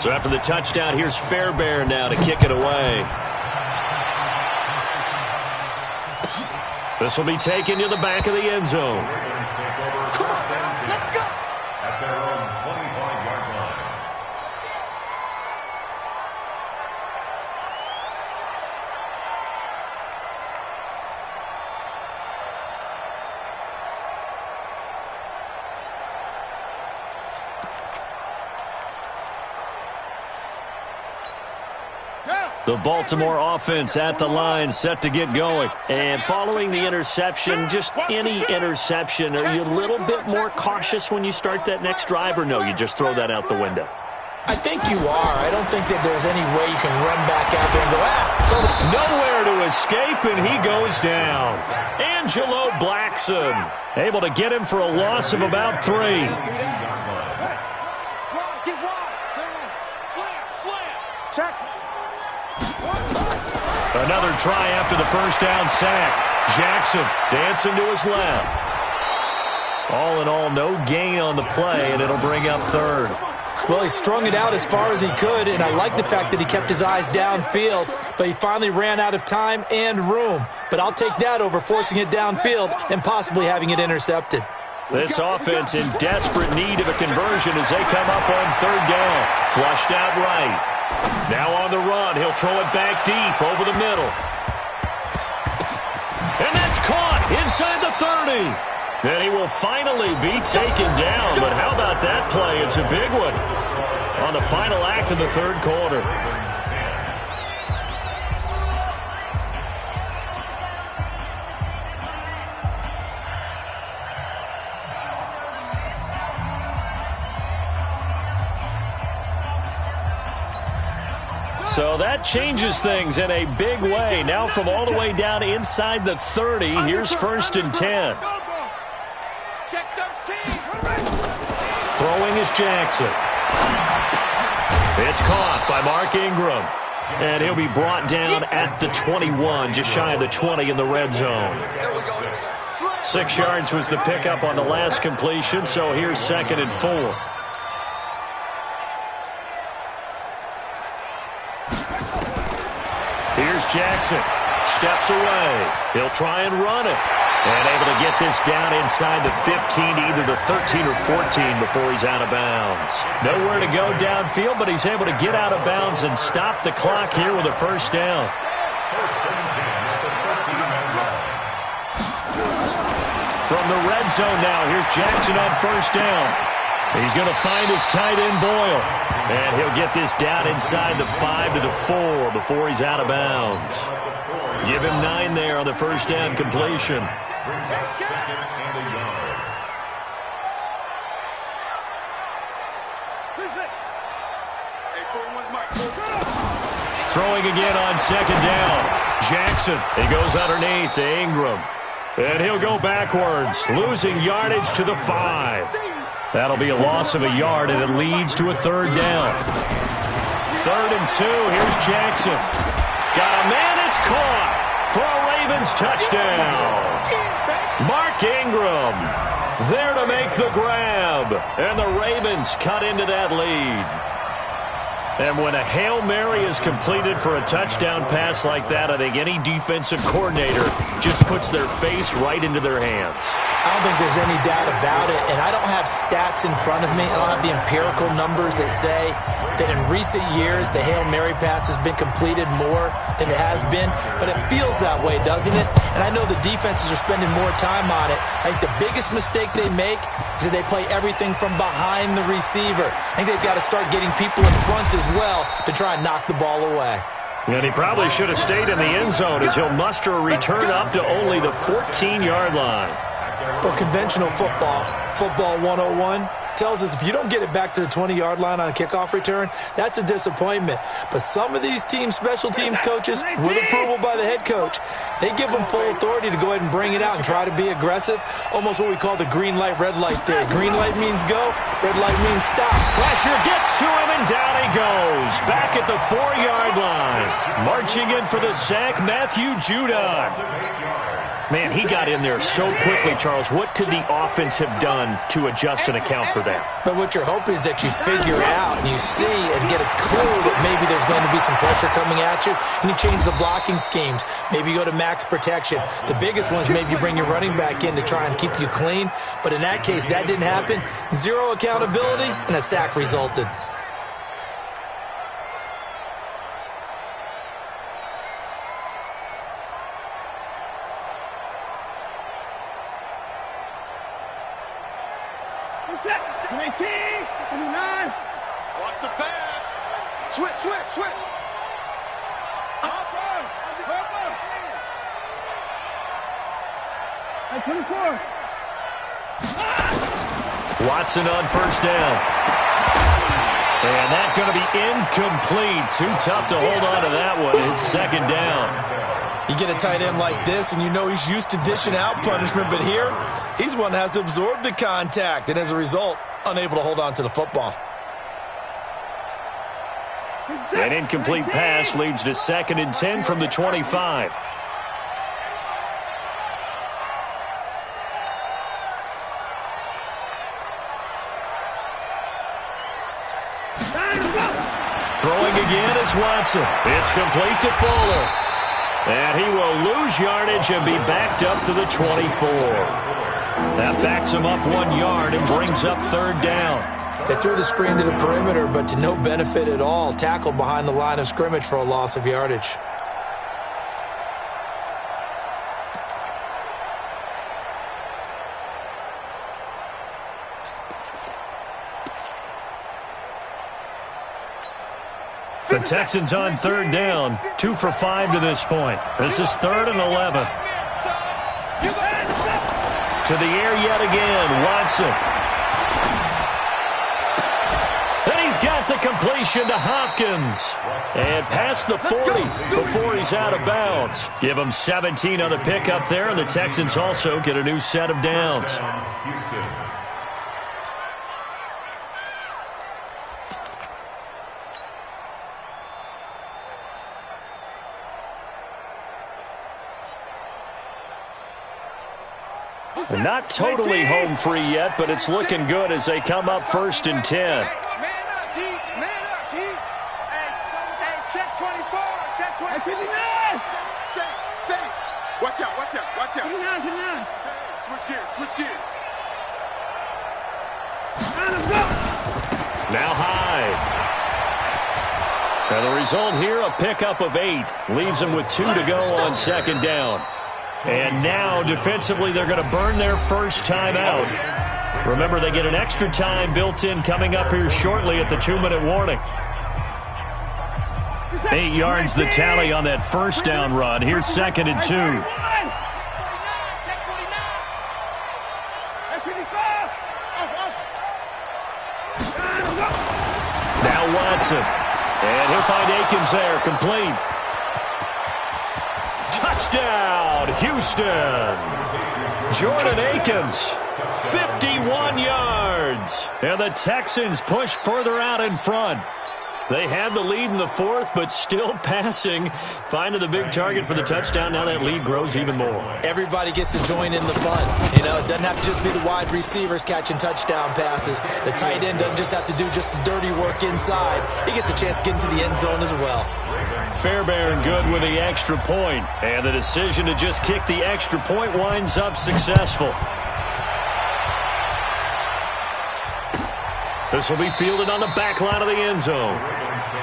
So after the touchdown, here's Fairbairn now to kick it away. This will be taken to the back of the end zone. Come on, let's go. At their own 25-yard line. The Baltimore offense at the line, set to get going. And following the interception, just any interception, are you a little bit more cautious when you start that next drive, or no, you just throw that out the window? I think you are. I don't think that there's any way you can run back out there and go, Nowhere to escape, and he goes down. Angelo Blackson, able to get him for a loss of about 3. Another try after the first down sack. Jackson dancing to his left. All in all, no gain on the play, and it'll bring up 3rd. Well, he strung it out as far as he could, and I like the fact that he kept his eyes downfield, but he finally ran out of time and room. But I'll take that over forcing it downfield and possibly having it intercepted. This offense in desperate need of a conversion as they come up on 3rd down. Flushed out right. Now on the run, he'll throw it back deep over the middle. And that's caught inside the 30. And he will finally be taken down. But how about that play? It's a big one on the final act of the 3rd quarter. So that changes things in a big way. Now from all the way down inside the 30, here's 1st and 10. Throwing is Jackson. It's caught by Mark Ingram. And he'll be brought down at the 21, just shy of the 20 in the red zone. 6 yards was the pickup on the last completion, so here's 2nd and 4. Here's Jackson. Steps away. He'll try and run it. And able to get this down inside the 15, either the 13 or 14 before he's out of bounds. Nowhere to go downfield, but he's able to get out of bounds and stop the clock here with a 1st down. From the red zone now, here's Jackson on 1st down. He's going to find his tight end, Boyle. And he'll get this down inside the 5 to the 4 before he's out of bounds. Give him 9 there on the 1st down completion. Brings up 2nd and a yard. Throwing again on 2nd down. Jackson, he goes underneath to Ingram. And he'll go backwards, losing yardage to the 5. That'll be a loss of a yard, and it leads to a 3rd down. 3rd and 2, here's Jackson. Got a man, it's caught for a Ravens touchdown. Mark Ingram there to make the grab, and the Ravens cut into that lead. And when a Hail Mary is completed for a touchdown pass like that, I think any defensive coordinator just puts their face right into their hands. I don't think there's any doubt about it, and I don't have stats in front of me. I don't have the empirical numbers that say that in recent years the Hail Mary pass has been completed more than it has been, but it feels that way, doesn't it? And I know the defenses are spending more time on it. I think the biggest mistake they make is that they play everything from behind the receiver. I think they've got to start getting people in front as well to try and knock the ball away. And he probably should have stayed in the end zone as he'll muster a return up to only the 14-yard line. Well, conventional football 101, tells us if you don't get it back to the 20-yard line on a kickoff return, that's a disappointment. But some of these special teams coaches, with approval by the head coach, they give them full authority to go ahead and bring it out and try to be aggressive, almost what we call the green light, red light theory. Green light means go, red light means stop. Pressure gets to him, and down he goes. Back at the 4-yard line. Marching in for the sack, Matthew Judon. Man, he got in there so quickly, Charles. What could the offense have done to adjust and account for that? But what you're hoping is that you figure out and you see and get a clue that maybe there's going to be some pressure coming at you, and you change the blocking schemes. Maybe you go to max protection. The biggest one is maybe you bring your running back in to try and keep you clean. But in that case, that didn't happen. Zero accountability, and a sack resulted. Watch the pass. Switch. Hopper. 24. Watson on first down. And that's going to be incomplete. Too tough to hold on to that one. It's second down. You get a tight end like this, and you know he's used to dishing out punishment, but here, he's one that has to absorb the contact, and as a result, unable to hold on to the football. An incomplete pass leads to 2nd and 10 from the 25. Throwing again is Watson. It's complete to Fuller. And he will lose yardage and be backed up to the 24. That backs him up 1 yard and brings up 3rd down. They threw the screen to the perimeter, but to no benefit at all. Tackled behind the line of scrimmage for a loss of yardage. The Texans on 3rd down. 2 for 5 to this point. This is 3rd and 11. To the air yet again, Watson. And he's got the completion to Hopkins. And past the 40 before he's out of bounds. Give him 17 on the pickup there, and the Texans also get a new set of downs. Not totally home free yet, but it's looking good as they come up 1st and 10. Man up, D. Hey, check 24. Check 24. 59. Safe. Watch out. 59. Switch gears. Now Hyde. And the result here, a pickup of 8. Leaves them with 2 to go on 2nd down. And now, defensively, they're going to burn their first time out. Remember, they get an extra time built in coming up here shortly at the 2-minute warning. 8 yards the tally on that first down run. Here's 2nd and 2. Now Watson. And he'll find Akins there, complete. Touchdown, Houston. Jordan Akins, 51 yards. And the Texans push further out in front. They had the lead in the 4th, but still passing. Finding the big target for the touchdown. Now that lead grows even more. Everybody gets to join in the fun. You know, it doesn't have to just be the wide receivers catching touchdown passes. The tight end doesn't just have to do just the dirty work inside. He gets a chance to get into the end zone as well. Fairbairn good with the extra point. And the decision to just kick the extra point winds up successful. This will be fielded on the back line of the end zone.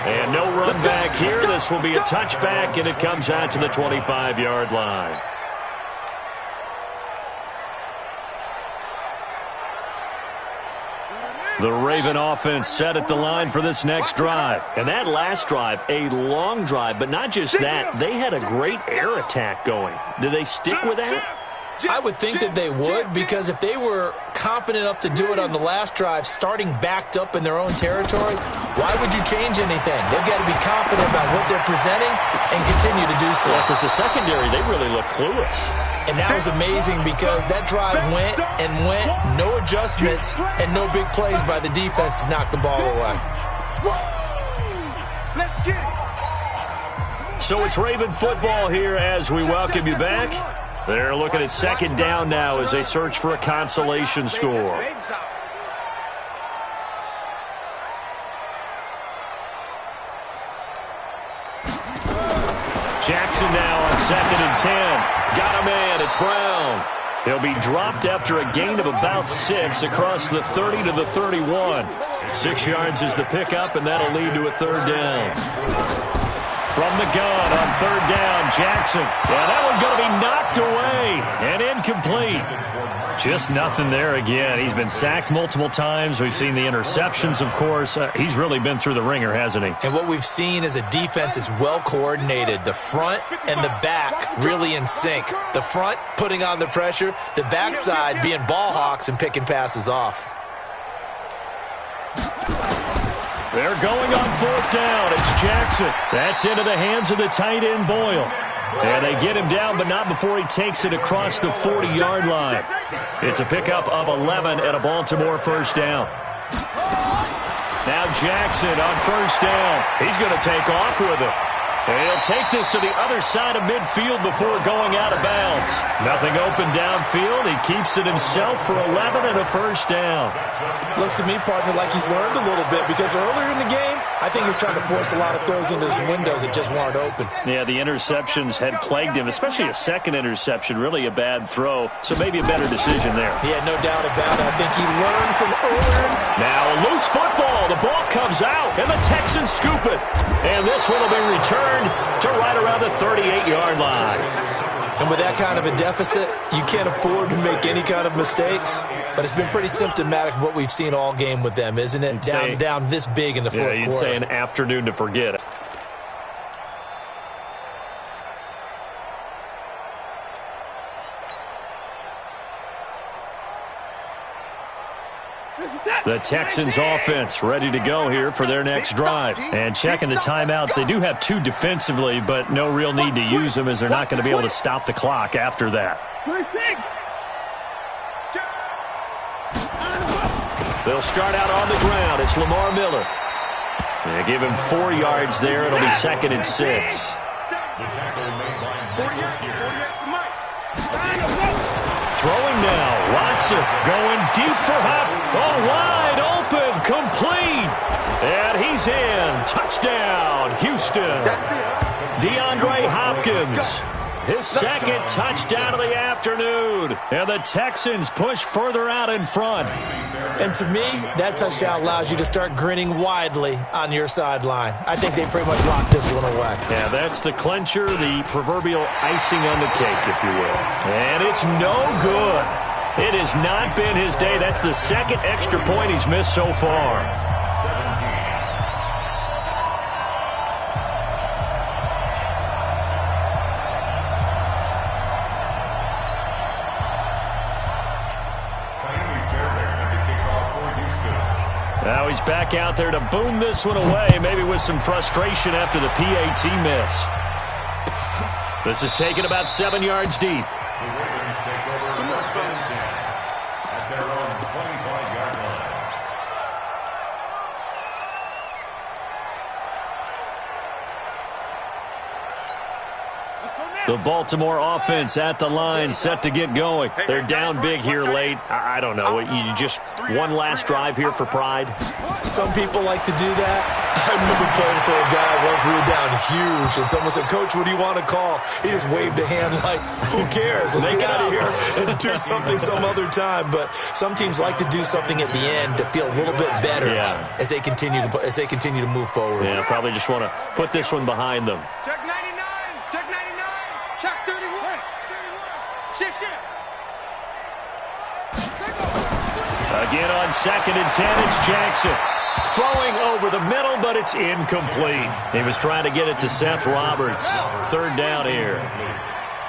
And no run back here. This will be a touchback, and it comes out to the 25-yard line. The Raven offense set at the line for this next drive. And that last drive, a long drive, but not just that. They had a great air attack going. Do they stick with that? I would think that they would, because if they were confident enough to do it on the last drive, starting backed up in their own territory, why would you change anything? They've got to be confident about what they're presenting and continue to do so. Yeah, because the secondary, they really look clueless. And that was amazing because that drive went, no adjustments, and no big plays by the defense to knock the ball away. Let's get it. So it's Raven football here as we welcome you back. They're looking at second down now as they search for a consolation score. Jackson now on 2nd and 10. Got a man. It's Brown. He'll be dropped after a gain of about 6 across the 30 to the 31. 6 yards is the pickup, and that'll lead to a 3rd down. From the gun on 3rd down, Jackson. Yeah, that one's going to be knocked away and incomplete. Just nothing there again. He's been sacked multiple times. We've seen the interceptions, of course. He's really been through the ringer, hasn't he? And what we've seen is a defense is well coordinated. The front and the back really in sync. The front putting on the pressure, the backside being ball hawks and picking passes off. They're going on 4th down. It's Jackson. That's into the hands of the tight end, Boyle. And they get him down, but not before he takes it across the 40-yard line. It's a pickup of 11 and a Baltimore 1st down. Now Jackson on 1st down. He's going to take off with it. And he'll take this to the other side of midfield before going out of bounds. Nothing open downfield. He keeps it himself for 11 and a 1st down. Looks to me, partner, like he's learned a little bit because earlier in the game, I think he was trying to force a lot of throws into his windows that just weren't open. Yeah, the interceptions had plagued him, especially a second interception, really a bad throw. So maybe a better decision there. Yeah, no doubt about it. I think he learned from earlier. Now a loose football. The ball comes out, and the Texans scoop it. And this one will be returned to right around the 38-yard line. And with that kind of a deficit, you can't afford to make any kind of mistakes. But it's been pretty symptomatic of what we've seen all game with them, isn't it? Down this big in the fourth quarter. Yeah, you'd say an afternoon to forget it. The Texans offense ready to go here for their next drive. And checking the timeouts, they do have 2 defensively, but no real need to use them as they're not going to be able to stop the clock after that. They'll start out on the ground. It's Lamar Miller. They give him 4 yards there. It'll be 2nd and 6. Throwing now, Watson going deep for Hop. Oh, wide open, complete. And he's in. Touchdown, Houston. DeAndre Hopkins. His 2nd touchdown of the afternoon. And the Texans push further out in front. And to me, that touchdown allows you to start grinning widely on your sideline. I think they pretty much locked this one away. Yeah, that's the clincher, the proverbial icing on the cake, if you will. And it's no good. It has not been his day. That's the 2nd extra point he's missed so far. Now he's back out there to boom this one away, maybe with some frustration after the PAT miss. This is taken about 7 yards deep. At their own 25-yard line. The Baltimore offense at the line, set to get going. They're down big here late. I don't know. You just one last drive here for pride? Some people like to do that. I remember playing for a guy once we were down huge, and someone said, "Coach, what do you want to call?" He just waved a hand like, who cares? Let's get out of here and do something some other time. But some teams like to do something at the end to feel a little bit better as they continue to move forward. Yeah, probably just want to put this one behind them. Check 99. Check 99. Check 31. Shift. Again on 2nd and 10, it's Jackson. Throwing over the middle, but it's incomplete. He was trying to get it to Seth Roberts. 3rd down here.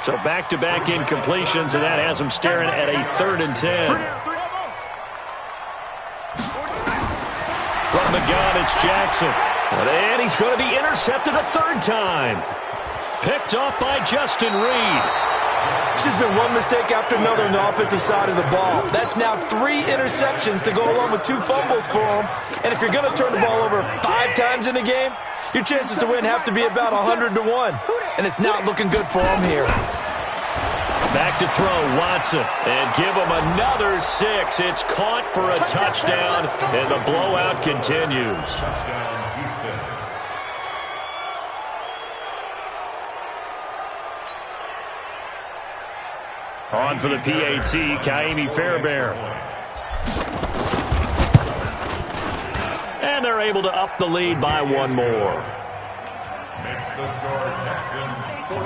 So back-to-back incompletions, and that has him staring at a 3rd and 10. From the gun, it's Jackson. And he's going to be intercepted a 3rd time. Picked off by Justin Reed. It's just been one mistake after another on the offensive side of the ball. That's now 3 interceptions to go along with 2 fumbles for him. And if you're going to turn the ball over 5 times in a game, your chances to win have to be about 100 to 1. And it's not looking good for him here. Back to throw, Watson. And give him another 6. It's caught for a touchdown, and the blowout continues. Touchdown, Houston. On for the PAT, Kaimi Fairbairn. And they're able to up the lead by one more. Makes the score Texans 48,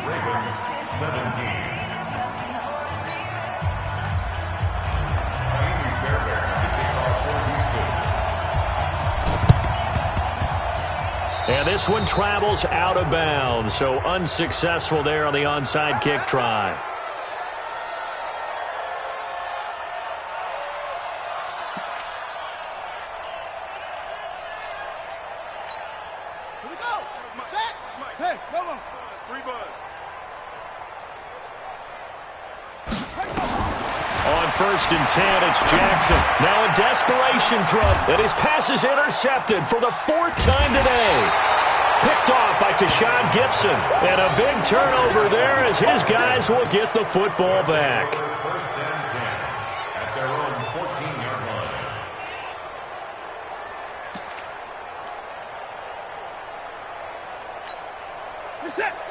Ravens 17. Kaimi Fairbairn to take off for Houston. And this one travels out of bounds, so unsuccessful there on the onside kick try. Hey, come on. 3 buds. On 1st and 10, it's Jackson. Now a desperation throw, and his pass is intercepted for the 4th time today. Picked off by Tashawn Gibson. And a big turnover there as his guys will get the football back. 1st and 10 at their own 14-yard line.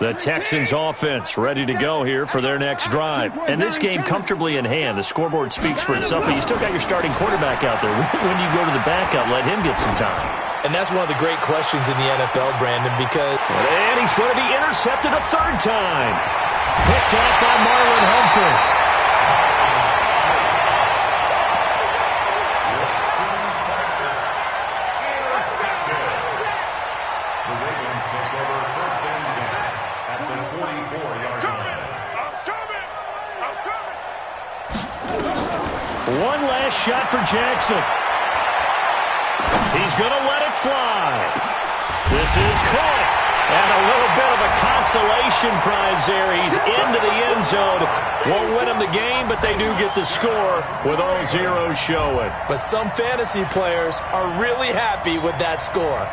The Texans offense ready to go here for their next drive. And this game comfortably in hand. The scoreboard speaks for itself, but you still got your starting quarterback out there. When you go to the backup, let him get some time. And that's one of the great questions in the NFL, Brandon, because... And he's going to be intercepted a 3rd time. Picked off by Marlon Humphrey. One last shot for Jackson. He's going to let it fly. This is caught. And a little bit of a consolation prize there. He's into the end zone. Won't win him the game, but they do get the score with all zeros showing. But some fantasy players are really happy with that score.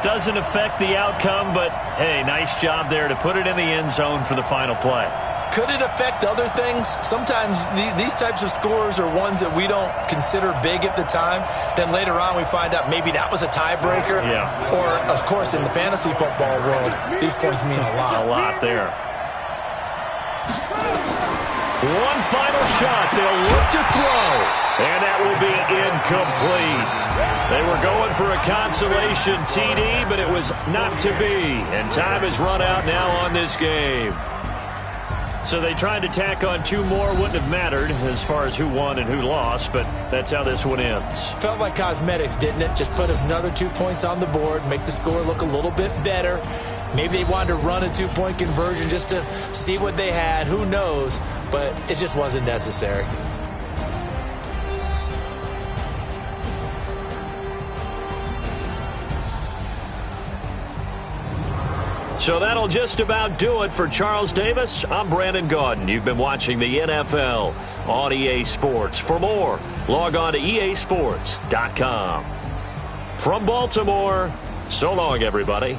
Doesn't affect the outcome, but, hey, nice job there to put it in the end zone for the final play. Could it affect other things? Sometimes these types of scores are ones that we don't consider big at the time. Then later on we find out maybe that was a tiebreaker. Yeah. Or, of course, in the fantasy football world, these points mean a lot. A lot there. One final shot. They'll look to throw. And that will be incomplete. They were going for a consolation TD, but it was not to be. And time has run out now on this game. So they tried to tack on 2 more. Wouldn't have mattered as far as who won and who lost, but that's how this one ends. Felt like cosmetics, didn't it? Just put another 2 points on the board, make the score look a little bit better. Maybe they wanted to run a 2-point conversion just to see what they had. Who knows? But it just wasn't necessary. So that'll just about do it for Charles Davis. I'm Brandon Gaudin. You've been watching the NFL on EA Sports. For more, log on to easports.com. From Baltimore, so long, everybody.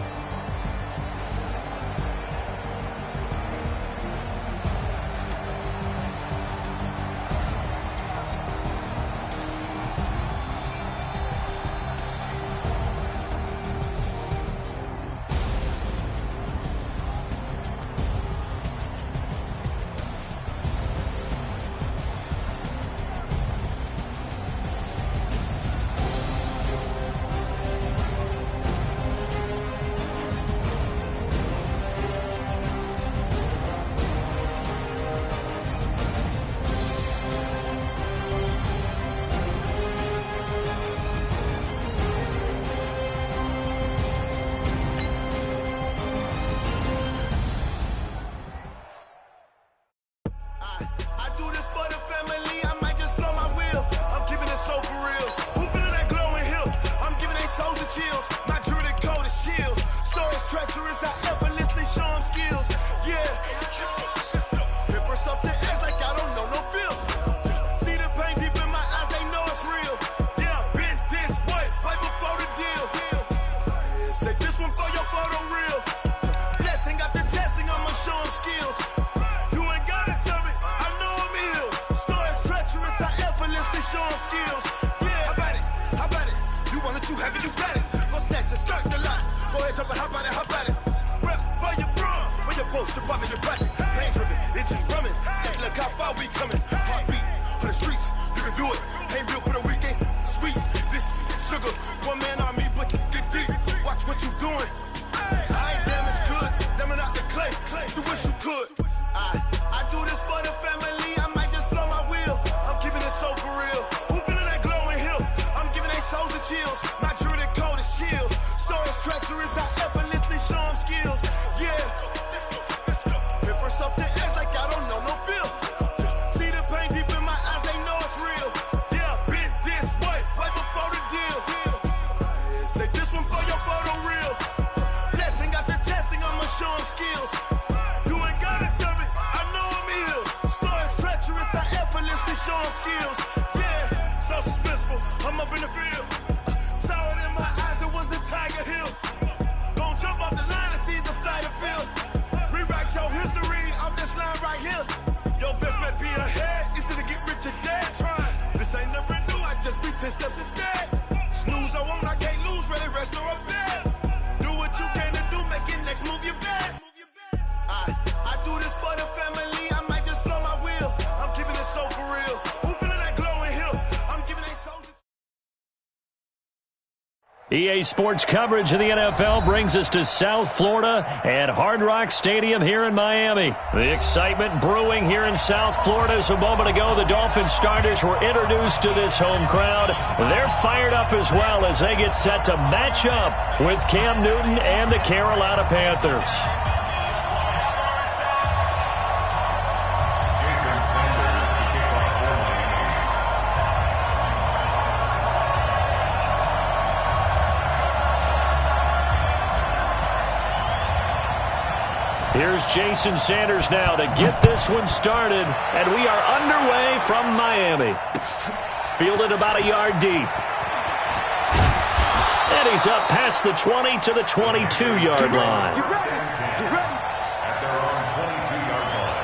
skills. Yeah, how about it? How about it? You want it, you have it, you got it. Go snatch it, skirt the lot. Go ahead, jump it, how about it? How about it? Rep where you from? Where you post, department, your projects. Pain driven, itching, drumming. Hey, look how far we coming. Heartbeat on the streets, you can do it. Ain't built for the weekend. Sweet, this sugar. One man army, but get deep. Watch what you doing. I ain't damaged goods, damn out the clay. You wish you could. I do this for the family. I might just blow my wheel. I'm keeping it so for real. Who feeling that glowing hill? I'm giving they souls the chills. My jewelry code is chill. Stories treacherous, I effortlessly show them skills. Yeah. Paper stuff the edge like I don't know no bill. See the pain deep in my eyes, they know it's real. Yeah, been this way, right before the deal. Say this one for your photo reel. Blessing after testing, I'ma show them skills. You ain't gotta tell me, I know I'm ill. Stories treacherous, I effortlessly show them skills. Yeah, so suspenseful, I'm up in the field. Saw it in my eyes, it was the Tiger Hill. Don't jump off the line and see the flight of field. Rewrite your history off this line right here. Your best bet be ahead, easy to get rich or dead. Try, this ain't never new, I just be 10 steps instead. Snooze I won't, I can't lose, ready, rest or a bed. Do what you can to do, make it next move your best. I do this for the family, I might just blow my wheel. I'm keeping it so for real. Who feeling that glowing hill? I'm giving they soldiers. EA Sports coverage of the NFL brings us to South Florida at Hard Rock Stadium here in Miami. The excitement brewing here in South Florida as a moment ago the Dolphins starters were introduced to this home crowd. They're fired up as well as they get set to match up with Cam Newton and the Carolina Panthers. Here's Jason Sanders now to get this one started, and we are underway from Miami. Fielded about a yard deep. And he's up past the 20 to the 22-yard line. Get ready. At their own 22-yard line.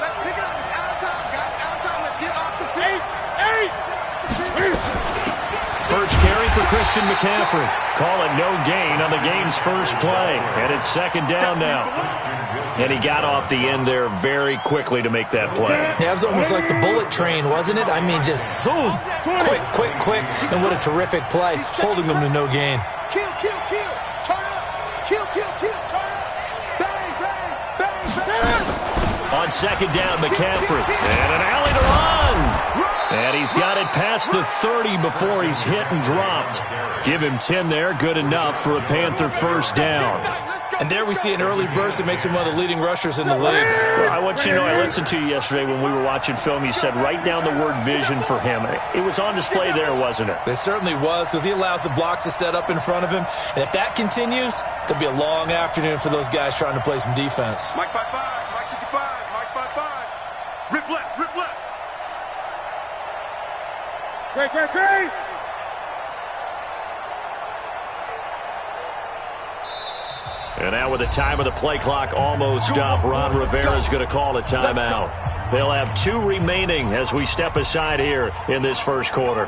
Let's pick it up. It's out of time, guys. Out of time. Let's get off the field. First carry for Christian McCaffrey. Call it no gain on the game's first play. And it's second down now. And he got off the end there very quickly to make that play. Yeah, it was almost like the bullet train, wasn't it? I mean, just zoom. Quick. And what a terrific play, holding them to no gain. Kill. Turn up. Kill. Turn up. Bang. On second down, McCaffrey. And an alley to run. And he's got it past the 30 before he's hit and dropped. Give him 10 there. Good enough for a Panther first down. And there we see an early burst that makes him one of the leading rushers in the league. Well, I want you to know, I listened to you yesterday when we were watching film. You said write down the word vision for him. It was on display there, wasn't it? It certainly was, because he allows the blocks to set up in front of him. And if that continues, there'll be a long afternoon for those guys trying to play some defense. Mike 5-5. Mike 55. Mike 5-5. Rip left. Great. And now with the time of the play clock almost up, Ron Rivera is going to call a timeout. They'll have 2 remaining as we step aside here in this first quarter.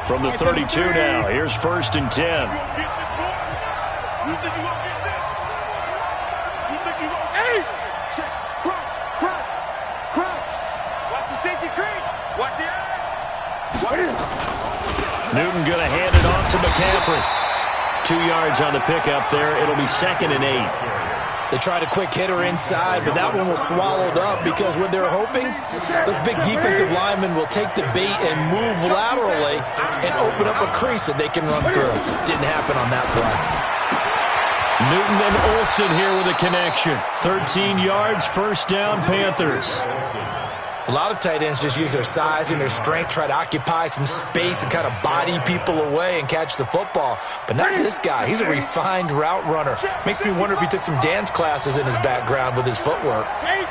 From the 32 now, here's 1st and 10. Newton going to hand it off to McCaffrey. 2 yards on the pickup there. It'll be 2nd and 8. They tried a quick hitter inside, but that one was swallowed up because what they're hoping, those big defensive linemen will take the bait and move laterally and open up a crease that they can run through. Didn't happen on that play. Newton and Olsen here with a connection. 13 yards, first down, Panthers. A lot of tight ends just use their size and their strength, try to occupy some space and kind of body people away and catch the football. But not this guy. He's a refined route runner. Makes me wonder if he took some dance classes in his background with his footwork. Hey!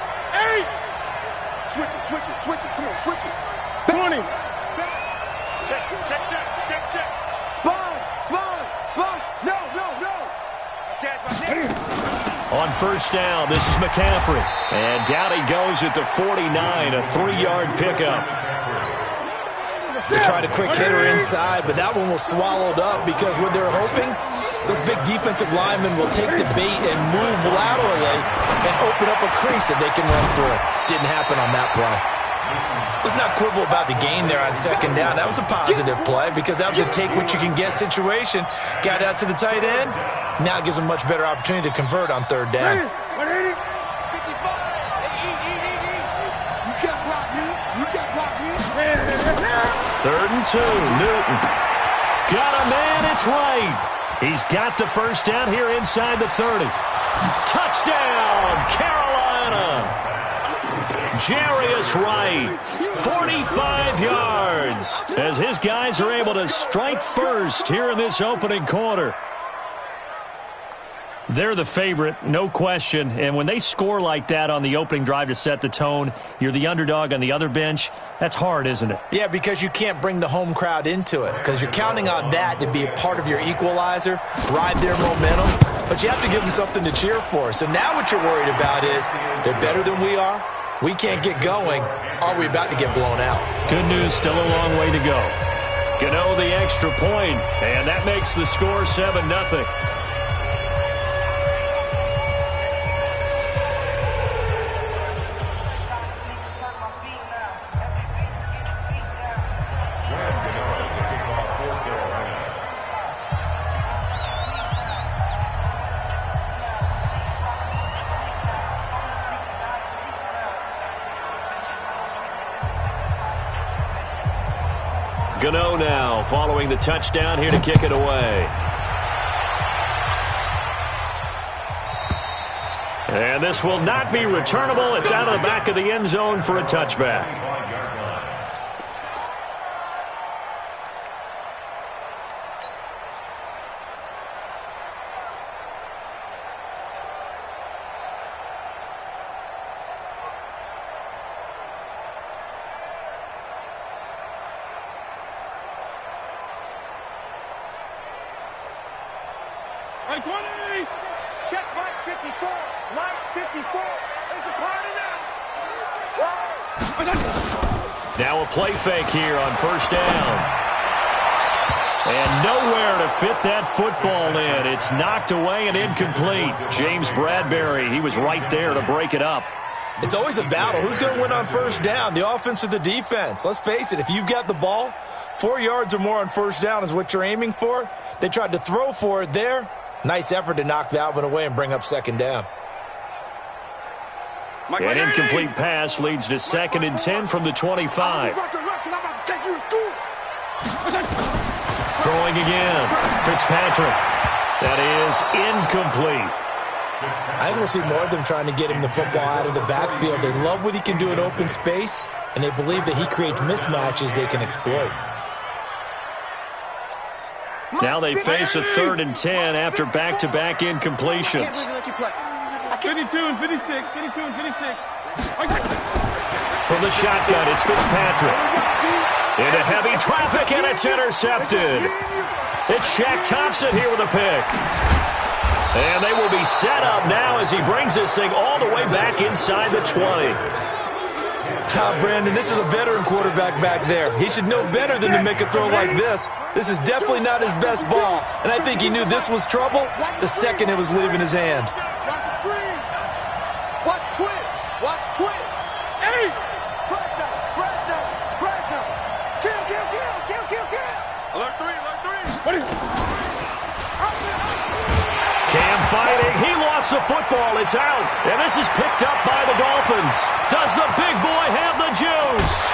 Switch it. Come on, switch it. 20. Check. Sponge. No. On first down, this is McCaffrey. And down he goes at the 49, a 3-yard pickup. They tried a quick hitter inside, but that one was swallowed up because what they're hoping, those big defensive linemen will take the bait and move laterally and open up a crease that they can run through. Didn't happen on that play. Let's not quibble about the gain there on second down. That was a positive play because that was a take-what-you-can-get situation. Got out to the tight end. Now it gives them a much better opportunity to convert on third down. You can't block me. 3rd and 2, Newton. Got a man, it's right. He's got the first down here inside the 30. Touchdown, Carolina. Jarius Wright, 45 yards, as his guys are able to strike first here in this opening quarter. They're the favorite, no question, and when they score like that on the opening drive to set the tone, you're the underdog on the other bench. That's hard, isn't it? Yeah, because you can't bring the home crowd into it, because you're counting on that to be a part of your equalizer, ride their momentum, but you have to give them something to cheer for. So now what you're worried about is they're better than we are. We can't get going. Are we about to get blown out? Good news, still a long way to go. Gano the extra point, and that makes the score 7-0. Gano now following the touchdown here to kick it away. And this will not be returnable. It's out of the back of the end zone for a touchback. Mike 20! Check Mike 54! Mike 54 is a party now! Now a play fake here on first down. And nowhere to fit that football in. It's knocked away and incomplete. James Bradbury, he was right there to break it up. It's always a battle. Who's going to win on first down, the offense or the defense? Let's face it, if you've got the ball, 4 yards or more on first down is what you're aiming for. They tried to throw for it there. Nice effort to knock that one away and bring up second down. An incomplete pass leads to 2nd and 10 from the 25. Throwing again. Fitzpatrick. That is incomplete. I think we'll see more of them trying to get him the football out of the backfield. They love what he can do in open space, and they believe that he creates mismatches they can exploit. Now they face a 3rd and 10 after back-to-back incompletions. 52 and 56. From the shotgun, it's Fitzpatrick. Into heavy traffic, and it's intercepted. It's Shaq Thompson here with a pick. And they will be set up now as he brings this thing all the way back inside the 20. Brandon, this is a veteran quarterback back there. He should know better than to make a throw like this. This is definitely not his best ball, and I think he knew this was trouble the second it was leaving his hand. Watch twist. Hey! Kill. Alert 3. Cam fighting. He lost the football. It's out. And this is picked up by the Dolphins. Does the big boy have the juice?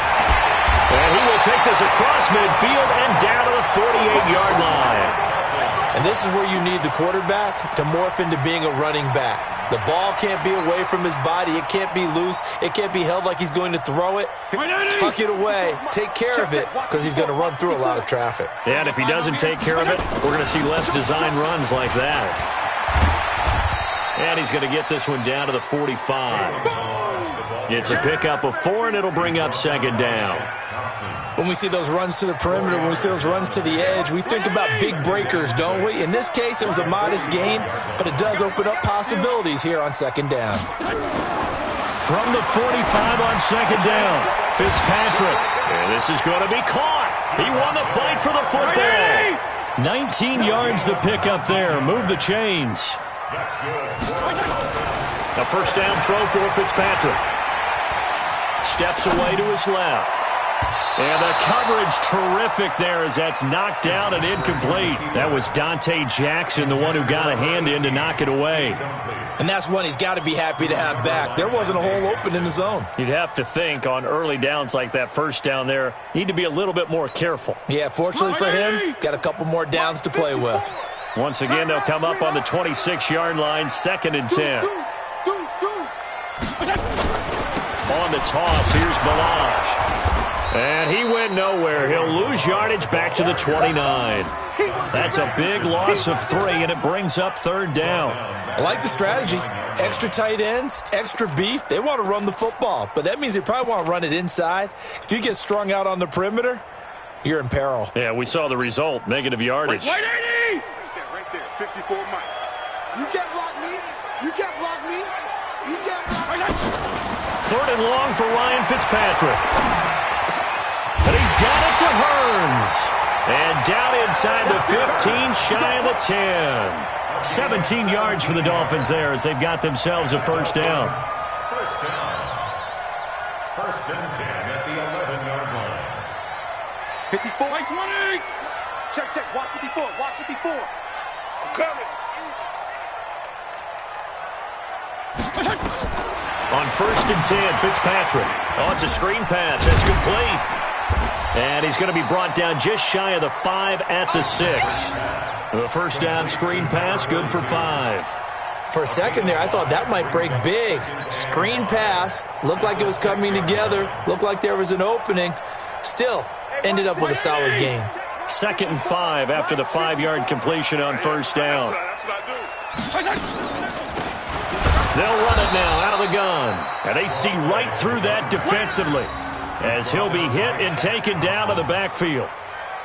And he will take this across midfield and down to the 48-yard line. And this is where you need the quarterback to morph into being a running back. The ball can't be away from his body. It can't be loose. It can't be held like he's going to throw it. Tuck it away. Take care of it because he's going to run through a lot of traffic. Yeah, and if he doesn't take care of it, we're going to see less design runs like that. And he's going to get this one down to the 45. It's a pickup of 4, and it'll bring up second down. When we see those runs to the perimeter, when we see those runs to the edge, we think about big breakers, don't we? In this case, it was a modest gain, but it does open up possibilities here on second down. From the 45 on second down, Fitzpatrick. And this is going to be caught. He won the fight for the football. 19 yards the pickup there. Move the chains. A first down throw for Fitzpatrick. Steps away to his left. And the coverage terrific there as that's knocked down and incomplete. That was Dante Jackson, the one who got a hand in to knock it away. And that's one he's got to be happy to have back. There wasn't a hole open in the zone. You'd have to think on early downs like that first down there, need to be a little bit more careful. Yeah, fortunately for him, got a couple more downs to play with. Once again, they'll come up on the 26-yard line, 2nd and 10. On the toss, here's Balazs. And he went nowhere. He'll lose yardage back to the 29. That's a big loss of 3, and it brings up 3rd down. I like the strategy. Extra tight ends, extra beef. They want to run the football, but that means they probably want to run it inside. If you get strung out on the perimeter, you're in peril. Yeah, we saw the result, negative yardage. Right there, 54 Mike. You can't block me. You can't block me. You can't block me. 3rd and long for Ryan Fitzpatrick. And he's got it to Hearns. And down inside the 15, shy of the 10. 17 yards for the Dolphins there as they've got themselves a first down. First down. 1st and 10 at the 11-yard line. 54. Like 20. Check. Watch 54. Watch 54. I'm coming. On 1st and 10, Fitzpatrick. Oh, it's a screen pass. That's complete. And he's going to be brought down just shy of the 5 at the 6. The first down screen pass, good for 5. For a second there, I thought that might break big. Screen pass, looked like it was coming together, looked like there was an opening. Still, ended up with a solid gain. 2nd and 5 after the 5-yard completion on first down. They'll run it now out of the gun. And they see right through that defensively as he'll be hit and taken down to the backfield.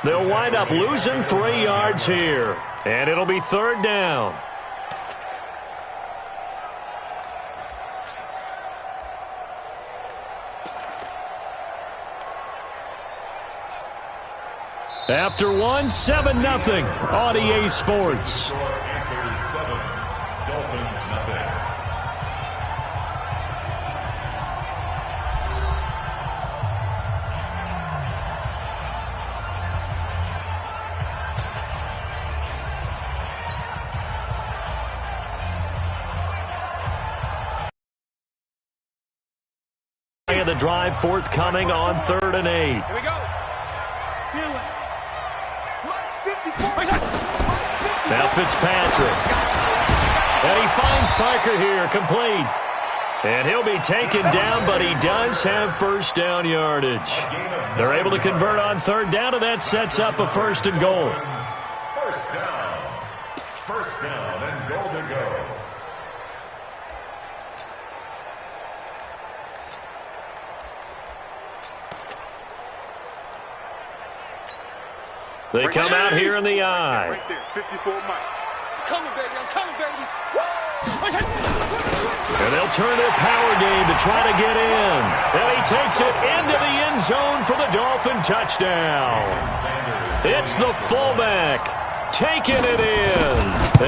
They'll wind up losing 3 yards here. And it'll be 3rd down. After 1, 7-0 on EA Sports. Panthers 7, Dolphins nothing. The drive forthcoming on 3rd and 8. Here we go. Now Fitzpatrick. And he finds Parker here, complete. And he'll be taken down, but he does have first down yardage. They're able to convert on 3rd down, and that sets up a 1st and goal. First down and goal to go. They come out here in the eye. Right there, 54 Mike. I'm coming, baby. Woo! And they'll turn their power game to try to get in. And he takes it into the end zone for the Dolphin touchdown. It's the fullback taking it in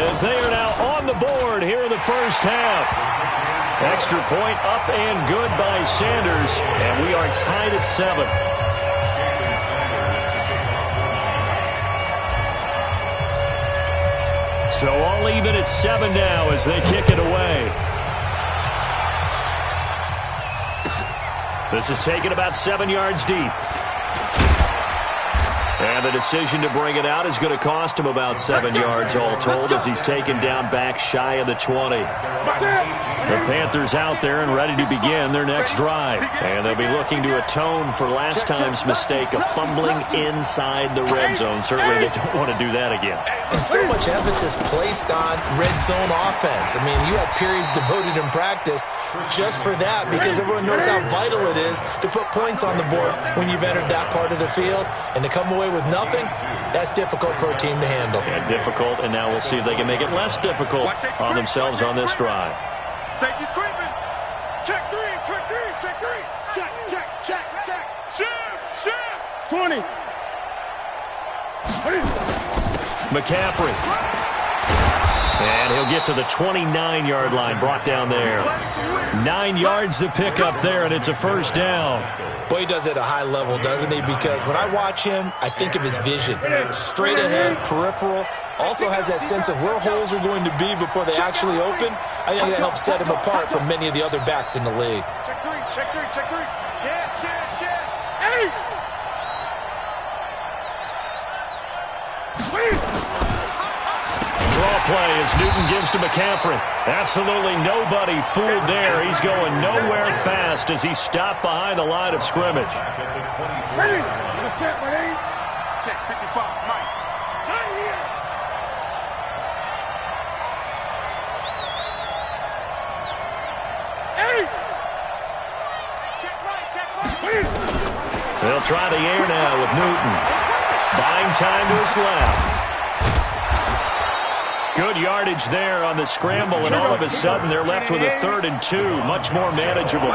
as they are now on the board here in the first half. Extra point up and good by Sanders. And we are tied at 7. So all even at 7 now as they kick it away. This is taken about 7 yards deep. And the decision to bring it out is going to cost him about 7 yards all told as he's taken down back shy of the 20. The Panthers out there and ready to begin their next drive. And they'll be looking to atone for last time's mistake of fumbling inside the red zone. Certainly they don't want to do that again. And so much emphasis placed on red zone offense. I mean, you have periods devoted in practice just for that because everyone knows how vital it is to put points on the board when you've entered that part of the field. And to come away with nothing, that's difficult for a team to handle. Yeah, difficult, and now we'll see if they can make it less difficult on themselves on this drive. Safety's creeping. Check three, check three, check three. Check, check, check, check. Shift. 20. McCaffrey. And he'll get to the 29-yard line, brought down there. 9 yards to pick up there, and it's a first down. Boy, he does it at a high level, doesn't he? Because when I watch him, I think of his vision. Straight ahead, peripheral. Also has that sense of where holes are going to be before they actually open. I think that helps set him apart from many of the other backs in the league. Check three, check three, check three. Check. Hey! Draw play as Newton gives to McCaffrey. Absolutely nobody fooled there. He's going nowhere fast as he's stopped behind the line of scrimmage. Ready? Check 55, Mike. Not here. Hey! Check right. They'll try the air now with Newton. Buying time to his left. Good yardage there on the scramble, and all of a sudden they're left with a 3rd and 2. Much more manageable.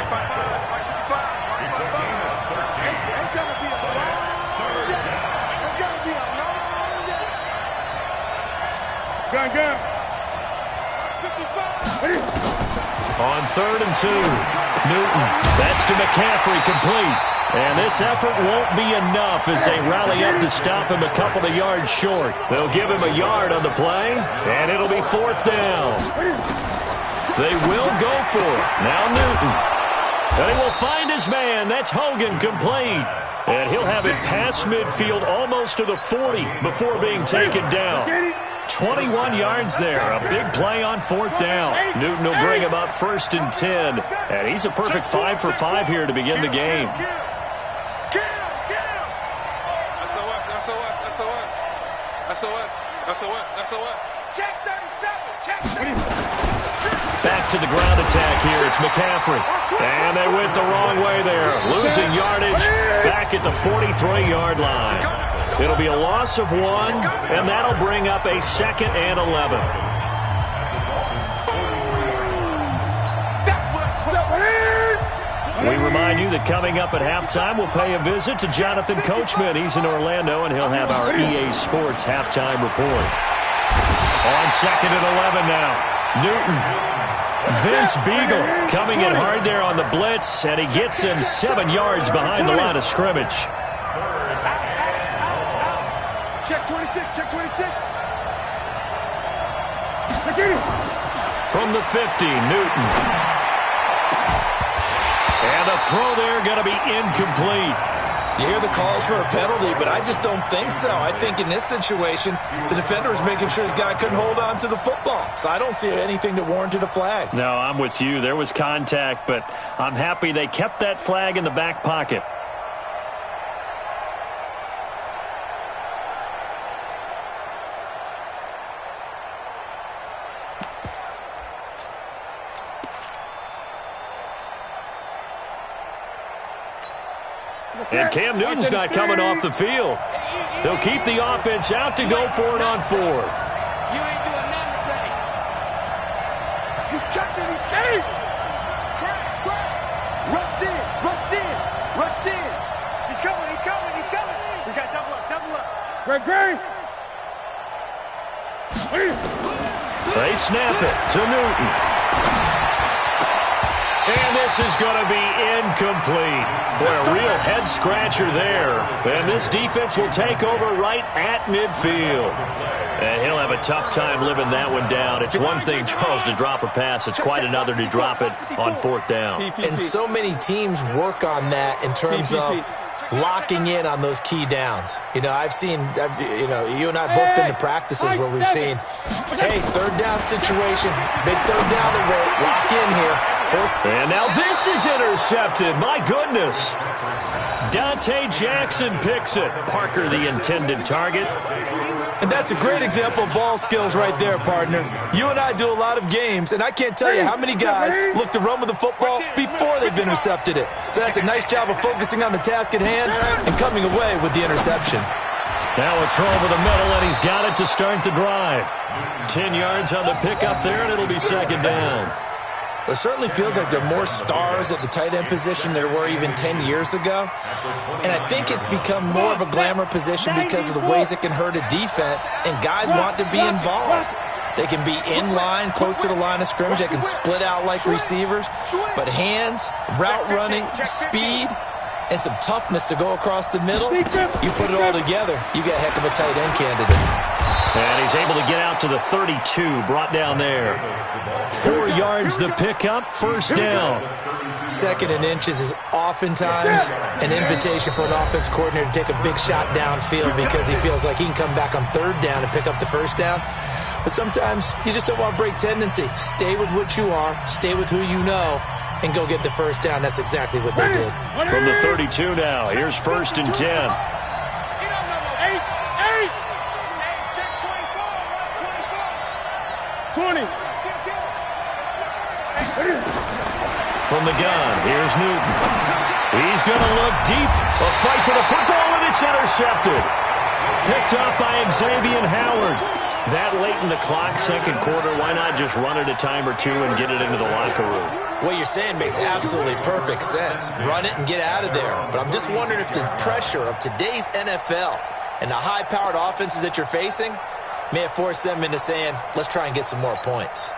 On 3rd and 2, Newton. That's to McCaffrey, complete. And this effort won't be enough as they rally up to stop him a couple of yards short. They'll give him a yard on the play, and it'll be 4th down. They will go for it. Now Newton. And he will find his man. That's Hogan, complete. And he'll have it past midfield almost to the 40 before being taken down. 21 yards there. A big play on 4th down. Newton will bring him up 1st and 10. And he's a perfect 5 for 5 here to begin the game. SOS. Check 37. Check 37. Back to the ground attack here. It's McCaffrey. And they went the wrong way there. Losing yardage back at the 43-yard line. It'll be a loss of 1, and that'll bring up a 2nd and 11. We remind you that coming up at halftime, we'll pay a visit to Jonathan Coachman. He's in Orlando, and he'll have our EA Sports halftime report. On 2nd and 11 now. Newton. Vince Beagle coming in hard there on the blitz, and he gets him 7 yards behind the line of scrimmage. Check 26, check 26. From the 50, Newton. And the throw there going to be incomplete. You hear the calls for a penalty, but I just don't think so. I think in this situation, the defender was making sure his guy couldn't hold on to the football. So I don't see anything that warranted a flag. No, I'm with you. There was contact, but I'm happy they kept that flag in the back pocket. And Cam Newton's not coming off the field. They'll keep the offense out to go for it on 4th. You ain't doing nothing today. He's checking, he's checking. Crash. Rush in. He's coming. We got double up. Great. They snap it to Newton. And this is going to be incomplete. Boy, a real head-scratcher there. And this defense will take over right at midfield. And he'll have a tough time living that one down. It's one thing, Charles, to drop a pass. It's quite another to drop it on 4th down. And so many teams work on that in terms of locking in on those key downs. You know, you and I both been to practices where we've seen, hey, third down situation, big third down alert, lock in here. And now this is intercepted. My goodness. Dante Jackson picks it. Parker, the intended target. And that's a great example of ball skills right there, partner. You and I do a lot of games, and I can't tell you how many guys look to run with the football before they've intercepted it. So that's a nice job of focusing on the task at hand and coming away with the interception. Now a throw over the middle, and he's got it to start the drive. 10 yards on the pickup there, and it'll be second down. It certainly feels like there are more stars at the tight end position than there were even 10 years ago. And I think it's become more of a glamour position because of the ways it can hurt a defense, and guys want to be involved. They can be in line, close to the line of scrimmage. They can split out like receivers. But hands, route running, speed, and some toughness to go across the middle, you put it all together, you got a heck of a tight end candidate. And he's able to get out to the 32, brought down there. 4 yards the pickup, first down. Second and inches is oftentimes an invitation for an offense coordinator to take a big shot downfield because he feels like he can come back on third down and pick up the first down. But sometimes you just don't want to break tendency. Stay with what you are, stay with who you know, and go get the first down. That's exactly what they did. From the 32 now, here's first and 10. 20. From the gun, here's Newton. He's going to look deep. A fight for the football, and it's intercepted. Picked up by Xavier Howard. That late in the clock, second quarter, why not just run it a time or two and get it into the locker room? What you're saying makes absolutely perfect sense. Run it and get out of there. But I'm just wondering if the pressure of today's NFL and the high-powered offenses that you're facing may have forced them into saying, let's try and get some more points.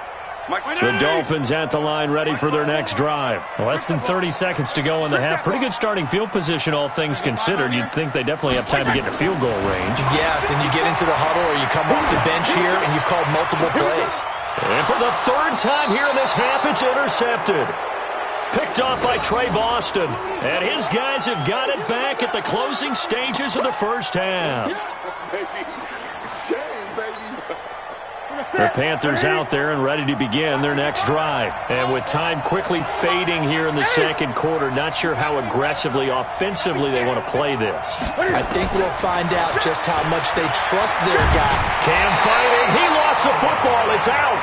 The Dolphins at the line, ready for their next drive. Less than 30 seconds to go in the half. Pretty good starting field position, all things considered. You'd think they definitely have time to get to field goal range. Yes, and you get into the huddle or you come off the bench here and you've called multiple plays. And for the third time here in this half, it's intercepted. Picked off by Trey Boston. And his guys have got it back at the closing stages of the first half. The Panthers out there and ready to begin their next drive. And with time quickly fading here in the second quarter, not sure how aggressively, offensively they want to play this. I think we'll find out just how much they trust their guy. Cam fighting. He lost the football. It's out.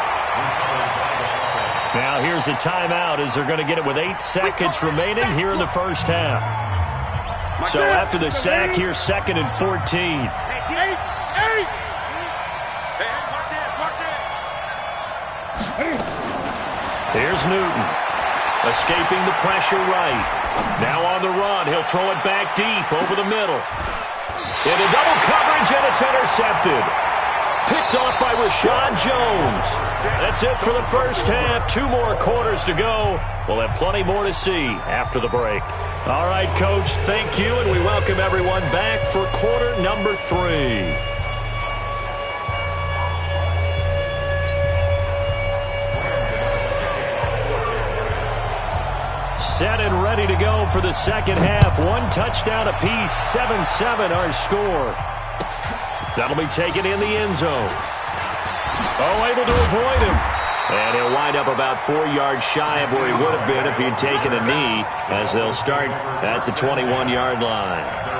Now here's a timeout as they're going to get it with 8 seconds remaining here in the first half. So after the sack, here's second and 14. Here's Newton, escaping the pressure right. Now on the run, he'll throw it back deep over the middle. Into double coverage, and it's intercepted. Picked off by Rashad Jones. That's it for the first half. 2 more quarters to go. We'll have plenty more to see after the break. All right, Coach, thank you, and we welcome everyone back for quarter number 3. Set and ready to go for the second half. 1 touchdown apiece, 7-7 our score. That'll be taken in the end zone. Oh, able to avoid him. And he'll wind up about 4 yards shy of where he would have been if he'd taken a knee, as they'll start at the 21-yard line.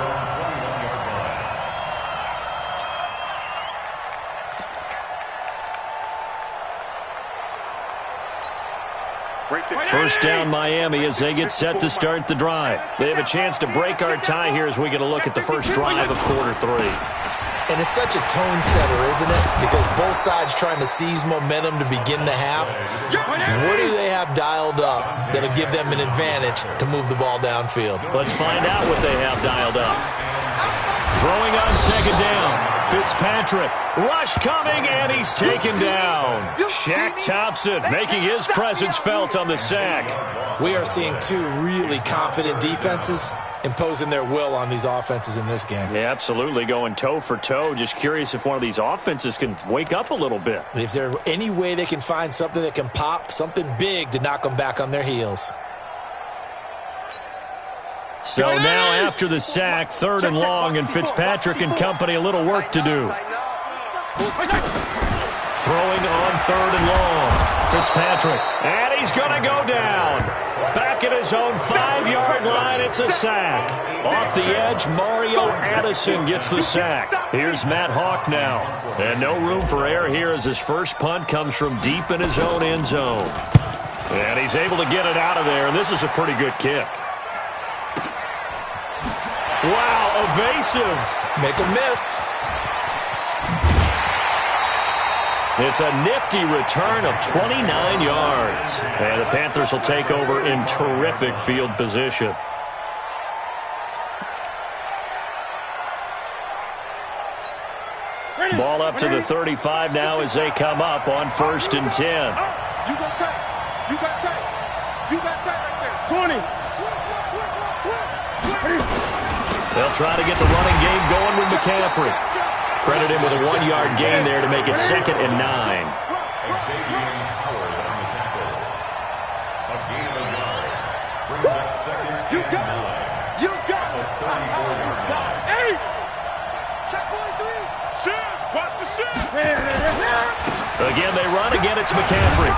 First down Miami as they get set to start the drive. They have a chance to break our tie here as we get a look at the first drive of quarter 3. And it's such a tone setter, isn't it? Because both sides trying to seize momentum to begin the half. What do they have dialed up that'll give them an advantage to move the ball downfield? Let's find out what they have dialed up. Throwing on second down. Fitzpatrick, rush coming, and he's taken down. Shaq Thompson making his presence felt on the sack. We are seeing 2 really confident defenses imposing their will on these offenses in this game. Yeah, absolutely, going toe for toe. Just curious if one of these offenses can wake up a little bit. Is there any way they can find something that can pop, something big to knock them back on their heels? So now after the sack, 3rd and long, and Fitzpatrick and company a little work to do. Throwing on 3rd and long. Fitzpatrick, and he's going to go down. Back at his own 5-yard line, it's a sack. Off the edge, Mario Addison gets the sack. Here's Matt Hawk now. And no room for error here as his first punt comes from deep in his own end zone. And he's able to get it out of there, and this is a pretty good kick. Wow, evasive. Make a miss. It's a nifty return of 29 yards. And the Panthers will take over in terrific field position. Ball up to the 35 now as they come up on 1st and 10. You got tight. You got tight. You got tight right there. 20. They'll try to get the running game going with McCaffrey. Credit him with a 1-yard gain there to make it 2nd and 9. Xavier Howard on the tackle. A gain of a yard. Brings up 2nd and 9. You got it. 34-yard line. Hey! Check 43. Shit. Watch the shit. Again, they run. Again, it's McCaffrey.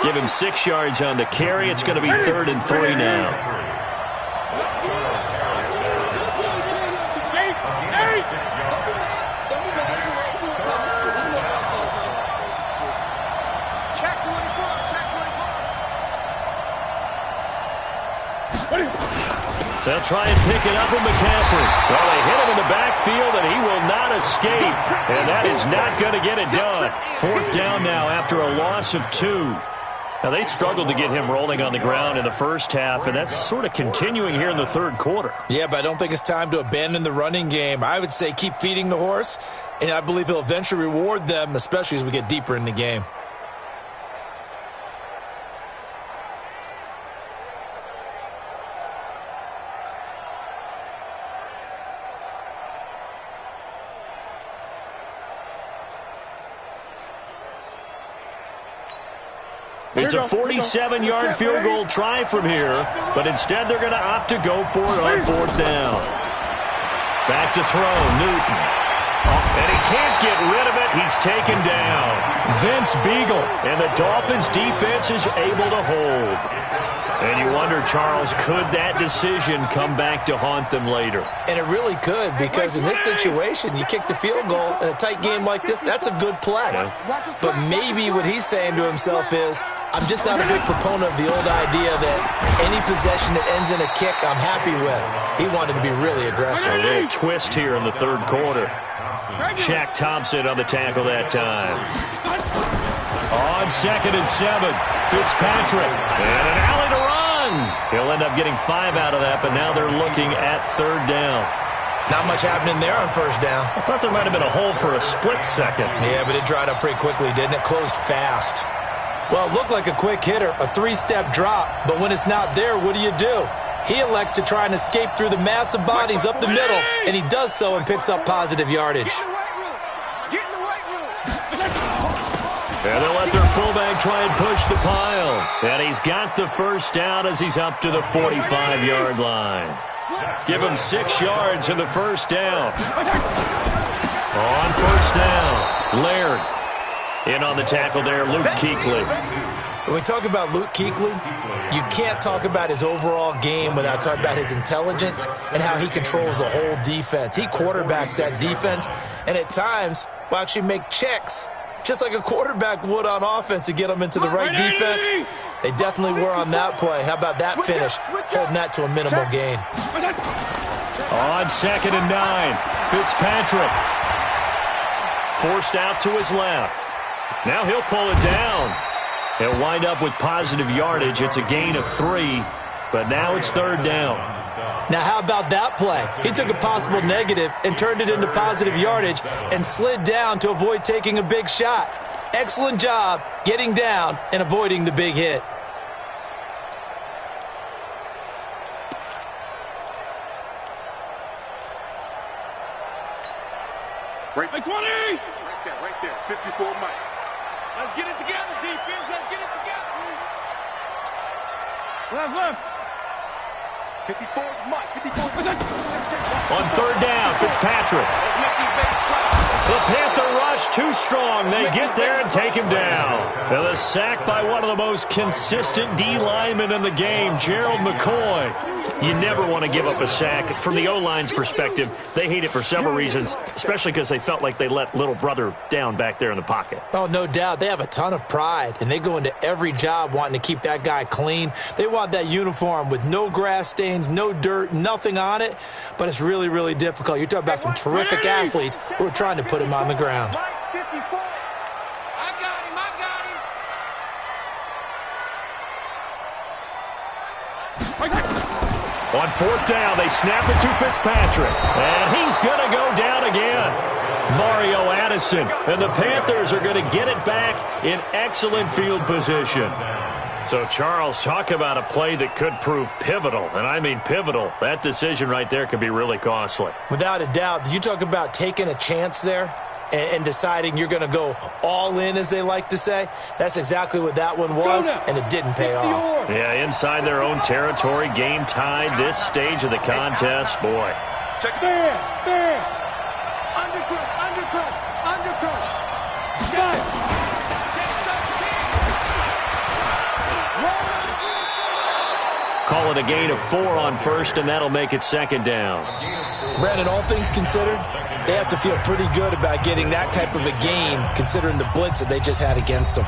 Give him 6 yards on the carry. It's going to be 3rd and 3 now. They'll try and pick it up with McCaffrey. Well, they hit him in the backfield, and he will not escape. And that is not going to get it done. 4th down now after a loss of 2. Now, they struggled to get him rolling on the ground in the first half, and that's sort of continuing here in the 3rd quarter. Yeah, but I don't think it's time to abandon the running game. I would say keep feeding the horse, and I believe he'll eventually reward them, especially as we get deeper in the game. It's a 47-yard field goal try from here, but instead they're going to opt to go for it on 4th down. Back to throw, Newton. And he can't get rid of it. He's taken down. Vince Beagle, and the Dolphins' defense is able to hold. And you wonder, Charles, could that decision come back to haunt them later? And it really could, because in this situation, you kick the field goal in a tight game like this, that's a good play. Yeah. But maybe what he's saying to himself is, I'm just not a big proponent of the old idea that any possession that ends in a kick, I'm happy with. He wanted to be really aggressive. A little twist here in the 3rd quarter. Shaq Thompson on the tackle that time. On 2nd and 7, Fitzpatrick. And an alley to run. He'll end up getting 5 out of that, but now they're looking at 3rd down. Not much happening there on 1st down. I thought there might have been a hole for a split second. Yeah, but it dried up pretty quickly, didn't it? Closed fast. Well, it looked like a quick hitter, a 3-step drop, but when it's not there, what do? He elects to try and escape through the massive bodies up the middle, and he does so and picks up positive yardage. And they'll let their fullback try and push the pile. And he's got the 1st down as he's up to the 45-yard line. Give him 6 yards in the 1st down. On 1st down, Laird. In on the tackle there, Luke Kuechly. When we talk about Luke Kuechly, you can't talk about his overall game without talking about his intelligence and how he controls the whole defense. He quarterbacks that defense, and at times will actually make checks, just like a quarterback would on offense to get them into the right defense. They definitely were on that play. How about that finish, holding that to a minimal gain. On 2nd and 9, Fitzpatrick. Forced out to his left. Now he'll pull it down. He'll wind up with positive yardage. It's a gain of 3, but now it's 3rd down. Now, how about that play? He took a possible negative and turned it into positive yardage and slid down to avoid taking a big shot. Excellent job getting down and avoiding the big hit. Right, 20! Right there, 54 Mike. Let's get it together, defense. Let's get it together. Left. On third down, Fitzpatrick. The Panther rush too strong. They get there and take him down. And the sack by one of the most consistent D linemen in the game, Gerald McCoy. You never want to give up a sack. From the O-line's perspective, they hate it for several reasons, especially because they felt like they let little brother down back there in the pocket. Oh, no doubt. They have a ton of pride, and they go into every job wanting to keep that guy clean. They want that uniform with no grass stains, no dirt, nothing on it, but it's really, really difficult. You're talking about some terrific athletes who are trying to put him on the ground. On fourth down, they snap it to Fitzpatrick. And he's going to go down again. Mario Addison. And the Panthers are going to get it back in excellent field position. So, Charles, talk about a play that could prove pivotal. And I mean pivotal. That decision right there could be really costly. Without a doubt. You talk about taking a chance there and deciding you're going to go all in, as they like to say. That's exactly what that one was, and it didn't pay off. Yeah, inside their own territory, game tied, this stage of the contest, boy. Check it. Undercut. Call it a gain of 4 on first, and that'll make it second down. Brandon, all things considered, they have to feel pretty good about getting that type of a gain, considering the blitz that they just had against them.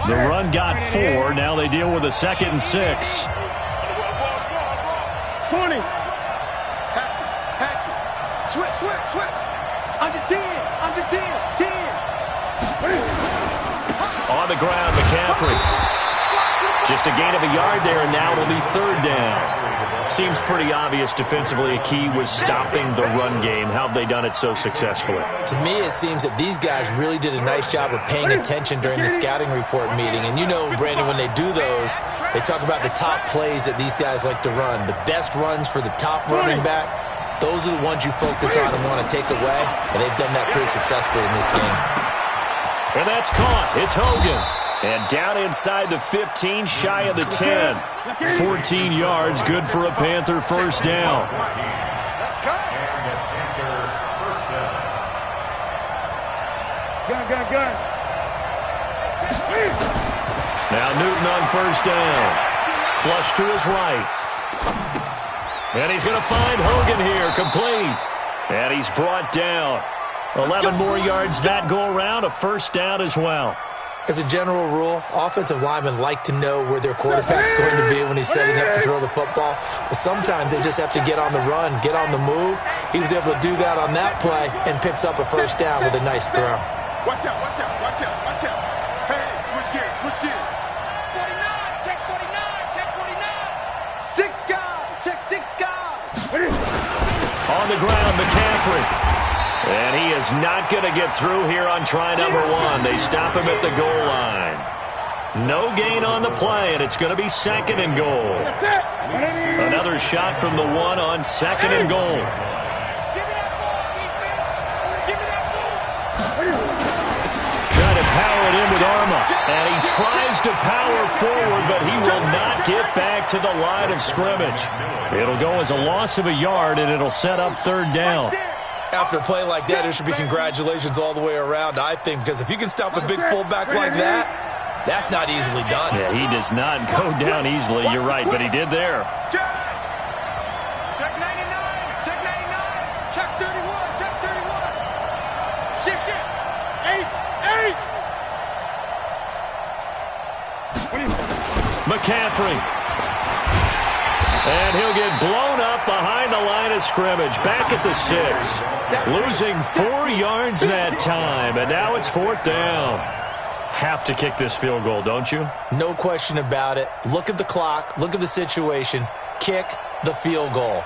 The run got 4. Now they deal with a 2nd and 6. 20. Switch. Under 10. 10. On the ground, McCaffrey. Just a gain of a yard there, and now it'll be third down. Seems pretty obvious defensively a key was stopping the run game. How have they done it so successfully? To me, it seems that these guys really did a nice job of paying attention during the scouting report meeting. And you know, Brandon, when they do those, they talk about the top plays that these guys like to run. The best runs for the top running back. Those are the ones you focus on and want to take away, and they've done that pretty successfully in this game. And that's caught. It's Hogan. And down inside the 15, shy of the 10. 14 yards, good for a Panther first down. Gun. Now Newton on first down. Flush to his right. And he's going to find Hogan here, complete. And he's brought down. 11 more yards that go around, a first down as well. As a general rule, offensive linemen like to know where their quarterback's going to be when he's setting up to throw the football. But sometimes they just have to get on the run, get on the move. He was able to do that on that play and picks up a first down with a nice throw. Watch out. Hey, switch gears. 49, check 49. 6 guys, check 6 guys. On the ground, McCaffrey. And he is not going to get through here on try number 1. They stop him at the goal line. No gain on the play, and it's going to be 2nd and goal. Another shot from the 1 on 2nd and goal. Trying to power it in with Arma. And he tries to power forward, but he will not get back to the line of scrimmage. It'll go as a loss of a yard, and it'll set up third down. After a play like that, there should be congratulations all the way around, I think, because if you can stop a big fullback like that, that's not easily done. Yeah, he does not go down easily. You're right, but he did there. Check 99. Check 31. Shift. 8. McCaffrey. And he'll get blown up behind the line of scrimmage. Back at the 6. Losing 4 yards that time. And now it's 4th down. Have to kick this field goal, don't you? No question about it. Look at the clock. Look at the situation. Kick the field goal.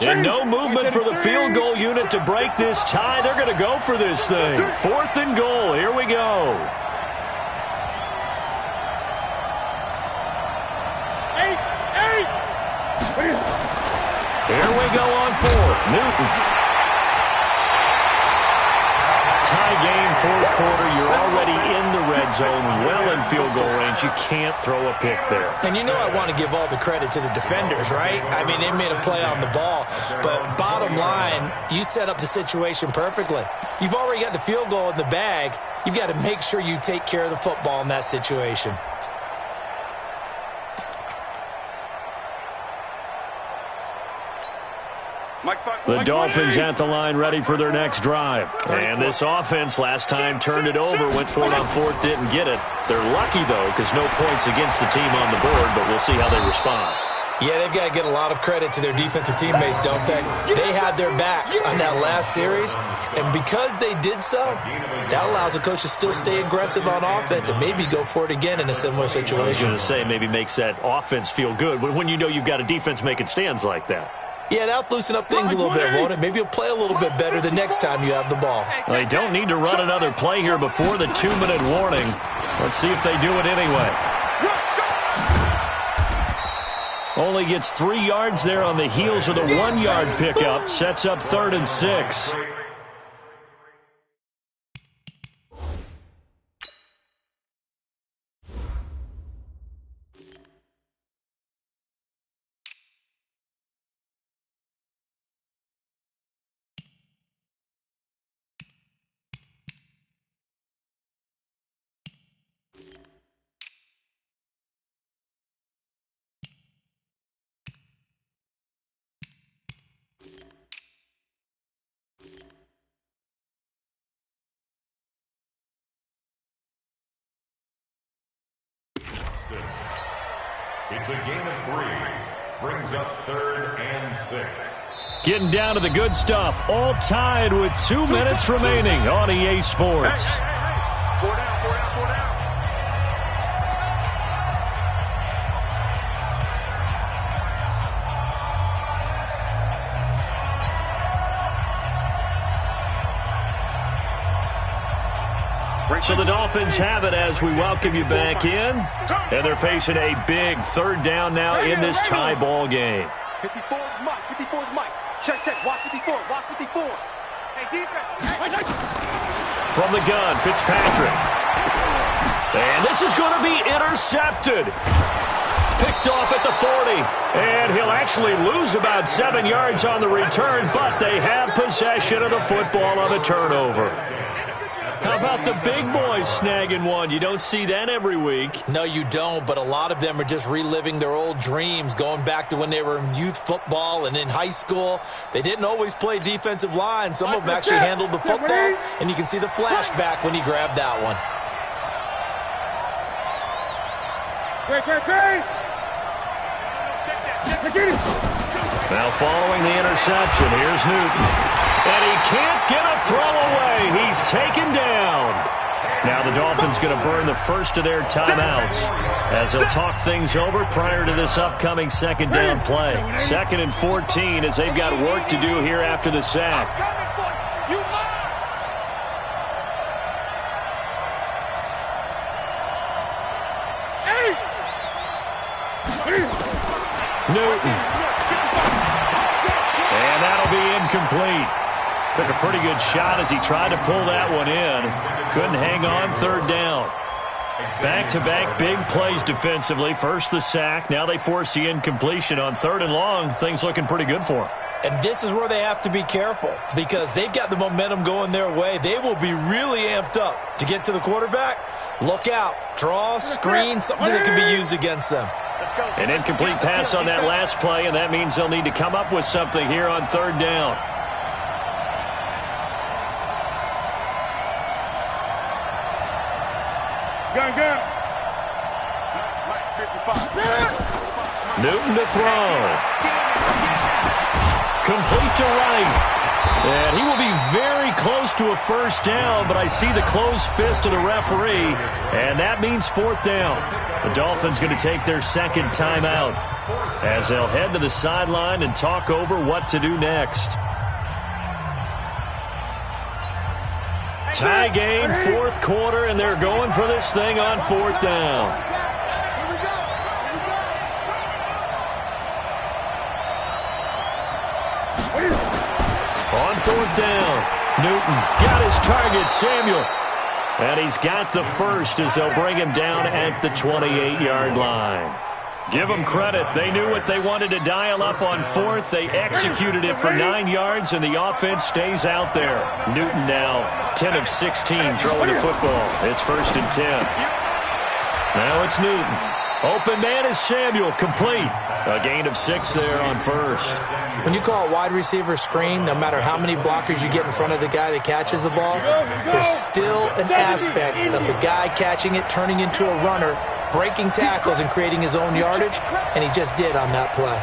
And no movement for the field goal unit to break this tie. They're going to go for this thing. 4th and goal. Here we go. Here we go on 4th. Newton. Tie game, 4th quarter. You're already in the red zone, well in field goal range. You can't throw a pick there. And you know I want to give all the credit to the defenders, right? I mean, they made a play on the ball. But bottom line, you set up the situation perfectly. You've already got the field goal in the bag. You've got to make sure you take care of the football in that situation. The Dolphins at the line ready for their next drive. And this offense last time turned it over, went for it on 4th, didn't get it. They're lucky, though, because no points against the team on the board, but we'll see how they respond. Yeah, they've got to get a lot of credit to their defensive teammates, don't they? They had their backs on that last series, and because they did so, that allows the coach to still stay aggressive on offense and maybe go for it again in a similar situation. I was going to say maybe makes that offense feel good when you know you've got a defense making stands like that. Yeah, that'll loosen up things a little bit, won't it? Maybe you'll play a little bit better the next time you have the ball. They don't need to run another play here before the 2-minute warning. Let's see if they do it anyway. Only gets 3 yards there on the heels of the 1-yard pickup. Sets up 3rd and 6. It's a game of 3. Brings up 3rd and 6. Getting down to the good stuff. All tied with 2 minutes remaining on EA Sports. Hey. 4 down, 4 down, 4 down. So the Dolphins have it as we welcome you back in. And they're facing a big 3rd down now in this tie ball game. 54 is Mike. 54 is Mike. Check. Watch 54. Watch 54. Hey, defense. Hey. From the gun, Fitzpatrick. And this is going to be intercepted. Picked off at the 40. And he'll actually lose about 7 yards on the return, but they have possession of the football on the turnover. How about the big boys snagging one? You don't see that every week. No, you don't, but a lot of them are just reliving their old dreams, going back to when they were in youth football and in high school. They didn't always play defensive line. Some of them actually handled the football, and you can see the flashback when he grabbed that one. Now following the interception, here's Newton. And he can't get a throw away. He's taken down. Now the Dolphins going to burn the first of their timeouts as they'll talk things over prior to this upcoming 2nd down play. 2nd and 14 as they've got work to do here after the sack. Newton. And that'll be incomplete. Took a pretty good shot as he tried to pull that one in. Couldn't hang on 3rd down. Back-to-back big plays defensively. First the sack. Now they force the incompletion on 3rd and long. Things looking pretty good for them. And this is where they have to be careful because they've got the momentum going their way. They will be really amped up to get to the quarterback. Look out. Draw, screen, something that can be used against them. An incomplete pass on that last play, and that means they'll need to come up with something here on 3rd down. Gun. Newton to throw. Complete to right. And he will be very close to a first down, but I see the closed fist of the referee, and that means fourth down. The Dolphins going to take their second timeout as they'll head to the sideline and talk over what to do next. Tie game, fourth quarter, and they're going for this thing on fourth down. On fourth down, Newton got his target, Samuel. And he's got the first as they'll bring him down at the 28-yard line. Give them credit. They knew what they wanted to dial up on fourth. They executed it for 9 yards, and the offense stays out there. Newton now 10 of 16 throwing the football. It's 1st and 10. Now it's Newton. Open man is Samuel, complete. A gain of 6 there on first. When you call a wide receiver screen, no matter how many blockers you get in front of the guy that catches the ball, there's still an aspect of the guy catching it, turning into a runner, breaking tackles and creating his own yardage, and he just did on that play.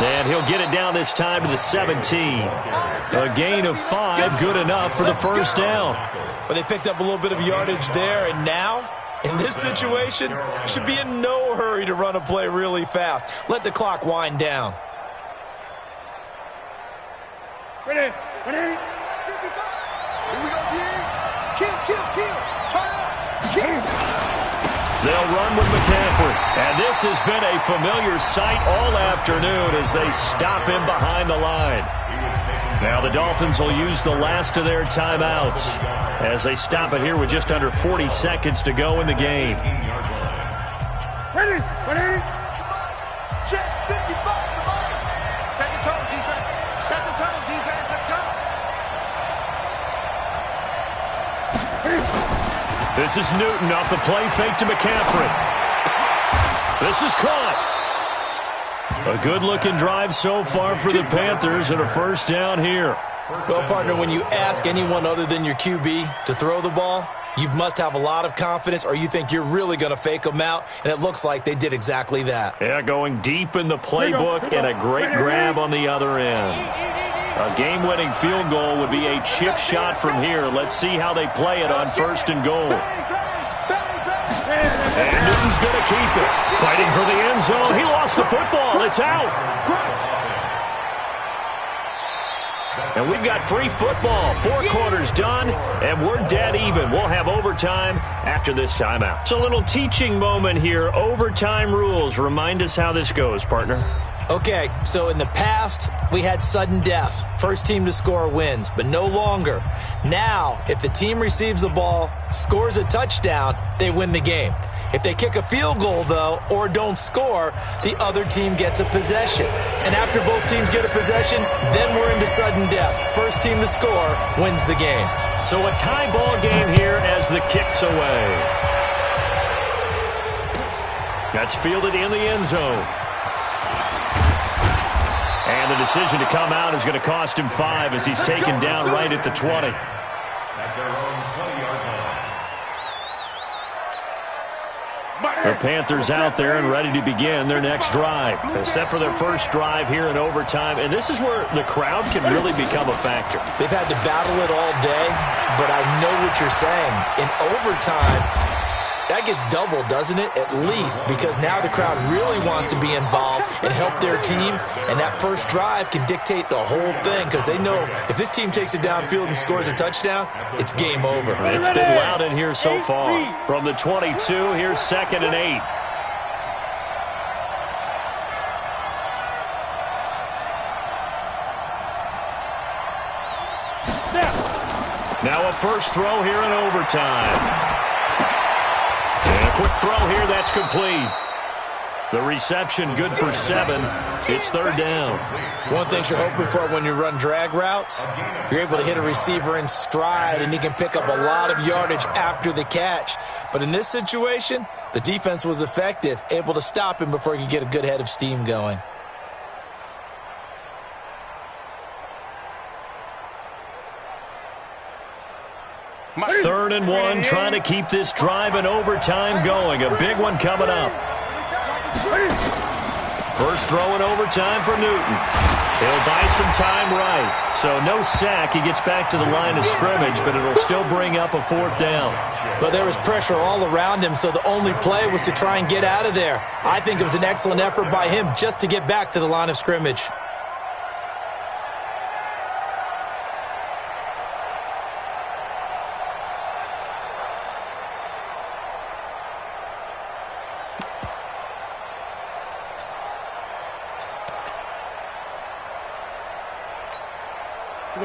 And he'll get it down this time to the 17. A gain of 5, good enough for the first down. But they picked up a little bit of yardage there, and now, in this situation, should be in no hurry to run a play really fast. Let the clock wind down. Ready. Here we go, kill. Turn up. Kill. They'll run with McCaffrey. And this has been a familiar sight all afternoon as they stop him behind the line. Now the Dolphins will use the last of their timeouts as they stop it here with just under 40 seconds to go in the game. Ready. Check 55. Come on. Set the tone, defense. Let's go. This is Newton off the play fake to McCaffrey. This is caught. A good-looking drive so far for the Panthers and a first down here. Well, partner, when you ask anyone other than your QB to throw the ball, you must have a lot of confidence or you think you're really going to fake them out, and it looks like they did exactly that. Yeah, going deep in the playbook and a great grab on the other end. A game-winning field goal would be a chip shot from here. Let's see how they play it on 1st and goal. And Newton's going to keep it. Fighting for the end zone. He lost the football. It's out. And we've got free football. 4 quarters done, and we're dead even. We'll have overtime after this timeout. It's a little teaching moment here. Overtime rules. Remind us how this goes, partner. Okay, so in the past, we had sudden death. First team to score wins, but no longer. Now, if the team receives the ball, scores a touchdown, they win the game. If they kick a field goal, though, or don't score, the other team gets a possession. And after both teams get a possession, then we're into sudden death. First team to score wins the game. So a tie ball game here as the kick's away. That's fielded in the end zone. And the decision to come out is going to cost him 5 as he's taken down right at the 20. At their own 20-yard line. The Panthers out there and ready to begin their next drive. Set for their first drive here in overtime. And this is where the crowd can really become a factor. They've had to battle it all day, but I know what you're saying. In overtime, that gets doubled, doesn't it? At least, because now the crowd really wants to be involved and help their team, and that first drive can dictate the whole thing because they know if this team takes it downfield and scores a touchdown, it's game over. It's been loud in here so far. From the 22, here's 2nd and 8. Now a first throw here in overtime. And a quick throw here, that's complete. The reception good for 7. It's 3rd down. One thing you're hoping for when you run drag routes, you're able to hit a receiver in stride and he can pick up a lot of yardage after the catch. But in this situation, the defense was effective, able to stop him before he could get a good head of steam going. Third and 1, trying to keep this drive in overtime going. A big one coming up. First throw in overtime for Newton. He'll buy some time right. So no sack. He gets back to the line of scrimmage, but it'll still bring up a 4th down. But there was pressure all around him, so the only play was to try and get out of there. I think it was an excellent effort by him just to get back to the line of scrimmage.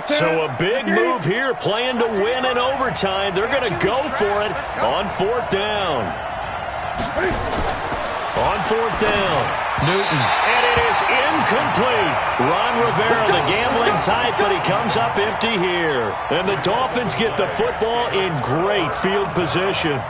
So a big move here, playing to win in overtime. They're going to go for it on 4th down. On 4th down, Newton. And it is incomplete. Ron Rivera, the gambling type, but he comes up empty here. And the Dolphins get the football in great field position.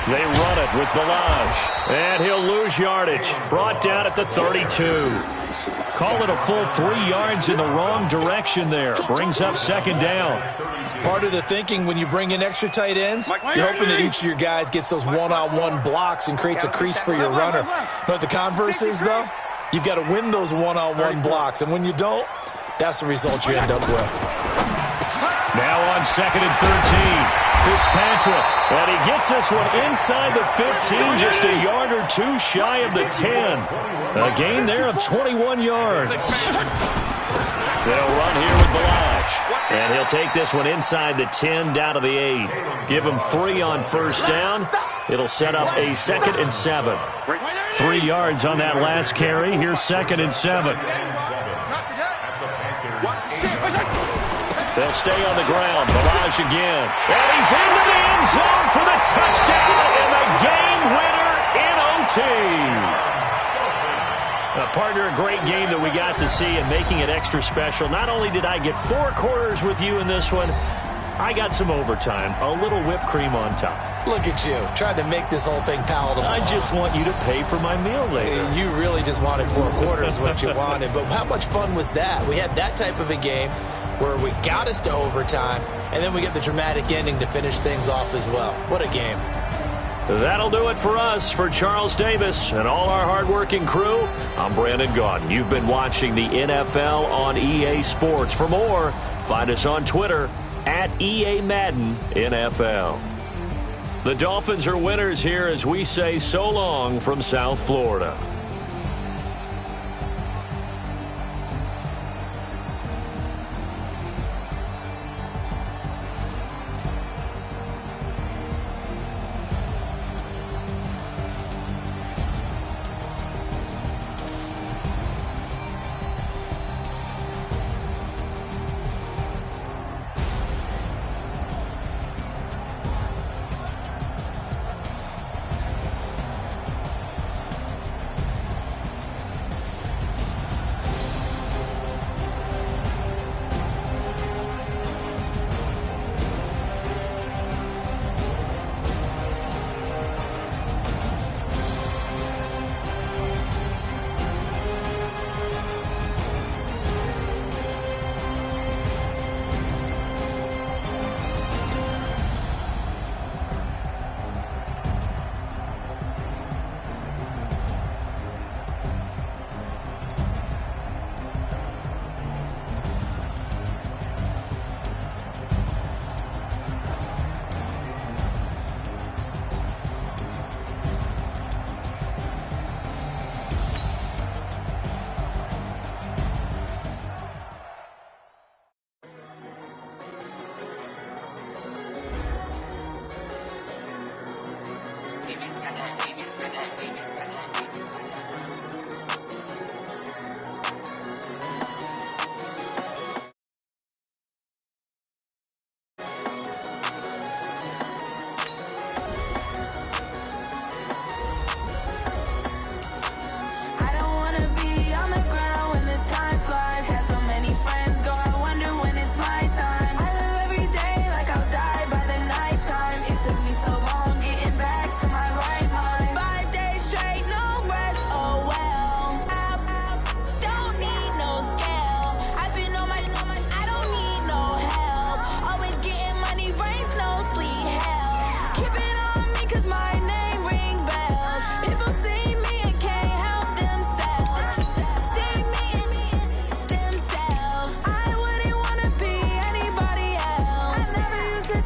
They run it with Balaj. And he'll lose yardage. Brought down at the 32. Call it a full 3 yards in the wrong direction there. Brings up 2nd down. Part of the thinking when you bring in extra tight ends, you're hoping that each of your guys gets those one-on-one blocks and creates a crease for your runner. You know what the converse is, though? You've got to win those one-on-one blocks. And when you don't, that's the result you end up with. Now on 2nd and 13. Fitzpatrick, and he gets this one inside the 15, just a yard or 2 shy of the 10. A gain there of 21 yards. They'll run here with Balaj, and he'll take this one inside the 10 down to the 8. Give him 3 on 1st down. It'll set up a 2nd and 7. 3 yards on that last carry. Here's 2nd and 7. They'll stay on the ground. Balaj again. And he's into the end zone for the touchdown and the game winner in OT. Partner, a great game that we got to see and making it extra special. Not only did I get 4 quarters with you in this one, I got some overtime, a little whipped cream on top. Look at you, trying to make this whole thing palatable. I just want you to pay for my meal later. You really just wanted 4 quarters, what you wanted. But how much fun was that? We had that type of a game where we got us to overtime, and then we get the dramatic ending to finish things off as well. What a game. That'll do it for us. For Charles Davis and all our hardworking crew, I'm Brandon Gaudin. You've been watching the NFL on EA Sports. For more, find us on Twitter at EA Madden NFL. The Dolphins are winners here as we say so long from South Florida.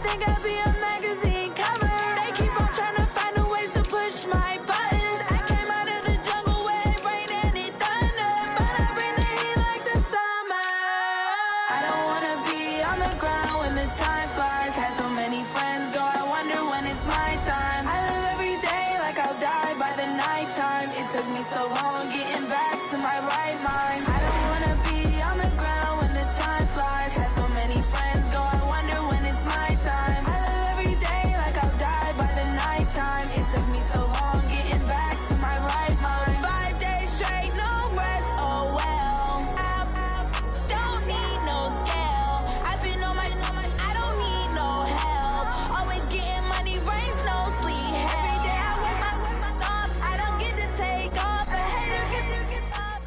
think I'd be a magazine cover. They keep on trying to find a ways to push my buttons. I came out of the jungle where it rained and it thunder, but I bring the heat like the summer. I don't wanna be on the ground when the time flies. Had so many friends go, I wonder when it's my time. I live every day like I'll die by the nighttime. It took me so long getting back to my right mind. I don't wanna be on the ground when the time flies. Had so many friends go, I wonder when it's my time. I live every day like I'll die by the nighttime. It took me so long getting back to my right mind. 5 days straight, no rest, oh well. I don't need no scale. I've been on my, I don't need no help. Always getting money, rain, snow, sleet. Every day I work my thumb. I don't get to take off. A hater get off.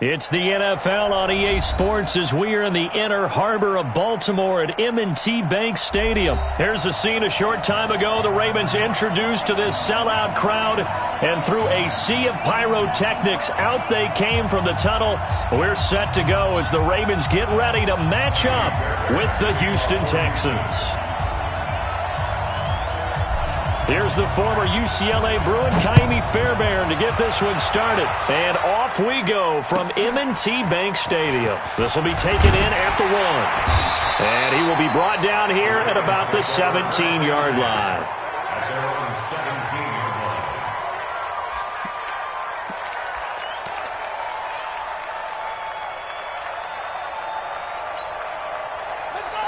It's the NFL on EA Sports as we are in the inner harbor of Baltimore at M&T Bank Stadium. Here's a scene a short time ago. The Ravens introduced to this sellout crowd, and through a sea of pyrotechnics, out they came from the tunnel. We're set to go as the Ravens get ready to match up with the Houston Texans. Here's the former UCLA Bruin, Kaimi Fairbairn, to get this one started. And off we go from M&T Bank Stadium. This will be taken in at the 1. And he will be brought down here at about the 17-yard line. At their own 17-yard line. Let's go!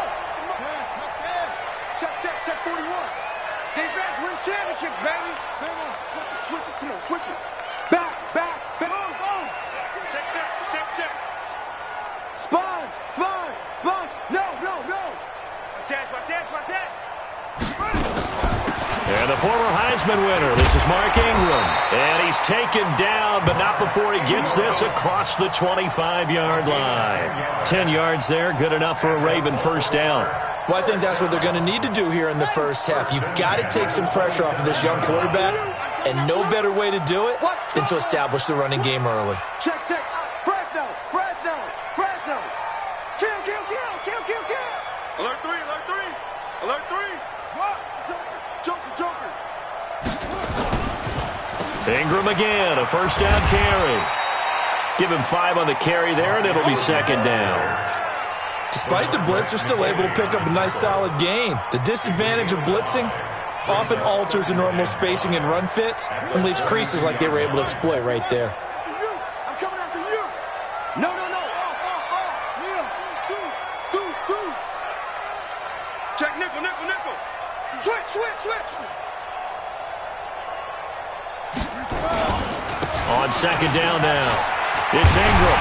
Let's go! Check 41. Defense wins championships, baby. Switch it, come on, switch it. Back. Boom. Check. Sponge. No. Watch that. And the former Heisman winner, this is Mark Ingram. And he's taken down, but not before he gets this across the 25-yard line. 10 yards there, good enough for a Raven first down. Well, I think that's what they're going to need to do here in the first half. You've got to take some pressure off of this young quarterback, and no better way to do it than to establish the running game early. Check. Fresno. Kill. Alert 3. What? Joker. Ingram again, a first down carry. Give him 5 on the carry there, and it'll be second down. Despite the blitz, they're still able to pick up a nice, solid gain. The disadvantage of blitzing often alters the normal spacing and run fits and leaves creases like they were able to exploit right there. I'm coming after you. No. Dudes. Check nickel. Switch. On second down now, it's Ingram.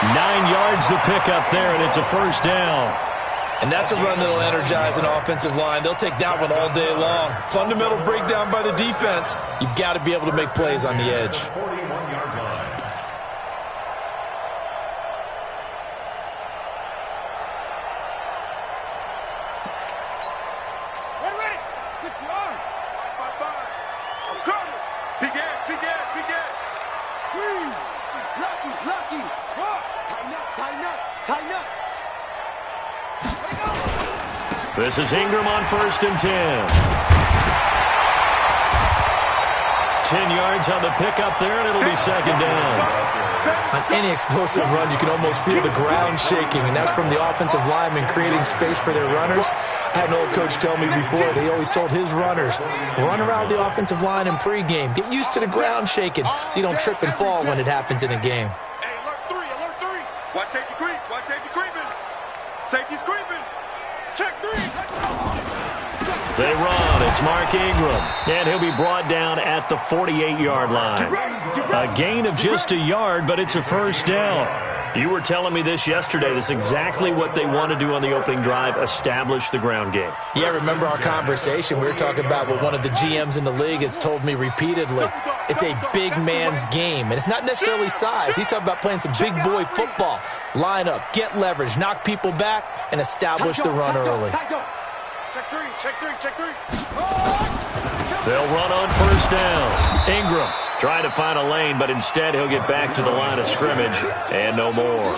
9 yards to pick up there, and it's a first down. And that's a run that'll energize an offensive line. They'll take that one all day long. Fundamental breakdown by the defense. You've got to be able to make plays on the edge. 41-yard line. Ready. 6 yards. 5. I'm coming. Big head. Scream. Lucky. What? Tighten up. This is Ingram on 1st and 10. 10 yards on the pickup there, and it'll be second down. On any explosive run, you can almost feel the ground shaking, and that's from the offensive linemen creating space for their runners. I had an old coach tell me before, they always told his runners, run around the offensive line in pregame. Get used to the ground shaking so you don't trip and fall when it happens in a game. Hey, alert 3. Watch safety creeping. Safety's creeping. Check 3. They run. It's Mark Ingram. And he'll be brought down at the 48-yard line. A gain of just a yard, but it's a first down. You were telling me this yesterday. That's exactly what they want to do on the opening drive, establish the ground game. Yeah, remember our conversation? We were talking about what one of the GMs in the league has told me repeatedly. It's a big man's game, and it's not necessarily size. He's talking about playing some big boy football. Line up, get leverage, knock people back, and establish the run early. Check three. They'll run on first down. Ingram trying to find a lane, but instead he'll get back to the line of scrimmage and no more.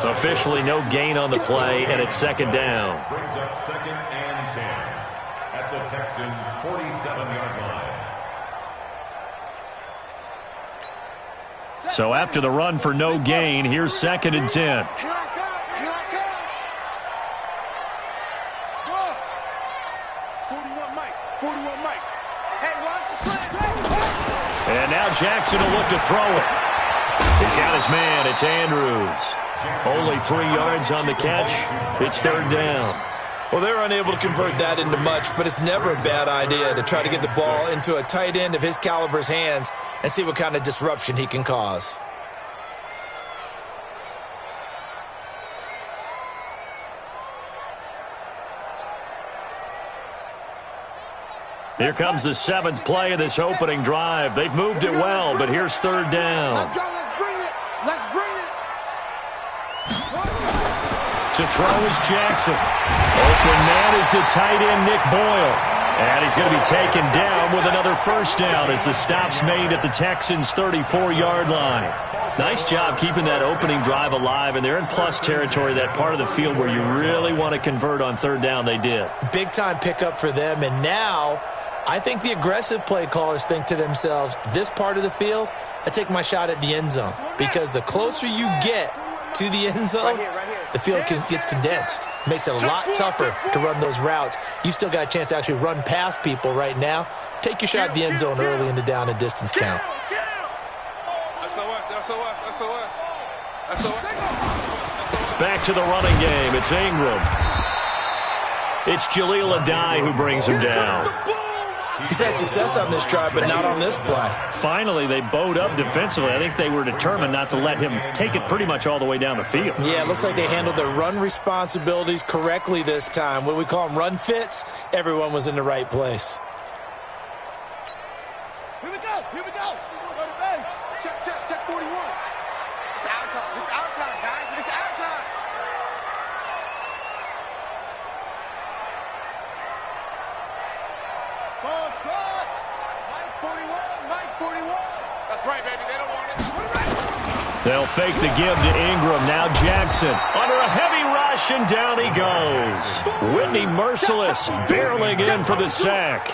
Officially no gain on the play, and it's second down. Brings up 2nd and 10 at the Texans' 47-yard line. So after the run for no gain, here's 2nd and 10. Here I come. Here I come. Go. 41 Mike. 41 Mike. Hey, watch the slant. And now Jackson will look to throw it. He's got his man. It's Andrews. Only 3 yards on the catch. It's 3rd down. Well, they were unable to convert that into much, but it's never a bad idea to try to get the ball into a tight end of his caliber's hands and see what kind of disruption he can cause. Here comes the 7th play of this opening drive. They've moved it well, but here's 3rd down. Let's go. Let's bring it. Let's bring it. To throw is Jackson. Open man is the tight end, Nick Boyle. And he's going to be taken down with another 1st down as the stop's made at the Texans' 34-yard line. Nice job keeping that opening drive alive, and they're in plus territory, that part of the field where you really want to convert on 3rd down. They did. Big-time pickup for them, and now I think the aggressive play callers think to themselves, this part of the field, I take my shot at the end zone, because the closer you get to the end zone, the field gets condensed. Makes it a lot tougher to run those routes. You still got a chance to actually run past people right now. Take your shot at the end zone early in the down and distance count. Back to the running game. It's Ingram. It's Jaleel Adai who brings him down. He's had success on this drive, but not on this play. Finally, they bowed up defensively. I think they were determined not to let him take it pretty much all the way down the field. Yeah, it looks like they handled their run responsibilities correctly this time. What we call them run fits, everyone was in the right place. Here we go. Here we go. Go to base. Check 41. It's our time. It's our time, guys. It's our time. Ball truck. Mike 41. Mike 41. That's right, baby. They don't want it. They'll fake the give to Ingram. Now Jackson under a heavy rush, and down he goes. Whitney Merciless barreling in for the sack.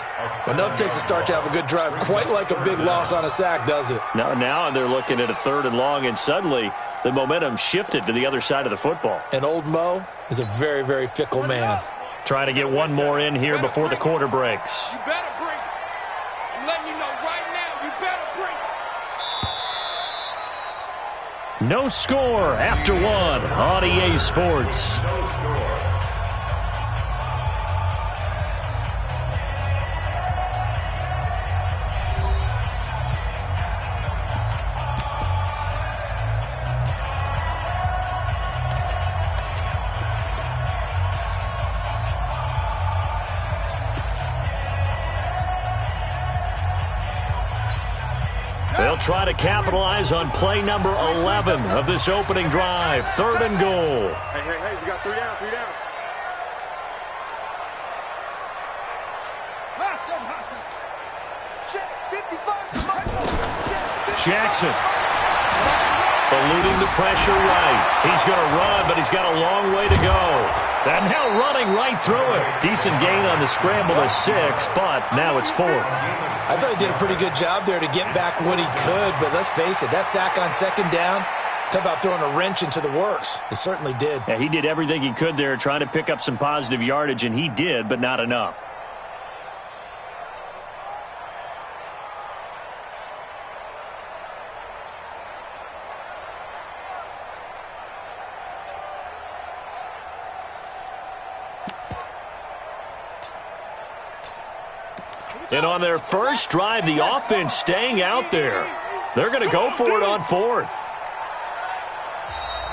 Enough takes a start to have a good drive. Quite like a big loss on a sack, does it? Now they're looking at a 3rd and long, and suddenly the momentum shifted to the other side of the football. And old Mo is a very, very fickle man. Trying to get one more in here before the quarter breaks. You better bring it. I'm letting you know right now, you better bring it. No score after 1 on EA Sports. They'll try to capitalize on play number 11 of this opening drive. 3rd and goal. Hey, we got 3 down, 3 down. Check 55. Jackson eluding the pressure right. He's going to run, but he's got a long way to go. And now running right through it. Decent gain on the scramble to 6, but now it's 4th. I thought he did a pretty good job there to get back what he could, but let's face it, that sack on 2nd down, talk about throwing a wrench into the works. It certainly did. Yeah, he did everything he could there trying to pick up some positive yardage, and he did, but not enough. And on their first drive, the offense staying out there. They're going to go for it on 4th.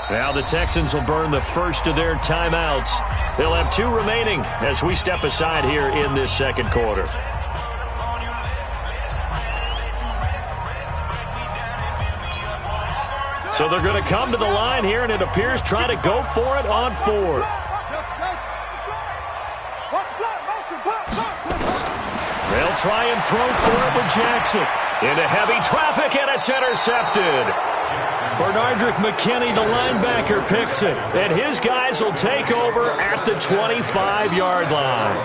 Now the Texans will burn the first of their timeouts. They'll have 2 remaining as we step aside here in this 2nd quarter. So they're going to come to the line here, and it appears try to go for it on 4th. They'll try and throw for it with Jackson. Into heavy traffic, and it's intercepted. Bernardrick McKinney, the linebacker, picks it. And his guys will take over at the 25-yard line.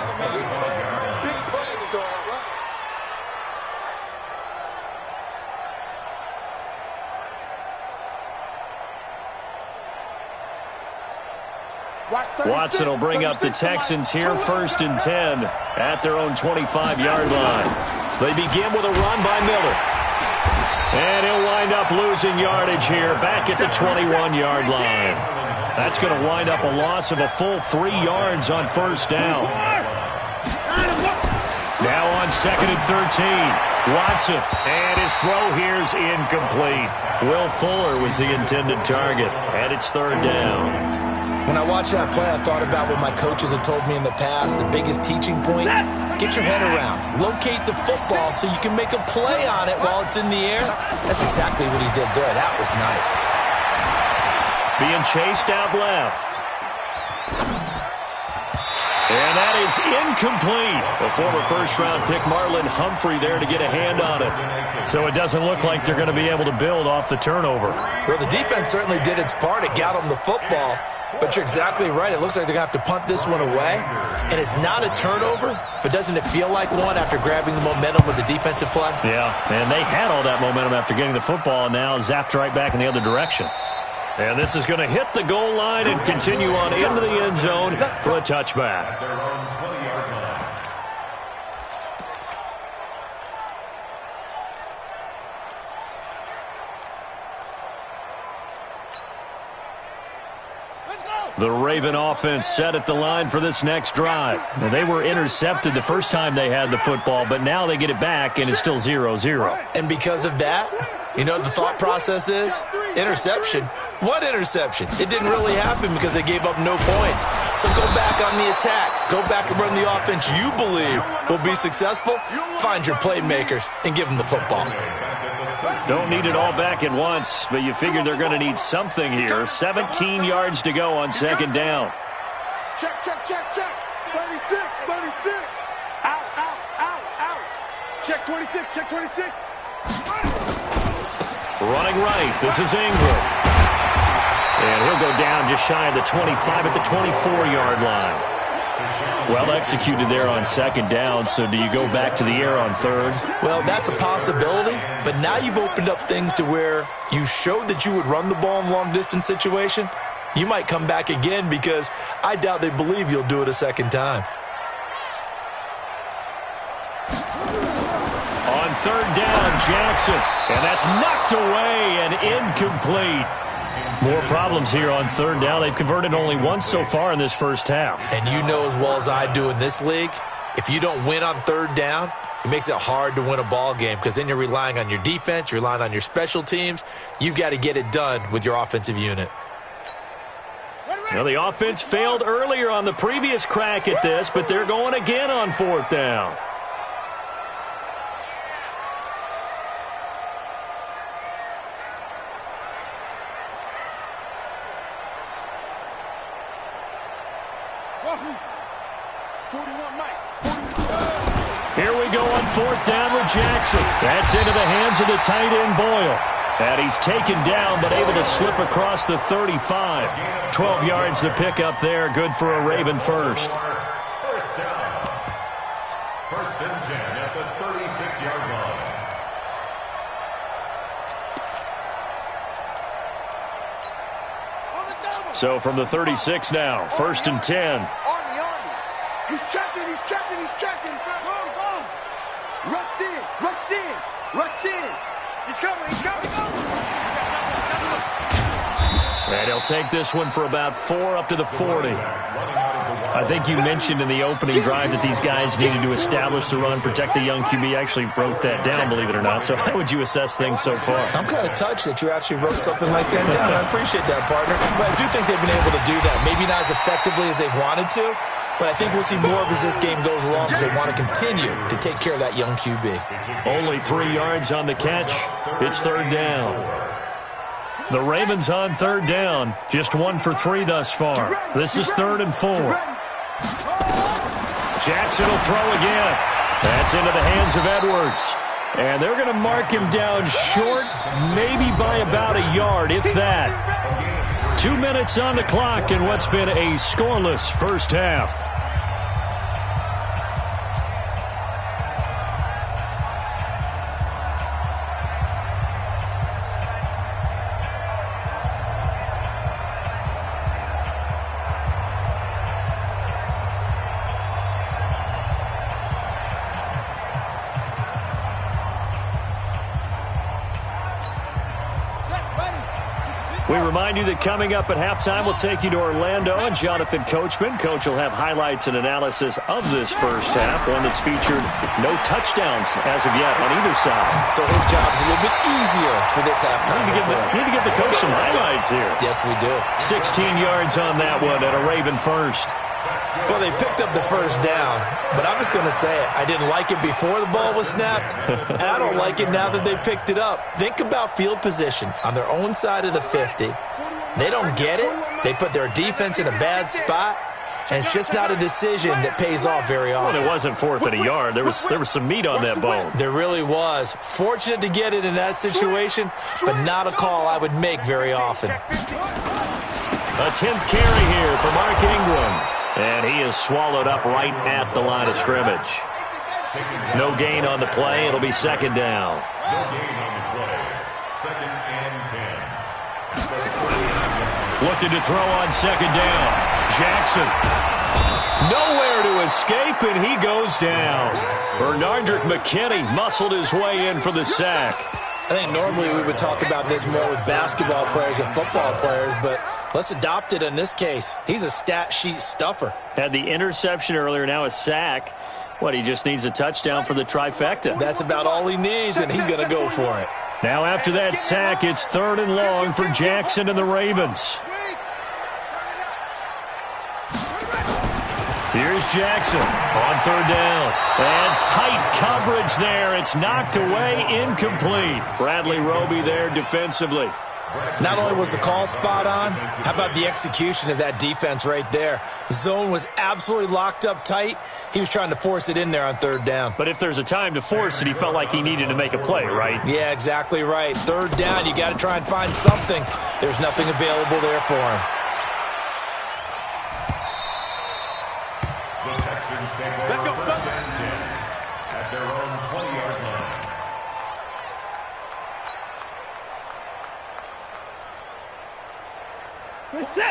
Watson will bring up the Texans here, 1st and 10 at their own 25-yard line. They begin with a run by Miller. And he'll wind up losing yardage here back at the 21-yard line. That's going to wind up a loss of a full 3 yards on 1st down. Now on 2nd and 13, Watson. And his throw here is incomplete. Will Fuller was the intended target, and it's 3rd down. When I watched that play, I thought about what my coaches had told me in the past. The biggest teaching point, get your head around. Locate the football so you can make a play on it while it's in the air. That's exactly what he did there. That was nice. Being chased out left. And that is incomplete. The former first-round pick, Marlon Humphrey, there to get a hand on it. So it doesn't look like they're going to be able to build off the turnover. Well, the defense certainly did its part. It got them the football. But you're exactly right. It looks like they're going to have to punt this one away. And it's not a turnover, but doesn't it feel like one after grabbing the momentum with the defensive play? Yeah, and they had all that momentum after getting the football, and now zapped right back in the other direction. And this is going to hit the goal line and continue on into the end zone for a touchback. The Raven offense set at the line for this next drive. Now, they were intercepted the first time they had the football, but now they get it back, and it's still 0-0. And because of that, you know what the thought process is? Interception. What interception? It didn't really happen because they gave up no points. So go back on the attack. Go back and run the offense you believe will be successful. Find your playmakers and give them the football. Don't need it all back at once, but you figure they're going to need something here. 17 yards to go on 2nd down. Check, check, check, check. 36, 36. Out, out, out, out. Check 26, check 26. Running right, this is Ingram. And he'll go down just shy of the 25 at the 24-yard line. Well executed there on 2nd down, so do you go back to the air on 3rd? Well, that's a possibility, but now you've opened up things to where you showed that you would run the ball in long-distance situation. You might come back again because I doubt they believe you'll do it a 2nd time. On 3rd down, Jackson, and that's knocked away and incomplete. More problems here on 3rd down. They've converted only once so far in this first half. And you know as well as I do in this league, if you don't win on 3rd down, it makes it hard to win a ball game because then you're relying on your defense, you're relying on your special teams. You've got to get it done with your offensive unit. Well, the offense failed earlier on the previous crack at this, but they're going again on 4th down. Here we go on 4th down with Jackson. That's into the hands of the tight end, Boyle. And he's taken down, but able to slip across the 35. 12 yards to pick up there. Good for a Raven first. First down. 1st and 10 at the 36-yard line. So from the 36 now, 1st and 10. He's checking, he's checking, he's checking. Go, go. Rush in, rush in, rush in. He's coming, he's coming, go. And he'll take this one for about 4 up to the 40. I think you mentioned in the opening drive that these guys needed to establish the run, protect the young QB. Actually wrote that down, believe it or not. So how would you assess things so far? I'm kind of touched that you actually wrote something like that down. I appreciate that, partner. But I do think they've been able to do that. Maybe not as effectively as they've wanted to, but I think we'll see more of as this game goes along because they want to continue to take care of that young QB. Only 3 yards on the catch. It's 3rd down. The Ravens on 3rd down. Just 1 for 3 thus far. This is 3rd and 4. Jackson will throw again. That's into the hands of Edwards. And they're going to mark him down short, maybe by about a yard, if that. 2 minutes on the clock in what's been a scoreless first half. We remind you that coming up at halftime, we'll take you to Orlando and Jonathan Coachman. Coach will have highlights and analysis of this first half, one that's featured no touchdowns as of yet on either side. So his job's a little bit easier for this halftime. Need to give the coach some highlights here. Yes, we do. 16 yards on that one and a Raven first. Well, they picked up the first down, but I'm just going to say it. I didn't like it before the ball was snapped, and I don't like it now that they picked it up. Think about field position on their own side of the 50. They don't get it. They put their defense in a bad spot, and it's just not a decision that pays off very often. Well, it wasn't fourth and a yard. There was some meat on that bone. There really was. Fortunate to get it in that situation, but not a call I would make very often. A 10th carry here for Mark Ingram. And he is swallowed up right at the line of scrimmage. No gain on the play. It'll be second down. No gain on the play. Second and 10. Looking to throw on second down. Jackson. Nowhere to escape, and he goes down. Bernardrick McKinney muscled his way in for the sack. I think normally we would talk about this more with basketball players and football players, but let's adopt it in this case. He's a stat sheet stuffer. Had the interception earlier, now a sack. What, he just needs a touchdown for the trifecta. That's about all he needs, and he's going to go for it. Now after that sack, it's 3rd and long for Jackson and the Ravens. Here's Jackson on 3rd down. And tight coverage there. It's knocked away, incomplete. Bradley Roby there defensively. Not only was the call spot on, how about the execution of that defense right there? The zone was absolutely locked up tight. He was trying to force it in there on 3rd down. But if there's a time to force it, he felt like he needed to make a play, right? Yeah, exactly right. 3rd down, you got to try and find something. There's nothing available there for him. The Texans take over first and 10 at their own 20-yard line.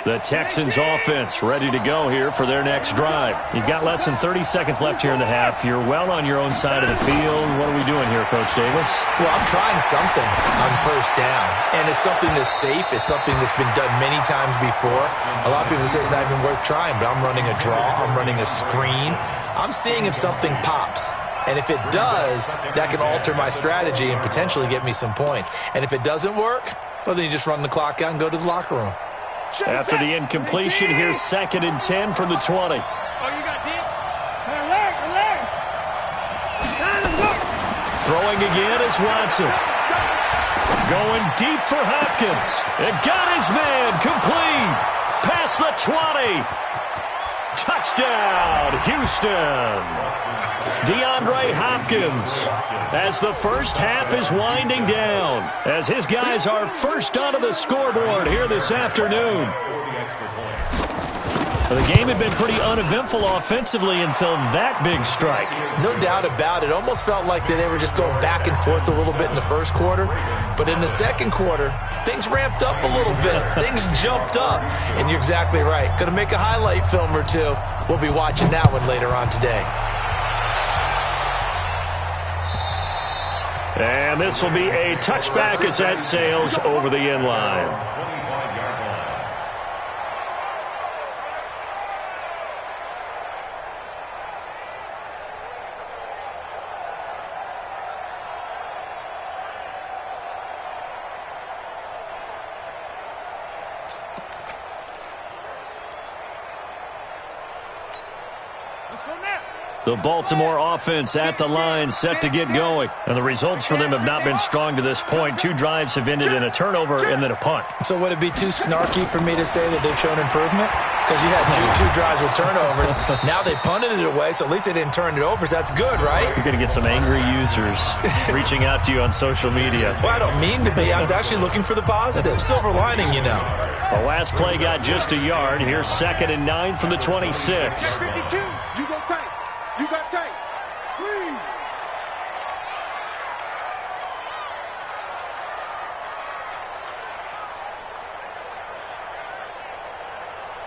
The Texans offense ready to go here for their next drive. You've got less than 30 seconds left here in the half. You're well on your own side of the field. What are we doing here, Coach Davis? Well, I'm trying something on 1st down, and it's something that's safe. It's something that's been done many times before. A lot of people say it's not even worth trying, but I'm running a draw. I'm running a screen. I'm seeing if something pops. And if it does, that can alter my strategy and potentially get me some points. And if it doesn't work, well, then you just run the clock out and go to the locker room. After the incompletion, here's 2nd and 10 from the 20. Throwing again is Watson. Going deep for Hopkins. And got his man complete. Past the 20. Touchdown, Houston. DeAndre Hopkins, as the first half is winding down, as his guys are first onto the scoreboard here this afternoon. The game had been pretty uneventful offensively until that big strike. No doubt about it. Almost felt like they were just going back and forth a little bit in the first quarter. But in the second quarter, things ramped up a little bit. Things jumped up. And you're exactly right. Going to make a highlight film or two. We'll be watching that one later on today. And this will be a touchback as that sails over the end line. Let's go now. The Baltimore offense at the line, set to get going. And the results for them have not been strong to this point. 2 drives have ended in a turnover and then a punt. So would it be too snarky for me to say that they've shown improvement? Because you had two drives with turnovers. Now they punted it away, so at least they didn't turn it over. So that's good, right? You're going to get some angry users reaching out to you on social media. Well, I don't mean to be. I was actually looking for the positive. Silver lining, you know. The last play got just a yard. Here's 2nd and 9 from the 26. 52. You go tight. You got tight. Please.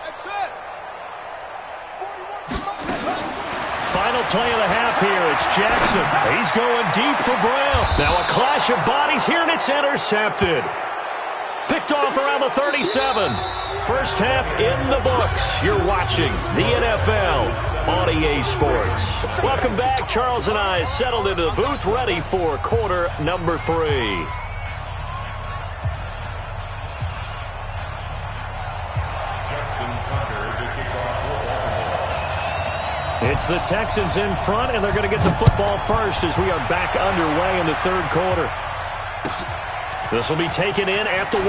That's it. 41. Final play of the half here. It's Jackson. He's going deep for Brown. Now a clash of bodies here, and it's intercepted. Picked off around the 37. First half in the books. You're watching the NFL on EA Sports. Welcome back. Charles and I settled into the booth, ready for quarter number 3. It's the Texans in front, and they're going to get the football first as we are back underway in the 3rd quarter. This will be taken in at the 1.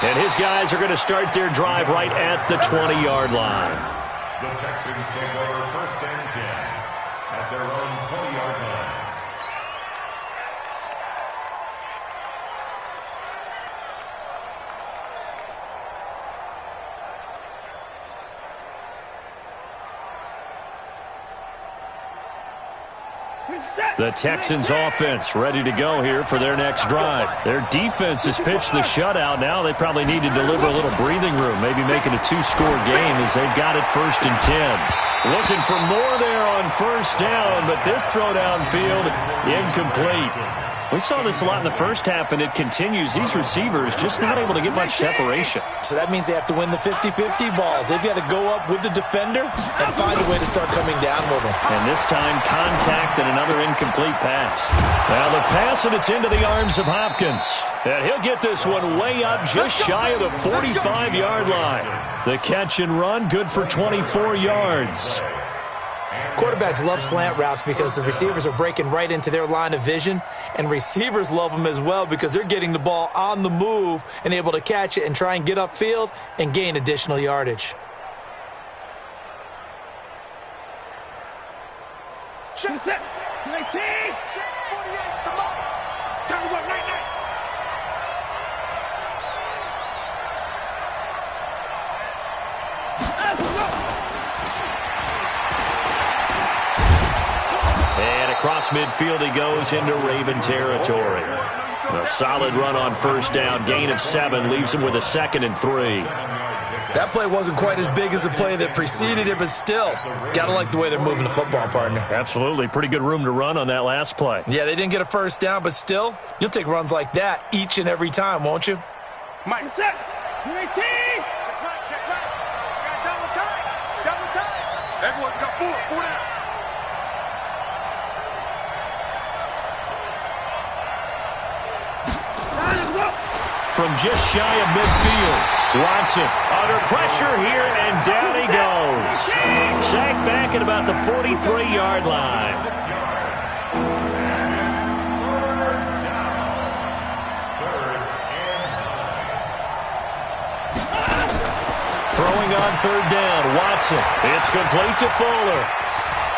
And his guys are going to start their drive right at the 20-yard line. The Texans take over 1st and 10 at their own 20-yard line. The Texans offense ready to go here for their next drive. Their defense has pitched the shutout. Now they probably need to deliver a little breathing room, maybe make it a 2-score game as they've got it 1st and 10. Looking for more there on 1st down, but this throw downfield incomplete. We saw this a lot in the first half, and it continues. These receivers just not able to get much separation. So that means they have to win the 50-50 balls. They've got to go up with the defender and find a way to start coming down with them. And this time, contact and another incomplete pass. Now the pass, and it's into the arms of Hopkins. And he'll get this one way up just shy of the 45-yard line. The catch and run, good for 24 yards. Quarterbacks love slant routes because the receivers are breaking right into their line of vision, and receivers love them as well because they're getting the ball on the move and able to catch it and try and get upfield and gain additional yardage. Shut set. 19. 48. Come on. Time to go. Night. And across midfield he goes into Raven territory. A solid run on 1st down. Gain of 7 leaves him with a 2nd and 3. That play wasn't quite as big as the play that preceded it, but still, gotta like the way they're moving the football, partner. Absolutely. Pretty good room to run on that last play. Yeah, they didn't get a 1st down, but still, you'll take runs like that each and every time, won't you? Mike set. 18. Check right. Got double time. Everyone got 4 down. From just shy of midfield, Watson under pressure here, and down he goes. Sacked back at about the 43-yard line. Throwing on 3rd down, Watson. It's complete to Fuller.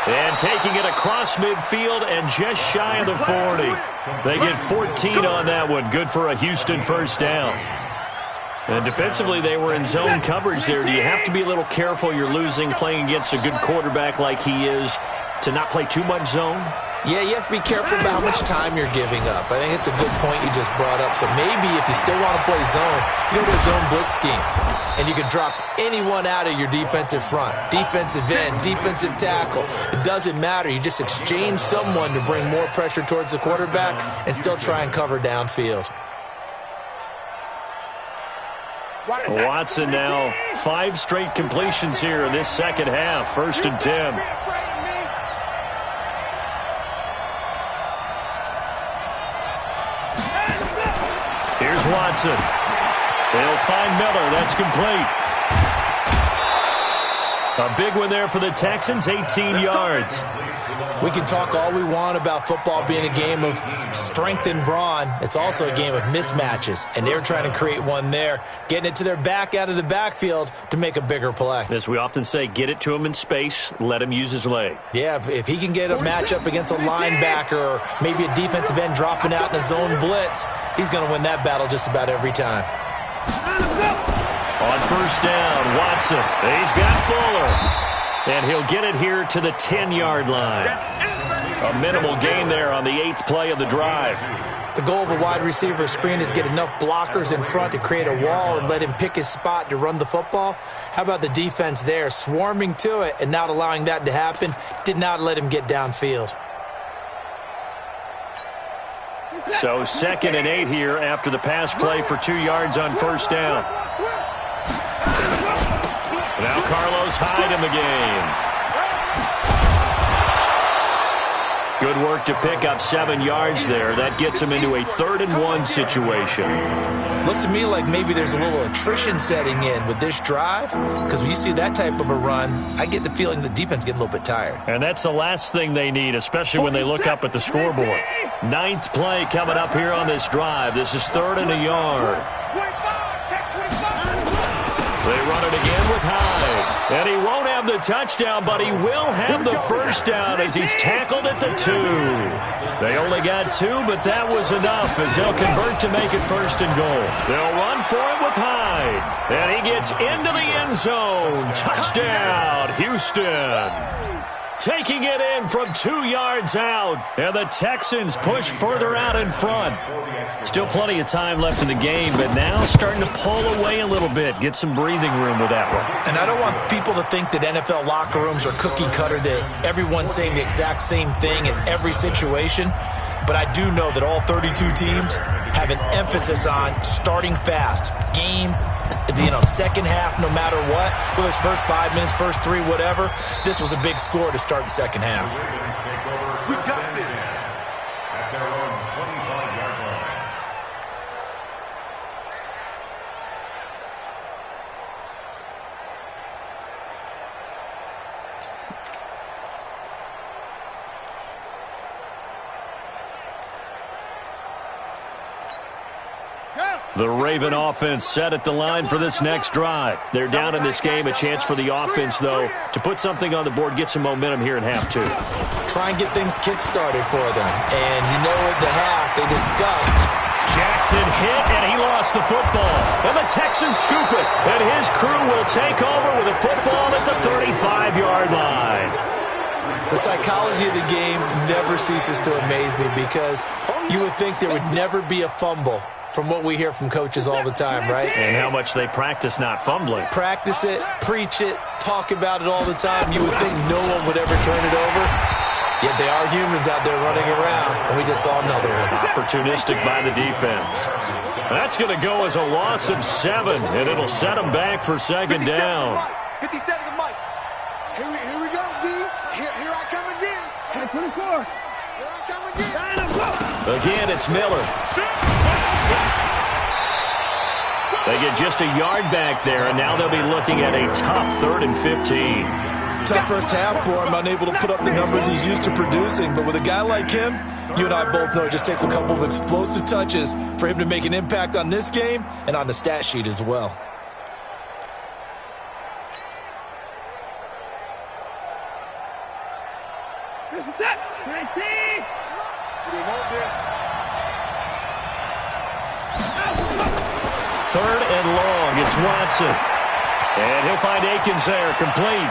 And taking it across midfield and just shy of the 40. They get 14 on that one. Good for a Houston 1st down. And defensively, they were in zone coverage there. Do you have to be a little careful? You're losing playing against a good quarterback like he is to not play too much zone? Yeah, you have to be careful about how much time you're giving up. I think it's a good point you just brought up. So maybe if you still want to play zone, you go to a zone blitz scheme. And you can drop anyone out of your defensive front. Defensive end, defensive tackle. It doesn't matter. You just exchange someone to bring more pressure towards the quarterback and still try and cover downfield. Watson now 5 straight completions here in this 2nd half. 1st and 10. Here's Watson. They'll find Miller. That's complete. A big one there for the Texans, 18 yards. We can talk all we want about football being a game of strength and brawn. It's also a game of mismatches, and they're trying to create one there, getting it to their back out of the backfield to make a bigger play. As we often say, get it to him in space, let him use his leg. Yeah, if he can get a matchup against a linebacker or maybe a defensive end dropping out in a zone blitz, he's going to win that battle just about every time. On first down, Watson. He's got Fuller. And he'll get it here to the 10-yard line. A minimal gain there on the 8th play of the drive. The goal of a wide receiver screen is get enough blockers in front to create a wall and let him pick his spot to run the football. How about the defense there, swarming to it and not allowing that to happen? Did not let him get downfield. So 2nd and 8 here after the pass play for 2 yards on first down. Now Carlos Hyde in the game. Good work to pick up 7 yards there. That gets him into a 3rd and 1 situation. Looks to me like maybe there's a little attrition setting in with this drive, because when you see that type of a run, I get the feeling the defense getting a little bit tired. And that's the last thing they need, especially when they look up at the scoreboard. 9th play coming up here on this drive. This is 3rd and a yard. They run it again with Hyde. And he won't have the touchdown, but he will have the first down as he's tackled at the 2. They only got 2, but that was enough as they'll convert to make it 1st and goal. They'll run for it with Hyde. And he gets into the end zone. Touchdown, Houston. Taking it in from 2 yards out. And the Texans push further out in front. Still plenty of time left in the game, but now starting to pull away a little bit. Get some breathing room with that one. And I don't want people to think that NFL locker rooms are cookie cutter, that everyone's saying the exact same thing in every situation. But I do know that all 32 teams have an emphasis on starting fast. Game, second half, no matter what. Whether it's first 5 minutes, first 3, whatever. This was a big score to start the second half. We got this. At their own 25-yard line. The Raven offense set at the line for this next drive. They're down in this game. A chance for the offense, though, to put something on the board, get some momentum here in half 2. Try and get things kick-started for them. And you know at the half, they discussed. Jackson hit, and he lost the football. And the Texans scoop it. And his crew will take over with a football at the 35-yard line. The psychology of the game never ceases to amaze me, because you would think there would never be a fumble from what we hear from coaches all the time, right? And how much they practice not fumbling. Practice it, preach it, talk about it all the time. You would think no one would ever turn it over. Yet they are humans out there running around, and we just saw another one. Opportunistic by the defense. That's going to go as a loss of 7, and it'll set them back for 2nd down. 50 seconds, Mike. Here we go, D. Here I come again. Hey, 24. Here I come again. Again, it's Miller. They get just a yard back there, and now they'll be looking at a tough 3rd and 15. Tough first half for him, unable to put up the numbers he's used to producing. But with a guy like him, you and I both know it just takes a couple of explosive touches for him to make an impact on this game and on the stat sheet as well. This is it. 19. We want this. 3rd and long. It's Watson. And he'll find Akins there, complete.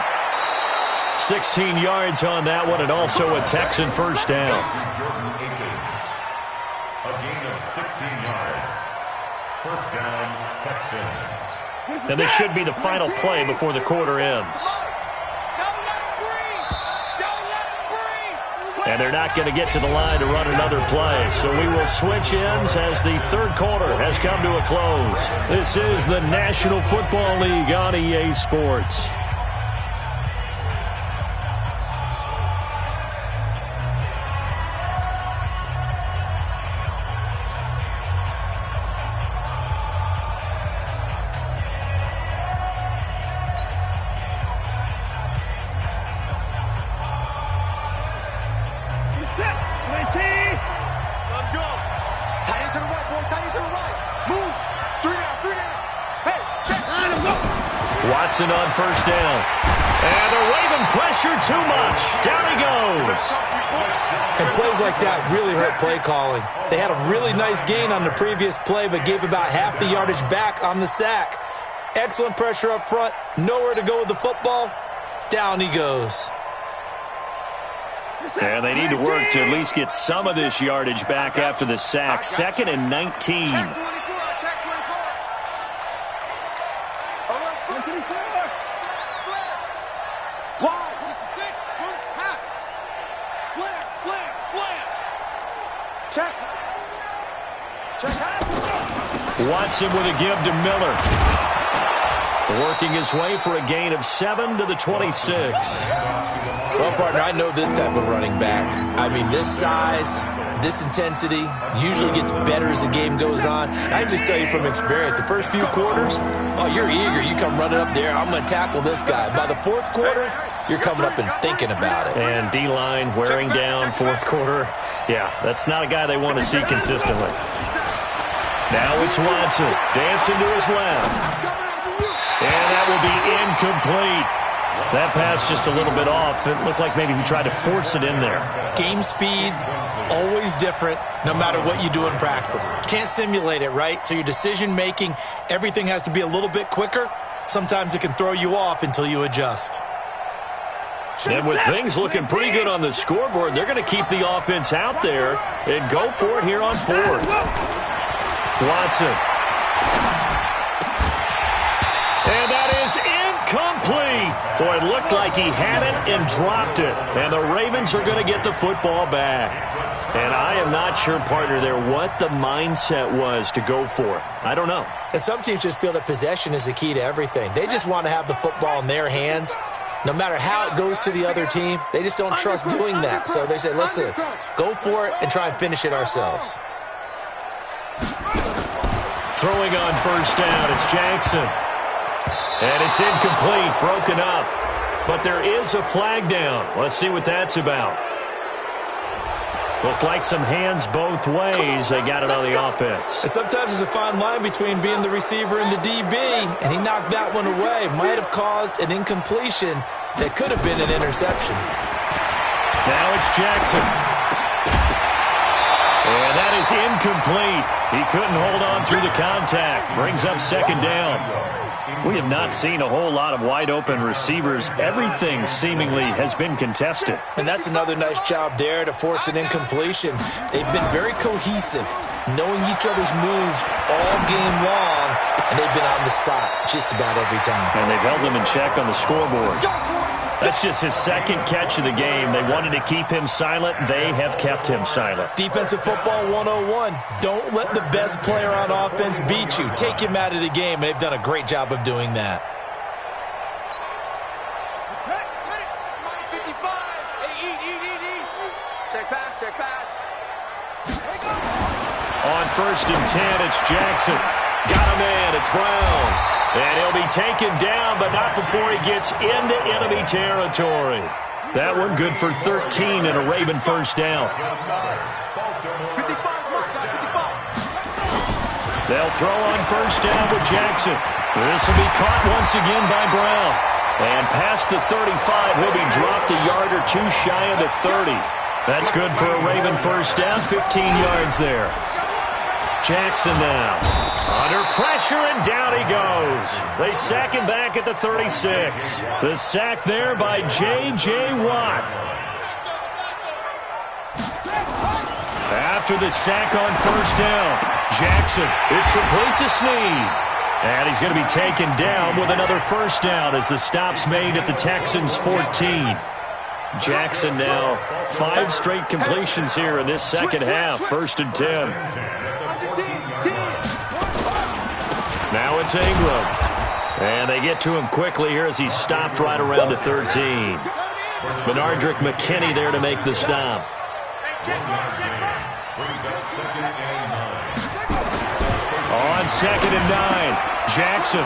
16 yards on that one, and also a Texan first down. A gain of 16 yards. First down, Texans. And this should be the final play before the quarter ends. And they're not going to get to the line to run another play. So we will switch ends as the 3rd quarter has come to a close. This is the National Football League on EA Sports. Watson on first down. And the Raven pressure too much. Down he goes. And plays like that really hurt play calling. They had a really nice gain on the previous play, but gave about half the yardage back on the sack. Excellent pressure up front. Nowhere to go with the football. Down he goes. And they need to work to at least get some of this yardage back after the sack. 2nd and 19. Watson with a give to Miller. Working his way for a gain of 7 to the 26. Well, partner, I know this type of running back. I mean, this size, this intensity usually gets better as the game goes on. I just tell you from experience, the first few quarters, oh, you're eager. You come running up there, I'm going to tackle this guy. By the fourth quarter, you're coming up and thinking about it. And D-line wearing down fourth quarter. Yeah, that's not a guy they want to see consistently. Now it's Watson, dancing to his left. And that will be incomplete. That pass just a little bit off. It looked like maybe he tried to force it in there. Game speed, always different, no matter what you do in practice. Can't simulate it, right? So your decision-making, everything has to be a little bit quicker. Sometimes it can throw you off until you adjust. And with things looking pretty good on the scoreboard, they're going to keep the offense out there and go for it here on 4th. Watson. And that is incomplete. Boy, it looked like he had it and dropped it. And the Ravens are going to get the football back. And I am not sure, partner, there what the mindset was to go for it. I don't know. And some teams just feel that possession is the key to everything. They just want to have the football in their hands. No matter how it goes to the other team, they just don't trust doing that. So they say, listen, go for it and try and finish it ourselves. Throwing on first down, it's Jackson. And it's incomplete, broken up. But there is a flag down. Let's see what that's about. Looked like some hands both ways. They got it on the offense. And sometimes there's a fine line between being the receiver and the DB, and he knocked that one away. Might have caused an incompletion that could have been an interception. Now it's Jackson. And that is incomplete. He couldn't hold on through the contact. Brings up 2nd down. We have not seen a whole lot of wide-open receivers. Everything seemingly has been contested. And that's another nice job there to force an incompletion. They've been very cohesive, knowing each other's moves all game long, and they've been on the spot just about every time. And they've held them in check on the scoreboard. That's just his 2nd catch of the game. They wanted to keep him silent. They have kept him silent. Defensive football 101. Don't let the best player on offense beat you. Take him out of the game, and they've done a great job of doing that. Check pass. On 1st and 10, it's Jackson. Got him in. It's Brown. And he'll be taken down, but not before he gets into enemy territory. That one good for 13 and a Raven first down. They'll throw on first down with Jackson. This will be caught once again by Brown. And past the 35, he'll be dropped a yard or two shy of the 30. That's good for a Raven first down, 15 yards there. Jackson now. Under pressure, and down he goes. They sack him back at the 36. The sack there by J.J. Watt. After the sack on first down, Jackson, it's complete to Snead. And he's going to be taken down with another first down as the stop's made at the Texans' 14. Jackson now 5 straight completions here in this second half, 1st and 10. Now it's Ingram. And they get to him quickly here as he's stopped right around the 13. Benardrick McKinney there to make the stop. On 2nd and 9, Jackson.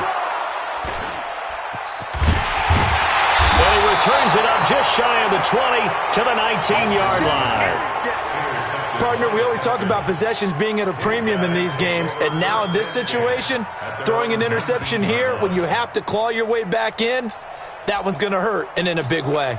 And he returns it up just shy of the 20 to the 19-yard line. Partner, we always talk about possessions being at a premium in these games, and now in this situation, throwing an interception here when you have to claw your way back in, that one's going to hurt, and in a big way.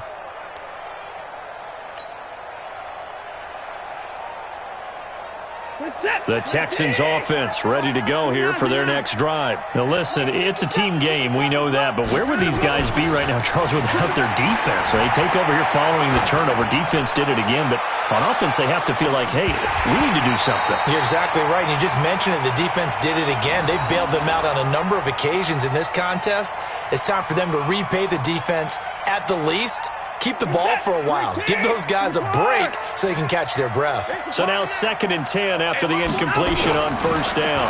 The Texans offense ready to go here for their next drive. Now listen, it's a team game, we know that, but where would these guys be right now, Charles, without their defense? They take over here following the turnover. Defense did it again, but on offense they have to feel like, hey, we need to do something. You're exactly right. You just mentioned it. The defense did it again. They bailed them out on a number of occasions in this contest. It's time for them to repay the defense at the least. Keep the ball for a while. Give those guys a break so they can catch their breath. So now 2nd and 10 after the incompletion on first down.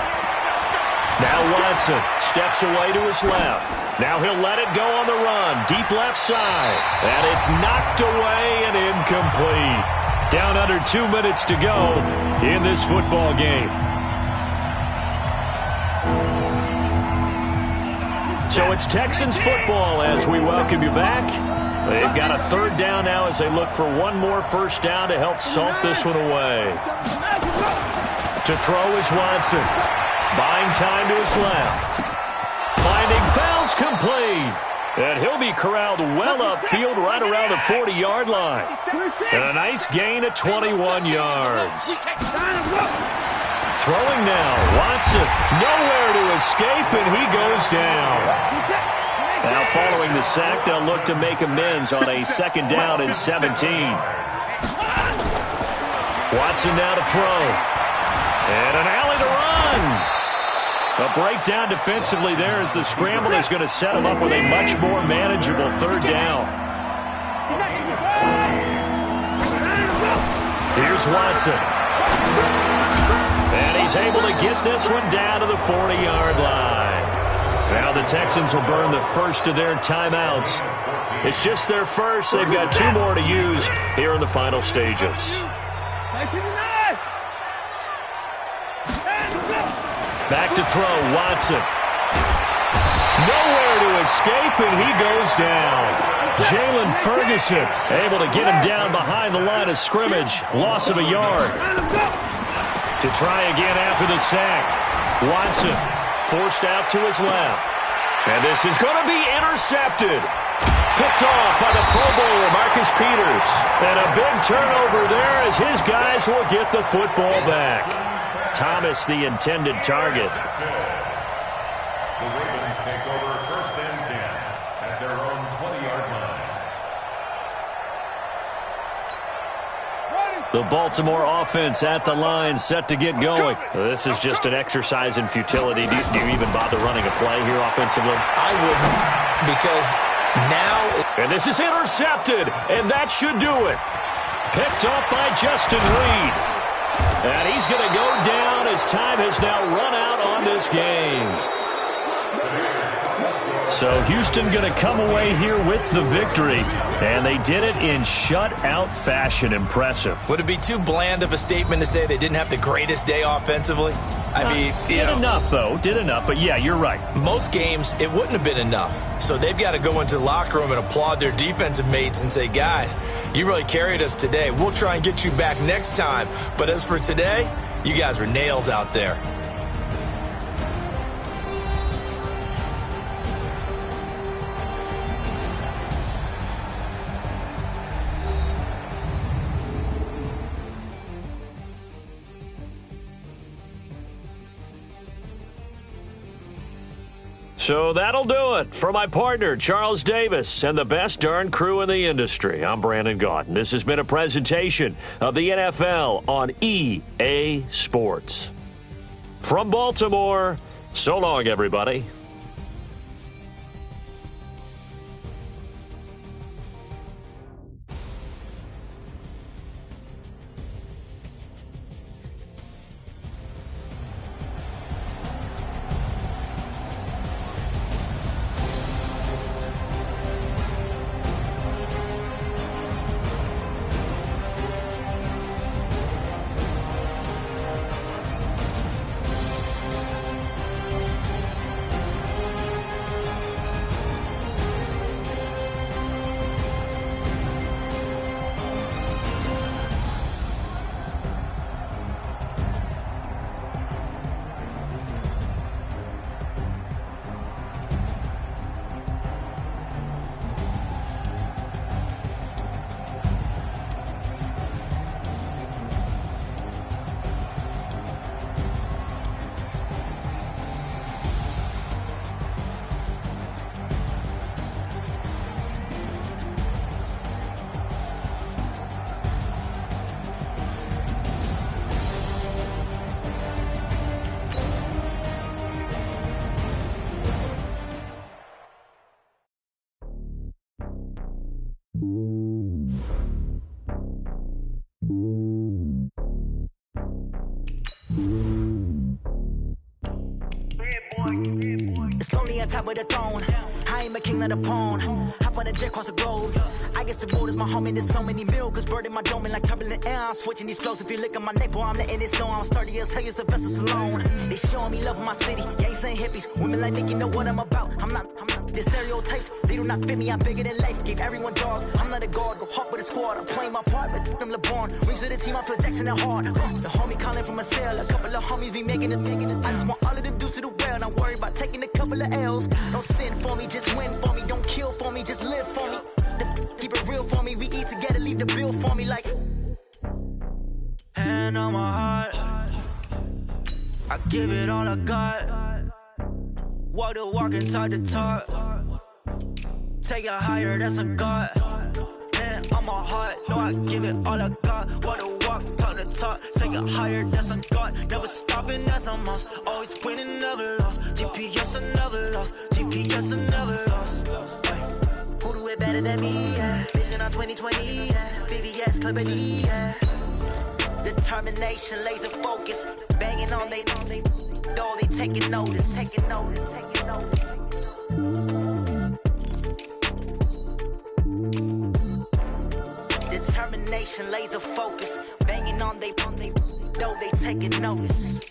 Now Watson steps away to his left. Now he'll let it go on the run. Deep left side. And it's knocked away and incomplete. Down under 2 minutes to go in this football game. So it's Texans football as we welcome you back. They've got a 3rd down now as they look for one more first down to help salt this one away. To throw is Watson. Buying time to his left. Finding fouls complete. And he'll be corralled well upfield right around the 40-yard line. And a nice gain of 21 yards. Throwing now. Watson nowhere to escape, and he goes down. Now following the sack, they'll look to make amends on a 2nd down and 17. Watson now to throw. And an alley to run. A breakdown defensively there as the scramble is going to set him up with a much more manageable 3rd down. Here's Watson. And he's able to get this one down to the 40-yard line. Now the Texans will burn the first of their timeouts. It's just their first. They've got 2 more to use here in the final stages. Back to throw, Watson. Nowhere to escape, and he goes down. Jalen Ferguson able to get him down behind the line of scrimmage. Loss of a yard. To try again after the sack. Watson forced out to his left. And this is going to be intercepted. Picked off by the Pro Bowler, Marcus Peters. And a big turnover there as his guys will get the football back. Thomas, the intended target. The Ravens take over 1st and 10 at their own 20-yard line. The Baltimore offense at the line, set to get going. This is just an exercise in futility. Do you even bother running a play here offensively? I wouldn't, because now... And this is intercepted, and that should do it. Picked up by Justin Reed. And he's going to go down as time has now run out on this game. So Houston going to come away here with the victory. And they did it in shutout fashion. Impressive. Would it be too bland of a statement to say they didn't have the greatest day offensively? I mean, did enough, though. Did enough. But, yeah, you're right. Most games, it wouldn't have been enough. So they've got to go into the locker room and applaud their defensive mates and say, guys, you really carried us today. We'll try and get you back next time. But as for today, you guys were nails out there. So that'll do it for my partner, Charles Davis, and the best darn crew in the industry. I'm Brandon Gaunt, and this has been a presentation of the NFL on EA Sports. From Baltimore, so long, everybody. It's lonely on top of the throne. I ain't a king of the pawn. Hop on a jet across the globe. I guess the road is my home and there's so many milk. Bird in my dome and like turbulent air. I'm switching these flows. If you look at my neck, boy, I'm letting it snow. I'm sturdy as hell, it's a vessel alone. They showing me love in my city. Gangs and hippies. Women like Nick, you know what I'm about. I'm not. The stereotypes, they do not fit me. I'm bigger than life. Gave everyone jobs. I'm not a guard. Go hard with a squad. I'm playing my part, but I'm LeBron. Rings to the team, I feel Jackson and hard. The homie calling from a cell. A couple of homies be making it. I just want all of them dudes to the well. Not worry about taking a couple of L's. Don't sin for me, just win for me. Don't kill for me, just live for me. Keep it real for me. We eat together, leave the bill for me like. Hand on my heart, I give it all I got. Walk the walk and talk the talk. Take it higher, that's a God. Hand on my heart, no, I give it all I got. Walk the walk, talk the talk. Take it higher, that's a God. Never stopping, that's a must. Always winning, never lost. GPS, I never lost. GPS, I never lost. Who do it better than me? Yeah. Vision on 2020, yeah. VVS, Clarity, yeah. Determination, laser focus. Banging on they though they taking notice. Determination, laser focus. Banging on they though they taking notice.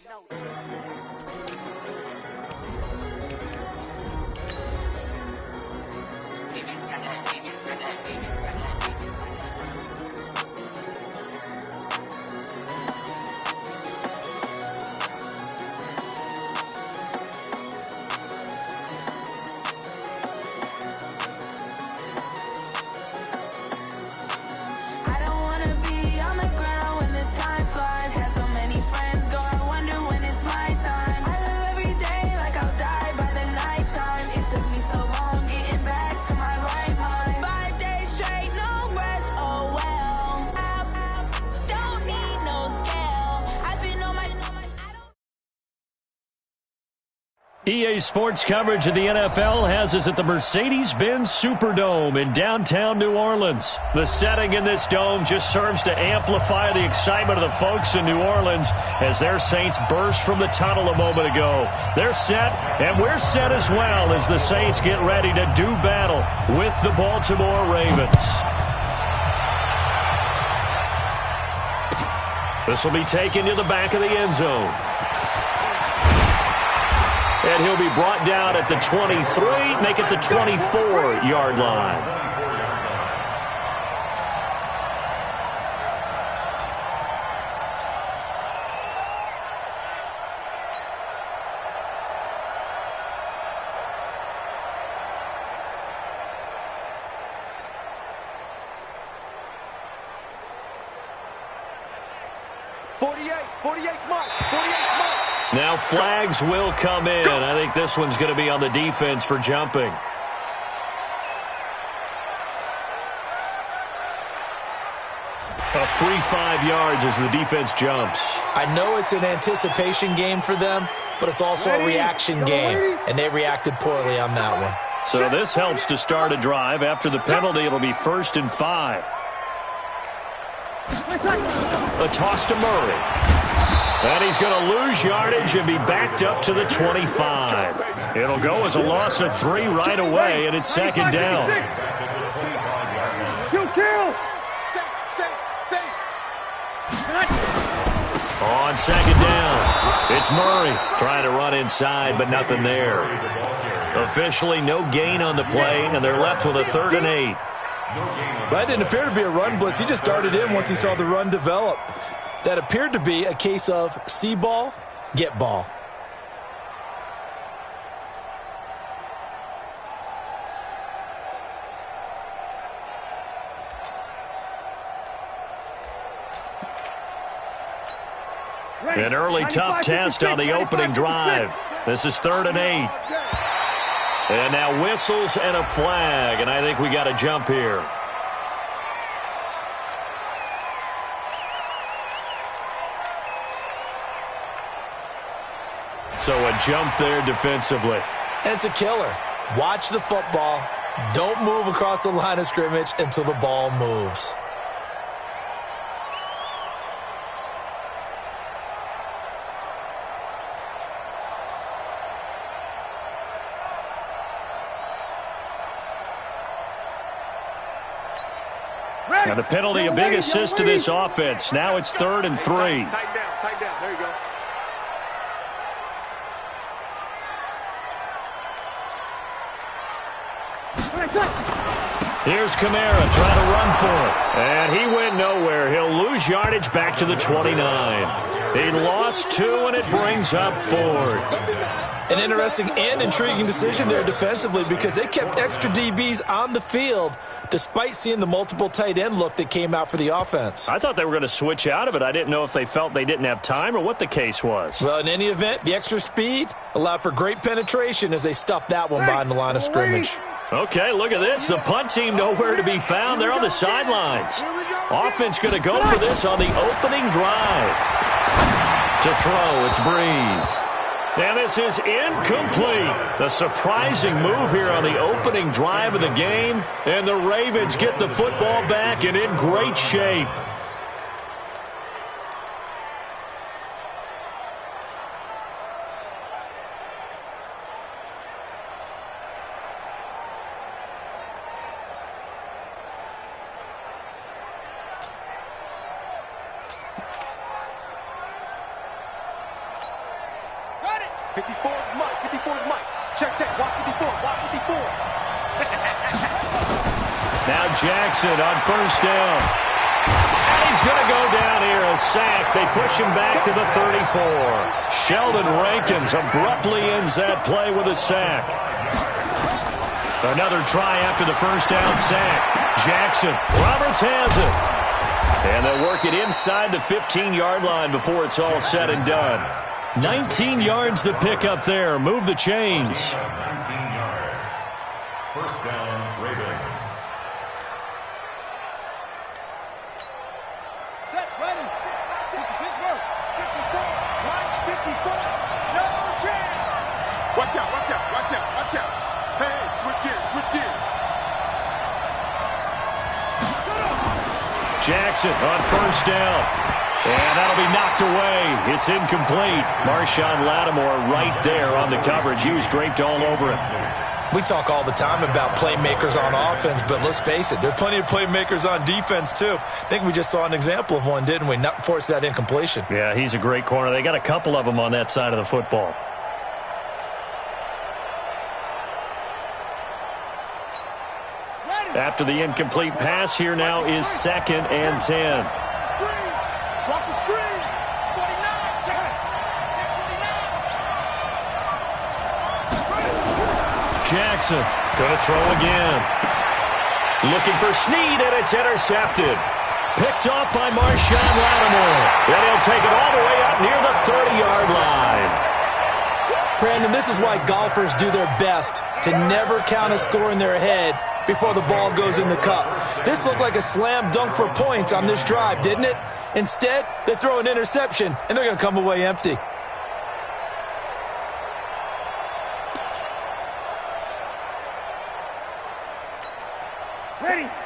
EA Sports coverage of the NFL has us at the Mercedes-Benz Superdome in downtown New Orleans. The setting in this dome just serves to amplify the excitement of the folks in New Orleans as their Saints burst from the tunnel a moment ago. They're set, and we're set as well as the Saints get ready to do battle with the Baltimore Ravens. This will be taken to the back of the end zone. And he'll be brought down at the 23, make it the 24-yard line. Now flags will come in. I think this one's going to be on the defense for jumping. A free 5 yards as the defense jumps. I know it's an anticipation game for them, but it's also a reaction game, and they reacted poorly on that one. So this helps to start a drive. After the penalty, it'll be 1st and 5. A toss to Murray. And he's going to lose yardage and be backed up to the 25. It'll go as a loss of 3 right away, and it's 2nd down. On 2nd down, it's Murray trying to run inside, but nothing there. Officially no gain on the play, and they're left with a 3rd and 8. That didn't appear to be a run blitz. He just darted in once he saw the run develop. That appeared to be a case of see ball, get ball. An early tough test on the opening drive. This is 3rd and 8. And now whistles and a flag, and I think we got a jump here. So a jump there defensively. And it's a killer. Watch the football, Don't move across the line of scrimmage until the ball moves. Now the penalty, a big assist to this offense. Now it's 3rd and 3. Tighten down. There you go. Here's Kamara trying to run for it. And he went nowhere. He'll lose yardage back to the 29. He lost 2, and it brings up 4th. An interesting and intriguing decision there defensively because they kept extra DBs on the field despite seeing the multiple tight end look that came out for the offense. I thought they were going to switch out of it. I didn't know if they felt they didn't have time or what the case was. Well, in any event, the extra speed allowed for great penetration as they stuffed that one behind the line of scrimmage. Okay, look at this. The punt team nowhere to be found. They're on the sidelines. Offense going to go for this on the opening drive. To throw, it's Breeze. And this is incomplete. A surprising move here on the opening drive of the game. And the Ravens get the football back and in great shape. Now Jackson on 1st down. And he's going to go down here, a sack. They push him back to the 34. Sheldon Rankins abruptly ends that play with a sack. Another try after the 1st down sack. Jackson, Roberts has it. And they'll work it inside the 15-yard line before it's all said and done. 19 yards to pick up there. Move the chains. 19 yards. 1st down, Ravens. Set, ready. Pittsburgh. 54. Right, 54. No chance. Watch out. Hey, switch gears. Jackson on 1st down. And that'll be knocked away. It's incomplete. Marshawn Lattimore right there on the coverage. He was draped all over it. We talk all the time about playmakers on offense, but let's face it, there are plenty of playmakers on defense, too. I think we just saw an example of one, didn't we? Not force that incompletion. Yeah, he's a great corner. They got a couple of them on that side of the football. After the incomplete pass, here now is 2nd and 10. Watch the screen. 49. Check it. Jackson going to throw again. Looking for Snead, and it's intercepted. Picked off by Marshawn Lattimore. And he'll take it all the way up near the 30-yard line. Brandon, this is why golfers do their best to never count a score in their head before the ball goes in the cup. This looked like a slam dunk for points on this drive, didn't it? Instead, they throw an interception, and they're going to come away empty.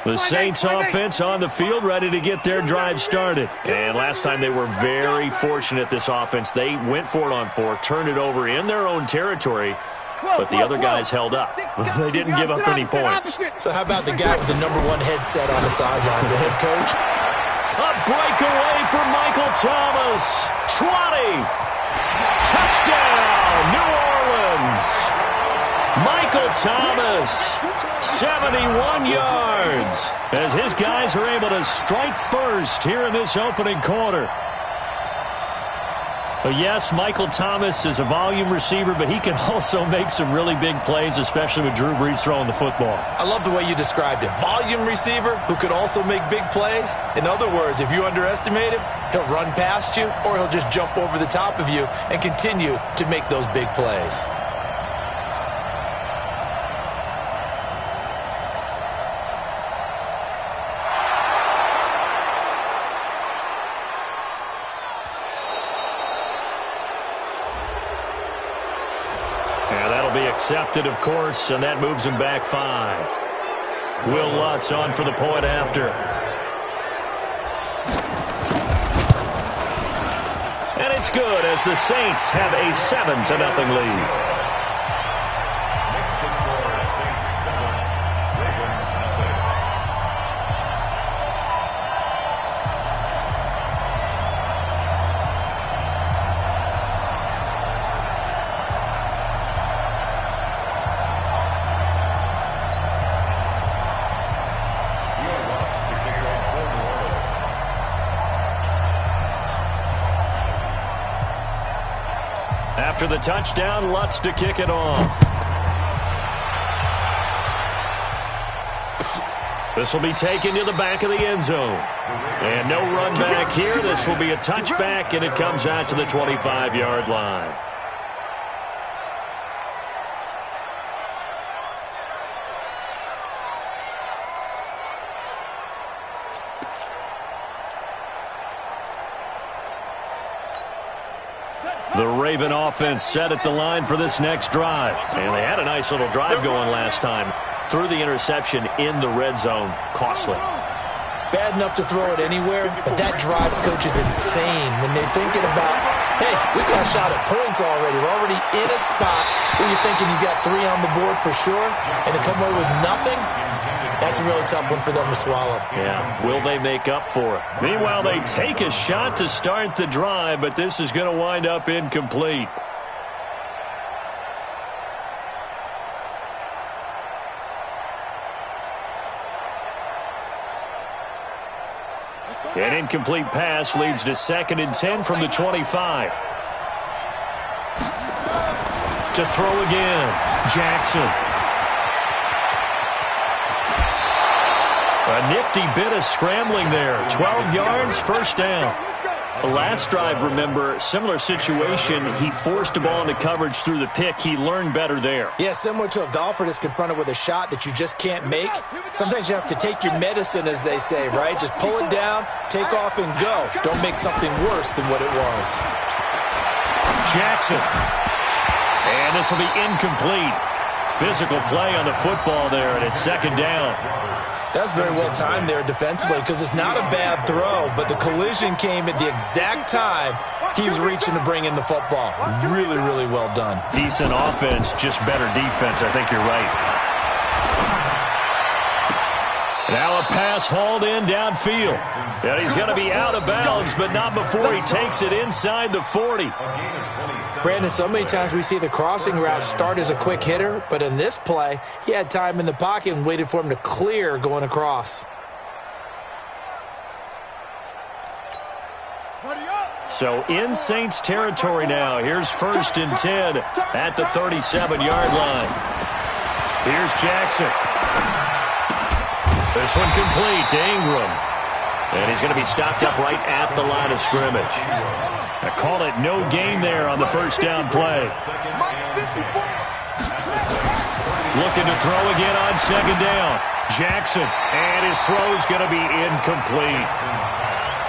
The Saints offense on the field, ready to get their drive started. And last time they were very fortunate, this offense. They went for it on 4, turned it over in their own territory, but the other guys held up. They didn't give up any points. So how about the guy with the #1 headset on the sidelines, the head coach? A breakaway for Michael Thomas. 20. Touchdown, New Orleans. Michael Thomas, 71 yards, as his guys are able to strike first here in this opening quarter. But yes, Michael Thomas is a volume receiver, but he can also make some really big plays, especially with Drew Brees throwing the football. I love the way you described it. Volume receiver who could also make big plays. In other words, if you underestimate him, he'll run past you or he'll just jump over the top of you and continue to make those big plays. intercepted, of course, and that moves him back 5. Will Lutz on for the point after. And it's good as the Saints have a 7-0 lead. After the touchdown, Lutz to kick it off. This will be taken to the back of the end zone. And no run back here. This will be a touchback, and it comes out to the 25-yard line. The Raven offense set at the line for this next drive. And they had a nice little drive going last time. Threw the interception in the red zone. Costly. Bad enough to throw it anywhere, but that drives coaches insane when they're thinking about, hey, we got a shot at points already. We're already in a spot where you're thinking you got 3 on the board for sure, and to come away with nothing, that's a really tough one for them to swallow. Yeah, will they make up for it? Meanwhile, they take a shot to start the drive, but this is going to wind up incomplete. An incomplete pass leads to 2nd and 10 from the 25. To throw again, Jackson. A nifty bit of scrambling there. 12 yards, first down. The last drive, remember, similar situation. He forced the ball into coverage through the pick. He learned better there. Yeah, similar to a golfer that's confronted with a shot that you just can't make. Sometimes you have to take your medicine, as they say, right? Just pull it down, take off, and go. Don't make something worse than what it was. Jackson. And this will be incomplete. Physical play on the football there, and it's 2nd down. That's very well timed there defensively because it's not a bad throw, but the collision came at the exact time he was reaching to bring in the football. Really, really well done. Decent offense, just better defense. I think you're right. Now a pass hauled in downfield. And he's going to be out of bounds, but not before he takes it inside the 40. Brandon, so many times we see the crossing route start as a quick hitter, but in this play, he had time in the pocket and waited for him to clear going across. So in Saints territory now. Here's 1st and 10 at the 37-yard line. Here's Jackson. This one complete to Ingram. And he's going to be stopped up right at the line of scrimmage. I call it no gain there on the first down play. Looking to throw again on 2nd down. Jackson, and his throw's going to be incomplete.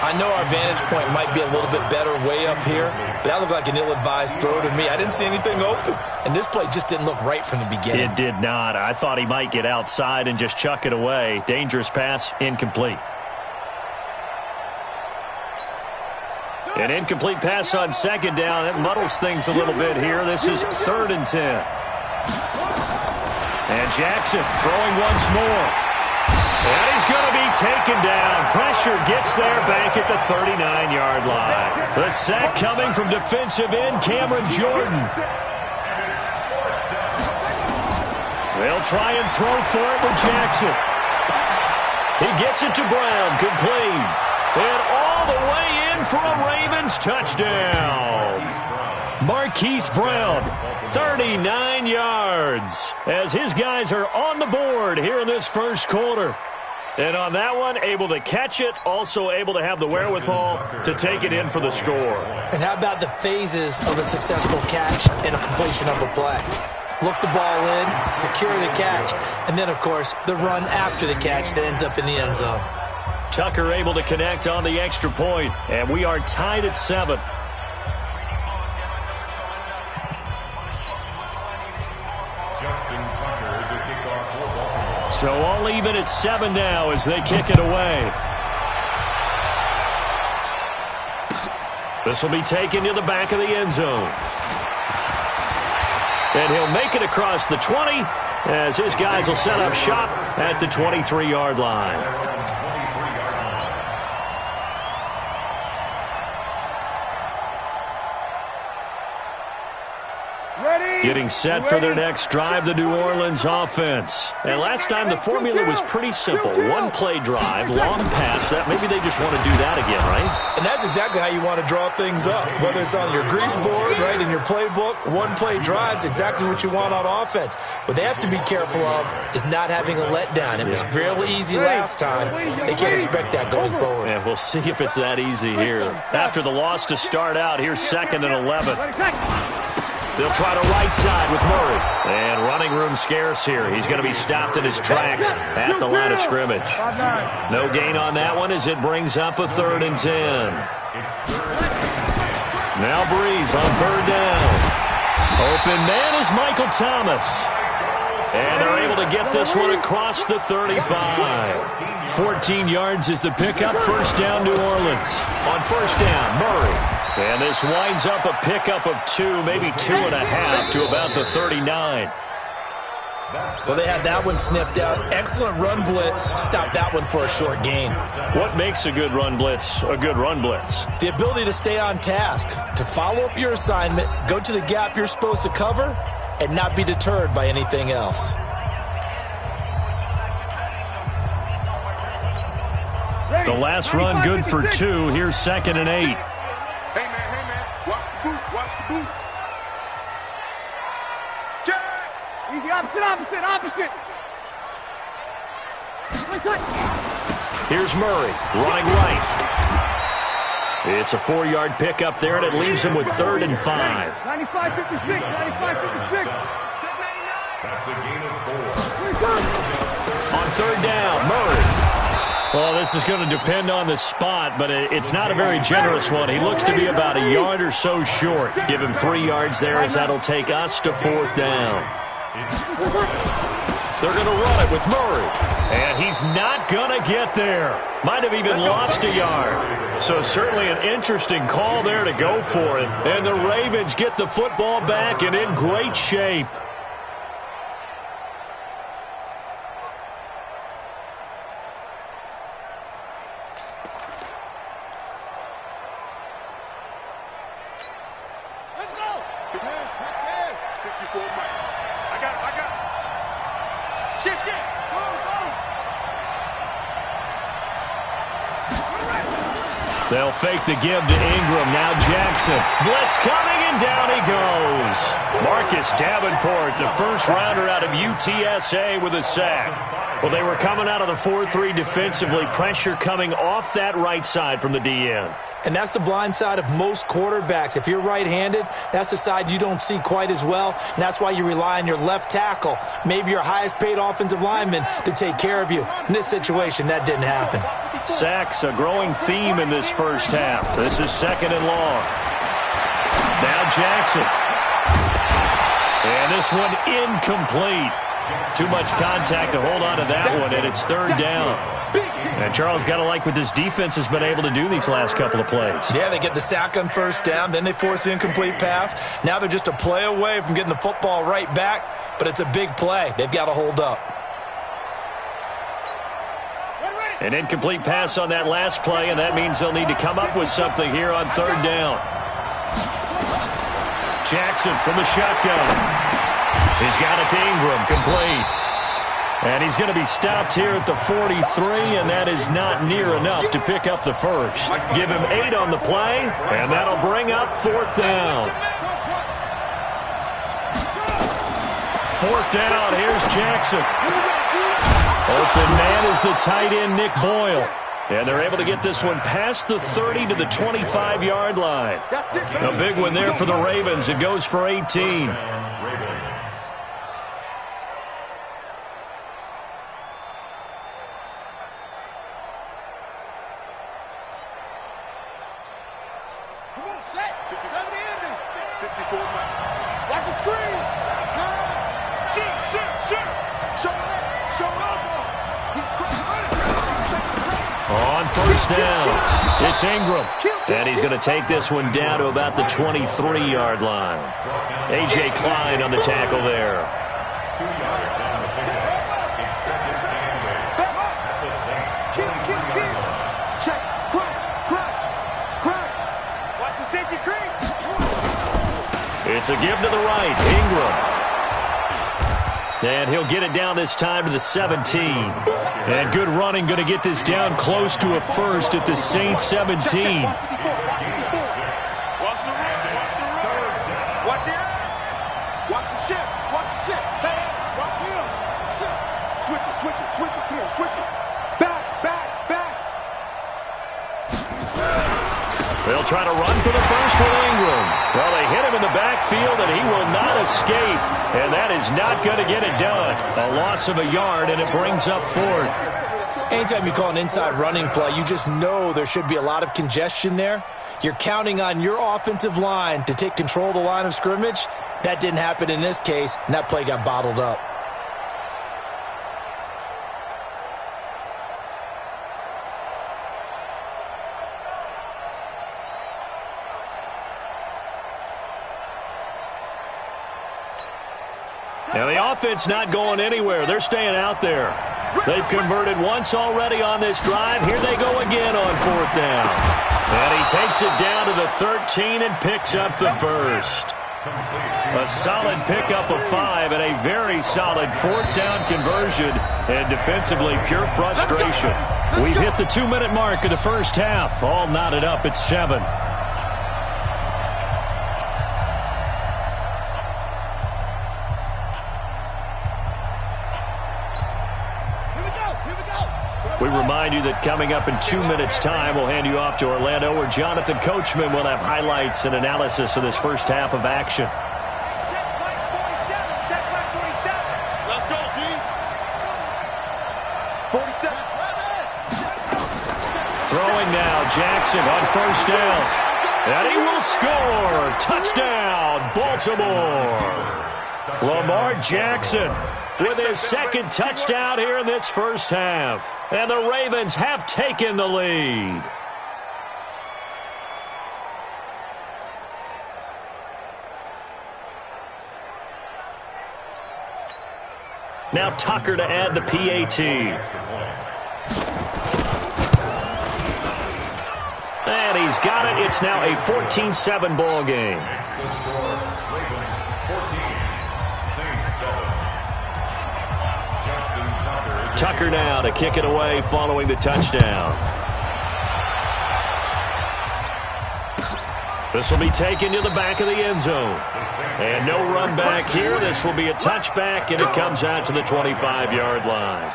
I know our vantage point might be a little bit better way up here, but that looked like an ill-advised throw to me. I didn't see anything open, and this play just didn't look right from the beginning. It did not. I thought he might get outside and just chuck it away. Dangerous pass, incomplete. An incomplete pass on 2nd down. That muddles things a little bit here. This is 3rd and 10. And Jackson throwing once more. And he's going to be taken down. Pressure gets there back at the 39-yard line. The sack coming from defensive end Cameron Jordan. They'll try and throw for it with Jackson. He gets it to Brown, complete. And all the way in for a Ravens touchdown. Marquise Brown, 39 yards, as his guys are on the board here in this first quarter. And on that one, able to catch it, also able to have the wherewithal to take it in for the score. And how about the phases of a successful catch and a completion of a play? Look the ball in, secure the catch, and then, of course, the run after the catch that ends up in the end zone. Tucker able to connect on the extra point, and we are tied at 7. So all even at 7 now as they kick it away. This will be taken to the back of the end zone. And he'll make it across the 20 as his guys will set up shop at the 23-yard line. Getting set for their next drive, the New Orleans offense. And last time the formula was pretty simple. One-play drive, long pass. That maybe they just want to do that again, right? And that's exactly how you want to draw things up. Whether it's on your grease board, right, in your playbook, one-play drive's exactly what you want on offense. What they have to be careful of is not having a letdown. It was fairly easy last time. They can't expect that going forward. And we'll see if it's that easy here. After the loss to start out, here's 2nd and 11. They'll try to right side with Murray. And running room scarce here. He's going to be stopped in his tracks at the line of scrimmage. No gain on that one as it brings up a 3rd and 10. Now Breeze on 3rd down. Open man is Michael Thomas. And they're able to get this one across the 35. 14 yards is the pickup. 1st down, New Orleans. On 1st down, Murray. And this winds up a pickup of 2, maybe 2.5 to about the 39. Well, they had that one sniffed out. Excellent run blitz. Stop that one for a short gain. What makes a good run blitz a good run blitz? The ability to stay on task, to follow up your assignment, go to the gap you're supposed to cover, and not be deterred by anything else. The last run good for 2. Here's 2nd and 8. Hey, man, watch the boot, watch the boot. Check! Easy, opposite. Here's Murray, running right. It's a 4-yard pickup there, and it leaves him with 3rd and 5. 95-56. That's a gain of 4. On 3rd down, Murray. Well, this is going to depend on the spot, but it's not a very generous one. He looks to be about a yard or so short. Give him 3 yards there as that'll take us to 4th down. They're going to run it with Murray. And he's not going to get there. Might have even lost a yard. So certainly an interesting call there to go for it. And the Ravens get the football back and in great shape. They'll fake the give to Ingram. Now Jackson. Blitz coming, and down he goes. Marcus Davenport, the first rounder out of UTSA with a sack. Well, they were coming out of the 4-3 defensively. Pressure coming off that right side from the DN. And that's the blind side of most quarterbacks. If you're right-handed, that's the side you don't see quite as well. And that's why you rely on your left tackle, maybe your highest-paid offensive lineman, to take care of you. In this situation, that didn't happen. Sacks, a growing theme in this first half. This is 2nd and long. Now Jackson. And this one incomplete. Too much contact to hold on to that one, and it's 3rd down. And Charles, got to like what this defense has been able to do these last couple of plays. Yeah, they get the sack on 1st down, then they force the incomplete pass. Now they're just a play away from getting the football right back, but it's a big play. They've got to hold up. An incomplete pass on that last play, and that means they'll need to come up with something here on 3rd down. Jackson from the shotgun. He's got it to Ingram, complete. And he's going to be stopped here at the 43, and that is not near enough to pick up the first. Give him 8 on the play, and that'll bring up 4th down. 4th down, here's Jackson. Open man is the tight end, Nick Boyle. And they're able to get this one past the 30 to the 25-yard line. A big one there for the Ravens. It goes for 18. Watch the screen. Pass. Shoot. Show up. first down. It's Ingram. And he's going to take this one down to about the 23-yard line. A.J. Klein on the tackle there. 2 yards on the pickup. It's second and 8. At the Saints' 23-yard line. Check. Crunch. Watch the safety creep. It's a give to the right. Ingram. And he'll get it down this time to the 17. And good running, going to get this down close to a first at the Saints 17. Watch the run. Watch the eye. Watch the shift. Hey, watch him. Shift. Switch it. Here, switch it. Back. They'll try to run for the first with Ingram. Well, they hit him in the backfield, and he will not escape. And that is not going to get it done. A loss of a yard, and it brings up fourth. Anytime you call an inside running play, you just know there should be a lot of congestion there. You're counting on your offensive line to take control of the line of scrimmage. That didn't happen in this case, and that play got bottled up. Now, the offense not going anywhere. They're staying out there. They've converted once already on this drive. Here they go again on fourth down. And he takes it down to the 13 and picks up the first. A solid pickup of 5 and a very solid fourth down conversion. And defensively, pure frustration. We've hit the 2-minute mark of the first half. All knotted up at 7. We remind you that coming up in 2 minutes' time, we'll hand you off to Orlando, where Jonathan Coachman will have highlights and analysis of this first half of action. Check play 47. Let's go, D. 47. Throwing now, Jackson on first down. And he will score. Touchdown, Baltimore. Lamar Jackson with his second touchdown here in this first half. And the Ravens have taken the lead. Now Tucker to add the PAT. And he's got it. It's now a 14-7 ball game. Ravens 14, Saints 7. Tucker now to kick it away following the touchdown. This will be taken to the back of the end zone. And no run back here. This will be a touchback, and it comes out to the 25-yard line.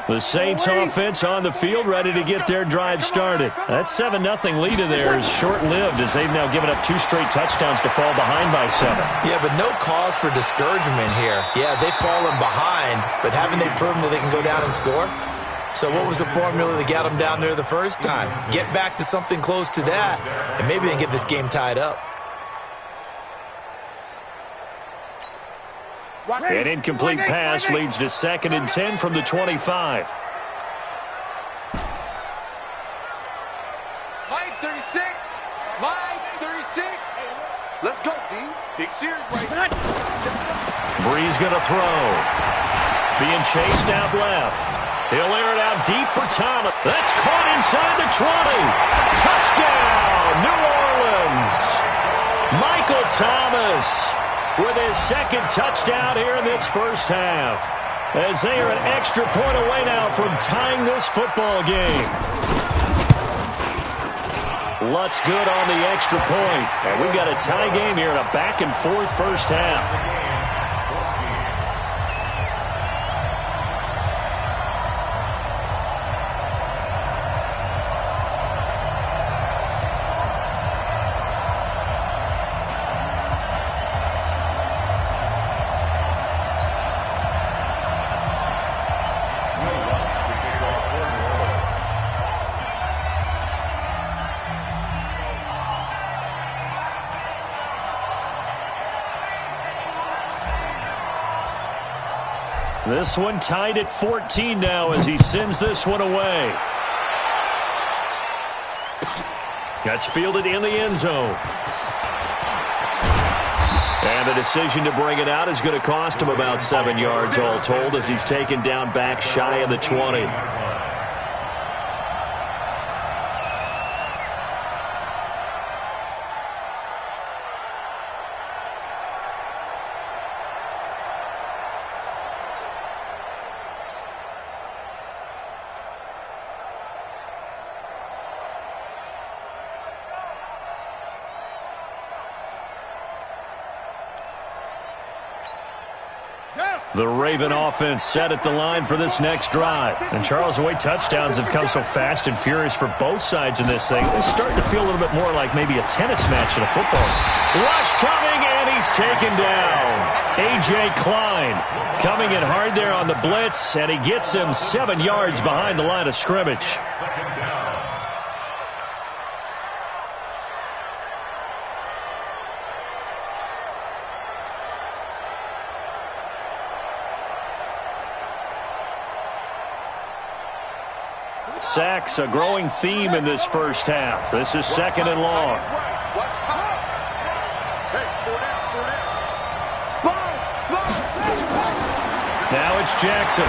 The Saints offense on the field, ready to get their drive started. That 7-0 lead of theirs is short-lived, as they've now given up 2 straight touchdowns to fall behind by 7. Yeah, but no cause for discouragement here. Yeah, they've fallen behind, but haven't they proven that they can go down and score? So what was the formula that got them down there the first time? Get back to something close to that, and maybe they can get this game tied up. An incomplete pass leads to 2nd and 10 from the 25. Line 36. Let's go, D. Big series right now. Breeze going to throw. Being chased out left. He'll air it out deep for Thomas. That's caught inside the 20. Touchdown, New Orleans. Michael Thomas with his second touchdown here in this first half, as they are an extra point away now from tying this football game. Lutz good on the extra point, and we've got a tie game here in a back-and-forth first half. This one tied at 14 now as he sends this one away. That's fielded in the end zone. And the decision to bring it out is going to cost him about 7 yards all told as he's taken down back shy of the 20. The Raven offense set at the line for this next drive. And Charles, the way touchdowns have come so fast and furious for both sides in this thing, it's starting to feel a little bit more like maybe a tennis match in a football. Rush coming, and he's taken down. A.J. Klein coming in hard there on the blitz, and he gets him 7 yards behind the line of scrimmage. Sacks, a growing theme in this first half. This is second and long. Now it's Jackson.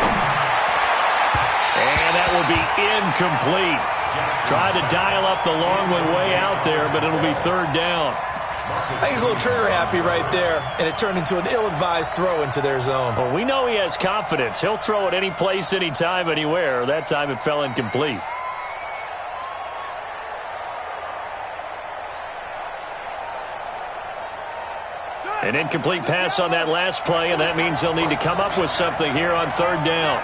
And that will be incomplete. Tried to dial up the long one way out there, but it'll be third down. I think he's a little trigger happy right there, and it turned into an ill-advised throw into their zone. Well, we know he has confidence. He'll throw it any place, anytime, anywhere. That time it fell incomplete. An incomplete pass on that last play, and that means they'll need to come up with something here on third down.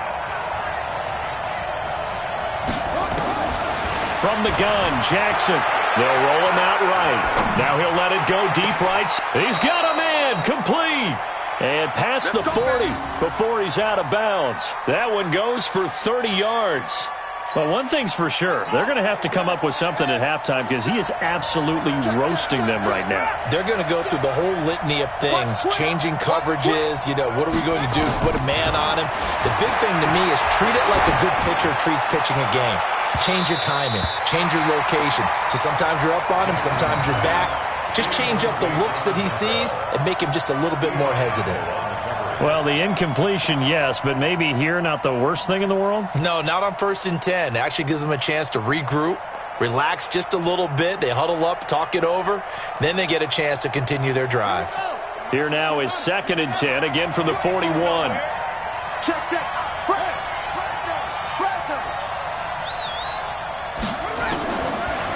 From the gun, Jackson. They'll roll him out right. Now he'll let it go deep right. He's got a man, complete. And past the 40 before he's out of bounds. That one goes for 30 yards. Well, one thing's for sure. They're going to have to come up with something at halftime because he is absolutely roasting them right now. They're going to go through the whole litany of things, changing coverages, what are we going to do? Put a man on him. The big thing to me is treat it like a good pitcher treats pitching a game. Change your timing, change your location. So sometimes you're up on him, sometimes you're back. Just change up the looks that he sees and make him just a little bit more hesitant. Well, the incompletion, yes, but maybe here not the worst thing in the world? No, not on 1st and 10. It actually gives them a chance to regroup, relax just a little bit. They huddle up, talk it over. Then they get a chance to continue their drive. Here now is 2nd and 10, again from the 41. Check, check.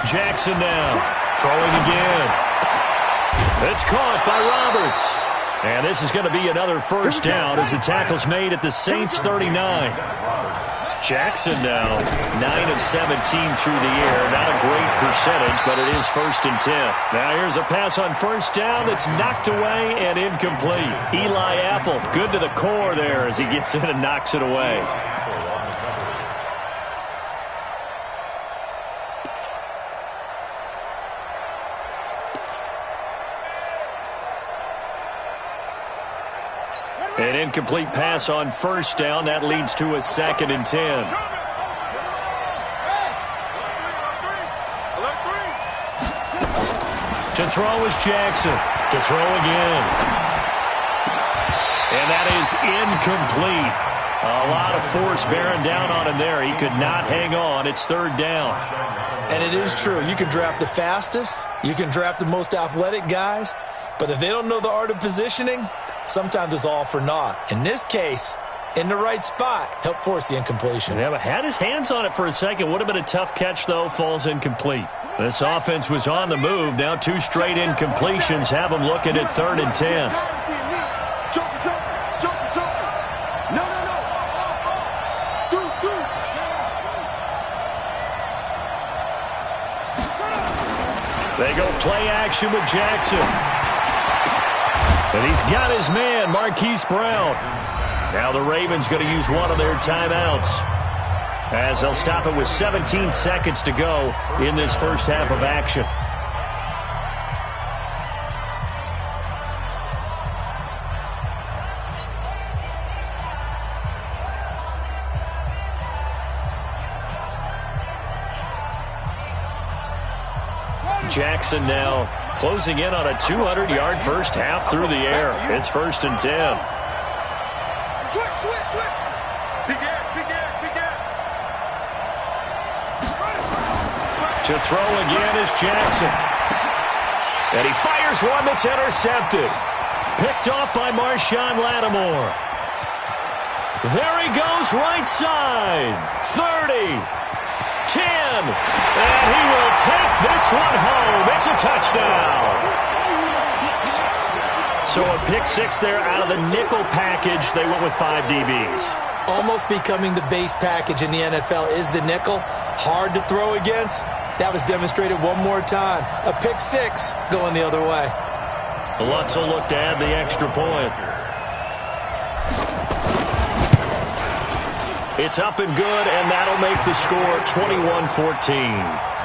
Jackson now, throwing again. It's caught by Roberts. And this is going to be another first down as the tackle's made at the Saints 39. Jackson now, 9 of 17 through the air. Not a great percentage, but it is 1st and 10. Now here's a pass on first down that's knocked away and incomplete. Eli Apple, good to the core there as he gets in and knocks it away. An incomplete pass on first down. That leads to a 2nd and 10. To throw is Jackson. To throw again. And that is incomplete. A lot of force bearing down on him there. He could not hang on. It's third down. And it is true. You can draft the fastest. You can draft the most athletic guys. But if they don't know the art of positioning, sometimes it's all for naught. In this case, in the right spot, help force the incompletion. Yeah, but had his hands on it for a second. Would have been a tough catch, though. Falls incomplete. This offense was on the move. Now 2 straight incompletions have them looking at 3rd and 10. They go play action with Jackson. And he's got his man, Marquise Brown. Now the Ravens going to use one of their timeouts as they'll stop it with 17 seconds to go in this first half of action. Jackson now closing in on a 200-yard first half through the air. It's 1st and 10. Switch. Begin. To throw again is Jackson. And he fires one that's intercepted. Picked off by Marshawn Lattimore. There he goes right side. 30. 10. And he will take this one home. It's a touchdown. So a pick six there out of the nickel package. They went with 5 DBs. Almost becoming the base package in the NFL is the nickel. Hard to throw against. That was demonstrated one more time. A pick six going the other way. Lutz will look to add the extra point. It's up and good, and that'll make the score 21-14.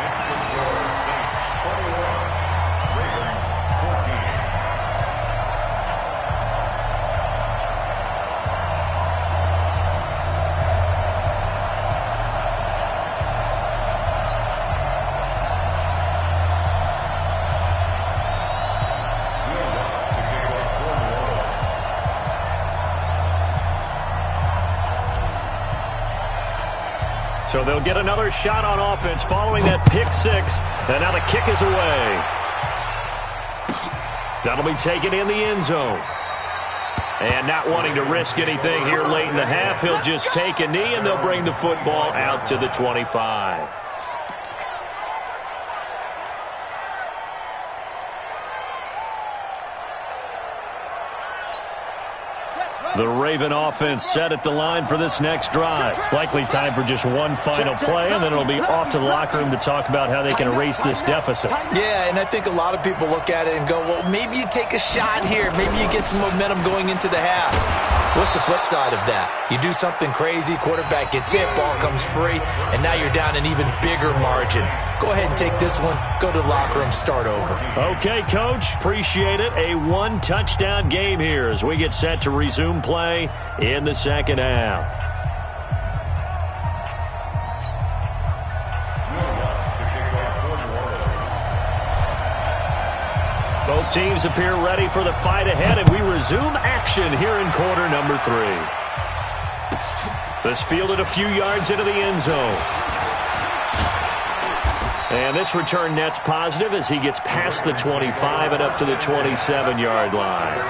So they'll get another shot on offense following that pick six. And now the kick is away. That'll be taken in the end zone. And not wanting to risk anything here late in the half, he'll just take a knee and they'll bring the football out to the 25. The Raven offense set at the line for this next drive. Likely time for just one final play, and then it'll be off to the locker room to talk about how they can erase this deficit. Yeah, and I think a lot of people look at it and go, well, maybe you take a shot here. Maybe you get some momentum going into the half. What's the flip side of that? You do something crazy, quarterback gets hit, ball comes free, and now you're down an even bigger margin. Go ahead and take this one, go to the locker room, start over. Okay, Coach, appreciate it. A one-touchdown game here as we get set to resume play in the second half. Both teams appear ready for the fight ahead, and we resume action here in quarter number 3. This fielded a few yards into the end zone. And this return net's positive as he gets past the 25 and up to the 27-yard line.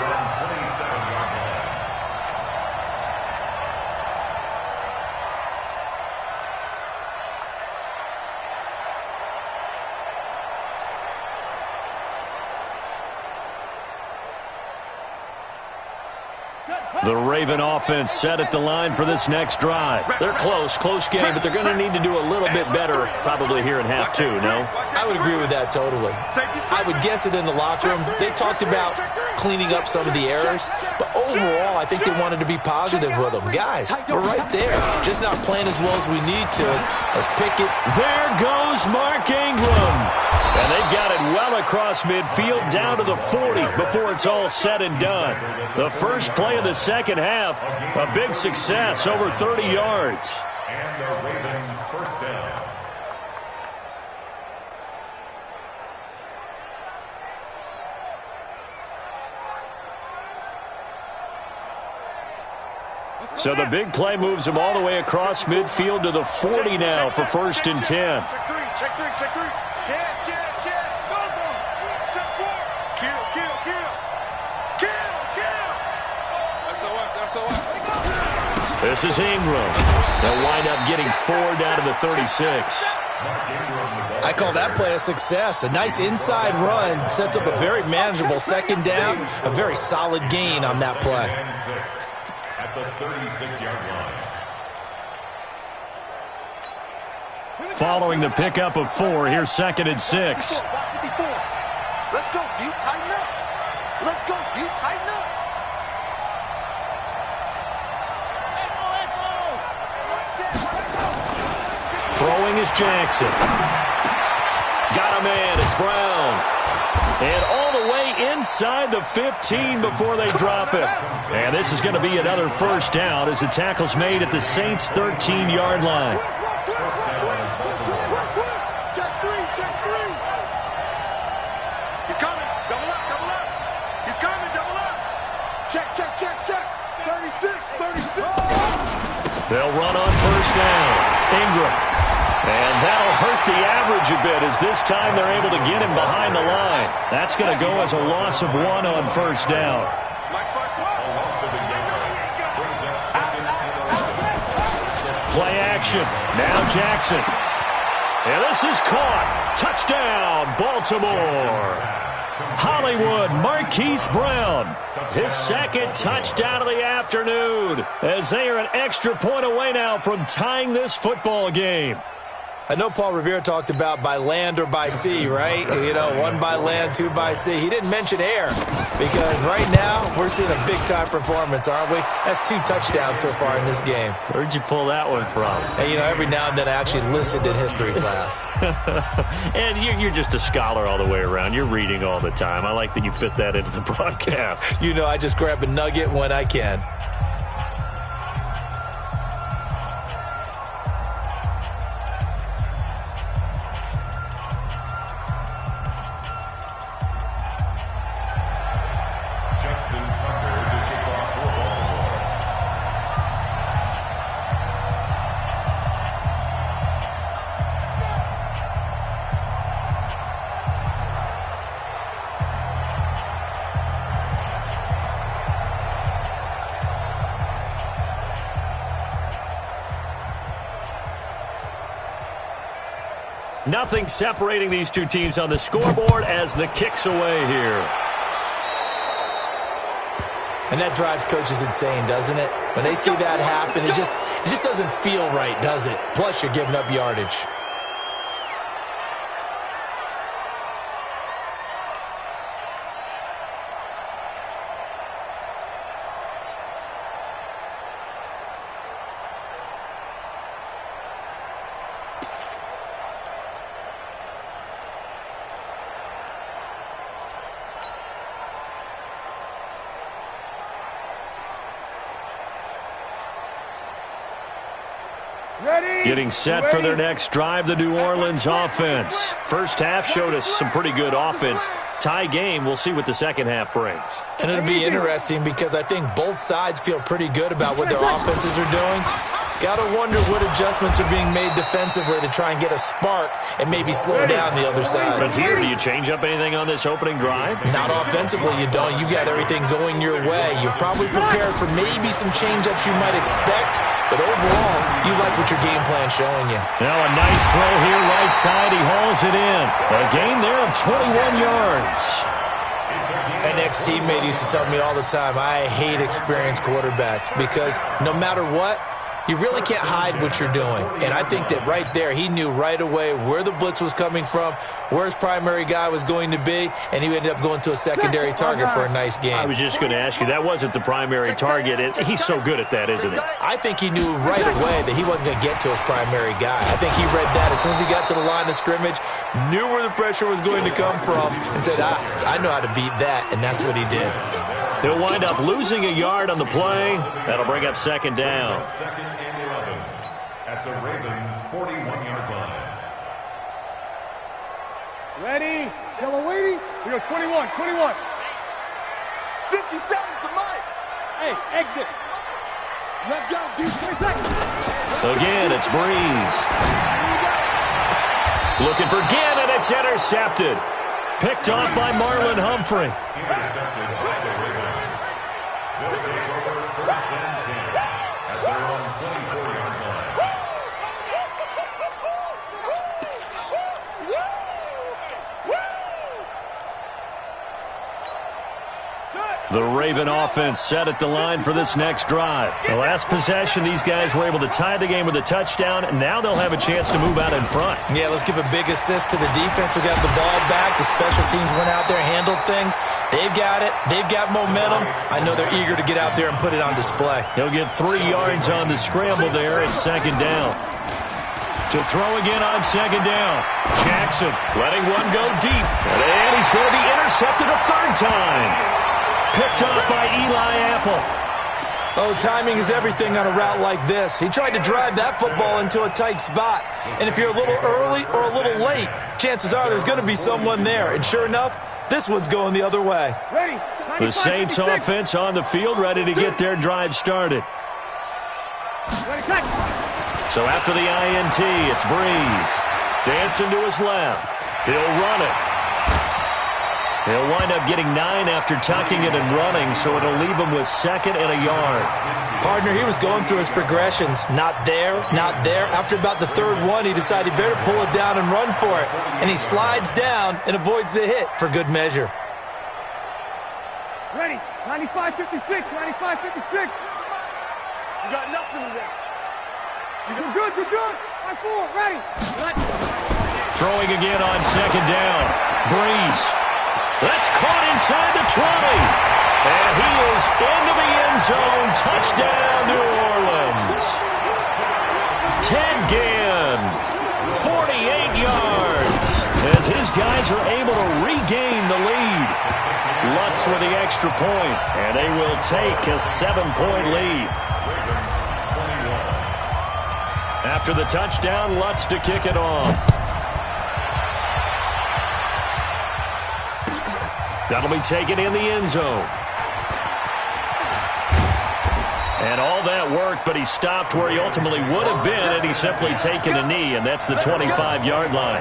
The Raven offense set at the line for this next drive. They're close game, but they're going to need to do a little bit better probably here in half 2, no? I would agree with that totally. I would guess it in the locker room. They talked about cleaning up some of the errors, but overall, I think they wanted to be positive with them. Guys, we're right there. Just not playing as well as we need to. Let's pick it. There goes Mark Ingram. And they've got it well across midfield down to the 40 before it's all said and done. The first play of the second half, a big success, over 30 yards. And the Raven first down. So the big play moves him all the way across midfield to the 40 now for 1st and 10. Check three. Yes. Go. Check 4. Kill. That's the one. This is Ingram. They'll wind up getting 4 down to the 36. I call that play a success. A nice inside run sets up a very manageable second down. A very solid gain on that play. At the 36-yard line. Following the pickup of 4, here's 2nd and 6. Let's go. You tighten up. Let's go. You tighten up. Throwing is Jackson. Got a man. It's Brown. And all the way inside the 15 before they drop him. And this is going to be another first down as the tackle's made at the Saints' 13-yard line. Check, check, check, check. 36, 36. They'll run on first down. Ingram. And that'll hurt the average a bit as this time they're able to get him behind the line. That's going to go as a loss of 1 on first down. Play action. Now Jackson. And this is caught. Touchdown, Baltimore. Hollywood Marquise Brown. His second touchdown of the afternoon as they are an extra point away now from tying this football game. I know Paul Revere talked about by land or by sea, right? You know, 1 by land, 2 by sea. He didn't mention air because right now we're seeing a big-time performance, aren't we? That's 2 touchdowns so far in this game. Where'd you pull that one from? And, you know, every now and then I actually listened in history class. And you're just a scholar all the way around. You're reading all the time. I like that you fit that into the broadcast. You know, I just grab a nugget when I can. Nothing separating these two teams on the scoreboard as the kick's away here. And that drives coaches insane, doesn't it? When they see that happen, it just doesn't feel right, does it? Plus, you're giving up yardage. Getting set for their next drive, the New Orleans offense. First half showed us some pretty good offense. Tie game, we'll see what the second half brings. And it'll be interesting because I think both sides feel pretty good about what their offenses are doing. Got to wonder what adjustments are being made defensively to try and get a spark and maybe slow down the other side. But here, do you change up anything on this opening drive? Not offensively, you don't. You got everything going your way. You've probably prepared for maybe some change-ups you might expect, but overall, you like what your game plan's showing you. Now a nice throw here, right side. He hauls it in. A gain there of 21 yards. An ex-teammate used to tell me all the time, I hate experienced quarterbacks because no matter what, you really can't hide what you're doing. And I think that right there, he knew right away where the blitz was coming from, where his primary guy was going to be, and he ended up going to a secondary target for a nice game. I was just going to ask you, that wasn't the primary target. He's so good at that, isn't he? I think he knew right away that he wasn't going to get to his primary guy. I think he read that as soon as he got to the line of scrimmage, knew where the pressure was going to come from, and said, I know how to beat that, and that's what he did. He'll wind up losing a yard on the play. That'll bring up second down. Second and 11 at the Ravens' 41-yard line. Ready? Yellow waiting. We go 21, 21. 50 seconds to Mike. Hey, exit. Let's go, dude. 20 seconds. Again, it's Breeze. Looking for Gannon. It's intercepted. Picked off by Marlon Humphrey. Intercepted by the Ravens. They'll take over first and 10 at their own 24-yard line. The Raven offense set at the line for this next drive. The last possession, these guys were able to tie the game with a touchdown, and now they'll have a chance to move out in front. Yeah, let's give a big assist to the defense who got the ball back. The special teams went out there, handled things. They've got it. They've got momentum. I know they're eager to get out there and put it on display. He'll get 3 yards on the scramble there at second down. To throw again on second down. Jackson letting one go deep. And he's going to be intercepted a third time. Picked off by Eli Apple. Oh, timing is everything on a route like this. He tried to drive that football into a tight spot. And if you're a little early or a little late, chances are there's going to be someone there. And sure enough, this one's going the other way. Ready? The Saints offense on the field, ready to get their drive started. So after the INT, it's Breeze. Dancing to his left. He'll run it. He'll wind up getting 9 after tucking it and running, so it'll leave him with 2nd and a yard. Partner, he was going through his progressions. Not there, not there. After about the 3rd one, he decided he better pull it down and run for it. And he slides down and avoids the hit for good measure. Ready. 95-56. 95-56. You got nothing in there. You're good. You're good. 5-4. Ready. Throwing again on 2nd down. Breeze. That's caught inside the 20. And he is into the end zone. Touchdown, New Orleans. Ted Ginn, 48 yards. As his guys are able to regain the lead. Lutz with the extra point, and they will take a 7-point lead. After the touchdown, Lutz to kick it off. That'll be taken in the end zone. And all that worked, but he stopped where he ultimately would have been had he simply taken a knee, and that's the 25-yard line.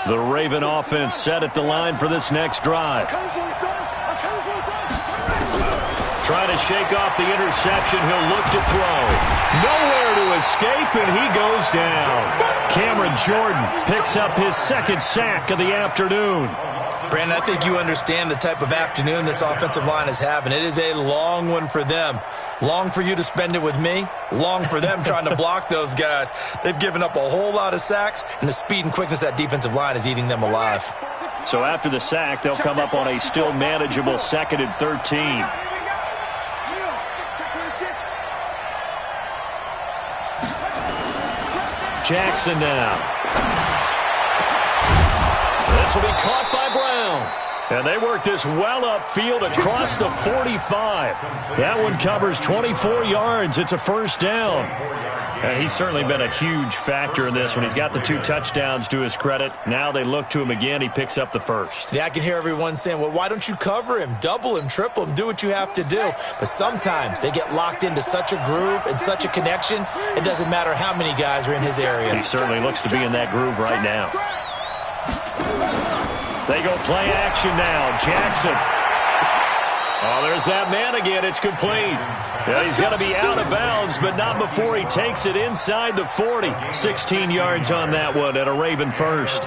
The Raven offense set at the line for this next drive. Trying to shake off the interception. He'll look to throw. Nowhere to escape, and he goes down. Cameron Jordan picks up his 2nd sack of the afternoon. Brandon, I think you understand the type of afternoon this offensive line is having. It is a long one for them. Long for you to spend it with me. Long for them trying to block those guys. They've given up a whole lot of sacks, and the speed and quickness of that defensive line is eating them alive. So after the sack, they'll come up on a still manageable 2nd and 13. Jackson now. This will be caught by Brown. And they work this well upfield across the 45. That one covers 24 yards. It's a 1st down. And he's certainly been a huge factor in this one. He's got the 2 touchdowns to his credit. Now they look to him again. He picks up the 1st. Yeah, I can hear everyone saying, well, why don't you cover him, double him, triple him, do what you have to do. But sometimes they get locked into such a groove and such a connection, it doesn't matter how many guys are in his area. He certainly looks to be in that groove right now. They go play action now. Jackson. Oh, there's that man again. It's complete. Yeah, he's going to be out of bounds, but not before he takes it inside the 40. 16 yards on that one at a Raven 1st.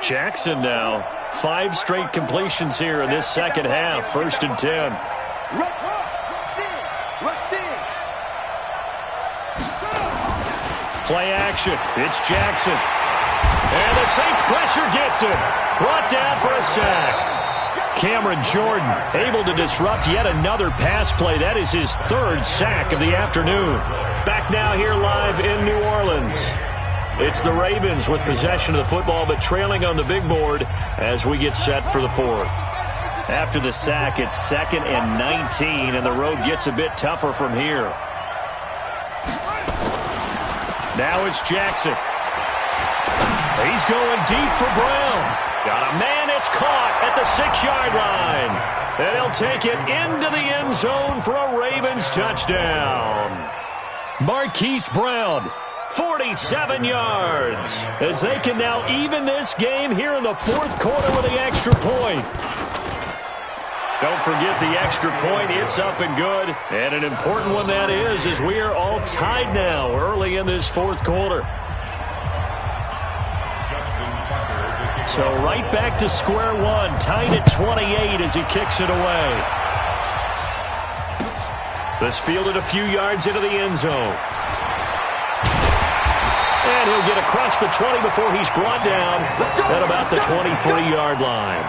Jackson now. 5 straight completions here in this 2nd half. 1st and 10. Play action. It's Jackson. And the Saints pressure gets him. Brought down for a sack. Cameron Jordan able to disrupt yet another pass play. That is his 3rd sack of the afternoon. Back now here live in New Orleans. It's the Ravens with possession of the football, but trailing on the big board as we get set for the 4th. After the sack, it's 2nd and 19, and the road gets a bit tougher from here. Now it's Jackson. He's going deep for Brown. Got a man, it's caught at the 6-yard line. And he'll take it into the end zone for a Ravens touchdown. Marquise Brown, 47 yards. As they can now even this game here in the 4th quarter with the extra point. Don't forget the extra point. It's up and good. And an important one that is, as we are all tied now early in this 4th quarter. So right back to square one, tied at 28 as he kicks it away. This fielded a few yards into the end zone. And he'll get across the 20 before he's brought down at about the 23-yard line.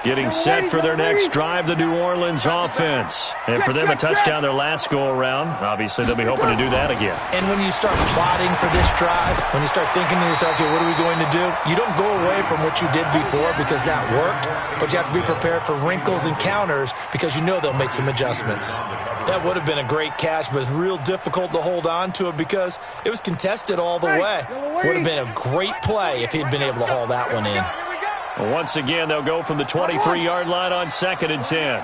Getting set for their next drive, the New Orleans offense. And for them, a touchdown their last go-around. Obviously, they'll be hoping to do that again. And when you start plotting for this drive, when you start thinking to yourself, okay, what are we going to do? You don't go away from what you did before because that worked, but you have to be prepared for wrinkles and counters because you know they'll make some adjustments. That would have been a great catch, but it's real difficult to hold on to it because it was contested all the way. Would have been a great play if he'd been able to haul that one in. Once again, they'll go from the 23-yard line on 2nd and 10.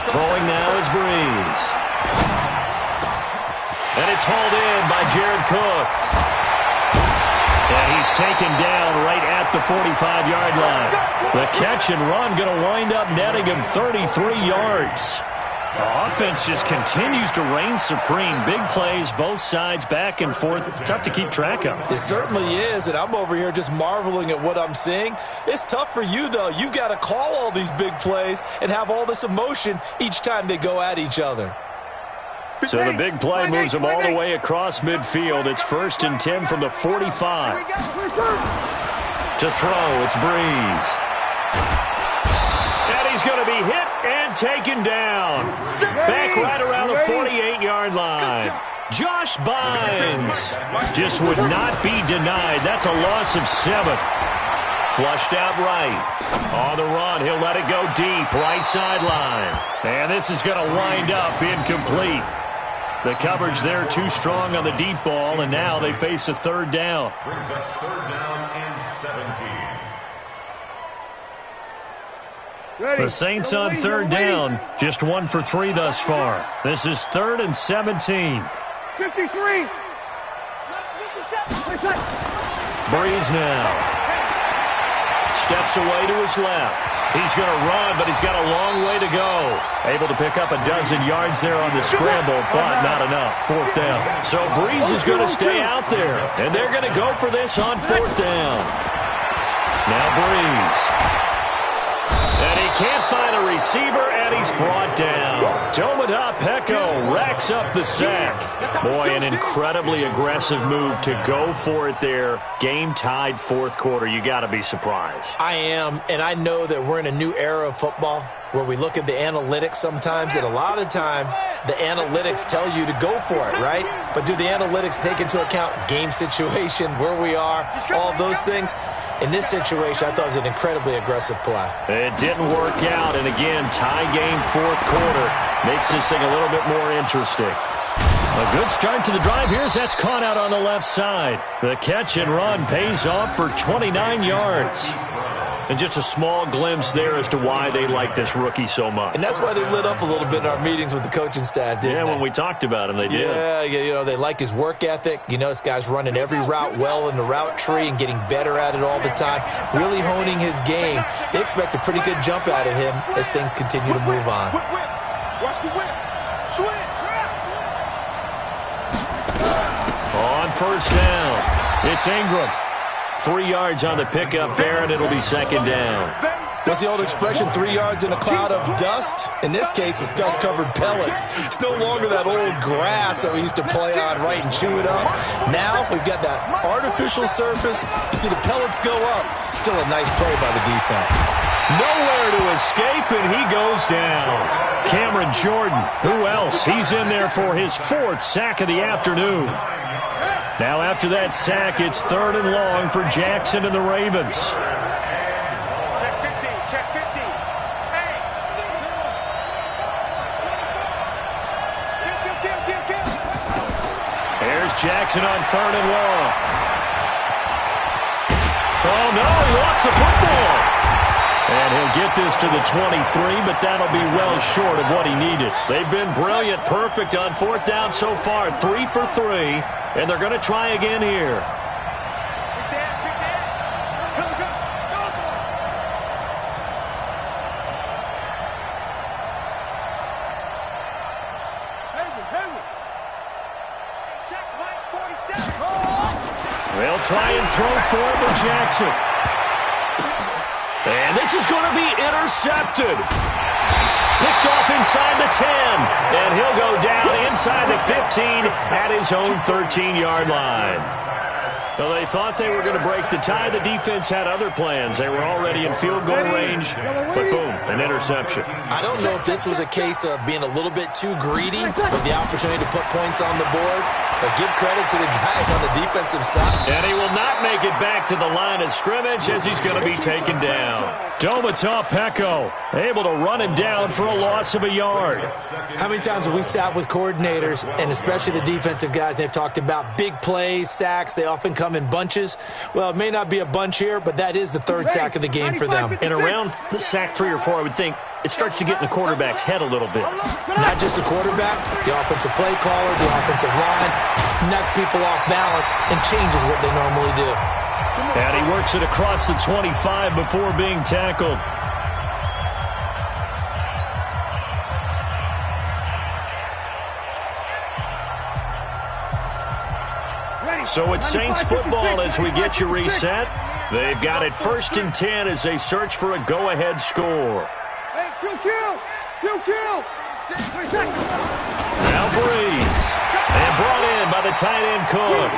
Throwing now is Breeze. And it's hauled in by Jared Cook. And he's taken down right at the 45-yard line. The catch and run going to wind up netting him 33 yards. The offense just continues to reign supreme. Big plays, both sides, back and forth. Tough to keep track of. It certainly is, and I'm over here just marveling at what I'm seeing. It's tough for you, though. You got to call all these big plays and have all this emotion each time they go at each other. So the big play moves them all the way across midfield. It's 1st and 10 from the 45. To throw, it's Breeze. And he's going to be hit and taken down. Back right around the 48-yard line. Josh Bynes just would not be denied. That's a loss of 7. Flushed out right. On the run, he'll let it go deep. Right sideline. And this is going to wind up incomplete. The coverage there too strong on the deep ball, and now they face a 3rd down. Brings up 3rd down and 17. The Saints on 3rd down, just 1 for 3 thus far. This is 3rd and 17. 53. Breeze now. Steps away to his left. He's going to run, but he's got a long way to go. Able to pick up a dozen yards there on the scramble, but not enough. 4th down. So Breeze is going to stay out there, and they're going to go for this on 4th down. Now Breeze. And he can't find a receiver, and he's brought down. Domata Peko racks up the sack. Boy, an incredibly aggressive move to go for it there. Game-tied 4th quarter. You got to be surprised. I am, and I know that we're in a new era of football where we look at the analytics sometimes, and a lot of time the analytics tell you to go for it, right? But do the analytics take into account game situation, where we are, all those things? In this situation, I thought it was an incredibly aggressive play. It didn't work out, and again, tie game 4th quarter makes this thing a little bit more interesting. A good start to the drive here as that's caught out on the left side. The catch and run pays off for 29 yards. And just a small glimpse there as to why they like this rookie so much. And that's why they lit up a little bit in our meetings with the coaching staff, didn't they? Yeah, when we talked about him, they did. Yeah, you know, they like his work ethic. You know, this guy's running every route well in the route tree and getting better at it all the time, really honing his game. They expect a pretty good jump out of him as things continue to move on. Watch the whip. Switch. On 1st down, it's Ingram. 3 yards on the pickup there, and it'll be 2nd down. What's the old expression, 3 yards in a cloud of dust? In this case, it's dust-covered pellets. It's no longer that old grass that we used to play on, right, and chew it up. Now we've got that artificial surface. You see the pellets go up. Still a nice play by the defense. Nowhere to escape, and he goes down. Cameron Jordan, who else? He's in there for his 4th sack of the afternoon. Now after that sack, it's 3rd and long for Jackson and the Ravens. Check 15. Check 15. Hey. Kill. There's Jackson on 3rd and long. Oh, no, he lost the football. And he'll get this to the 23, but that'll be well short of what he needed. They've been brilliant, perfect on 4th down so far, 3 for 3, and they're going to try again here. They'll try and throw for it with Jackson. And this is going to be intercepted. Picked off inside the 10. And he'll go down inside the 15 at his own 13-yard line. So they thought they were going to break the tie. The defense had other plans. They were already in field goal range, but boom, an interception. I don't know if this was a case of being a little bit too greedy with the opportunity to put points on the board, but give credit to the guys on the defensive side. And he will not make it back to the line of scrimmage as he's going to be taken down. Domata Peko able to run him down for a loss of a yard. How many times have we sat with coordinators, and especially the defensive guys, they've talked about big plays, sacks. They often come in bunches. Well, it may not be a bunch here, but that is the third sack of the game for them. And around sack 3 or 4, I would think it starts to get in the quarterback's head a little bit. Not just the quarterback, the offensive play caller, the offensive line, knocks people off balance and changes what they normally do. And he works it across the 25 before being tackled. So it's Saints football as we get you reset. They've got it 1st and 10 as they search for a go-ahead score. Hey, kill. Now Breeze. And brought in by the tight end Cook.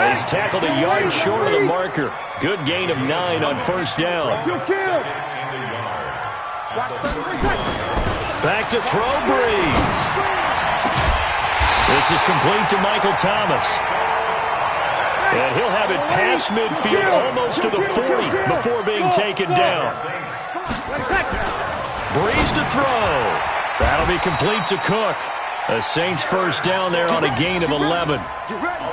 He's tackled a yard short of the marker. Good gain of 9 on 1st down. Back to throw Breeze. This is complete to Michael Thomas. And he'll have it past midfield almost to the 40 before being taken down. Breeze to throw. That'll be complete to Cook. The Saints 1st down there on a gain of 11.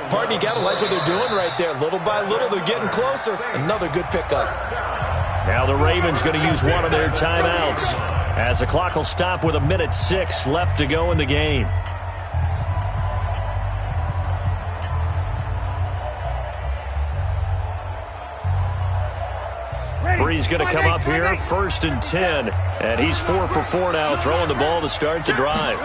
Pardon, you got to like what they're doing right there. Little by little, they're getting closer. Another good pickup. Now the Ravens going to use one of their timeouts as the clock will stop with 1:06 left to go in the game. Breeze going to come up here, 1st and 10, and he's 4 for 4 now, throwing the ball to start the drive.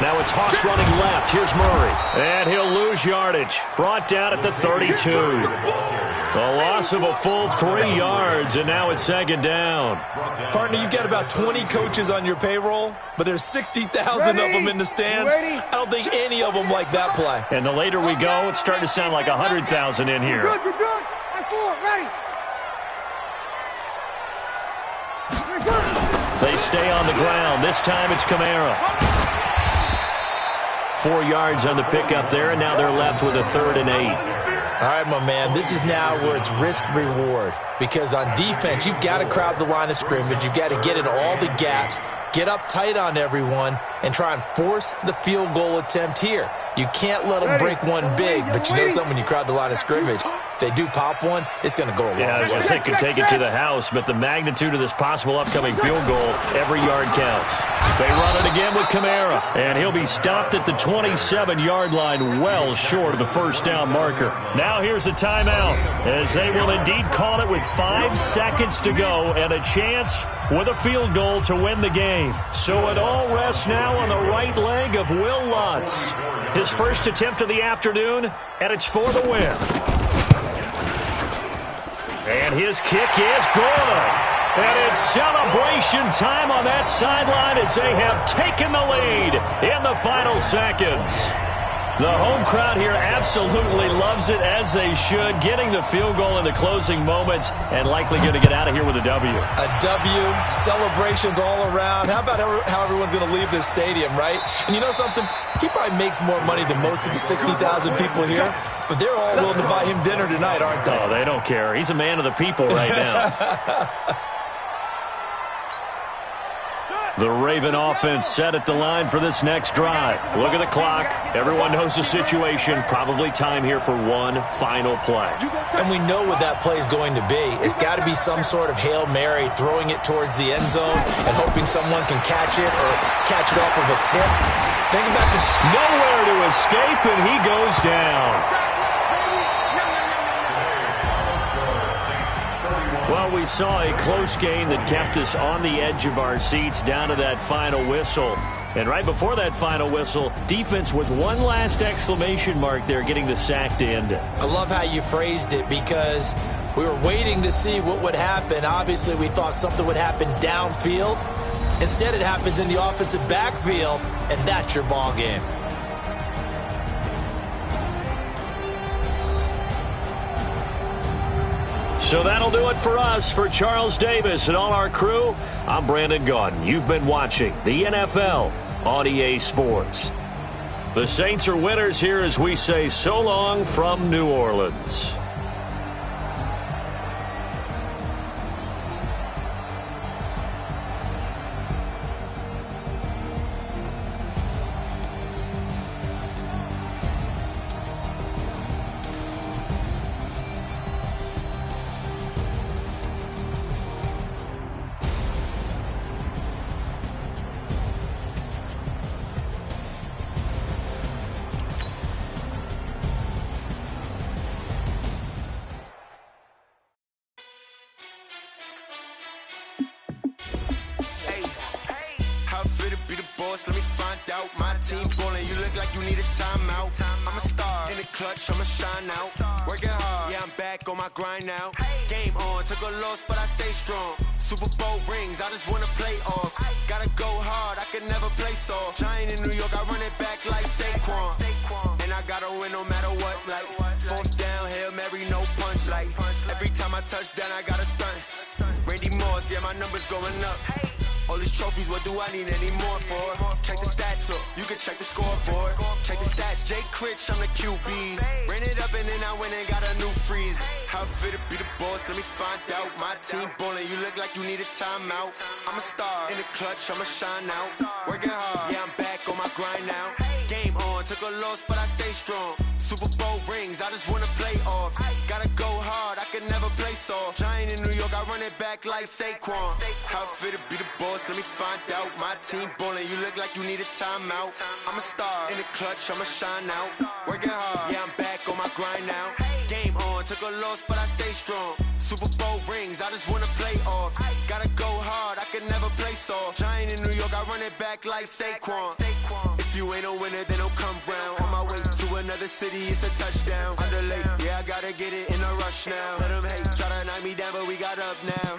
Now a toss running left. Here's Murray, and he'll lose yardage. Brought down at the 32. A loss of a full 3 yards, and now it's 2nd down. Partner, you've got about 20 coaches on your payroll, but there's 60,000 of them in the stands. I don't think any of them like that play. And the later we go, it's starting to sound like 100,000 in here. You're good. Ready. They stay on the ground. This time it's Kamara. 4 yards on the pickup there, and now they're left with a 3rd and 8. All right, my man, this is now where it's risk-reward. Because on defense, you've got to crowd the line of scrimmage. You've got to get in all the gaps, get up tight on everyone, and try and force the field goal attempt here. You can't let them break one big, but you know something, when you crowd the line of scrimmage, if they do pop one, it's going to go a long way. I was going to say, could take it to the house, but the magnitude of this possible upcoming field goal, every yard counts. They run it again with Kamara, and he'll be stopped at the 27-yard line, well short of the 1st down marker. Now here's a timeout, as they will indeed call it with 5 seconds to go and a chance with a field goal to win the game. So it all rests now on the right leg of Will Lutz. His first attempt of the afternoon, and it's for the win. And his kick is good. And it's celebration time on that sideline as they have taken the lead in the final seconds. The home crowd here absolutely loves it, as they should, getting the field goal in the closing moments and likely going to get out of here with a W. A W, celebrations all around. How about how everyone's going to leave this stadium, right? And you know something? He probably makes more money than most of the 60,000 people here, but they're all willing to buy him dinner tonight, aren't they? Oh, they don't care. He's a man of the people right now. The Raven offense set at the line for this next drive. Look at the clock. Everyone knows the situation. Probably time here for one final play. And we know what that play is going to be. It's got to be some sort of Hail Mary, throwing it towards the end zone and hoping someone can catch it or catch it off of a tip. Think about nowhere to escape, and he goes down. Well, we saw a close game that kept us on the edge of our seats down to that final whistle. And right before that final whistle, defense with one last exclamation mark there, getting the sack to end it. I love how you phrased it, because we were waiting to see what would happen. Obviously, we thought something would happen downfield. Instead, it happens in the offensive backfield, and that's your ball game. So that'll do it for us. For Charles Davis and all our crew, I'm Brandon Gaudin. You've been watching the NFL on EA Sports. The Saints are winners here as we say so long from New Orleans. Let me find out. My team ballin', you look like you need a timeout. I'm a star in the clutch, I'ma shine out. Working hard, yeah, I'm back on my grind now. Game on, took a loss, but I stay strong. Super Bowl rings, I just wanna play off. Gotta go hard, I can never play soft. Giant in New York, I run it back like Saquon. And I gotta win no matter what, like fourth down, Hail Mary, no punch. Like every time I touch down, I gotta stunt. Randy Moss, yeah, my numbers going up. All these trophies, what do I need any more for? Check the stats up, you can check the scoreboard. Check the stats, Jake Critch, I'm the QB. Ran it up and then I went and got a new freeze. How fit to be the boss, let me find out. My team ballin', you look like you need a timeout. I'm a star in the clutch, I'ma shine out. Working hard, yeah, I'm back on my grind now. Game on, took a loss, but I stay strong. Super Bowl rings, I just wanna play off. Gotta go hard, I can never play soft. Giant in New York, I run it back like Saquon. How fit to be the boss, let me find out. My team ballin', you look like you need a timeout. I'm a star in the clutch, I'ma shine out. Working hard, yeah, I'm back on my grind now. Game on, took a loss, but I stay strong. Super Bowl rings, I just wanna play off. Gotta go hard, I can never play soft. Giant in New York, I run it back like Saquon. If you ain't a winner, then don't come round. On my way to another city, it's a touchdown. Underlay, yeah, I gotta get it in a rush now. Let them hate, try to knock me down, but we got up now.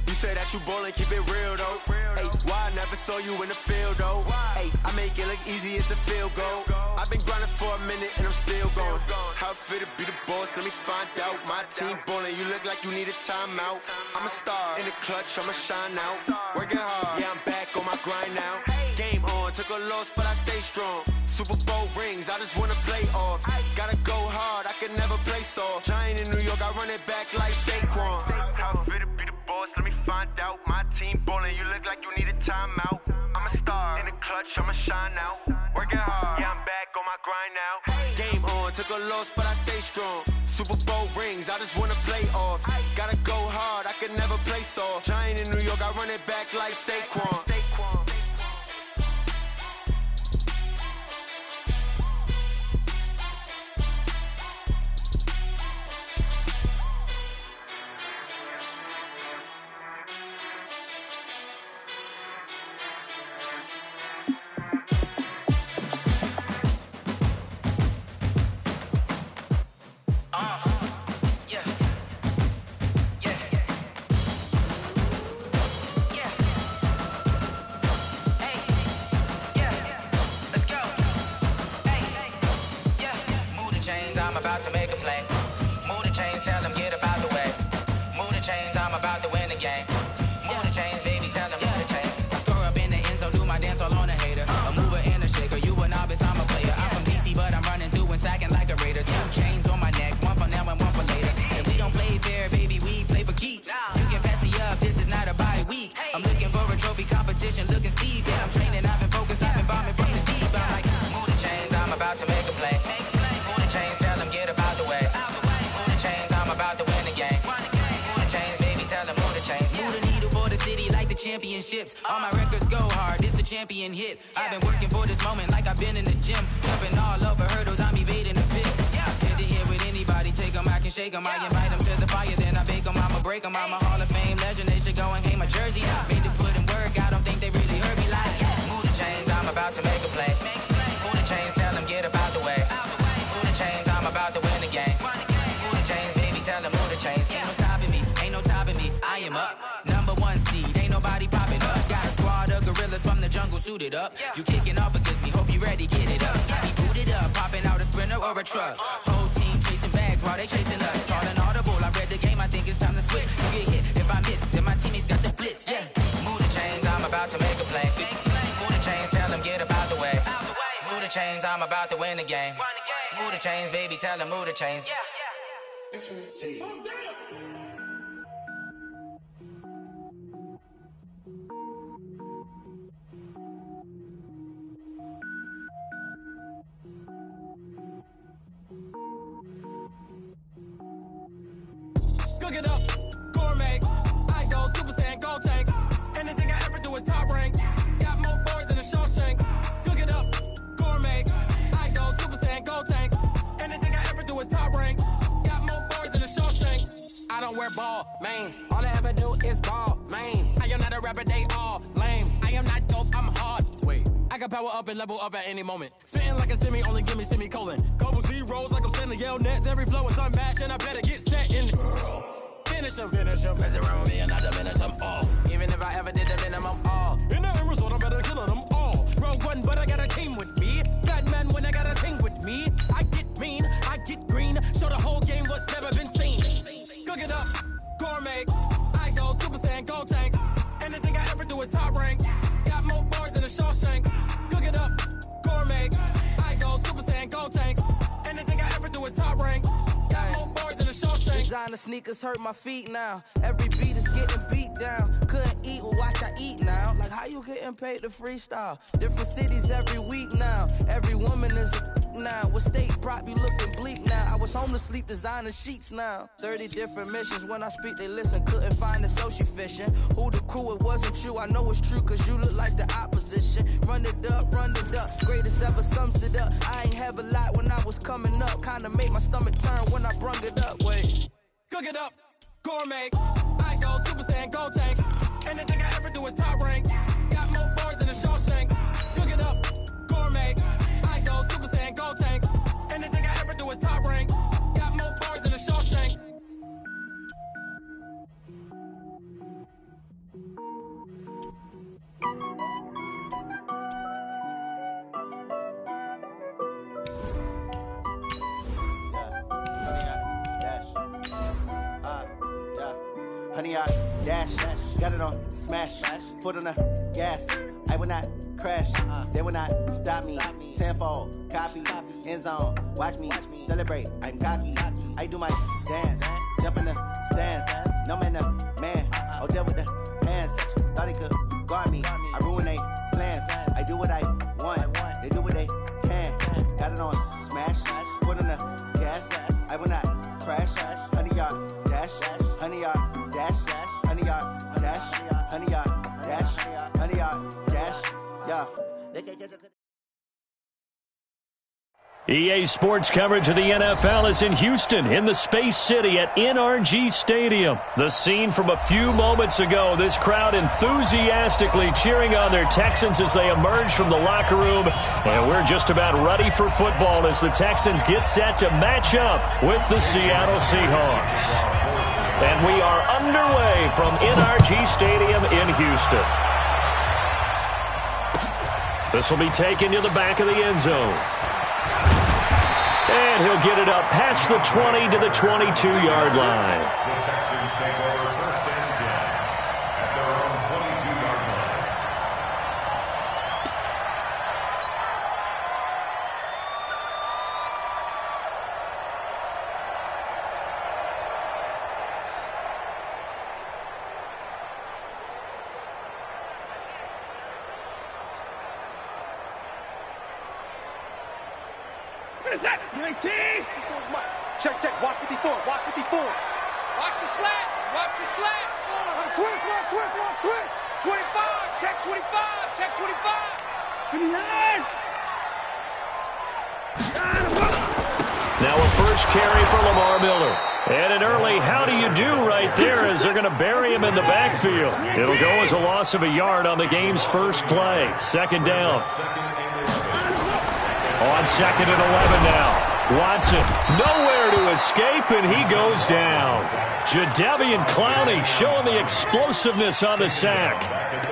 You say that you ballin', keep it real though. Hey, why I never saw you in the field though? Hey, I make it look easy, it's a field goal. I've been grinding for a minute and I'm still going. How fit to be the boss, let me find out. My team ballin', you look like you need a timeout. I'm a star in the clutch, I'ma shine out. Working hard, yeah, I'm back on my grind now. Game on, took a loss, but I stay strong. Super Bowl rings, I just wanna play off. Gotta go hard, I can never play soft. Giant in New York, I run it back like Saquon. How fit to be the boss, let me find out. My team ballin', you look like you need a timeout. I'm a star in the clutch, I'ma shine out. Working hard, yeah, I'm back on my grind now. Game on, took a loss, but I stay strong. Super Bowl rings, I just wanna play off. Gotta go hard, I can never play soft. Giant in New York, I run it back like Saquon. I'm about to make a play. Move the chains, tell them get up out the way. Move the chains, I'm about to win the game. Move the chains, baby, tell them move the chains. I score up in the end zone, do my dance all on a hater. A mover and a shaker, you a novice, I'm a player. I'm from DC, but I'm running through and sacking like a raider. 2 chains on my neck, one for now and one for later. And we don't play fair, baby, we play for keeps. You can pass me up, this is not a bye week. I'm looking for a trophy competition, looking steep. Yeah, I'm training, I've been focused, I've been bombing from the deep. I'm like, move the chains, I'm about to make a play. Move the chains, tell them get up out the way. Move the chains, I'm about to win the game. Move the chains, baby, tell them move the chains. Move the needle for the city like the championships. All my records go hard, this a champion hit. I've been working for this moment like I've been in the gym. Jumping all over hurdles, I'm evading the pit. Hit to hit with anybody, take them, I can shake them. I invite them to the fire, then I bake them, I'ma break them. I'm a Hall of Fame legend, they should go and hang my jersey. Made to put in work, I don't think they really heard me like. Move the chains, I'm about to make a play. Move the chains, tell them get up out the way. Move the chains, I'm about to win the game. Move the chains, baby, tell them move the chains. Ain't no stopping me, ain't no topping me, I am up. #1 seed, ain't nobody popping up. Got a squad of gorillas from the jungle suited up. You kicking off against me, hope you ready, get it up. Got me booted up, popping out a Sprinter or a truck. Whole team chasing bags while they chasing us. Calling audible, I read read the game, I think it's time to switch. You get hit if I miss, then my teammates got the blitz. Yeah, move the chains, I'm about to make a play. Move the chains, tell them get about the way. Move the chains, I'm about to win the game. Move the chains, baby, tell them move the chains. Cook it up, gourmet. I go Super Saiyan, gold tank. Anything I ever do is top rank. Got more boys than a Shawshank. Cook it up, gourmet. I go Super Saiyan, gold tank. Anything I ever do is top rank. Got more boys than a Shawshank. I don't wear ball mains. All I ever do is ball main. I am not a rapper, they all lame. I am not dope, I'm hard. Wait, I can power up and level up at any moment. Spitting like a semi, only give me semicolon. Couple zeros like I'm sending yell nets. Every flow is unmatched, and I better get set in. Finish him. Mess around with me and I diminish them all. Even if I ever did the minimum, all. In the end result, I better kill them all. Rogue one, but I got a team with me. Batman when I got a team with me. I get mean, I get green. Show the whole game what's never been seen. Cook it up, gourmet. I go Super Saiyan, gold tank. Anything I ever do is top rank. Got more bars than a Shawshank. Cook it up, gourmet. I go Super Saiyan, gold tank. Anything I ever do is top rank. Got more bars than a Shawshank. Designer sneakers hurt my feet now. Every beat is getting beat down. Couldn't eat, well watch I eat now. Like how you getting paid to freestyle? Different cities every week now. Every woman is a now. What state prop you looking bleak now? I was home to sleep designer sheets now. 30 different missions. When I speak they listen. Couldn't find it so she fishing. Who the crew, it wasn't you. I know it's true cause you look like the opposition. Run it up. Greatest ever sums it up. I ain't have a lot when I was coming up. Kinda made my stomach turn when I brung it up. Wait. Cook it up, gourmet. I go Super Saiyan, gold tank. Anything I ever do is top rank. Got more bars than a Shawshank. Cook it up, gourmet. I go Super Saiyan, gold tank. Anything I ever do is top rank. Got more bars than a Shawshank. Honey, I dash, got it on smash, foot on the gas. I will not crash, they will not stop me. Tenfold, copy, end zone, watch me celebrate. I'm cocky, I do my dance, jump in the stands. No man, man, oh there with the hands. Thought he could guard me, I ruin they plans. I do what I want, they do what they can. Got it on smash, foot on the gas. I will not crash, honey, y'all dash, honey, y'all. Dash, honey, y'all, dash, honey, y'all, dash, honey, y'all, dash, yeah. EA Sports coverage of the NFL is in Houston, in the Space City at NRG Stadium. The scene from a few moments ago, this crowd enthusiastically cheering on their Texans as they emerge from the locker room. And we're just about ready for football as the Texans get set to match up with the Seattle Seahawks. And we are underway from NRG Stadium in Houston. This will be taken to the back of the end zone. And he'll get it up past the 20 to the 22-yard line. The Texans take over first and 10 at their own 22-yard line. What is that? 19! Check, watch 54, watch 54. Watch the slats. Watch the slat. Switch. 25. Check 25. Check 25. 29! Now a first carry for Lamar Miller. And an early how do you do right there as they're going to bury him in the backfield. It'll go as a loss of a yard on the game's first play. Second down. On second and 11 now. Watson nowhere to escape, and he goes down. Jadeveon Clowney showing the explosiveness on the sack.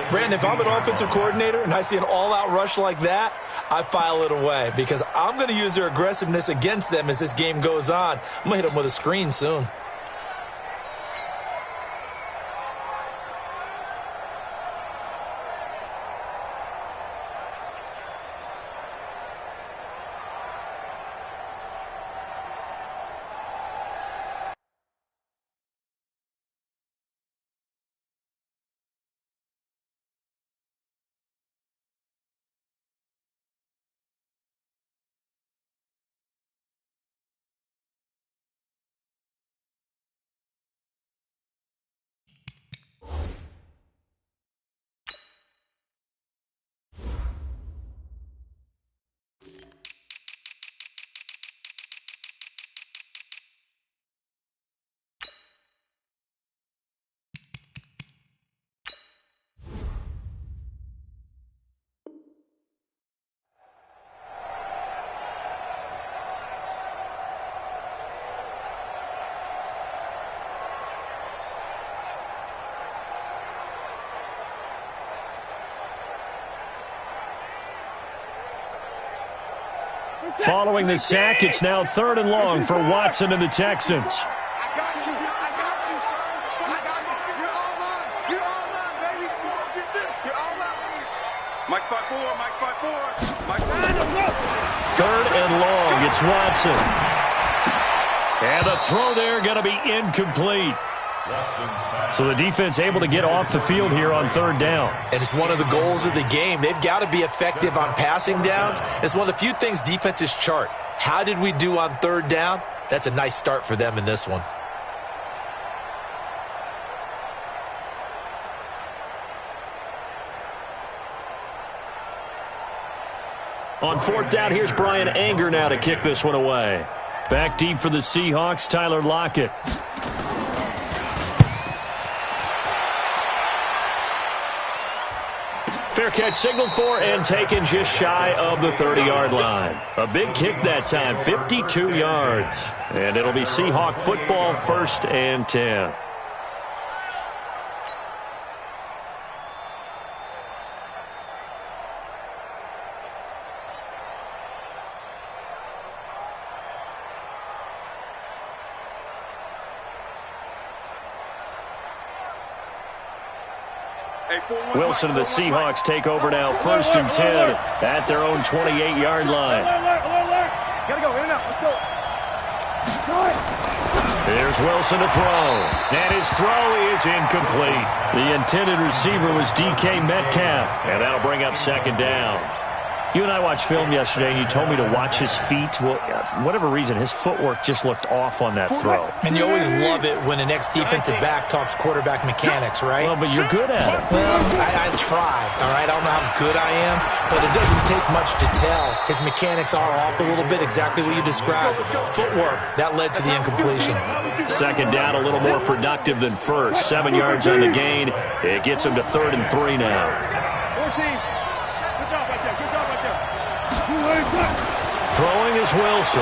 Brandon, if I'm an offensive coordinator and I see an all-out rush like that, I file it away because I'm going to use their aggressiveness against them as this game goes on. I'm going to hit them with a screen soon. Following the sack, it's now 3rd and long for Watson and the Texans. I got you, son. I got you. You're all mine. You're all mine, baby. Get this. You're all mine. Mike 5-4, Mike 5-4. Mike 5-4. 3rd and long, it's Watson. And the throw there going to be incomplete. So the defense able to get off the field here on 3rd down. And it's one of the goals of the game. They've got to be effective on passing downs. It's one of the few things defenses chart. How did we do on 3rd down? That's a nice start for them in this one. On 4th down, here's Brian Anger now to kick this one away. Back deep for the Seahawks, Tyler Lockett. Fair catch signaled for and taken just shy of the 30-yard line. A big kick that time, 52 yards. And it'll be Seahawk football, 1st and 10. Wilson and the Seahawks take over now, 1st and 10 at their own 28-yard line. Gotta go, in and out, let's go. There's Wilson to throw, and his throw is incomplete. The intended receiver was DK Metcalf, and that'll bring up 2nd down. You and I watched film yesterday, and you told me to watch his feet. Well, for whatever reason, his footwork just looked off on that throw. And you always love it when an ex-defensive back talks quarterback mechanics, right? Well, but you're good at it. Well, I try, all right? I don't know how good I am, but it doesn't take much to tell. His mechanics are off a little bit, exactly what you described. Footwork, that led to the incompletion. 2nd down, a little more productive than 1st. 7 yards on the gain. It gets him to 3rd and 3 now. 14. Good job right there. Good job right there. Throwing is Wilson.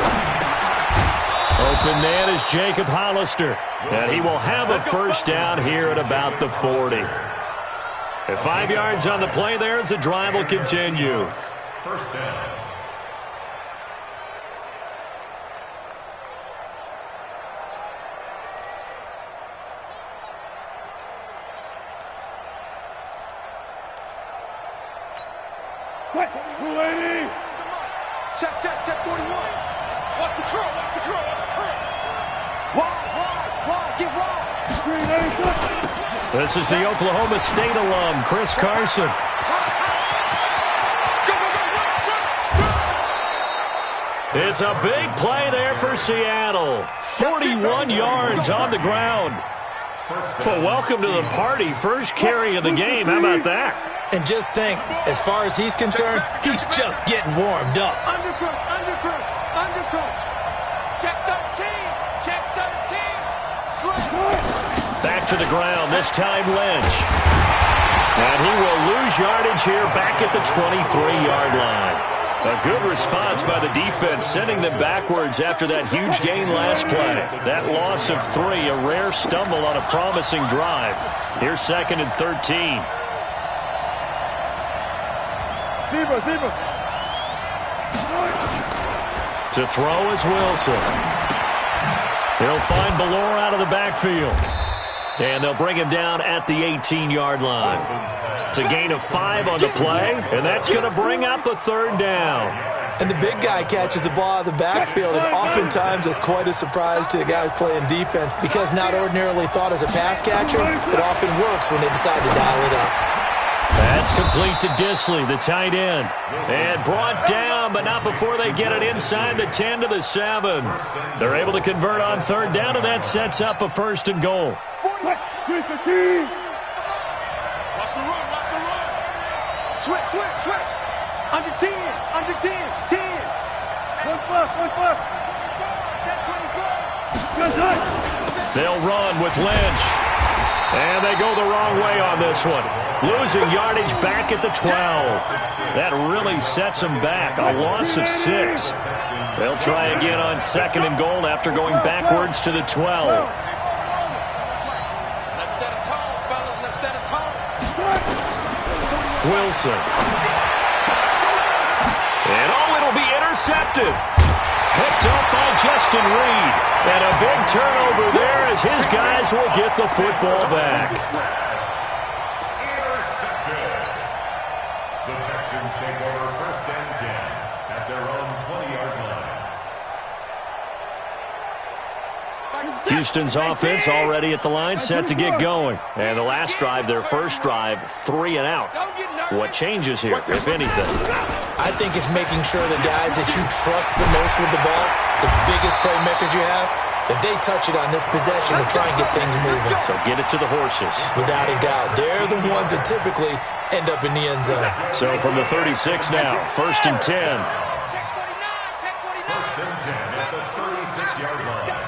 Open man is Jacob Hollister. And he will have a 1st down here at about the 40. At 5 yards on the play there, as the drive will continue. 1st down. Check 41. Watch the curl, watch the curl, watch the curl. Wide, get wide. This is the Oklahoma State alum, Chris Carson. It's a big play there for Seattle. 41 yards on the ground. Well, welcome to the party. First carry of the game. How about that? And just think, as far as he's concerned, he's just getting warmed up. Undercrook. Check 13. Check 13. Slip. Back to the ground, this time Lynch. And he will lose yardage here back at the 23-yard line. A good response by the defense, sending them backwards after that huge gain last play. That loss of 3, a rare stumble on a promising drive. Here's 2nd and 13. Zebra. To throw is Wilson. He'll find Ballore out of the backfield. And they'll bring him down at the 18-yard line. It's a gain of 5 on the play, and that's going to bring up a 3rd down. And the big guy catches the ball out of the backfield, and oftentimes it's quite a surprise to the guys playing defense because not ordinarily thought as a pass catcher, it often works when they decide to dial it up. That's complete to Disley, the tight end. And brought down, but not before they get it inside the 10 to the 7. They're able to convert on 3rd down, and that sets up a 1st and goal. Watch the run. Switch. Under 10. 10. 1-5. They'll run with Lynch. And they go the wrong way on this one. Losing yardage back at the 12. That really sets them back. A loss of 6. They'll try again on 2nd and goal after going backwards to the 12. Let's set a tone, fellas. Let's set a tone. Wilson. And it'll be intercepted. Picked up by Justin Reed. And a big turnover there as his guys will get the football back. Intercepted. The Texans take over 1st and 10 at their own 20-yard line. Houston's offense already at the line, set to get going. And the last drive, their first drive, 3 and out. What changes here, if anything? I think it's making sure the guys that you trust the most with the ball, the biggest playmakers you have, that they touch it on this possession to try and get things moving. So get it to the horses. Without a doubt. They're the ones that typically end up in the end zone. So from the 36 now, 1st and 10. 1st and 10 at the 36-yard line.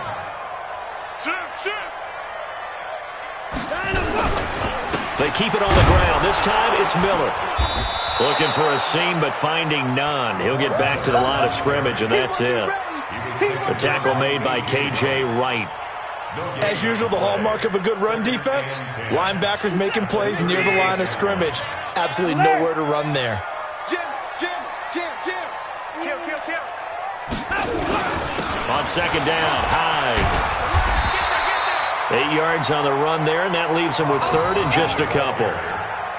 They keep it on the ground. This time it's Miller. Looking for a seam, but finding none. He'll get back to the line of scrimmage, and that's it. The tackle made by K.J. Wright. As usual, the hallmark of a good run defense, linebackers making plays near the line of scrimmage. Absolutely nowhere to run there. Jim. Kill. On 2nd down, Hyde. 8 yards on the run there, and that leaves him with 3rd and just a couple.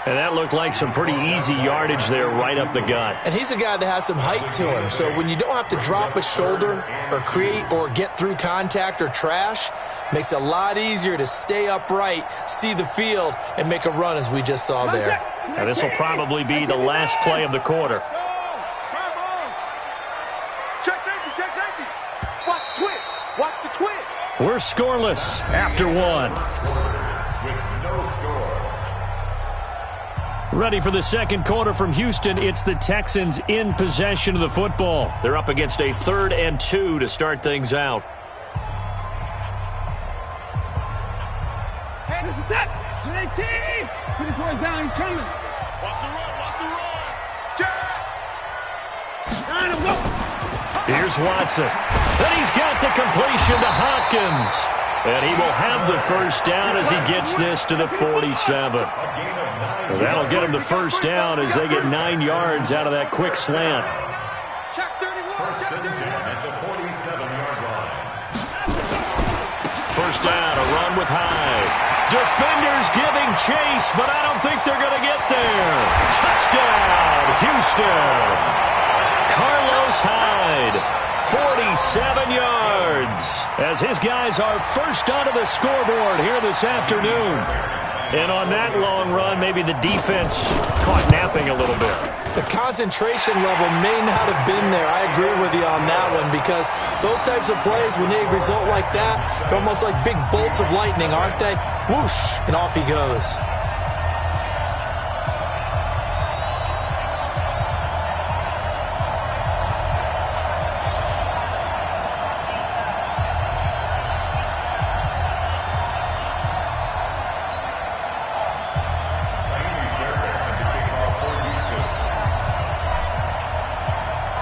And that looked like some pretty easy yardage there right up the gut. And he's a guy that has some height to him, so when you don't have to drop a shoulder or create or get through contact or trash, makes it a lot easier to stay upright, see the field, and make a run as we just saw there. Now this will probably be the last play of the quarter. Check safety. Watch the twitch. We're scoreless after 1. With no score. Ready for the second quarter from Houston. It's the Texans in possession of the football. They're up against a 3rd and 2 to start things out. Hey, this is it. 18. 24 is down, coming. Watch the run. Here's Watson. And he's got the completion to Hopkins. And he will have the first down as he gets this to the 47. Well, that'll get him the first down as they get 9 yards out of that quick slant. 1st and 10 at the 47-yard line. First down, a run with Hyde. Defenders giving chase, but I don't think they're going to get there. Touchdown, Houston. Carlos Hyde, 47 yards, as his guys are first onto the scoreboard here this afternoon. And on that long run, maybe the defense caught napping a little bit. The concentration level may not have been there. I agree with you on that one, because those types of plays, when they result like that, they're almost like big bolts of lightning, aren't they? Whoosh, and off he goes.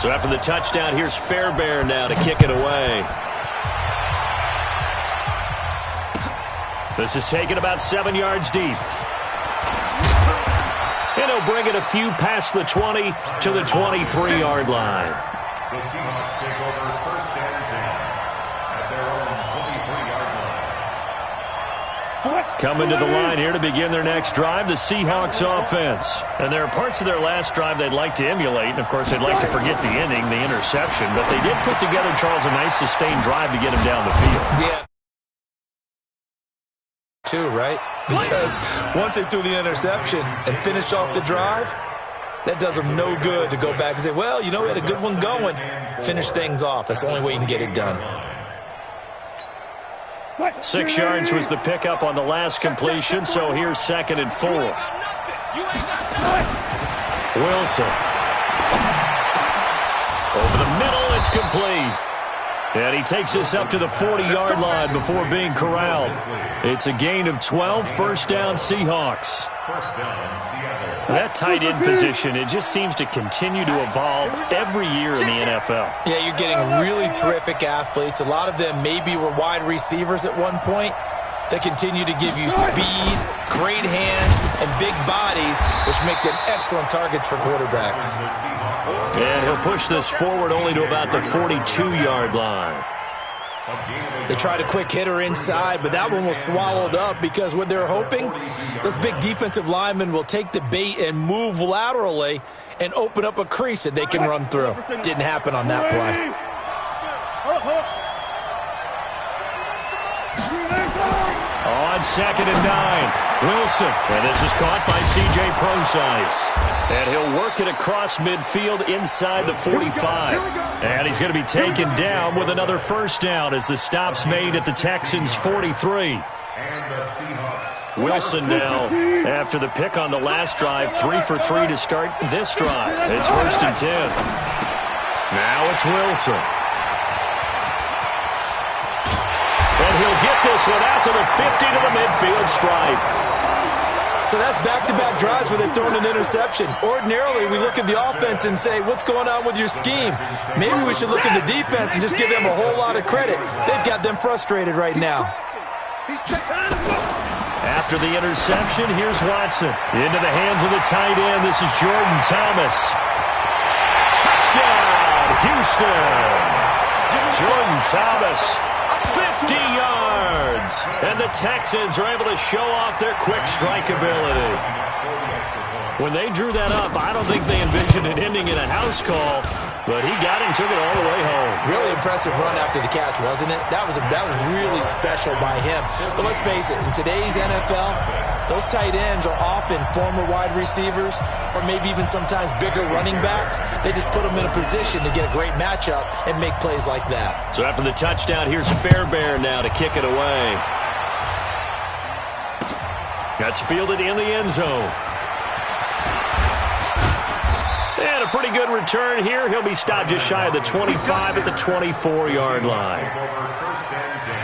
So after the touchdown, here's Fairbairn now to kick it away. This is taken about 7 yards deep. And he'll bring it a few past the 20 to the 23-yard line. The Seahawks take over 1st and 10 at their own 23-yard line. Coming to the line here to begin their next drive, the Seahawks offense. And there are parts of their last drive they'd like to emulate. And, of course, they'd like to forget the inning, the interception. But they did put together, Charles, a nice sustained drive to get him down the field. Yeah. Too, right? Because once they threw the interception and finished off the drive, that does them no good to go back and say, well, you know, we had a good one going. Finish things off. That's the only way you can get it done. 6 yards was the pickup on the last completion, so here's 2nd and 4. Wilson. Over the middle, it's complete. And he takes this up to the 40-yard line before being corralled. It's a gain of 12, first down Seahawks. First down, Seattle. That tight end position, it just seems to continue to evolve every year in the NFL. Yeah, you're getting really terrific athletes. A lot of them maybe were wide receivers at one point. They continue to give you speed, great hands, and big bodies, which make them excellent targets for quarterbacks. And he'll push this forward only to about the 42-yard line. They tried a quick hitter inside, but that one was swallowed up because what they're hoping, those big defensive linemen will take the bait and move laterally and open up a crease that they can run through. Didn't happen on that play. On 2nd and 9, Wilson. And this is caught by C.J. Procise. And he'll work it across midfield inside the 45. And he's going to be taken down with another first down as the stop's made at the Texans' 43. Wilson now, after the pick on the last drive, 3 for 3 to start this drive. It's 1st and 10. Now it's Wilson. And he'll get this one out to the 50 to the midfield stripe. So that's back-to-back drives where they've thrown an interception. Ordinarily, we look at the offense and say, what's going on with your scheme? Maybe we should look at the defense and just give them a whole lot of credit. They've got them frustrated right now. After the interception, here's Watson. Into the hands of the tight end. This is Jordan Thomas. Touchdown, Houston. Jordan Thomas, 50 yards. And the Texans are able to show off their quick strike ability. When they drew that up, I don't think they envisioned it ending in a house call. But he got it and took it all the way home. Really impressive run after the catch, wasn't it? That was really special by him. But let's face it, in today's NFL, those tight ends are often former wide receivers or maybe even sometimes bigger running backs. They just put them in a position to get a great matchup and make plays like that. So after the touchdown, here's Fairbairn now to kick it away. That's fielded in the end zone. And a pretty good return here. He'll be stopped just shy of the 25 at the 24-yard line. First and 10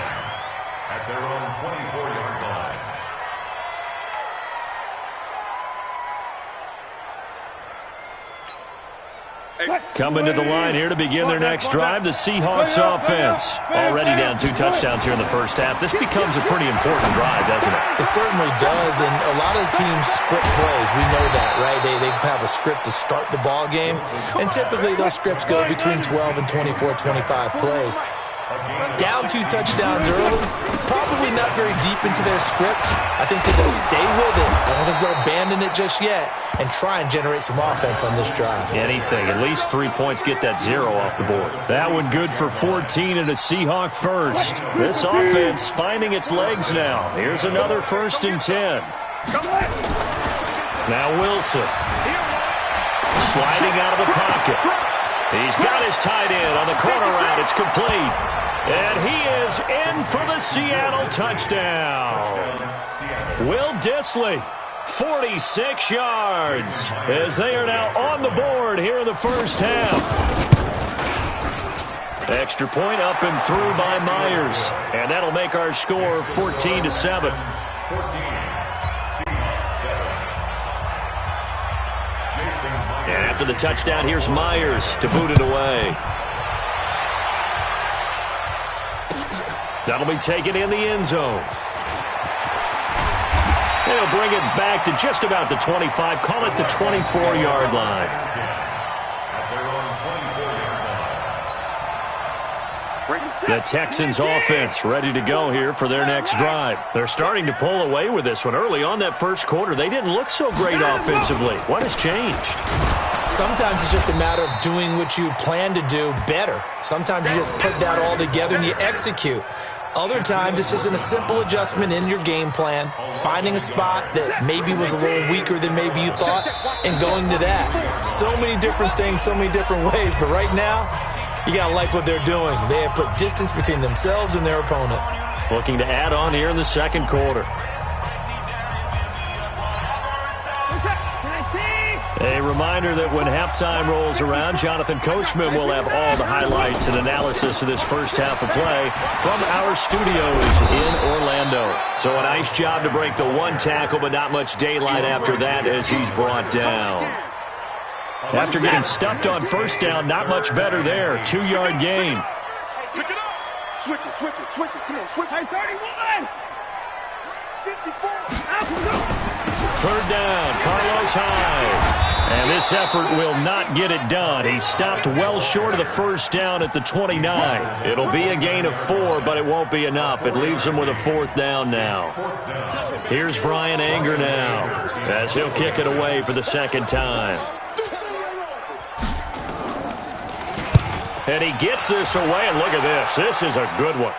at their own 24-yard line. Coming to the line here to begin their next drive, the Seahawks offense. Already down 2 touchdowns here in the first half. This becomes a pretty important drive, doesn't it? It certainly does, and a lot of the teams script plays. We know that, right? They have a script to start the ball game, and typically those scripts go between 12 and 24, 25 plays. Down 2 touchdowns early, probably not very deep into their script. I think that they'll stay with it. I don't think they'll abandon it just yet and try and generate some offense on this drive. Anything. At least 3 points, get that 0 off the board. That one good for 14 and a Seahawk first. This offense finding its legs now. Here's another 1st and 10. Now Wilson. Sliding out of the pocket. He's got his tight end on the corner route. It's complete. And he is in for the Seattle touchdown. Will Dissly, 46 yards, as they are now on the board here in the first half. Extra point up and through by Myers. And that'll make our score 14-7. And after the touchdown, here's Myers to boot it away. That'll be taken in the end zone. They'll bring it back to just about the 25. Call it the 24-yard line. The Texans offense ready to go here for their next drive. They're starting to pull away with this one. Early on that first quarter, they didn't look so great offensively. What has changed? Sometimes it's just a matter of doing what you plan to do better. Sometimes you just put that all together and you execute. Other times it's just a simple adjustment in your game plan, finding a spot that maybe was a little weaker than maybe you thought, and going to that. So many different things, so many different ways, but right now, you got to like what they're doing. They have put distance between themselves and their opponent. Looking to add on here in the second quarter. A reminder that when halftime rolls around, Jonathan Coachman will have all the highlights and analysis of this first half of play from our studios in Orlando. So a nice job to break the 1 tackle, but not much daylight after that as he's brought down. After getting stuffed on first down, not much better there. 2-yard gain. Pick it up. Switch it. Come on, switch it. Hey, 31. Third down, Carlos Hyde. And this effort will not get it done. He stopped well short of the first down at the 29. It'll be a gain of 4, but it won't be enough. It leaves him with a 4th down now. Here's Brian Anger now, as he'll kick it away for the second time. And he gets this away, and look at this. This is a good one.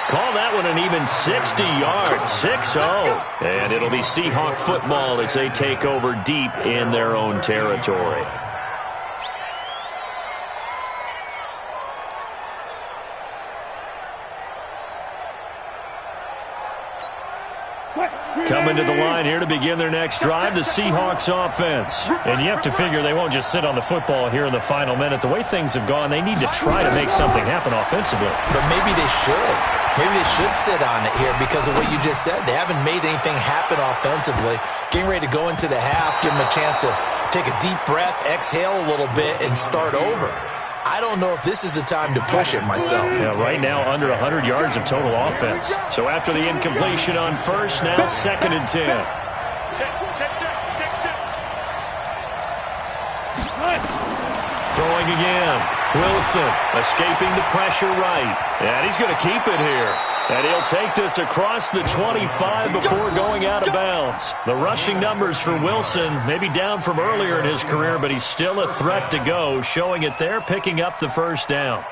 Call that one an even 60 yards, 6-0. And it'll be Seahawk football as they take over deep in their own territory. Coming to the line here to begin their next drive, the Seahawks offense. And you have to figure they won't just sit on the football here in the final minute. The way things have gone, they need to try to make something happen offensively. But maybe they should. Maybe they should sit on it here because of what you just said. They haven't made anything happen offensively. Getting ready to go into the half, give them a chance to take a deep breath, exhale a little bit, and start over. I don't know if this is the time to push it myself. Yeah, right now under 100 yards of total offense. So after the incompletion on first, now 2nd and 10. Throwing again. Wilson escaping the pressure right. And he's going to keep it here. And he'll take this across the 25 before going out of bounds. The rushing numbers for Wilson maybe down from earlier in his career, but he's still a threat to go, showing it there, picking up the first down.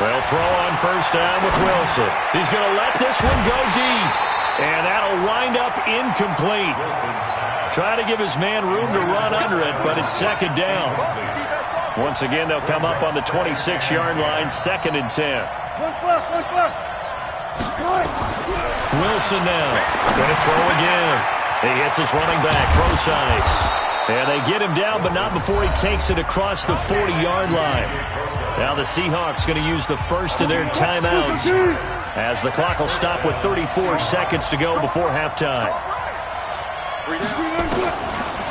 They'll throw on first down with Wilson. He's going to let this one go deep. And that'll wind up incomplete. Try to give his man room to run under it, but it's 2nd down. Once again, they'll come up on the 26-yard line, 2nd and 10. Wilson now. Going to throw again. He hits his running back, Procise. And they get him down, but not before he takes it across the 40-yard line. Now the Seahawks going to use the first of their timeouts, as the clock will stop with 34 seconds to go before halftime.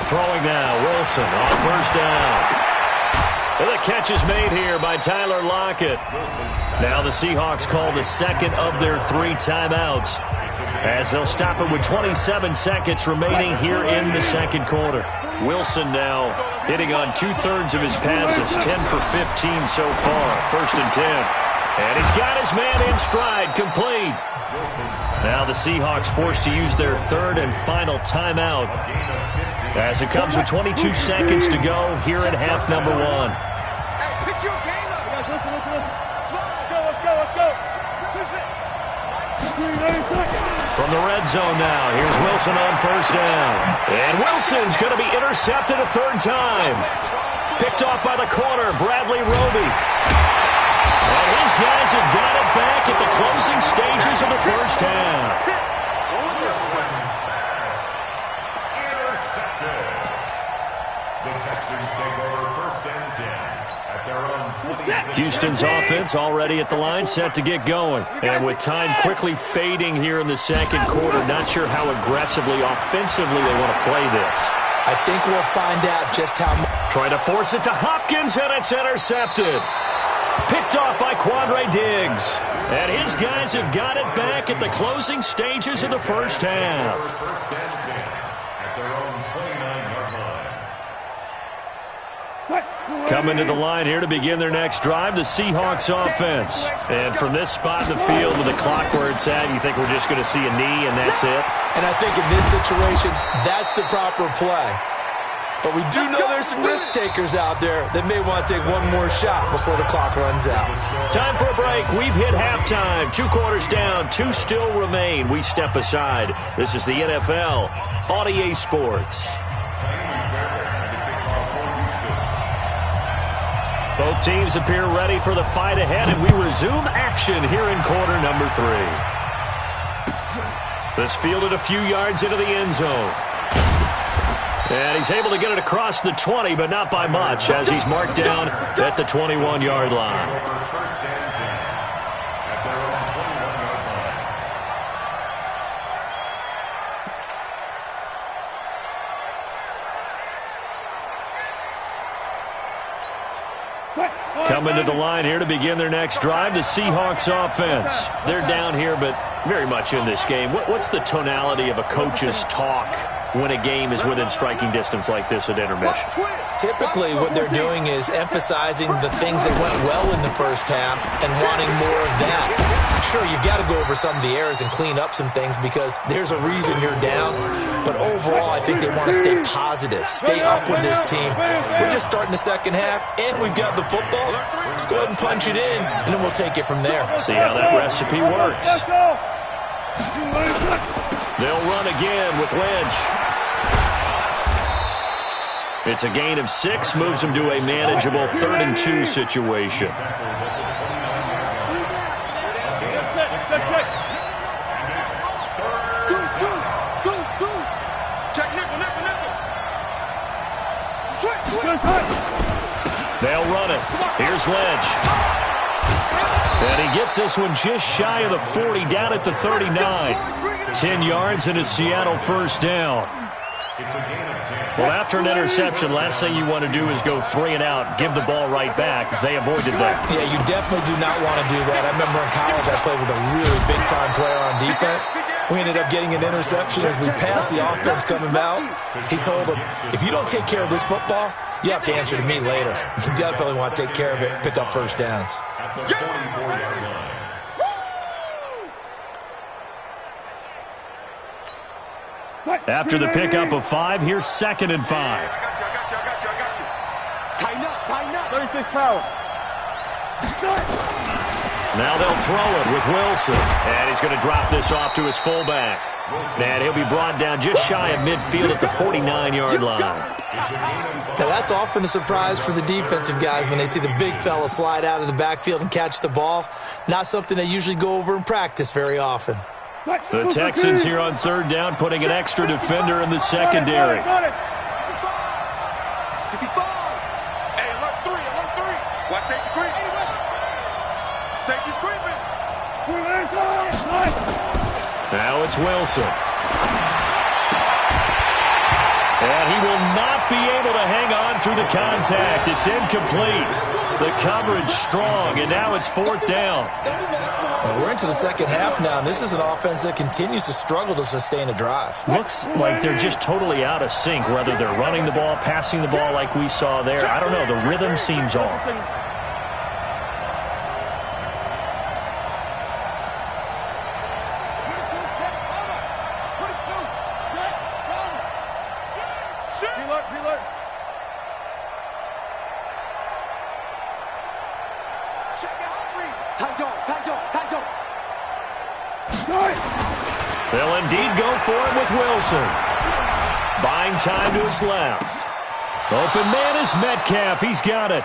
Throwing now, Wilson on first down. Well, the catch is made here by Tyler Lockett. Now the Seahawks call the second of their 3 timeouts, as they'll stop it with 27 seconds remaining here in the second quarter. Wilson now hitting on 2/3 of his passes, 10 for 15 so far, 1st and 10. And he's got his man in stride, complete. Now the Seahawks forced to use their 3rd and final timeout, as it comes with 22 seconds to go here in half number 1. Hey, pick your game up. Let's go. From the red zone now, here's Wilson on first down. And Wilson's going to be intercepted a 3rd time. Picked off by the corner, Bradley Roby. And his guys have got it back at the closing stages of the first half. Houston's offense already at the line, set to get going. And with time quickly fading here in the second quarter, not sure how aggressively, offensively they want to play this. I think we'll find out just how much. Trying to force it to Hopkins, and it's intercepted. Picked off by Quandre Diggs. And his guys have got it back at the closing stages of the first half. Coming to the line here to begin their next drive, the Seahawks offense. And from this spot in the field with the clock where it's at, you think we're just going to see a knee and that's it? And I think in this situation, that's the proper play. But we do know there's some risk takers out there that may want to take one more shot before the clock runs out. Time for a break. We've hit halftime. 2 quarters down, 2 still remain. We step aside. This is the NFL on EA Sports. Both teams appear ready for the fight ahead, and we resume action here in quarter number 3. This fielded a few yards into the end zone. And he's able to get it across the 20, but not by much, as he's marked down at the 21-yard line. Coming to the line here to begin their next drive, the Seahawks offense. They're down here, but very much in this game. What's the tonality of a coach's talk when a game is within striking distance like this at intermission? Typically, what they're doing is emphasizing the things that went well in the first half and wanting more of that. Sure, you've got to go over some of the errors and clean up some things because there's a reason you're down. But overall, I think they want to stay positive, stay up with this team. We're just starting the second half, and we've got the football. Let's go ahead and punch it in, and then we'll take it from there. See how that recipe works. They'll run again with Lynch. It's a gain of 6, moves them to a manageable 3rd and 2 situation. They'll run it. Here's Lynch. And he gets this one just shy of the 40, down at the 39. 10 yards and a Seattle first down. Well, after an interception, last thing you want to do is go 3 and out, give the ball right back. They avoided that. Yeah, you definitely do not want to do that. I remember in college I played with a really big-time player on defense. We ended up getting an interception as we passed the offense coming out. He told him, if you don't take care of this football, you have to answer to me later. You definitely want to take care of it, pick up first downs. At the 44-yard line. After the pickup of 5, here's 2nd and 5. I got you. Tighten up. 36 power. Now they'll throw it with Wilson. And he's going to drop this off to his fullback. And he'll be brought down just shy of midfield at the 49-yard line. Now that's often a surprise for the defensive guys when they see the big fella slide out of the backfield and catch the ball. Not something they usually go over in practice very often. The Texans here on 3rd down, putting an extra defender in the secondary. Hey, alert 3. Watch safety creep. Safety's creeping. Now it's Wilson. And he will not be able to hang on through the contact. It's incomplete. The coverage strong, and now it's 4th down. Well, we're into the second half now, and this is an offense that continues to struggle to sustain a drive. Looks like they're just totally out of sync, whether they're running the ball, passing the ball like we saw there. I don't know. The rhythm seems off. They'll indeed go for it with Wilson. Buying time to his left. Open man is Metcalf. He's got it.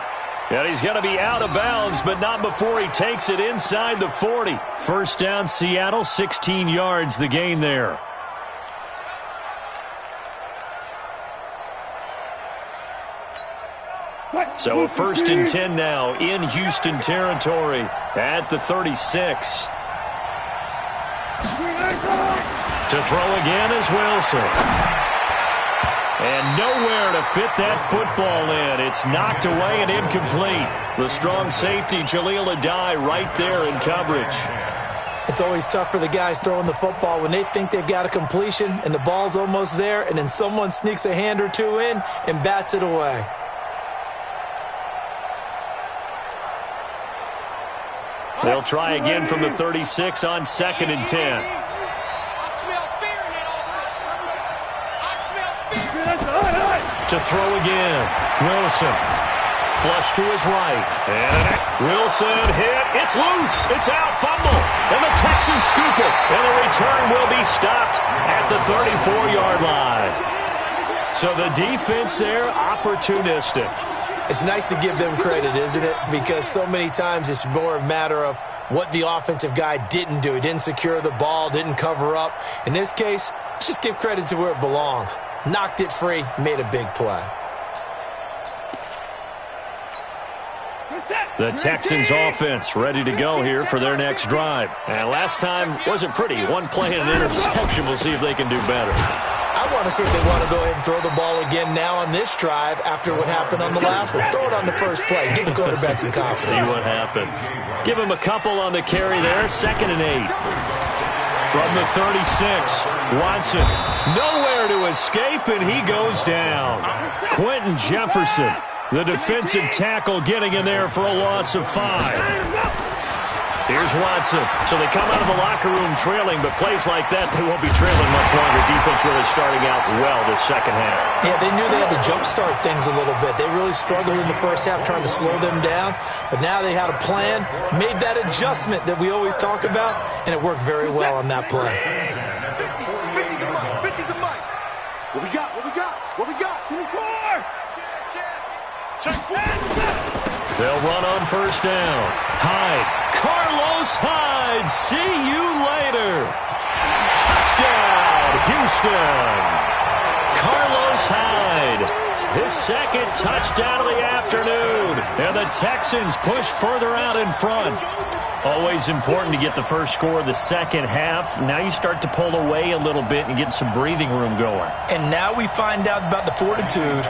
And he's going to be out of bounds, but not before he takes it inside the 40. First down, Seattle, 16 yards, the gain there. So a 1st and 10 now in Houston territory at the 36. To throw again is Wilson. And nowhere to fit that football in. It's knocked away and incomplete. The strong safety, Jaleel Adai, right there in coverage. It's always tough for the guys throwing the football when they think they've got a completion and the ball's almost there, and then someone sneaks a hand or two in and bats it away. They'll try again from the 36 on 2nd and 10. To throw again, Wilson. Flush to his right. And Wilson hit. It's loose. It's out. Fumble. And the Texans scoop it. And the return will be stopped at the 34-yard line. So the defense there, opportunistic. It's nice to give them credit, isn't it? Because so many times it's more a matter of what the offensive guy didn't do. He didn't secure the ball, didn't cover up. In this case, let's just give credit to where it belongs. Knocked it free, made a big play. The Texans offense ready to go here for their next drive. And last time wasn't pretty. One play and an interception. We'll see if they can do better. I want to see if they want to go ahead and throw the ball again now on this drive after what happened on the last one. Throw it on the first play. Give the quarterback some confidence. See what happens. Give him a couple on the carry there. 2nd and 8. From the 36, Watson nowhere to escape, and he goes down. Quentin Jefferson, the defensive tackle, getting in there for a loss of 5. Here's Watson. So they come out of the locker room trailing, but plays like that, they won't be trailing much longer. Defense really starting out well this second half. Yeah, they knew they had to jumpstart things a little bit. They really struggled in the first half trying to slow them down, but now they had a plan, made that adjustment that we always talk about, and it worked very well on that play. 50 to Mike. 50 to Mike. What we got? What we got? What we got? 24. Check. They'll run on first down. Hyde. Carlos Hyde. See you later. Touchdown, Houston. Carlos Hyde. His second touchdown of the afternoon. And the Texans push further out in front. Always important to get the first score of the second half. Now you start to pull away a little bit and get some breathing room going. And now we find out about the fortitude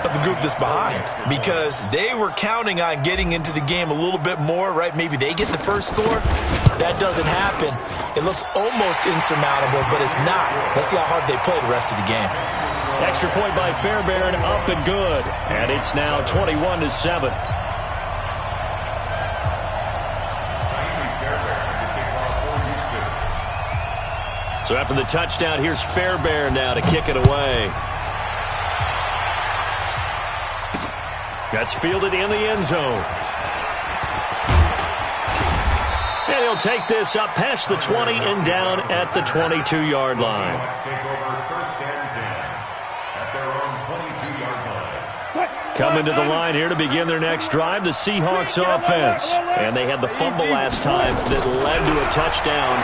of the group that's behind, because they were counting on getting into the game a little bit more, right? Maybe they get the first score. That doesn't happen. It looks almost insurmountable, but it's not. Let's see how hard they play the rest of the game. Extra point by Fairbairn, up and good. And it's now 21-7. So after the touchdown, here's Fairbairn now to kick it away. That's fielded in the end zone. And he'll take this up past the 20 and down at the 22-yard line. Take over 1st and 10 at their own 22-yard line. Coming to the line here to begin their next drive, the Seahawks offense. And they had the fumble last time that led to a touchdown.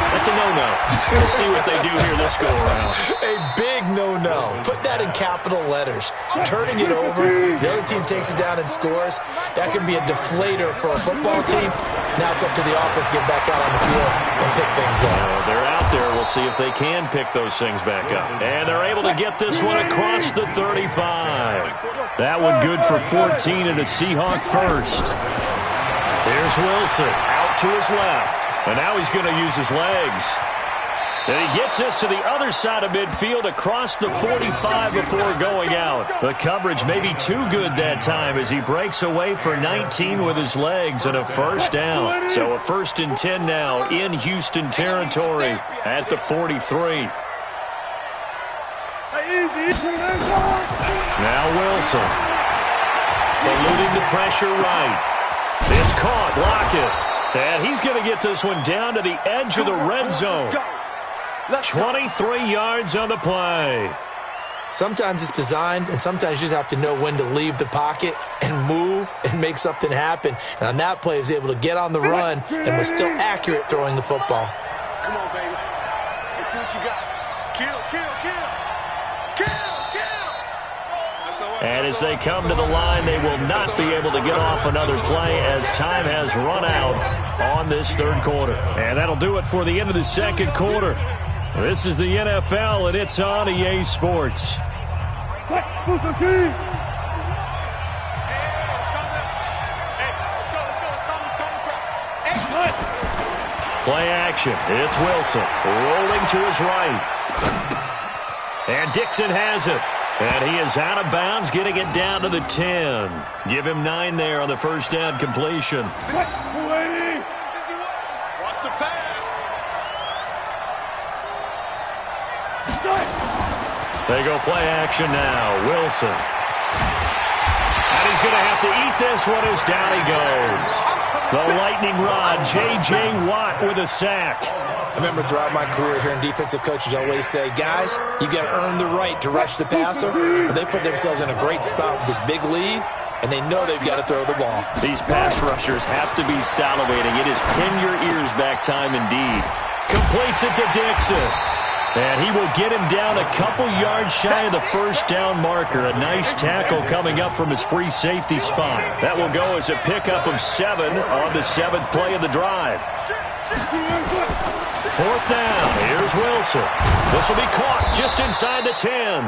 That's a no-no. We'll see what they do here this go-around. A big no-no. Put that in capital letters. Turning it over, the other team takes it down and scores. That can be a deflator for a football team. Now it's up to the offense to get back out on the field and pick things up. They're out there. We'll see if they can pick those things back up. And they're able to get this one across the 35. That one good for 14 and a Seahawk first. Here's Wilson out to his left. And now he's going to use his legs. And he gets this to the other side of midfield across the 45 before going out. The coverage may be too good that time as he breaks away for 19 with his legs and a first down. So a 1st and 10 now in Houston territory at the 43. Now Wilson. Eluding the pressure right. It's caught. Lockett. And he's going to get this one down to the edge of the red zone. 23 yards on the play. Sometimes it's designed, and sometimes you just have to know when to leave the pocket and move and make something happen. And on that play, he was able to get on the run and was still accurate throwing the football. Come on, baby. Let's see what you got. Kill, kill, kill. Kill, kill. And as they come to the line, they will not be able to get off another play as time has run out on this third quarter. And that'll do it for the end of the second quarter. This is the NFL, and it's on EA Sports. Play action. It's Wilson rolling to his right. And Dixon has it. And he is out of bounds, getting it down to the 10. Give him 9 there on the first down completion. Watch the pass. They go play action now. Wilson. And he's going to have to eat this one as down he goes. The lightning rod, J.J. Watt with a sack. I remember throughout my career here in defensive coaches always say, guys, you got to earn the right to rush the passer. But they put themselves in a great spot with this big lead, and they know they've got to throw the ball. These pass rushers have to be salivating. It is pin your ears back time indeed. Completes it to Dixon. And he will get him down a couple yards shy of the first down marker. A nice tackle coming up from his free safety spot. That will go as a pickup of 7 on the 7th play of the drive. 4th down. Here's Wilson. This will be caught just inside the 10.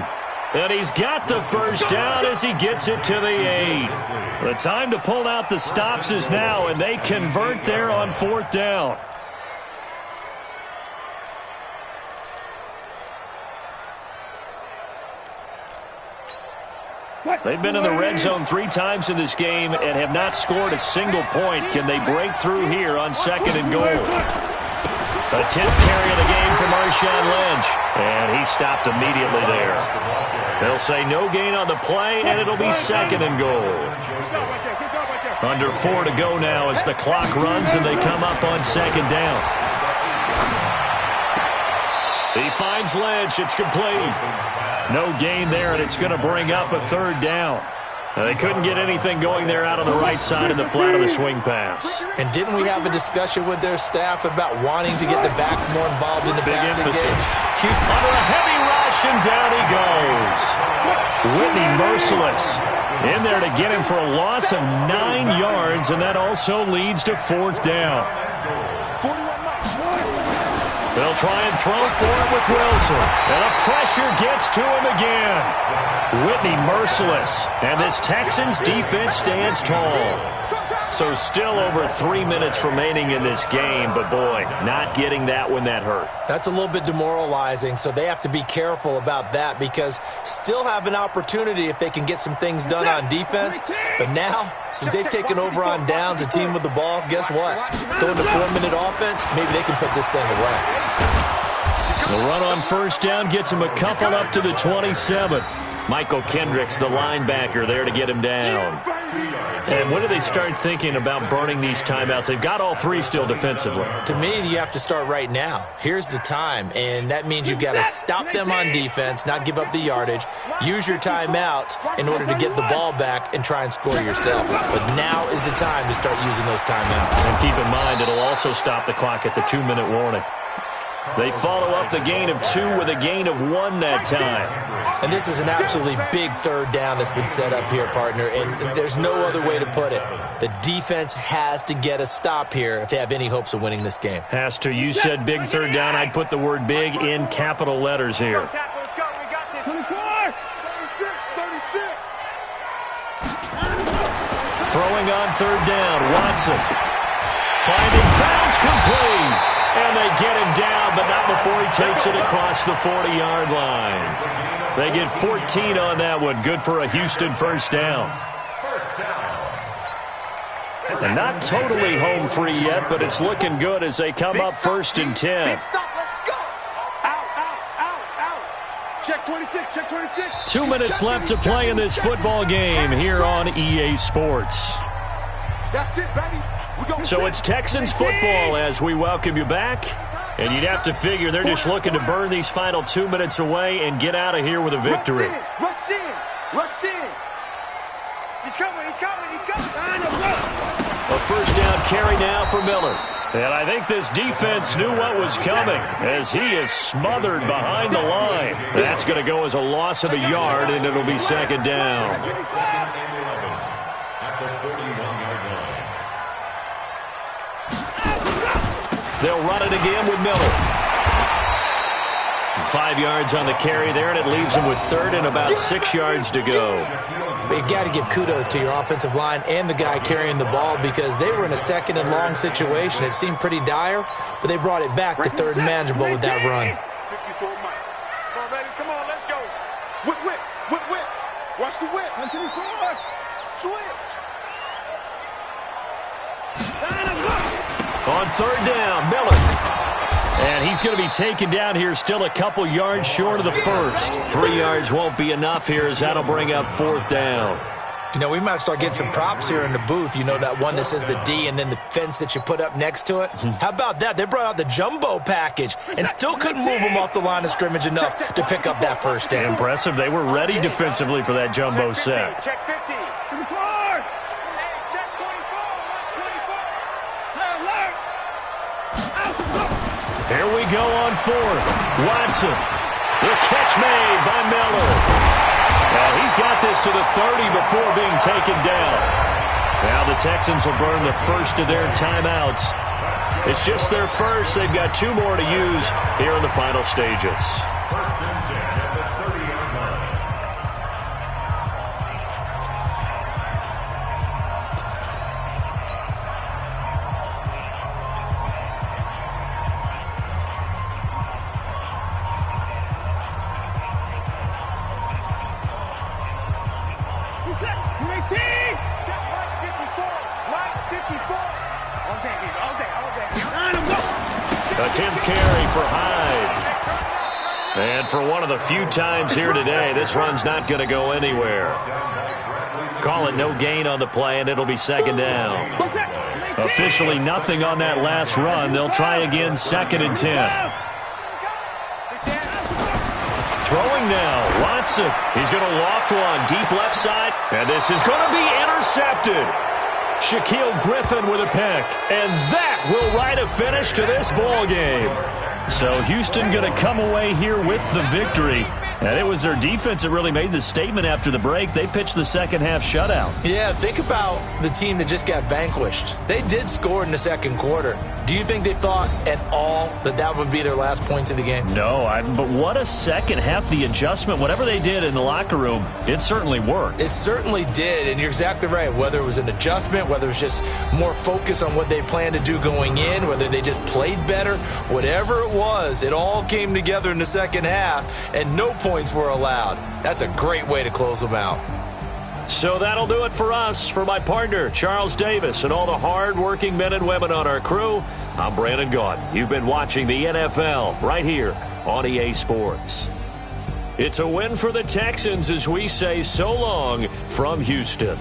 And he's got the first down as he gets it to the 8. The time to pull out the stops is now, and they convert there on 4th down. They've been in the red zone 3 times in this game and have not scored a single point. Can they break through here on 2nd and goal? A 10th carry of the game for Marshawn Lynch. And he stopped immediately there. They'll say no gain on the play, and it'll be 2nd and goal. Under 4 to go now as the clock runs and they come up on 2nd down. He finds Lynch. It's complete. No gain there, and it's going to bring up a 3rd down. They couldn't get anything going there out on the right side in the flat of the swing pass. And didn't we have a discussion with their staff about wanting to get the backs more involved in the passing game? Under a heavy rush, and down he goes. Whitney merciless in there to get him for a loss of 9 yards, and that also leads to 4th down. They'll try and throw for it with Wilson. And the pressure gets to him again. Whitney merciless. And this Texans defense stands tall. So still over 3 minutes remaining in this game. But, boy, not getting that when that hurt. That's a little bit demoralizing, so they have to be careful about that because still have an opportunity if they can get some things done on defense. But now, since they've taken over on downs, a team with the ball, guess what? Throwing the 4-minute offense, maybe they can put this thing away. The run on 1st down gets him a couple up to the 27. Michael Kendricks, the linebacker, there to get him down. And when do they start thinking about burning these timeouts? They've got all 3 still defensively. To me, you have to start right now. Here's the time, and that means you've got to stop them on defense, not give up the yardage, use your timeouts in order to get the ball back and try and score yourself. But now is the time to start using those timeouts. And keep in mind, it'll also stop the clock at the 2-minute warning. They follow up the gain of 2 with a gain of 1 that time. And this is an absolutely big 3rd down that's been set up here, partner, and there's no other way to put it. The defense has to get a stop here if they have any hopes of winning this game. Has to. You said big 3rd down. I'd put the word big in capital letters here. 24, 36. Throwing on 3rd down, Watson. Finding fouls complete. And they get him down, but not before he takes it across the 40-yard line. They get 14 on that one. Good for a Houston 1st down. And not totally home free yet, but it's looking good as they come up 1st and 10. Let's go. Out. Check 26, check 26. 2 minutes left to play in this football game here on EA Sports. That's it, baby. So it's Texans football as we welcome you back. And you'd have to figure they're just looking to burn these final 2 minutes away and get out of here with a victory. Rush in. He's coming. A 1st down carry now for Miller. And I think this defense knew what was coming as he is smothered behind the line. That's going to go as a loss of a yard, and it'll be 2nd down. They'll run it again with Miller. 5 yards on the carry there, and it leaves them with 3rd and about 6 yards to go. But you got to give kudos to your offensive line and the guy carrying the ball because they were in a 2nd and long situation. It seemed pretty dire, but they brought it back to 3rd and manageable with that run. Come on, baby. Come on, let's go. Whip. Watch the whip. Switch. On 3rd down, Miller. And he's going to be taken down here still a couple yards short of the 1st. 3 yards won't be enough here as that'll bring up 4th down. You know, we might start getting some props here in the booth. You know, that one that says the D and then the fence that you put up next to it. How about that? They brought out the jumbo package and still couldn't move them off the line of scrimmage enough to pick up that 1st down. Impressive. They were ready defensively for that jumbo set. Check 50. Here we go on 4th. Watson. The catch made by Miller. Well, he's got this to the 30 before being taken down. Now the Texans will burn the 1st of their timeouts. It's just their first. They've got 2 more to use here in the final stages. First and 10 at the 30-yard line. A 10th carry for Hyde. And for one of the few times here today, this run's not going to go anywhere. Call it no gain on the play, and it'll be second down. Officially nothing on that last run. They'll try again, 2nd and 10. Throwing now, Watson. He's going to loft one deep left side, and this is going to be intercepted. Shaquille Griffin with a pick, and that will write a finish to this ball game. So Houston going to come away here with the victory. And it was their defense that really made the statement after the break. They pitched the second half shutout. Yeah, think about the team that just got vanquished. They did score in the second quarter. Do you think they thought at all that that would be their last points of the game? No, but what a second half. The adjustment, whatever they did in the locker room, it certainly worked. It certainly did, and you're exactly right. Whether it was an adjustment, whether it was just more focus on what they planned to do going in, whether they just played better, whatever it was, it all came together in the second half, and no points were allowed. That's a great way to close them out. So that'll do it for us. For my partner, Charles Davis, and all the hard-working men and women on our crew, I'm Brandon Gaudin. You've been watching the NFL right here on EA Sports. It's a win for the Texans as we say so long from Houston.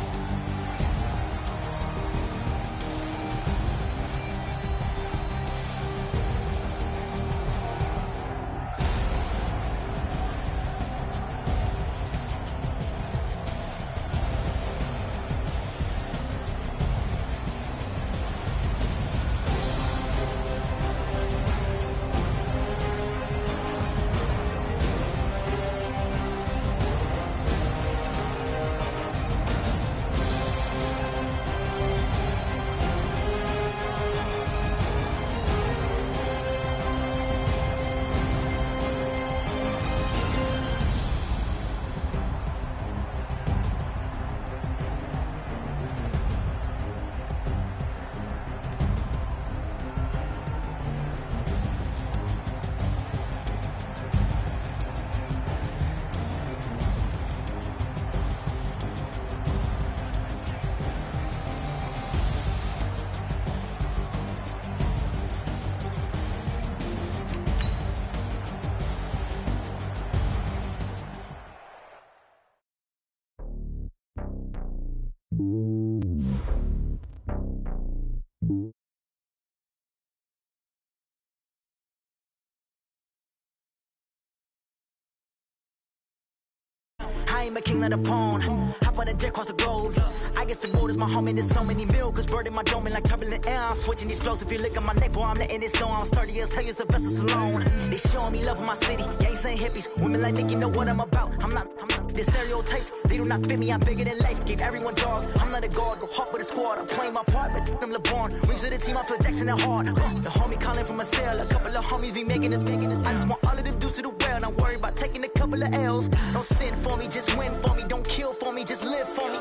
I ain't a king of the pawn. Hop on a jet across the globe. I guess the road is my homie. There's so many milk. Bird in my dome like turbulent air. I'm switching these flows. If you look at my neck, boy, I'm letting it snow. I'm sturdy as hell. It's a vessel alone. They showing me love in my city. Gangs ain't hippies. Women like Nick, you know what I'm about. I'm not. Their stereotypes, they do not fit me. I'm bigger than life. Gave everyone jobs. I'm not a guard. Go hard with a squad. I'm playing my part, but them LeBron. Wings of the team. I feel Jackson and hard. The homie calling from a cell. A couple of homies be making it. I just want all of them dudes to the well. Not worry about taking a couple of L's. Don't sin for me, just win for me. Don't kill for me, just live for me.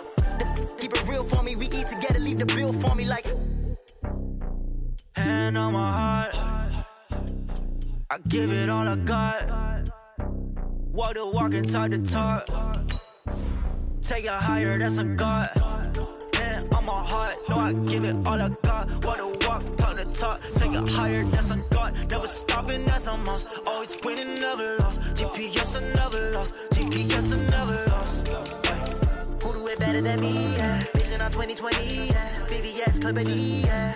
Keep it real for me. We eat together, leave the bill for me like. Hand on my heart, I give it all I got. Walk the walk and talk the talk. Take it higher, that's a God. Hand on my heart, no, I give it all I got. Walk the walk, talk the talk. Take it higher, that's a God. Never stopping, that's a must. Always winning, never lost. GPS, I never lost. GPS, I never lost. Who do it better than me? Yeah. Vision on 2020, yeah. VVS, Company, yeah.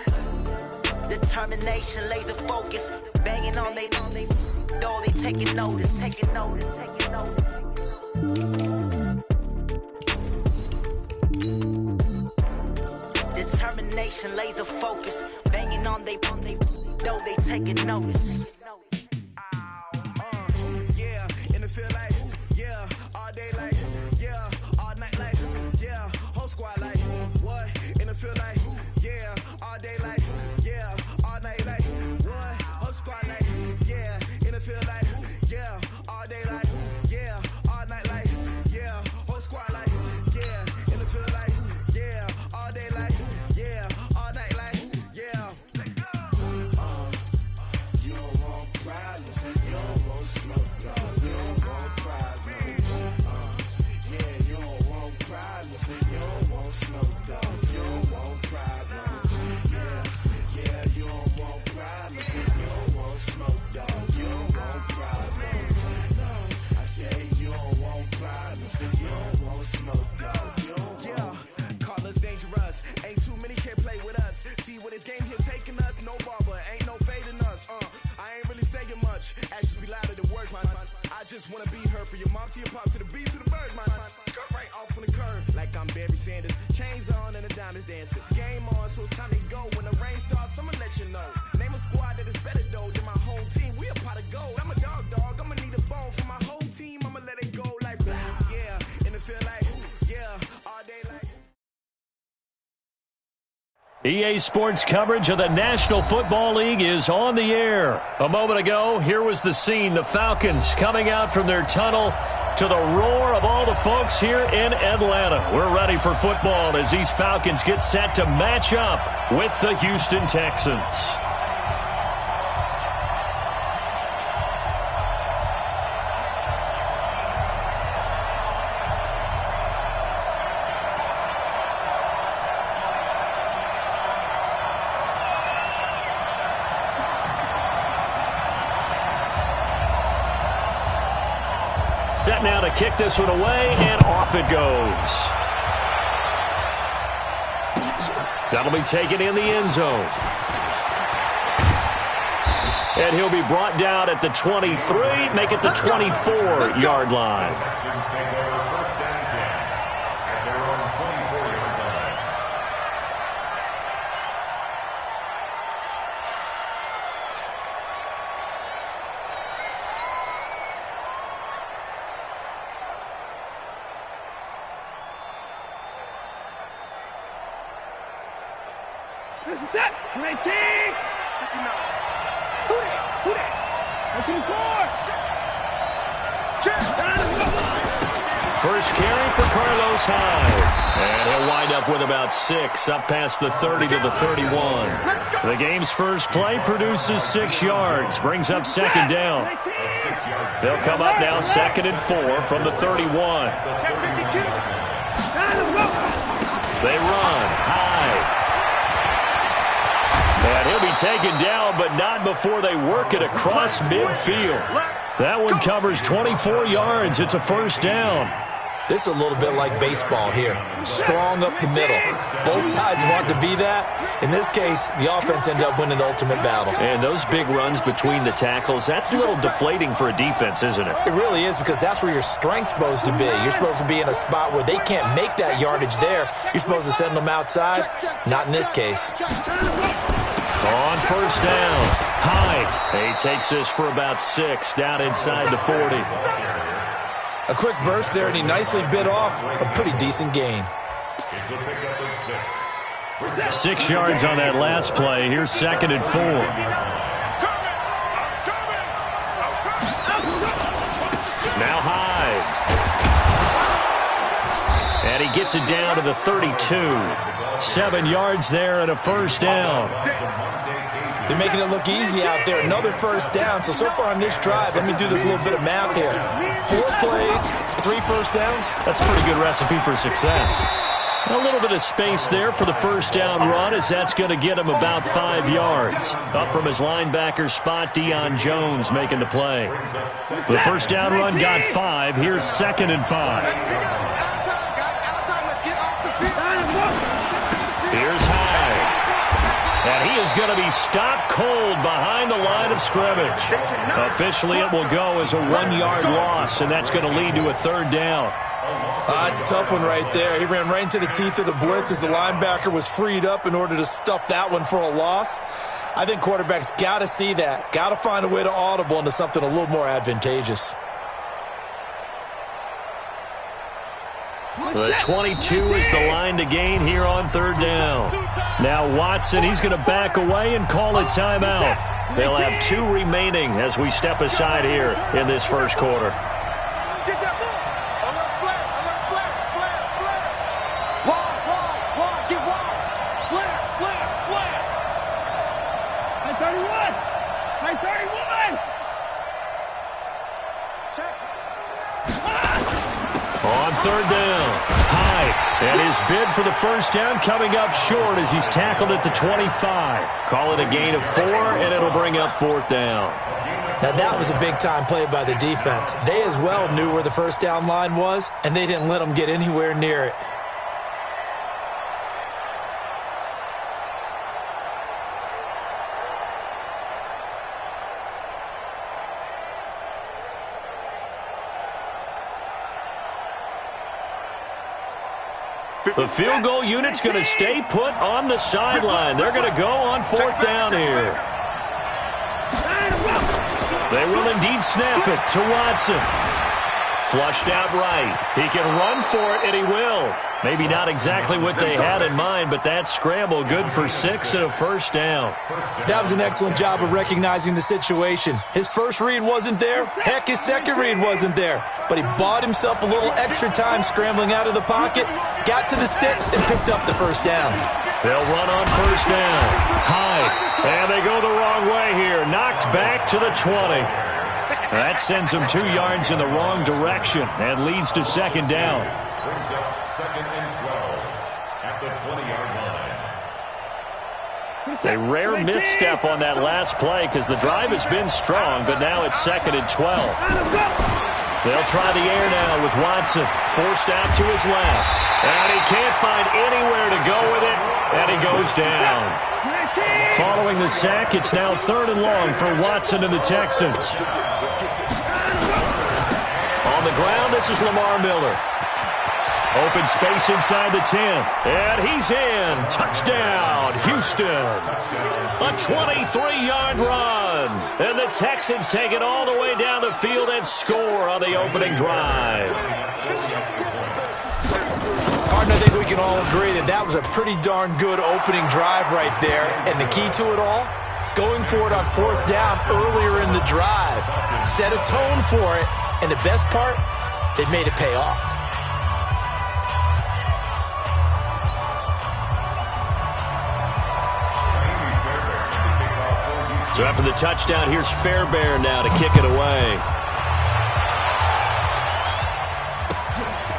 Determination, laser focus. Banging on they door, they taking notice, taking notice, taking notice. Determination, laser focus. Banging on they door, they taking notice. Yeah, in the field like, yeah, all day like, yeah, all night like, yeah, whole squad like, what? In the field like, yeah, all day like, yeah, all night like, problems. You don't want smoke, dog. You don't want problems. Yeah, you don't want problems. You don't want smoke, dog. You don't want problems. No, I say you don't want problems. You don't want smoke, dog. You don't want. Call us dangerous. Ain't too many can play with us. See what this game here taking us. No barber, ain't no fading us. I ain't really saying much. Actions be louder than words, man. I just wanna be heard for your mom to your pop to the beat to the birds, man. Cut right off on the curb like I'm Barry Sanders. Chains on and the diamonds dancing. Game on, so it's time to go. When the rain starts, I'ma let you know. Name a squad that is better though than my home team. We a pot of gold. I'm a dog. I'ma need a bone for my whole team. I'ma let it go like yeah, and it feel like yeah, all day like. EA Sports coverage of the National Football League is on the air. A moment ago, here was the scene. The Falcons coming out from their tunnel to the roar of all the folks here in Atlanta. We're ready for football as these Falcons get set to match up with the Houston Texans. Set now to kick this one away, and off it goes. That'll be taken in the end zone. And he'll be brought down at the 23, make it the 24-yard line. Texans take over first and 10 at their own 24-yard line. This is it. 19. 59. Who that? 24. First carry for Carlos Hyde. And he'll wind up with about 6, up past the 30 to the 31. The game's first play produces 6 yards, brings up second down. They'll come up now second and 4 from the 31. They run. Hyde. And he'll be taken down, but not before they work it across midfield. That one covers 24 yards. It's a first down. This is a little bit like baseball here. Strong up the middle. Both sides want to be that. In this case, the offense ended up winning the ultimate battle. And those big runs between the tackles, that's a little deflating for a defense, isn't it? It really is, because that's where your strength's supposed to be. You're supposed to be in a spot where they can't make that yardage there. You're supposed to send them outside. Not in this case. On first down, Hyde. He takes this for about 6 down inside the 40. A quick burst there, and he nicely bit off a pretty decent gain. It's a pickup of 6. 6 yards on that last play. Here's second and 4. Now Hyde. And he gets it down to the 32. 7 yards there and a first down. They're making it look easy out there. Another first down. So far on this drive, let me do this little bit of math here. 4 plays, 3 first downs. That's a pretty good recipe for success. A little bit of space there for the first down run, as that's going to get him about 5 yards. Up from his linebacker spot, Deion Jones making the play. The first down run got 5. Here's second and 5. Here's Hyde. And he is going to be stopped cold behind the line of scrimmage. Officially, it will go as a 1-yard loss, and that's going to lead to a third down. It's a tough one right there. He ran right into the teeth of the blitz as the linebacker was freed up in order to stuff that one for a loss. I think quarterbacks got to see that. Got to find a way to audible into something a little more advantageous. The 22 is the line to gain here on third down. Now Watson, he's going to back away and call a timeout. They'll have 2 remaining as we step aside here in this first quarter. On third down, Hyde. And his bid for the first down coming up short as he's tackled at the 25. Call it a gain of 4, and it'll bring up 4th down. Now, that was a big-time play by the defense. They as well knew where the first down line was, and they didn't let them get anywhere near it. The field goal unit's going to stay put on the sideline. They're going to go on 4th down here. They will indeed snap it to Watson. Flushed out right. He can run for it, and he will. Maybe not exactly what they had in mind, but that scramble good for 6 and a first down. That was an excellent job of recognizing the situation. His first read wasn't there. Heck, his second read wasn't there. But he bought himself a little extra time scrambling out of the pocket, got to the sticks, and picked up the first down. They'll run on first down. High. And they go the wrong way here. Knocked back to the 20. That sends them 2 yards in the wrong direction and leads to second down. Brings up 2nd and 12 at the 20-yard line. A rare misstep on that last play because the drive has been strong, but now it's 2nd and 12. They'll try the air now with Watson. Forced out to his left. And he can't find anywhere to go with it, and he goes down. Following the sack, it's now 3rd and long for Watson and the Texans. On the ground, this is Lamar Miller. Open space inside the 10. And he's in. Touchdown, Houston. A 23-yard run. And the Texans take it all the way down the field and score on the opening drive. Harden, I think we can all agree that that was a pretty darn good opening drive right there. And the key to it all, going for it on 4th down earlier in the drive. Set a tone for it. And the best part, they made it pay off. So after the touchdown, here's Fairbairn now to kick it away.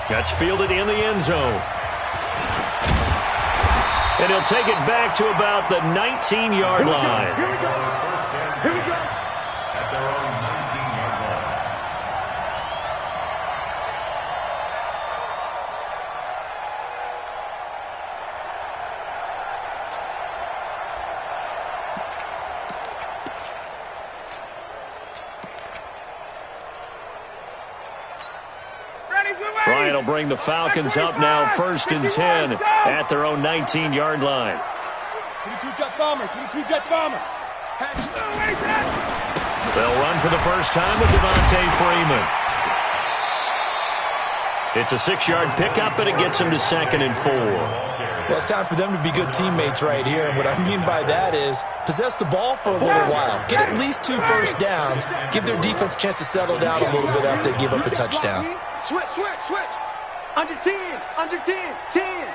That's fielded in the end zone. And he'll take it back to about the 19-yard line. Here we go. Here we go. At their own 19-yard line. Ryan will bring the Falcons up now 1st and 10 at their own 19-yard line. 22 jet bombers. 22 jet bombers. They'll run for the first time with Devontae Freeman. It's a 6-yard pickup, and it gets them to 2nd and 4. Well, it's time for them to be good teammates right here. And what I mean by that is possess the ball for a little while. Get at least 2 first downs. Give their defense a chance to settle down a little bit after they give up a touchdown. Switch. Under 10. Under 10. 10.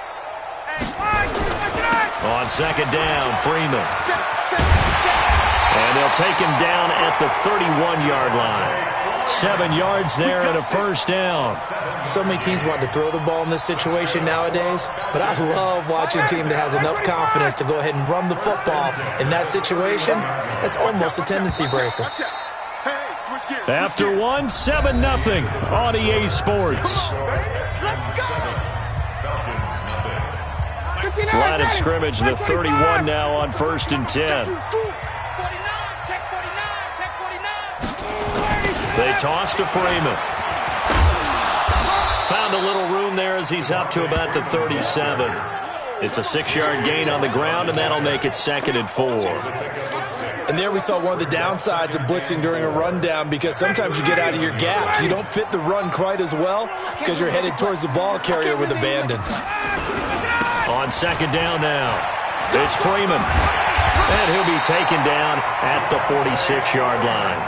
On 2nd down, Freeman. And they'll take him down at the 31-yard line. 7 yards there and a first down. So many teams want to throw the ball in this situation nowadays, but I love watching a team that has enough confidence to go ahead and run the football in that situation. That's almost a tendency breaker. After one, 7-0 on EA Sports. Line of scrimmage, the 31 now on 1st and 10. They toss to Freeman. Found a little room there as he's up to about the 37. It's a 6-yard gain on the ground, and that'll make it 2nd and 4. And there we saw one of the downsides of blitzing during a rundown, because sometimes you get out of your gaps. You don't fit the run quite as well because you're headed towards the ball carrier with abandon. On 2nd down now, it's Freeman. And he'll be taken down at the 46-yard line.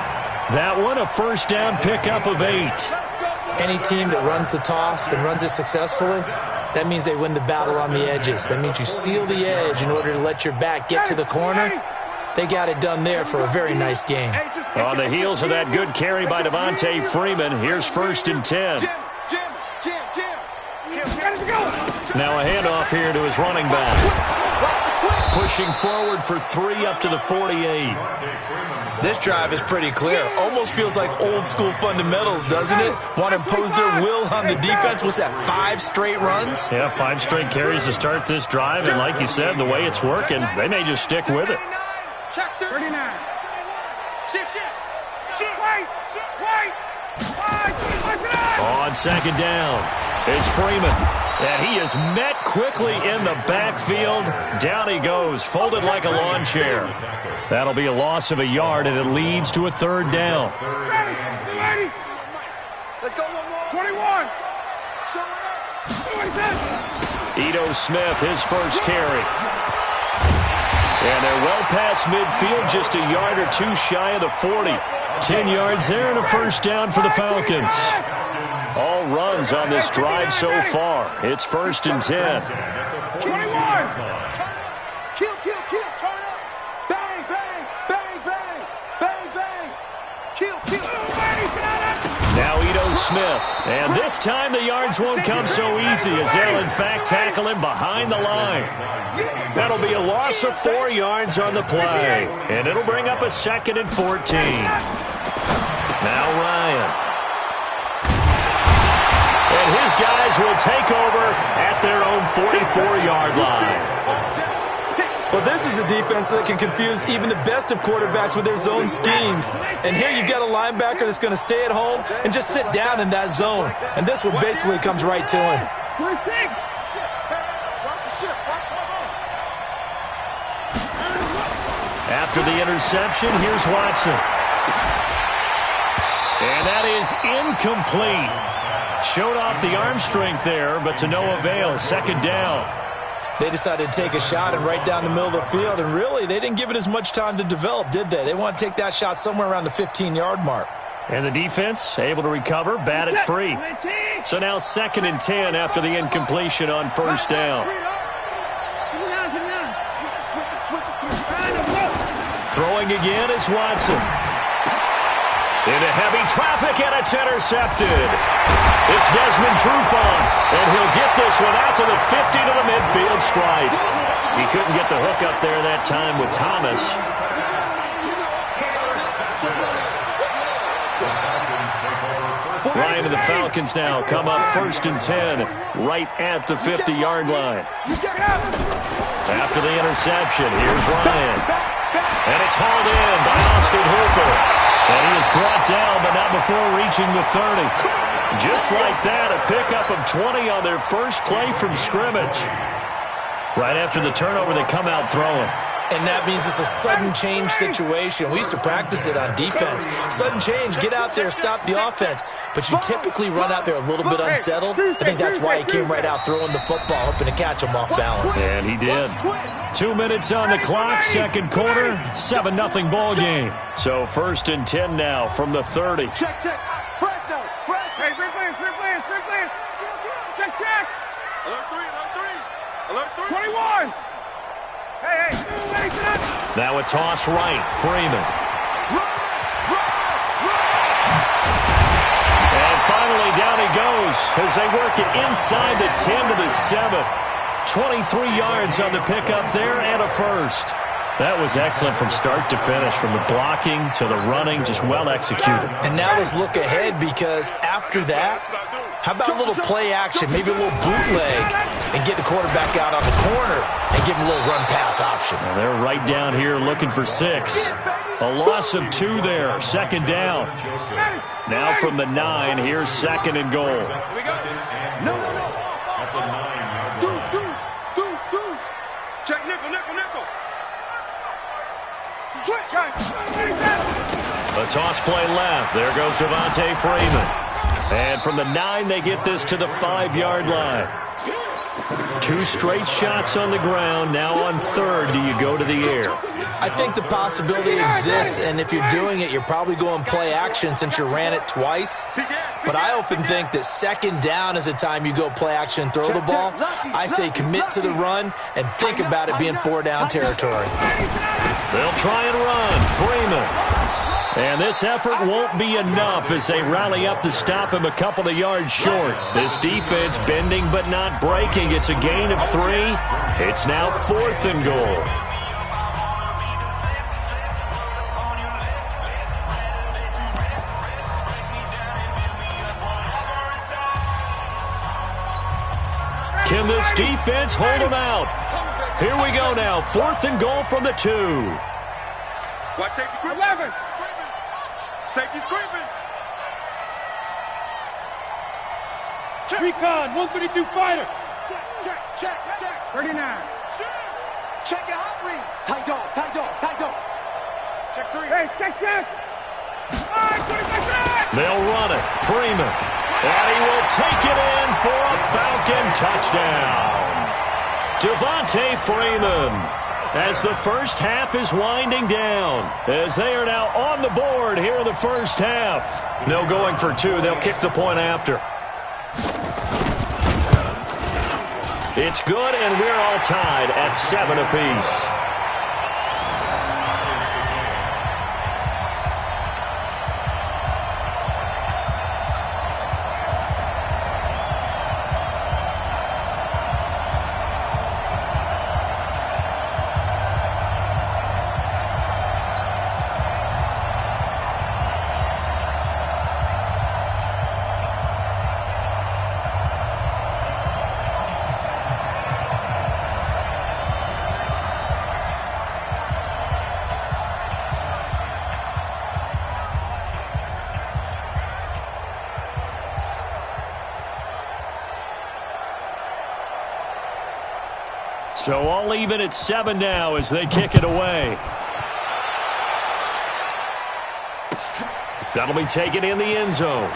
That one, a first down pickup of 8. Any team that runs the toss and runs it successfully, that means they win the battle on the edges. That means you seal the edge in order to let your back get to the corner. They got it done there for a very nice game. On the heels of that good carry by Devontae Freeman, here's 1st and 10. Now a handoff here to his running back. Pushing forward for 3 up to the 48. This drive is pretty clear. Almost feels like old school fundamentals, doesn't it? Want to impose their will on the defense. What's that, 5 straight runs? Yeah, 5 straight carries to start this drive. And like you said, the way it's working, they may just stick with it. Check 39. Shift. On second down, it's Freeman. And he is met quickly in the backfield. Down he goes, folded like a lawn chair. That'll be a loss of a yard, and it leads to a 3rd down. Let's go one more. 21. Ito Smith, his first carry. And they're well past midfield, just a yard or 2 shy of the 40. 10 yards there and a 1st down for the Falcons. All runs on this drive so far. It's 1st and 10. 21. Kill. Turn up. Bang. Kill. Now Ito Smith. And this time the yards won't come so easy as they'll in fact tackle him behind the line. That'll be a loss of 4 yards on the play. And it'll bring up a 2nd and 14. Now Ryan. And his guys will take over at their own 44-yard line. Well, this is a defense that can confuse even the best of quarterbacks with their zone schemes. And here you've got a linebacker that's going to stay at home and just sit down in that zone. And this one basically comes right to him. After the interception, here's Watson. And that is incomplete. Showed off the arm strength there, but to no avail. 2nd down. They decided to take a shot and right down the middle of the field, and really, they didn't give it as much time to develop, did they? They want to take that shot somewhere around the 15-yard mark. And the defense able to recover, bat it free. So now 2nd and 10 after the incompletion on 1st down. Throwing again is Watson. Into heavy traffic, and it's intercepted. It's Desmond Trufant, and he'll get this one out to the 50 to the midfield stripe. He couldn't get the hook up there that time with Thomas. Ryan and the Falcons now come up 1st and 10, right at the 50-yard line. After the interception, here's Ryan. And it's hauled in by Austin Hooper. And he is brought down, but not before reaching the 30. Just like that, a pickup of 20 on their first play from scrimmage. Right after the turnover, they come out throwing. And that means it's a sudden change situation. We used to practice it on defense. Sudden change, get out there, stop the offense. But you typically run out there a little bit unsettled. I think that's why he came right out throwing the football, hoping to catch him off balance. And he did. 2 minutes on the clock, 2nd quarter, 7-0 ball game. So 1st and 10 now from the 30. Check. Fresno. Hey, free players. Check. Alert 3. 21. Hey. Now a toss right, Freeman. And finally down he goes as they work it inside the 10 to the 7. 23 yards on the pickup there and a 1st. That was excellent from start to finish, from the blocking to the running, just well executed. And now let's look ahead, because after that, how about a little play action, maybe a little bootleg, and get the quarterback out on the corner and give him a little run-pass option. And they're right down here looking for 6. A loss of 2 there, 2nd down. Now from the 9, here's 2nd and goal. No. Deuce. Check nickel. Switch. A toss play left. There goes Devontae Freeman. And from the 9, they get this to the 5-yard line. 2 straight shots on the ground. Now on 3rd, do you go to the air? I think the possibility exists, and if you're doing it, you're probably going play action since you ran it twice. But I often think that 2nd down is the time you go play action and throw the ball. I say commit to the run and think about it being 4-down territory. They'll try and run. Freeman. And this effort won't be enough as they rally up to stop him a couple of yards short. This defense bending but not breaking. It's a gain of 3. It's now 4th and goal. Can this defense hold him out? Here we go now. 4th and goal from the 2. Watch safety creeping. 11. Safety's creeping. Recon, 132 fighter. Check. 39. Check your hot read. Tight dog. Check 3. Hey, check. They'll run it. Freeman. And he will take it in for a Falcon touchdown. Devontae Freeman. As the first half is winding down, as they are now on the board here in the first half. No going for 2. They'll kick the point after. It's good, and we're all tied at 7 apiece. So all even at 7 now as they kick it away. That'll be taken in the end zone.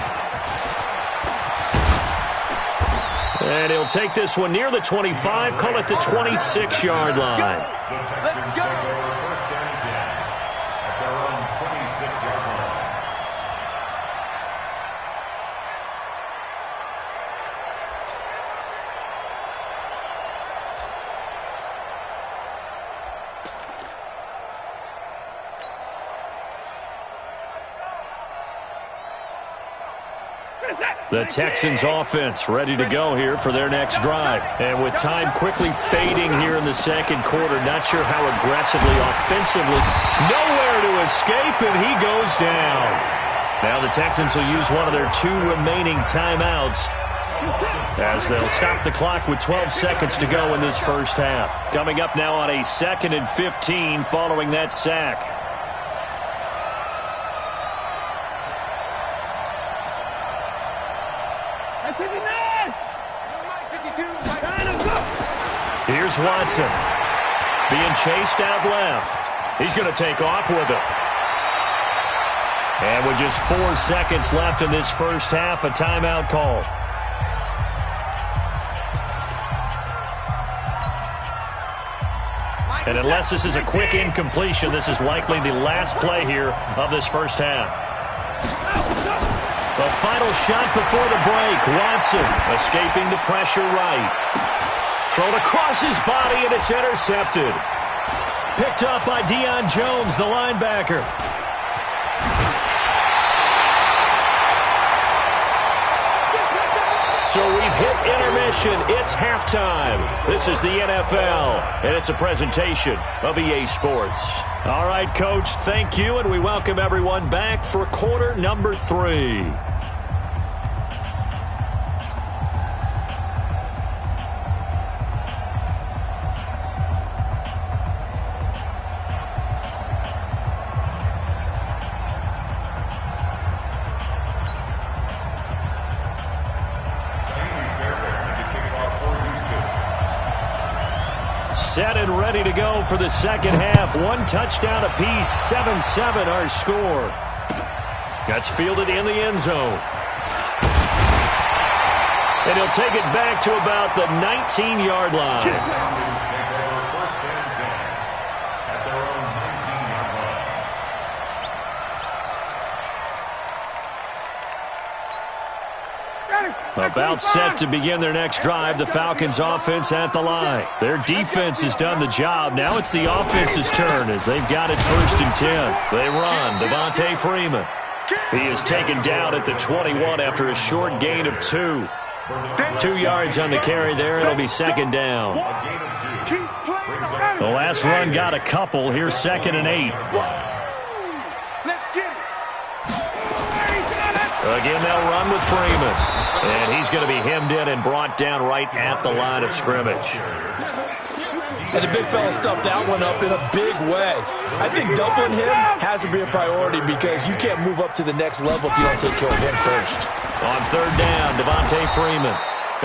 And he'll take this one near the 25, call it the 26-yard line. Let's go. First down and 10 at their own 26-yard line. The Texans offense ready to go here for their next drive. And with time quickly fading here in the second quarter, not sure how aggressively, offensively, nowhere to escape, and he goes down. Now the Texans will use one of their 2 remaining timeouts as they'll stop the clock with 12 seconds to go in this first half. Coming up now on a 2nd and 15 following that sack. Here's Watson. Being chased out left. He's going to take off with it. And with just 4 seconds left in this first half, a timeout call. And unless this is a quick incompletion, this is likely the last play here of this first half. The final shot before the break. Watson escaping the pressure right. Thrown across his body, and it's intercepted. Picked up by Deion Jones, the linebacker. So we've hit intermission. It's halftime. This is the NFL, and it's a presentation of EA Sports. All right, Coach, thank you, and we welcome everyone back for quarter number 3. Set and ready to go for the second half. 1 touchdown apiece, 7-7 our score. That's fielded in the end zone. And he'll take it back to about the 19-yard line. First and 10 at their own 19-yard line. Ready. About set to begin their next drive, the Falcons offense at the line. Their defense has done the job. Now it's the offense's turn as they've got it 1st and 10. They run. Devontae Freeman. He is taken down at the 21 after a short gain of 2. 2 yards on the carry there. It'll be 2nd down. The last run got a couple. Here's 2nd and 8. Again, they'll run with Freeman. And he's going to be hemmed in and brought down right at the line of scrimmage. And the big fella stuffed that one up in a big way. I think doubling him has to be a priority because you can't move up to the next level if you don't take care of him first. On 3rd down, Devontae Freeman.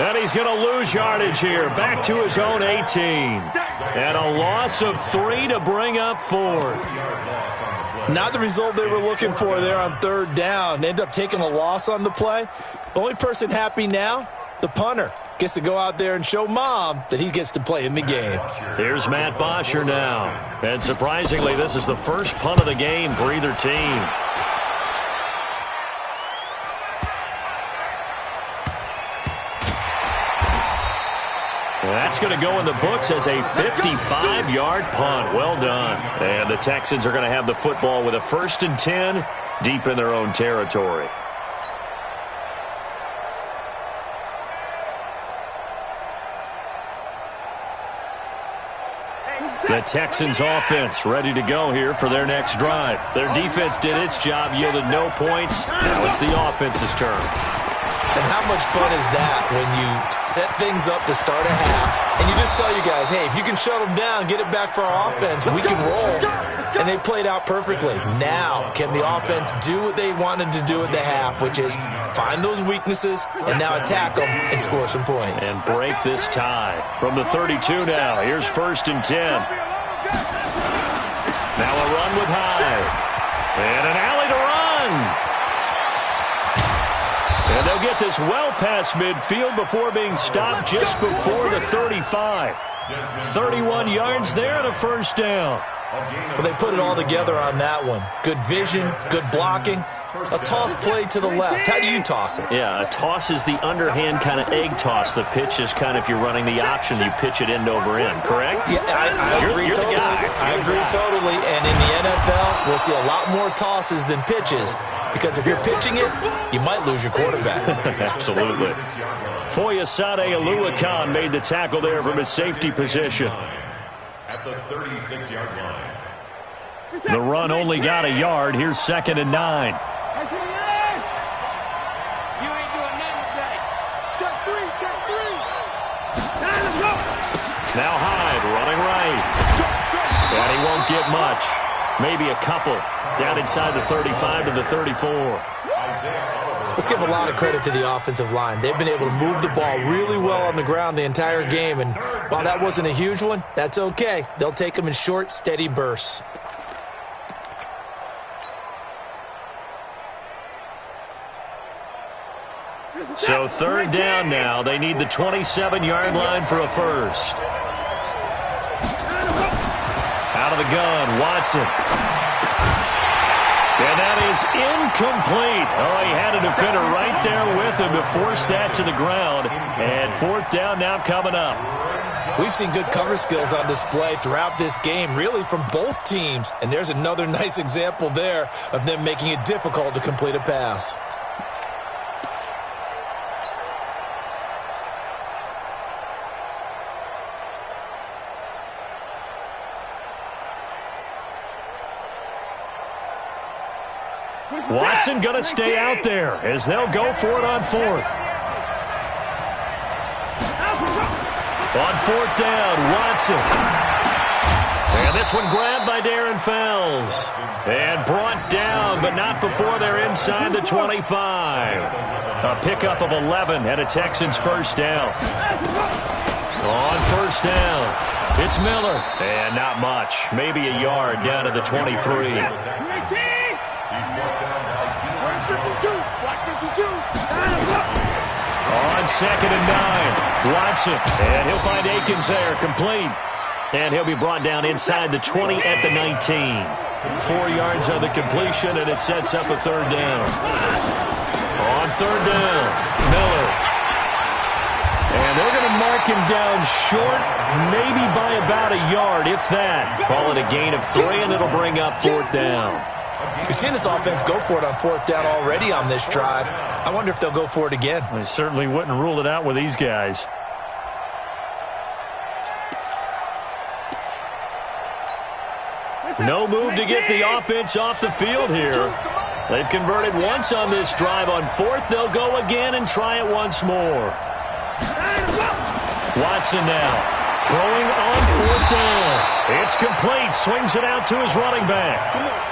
And he's going to lose yardage here. Back to his own 18. And a loss of 3 to bring up 4th. Not the result they were looking for there on 3rd down. They end up taking a loss on the play. The only person happy now, the punter, gets to go out there and show Mom that he gets to play in the game. Here's Matt Bosher now. And surprisingly, this is the first punt of the game for either team. That's going to go in the books as a 55-yard punt. Well done. And the Texans are going to have the football with a 1st and 10 deep in their own territory. The Texans offense ready to go here for their next drive. Their defense did its job, yielded no points. Now it's the offense's turn. And how much fun is that when you set things up to start a half and you just tell you guys, hey, if you can shut them down, get it back for our offense, we can roll. And they played out perfectly. Now, can the offense do what they wanted to do at the half, which is find those weaknesses and now attack them and score some points. And break this tie. From the 32 now, here's 1st and 10. Now a run with Hyde. And an alley to run. And they'll get this well past midfield before being stopped just before the 35. 31 yards there and a 1st down. Well, they put it all together on that one. Good vision, good blocking. A toss play to the left. How do you toss it? Yeah, a toss is the underhand kind of egg toss. The pitch is kind of, if you're running the option, you pitch it end over end, correct? Yeah, I agree totally. I agree totally. And in the NFL, we'll see a lot more tosses than pitches because if you're pitching it, you might lose your quarterback. Absolutely. Foyesade Oluwakan made the tackle there from his safety position. At the 36-yard line. The run only got a yard. Here's 2nd and 9. Now Hyde running right. And he won't get much. Maybe a couple. Down inside the 35 to the 34. Let's give a lot of credit to the offensive line. They've been able to move the ball really well on the ground the entire game. And while that wasn't a huge one, that's okay. They'll take them in short, steady bursts. So 3rd down now. They need the 27-yard line for a 1st. Out of the gun, Watson. And that is incomplete. Oh, he had a defender right there with him to force that to the ground. And 4th down now coming up. We've seen good cover skills on display throughout this game, really from both teams. And there's another nice example there of them making it difficult to complete a pass. Watson going to stay out there as they'll go for it on 4th. On 4th down, Watson. And this one grabbed by Darren Fells. And brought down, but not before they're inside the 25. A pickup of 11 and a Texans 1st down. On 1st down, it's Miller. And not much. Maybe a yard down to the 23. On 2nd and 9, Watson, and he'll find Akins there, complete. And he'll be brought down inside the 20 at the 19. 4 yards on the completion, and it sets up a 3rd down. On 3rd down, Miller. And they're going to mark him down short, maybe by about a yard, if that. Call it a gain of 3, and it'll bring up 4th down. We've seen this offense go for it on 4th down already on this drive. I wonder if they'll go for it again. They certainly wouldn't rule it out with these guys. No move to get the offense off the field here. They've converted once on this drive. On 4th, they'll go again and try it once more. Watson now throwing on 4th down. It's complete. Swings it out to his running back.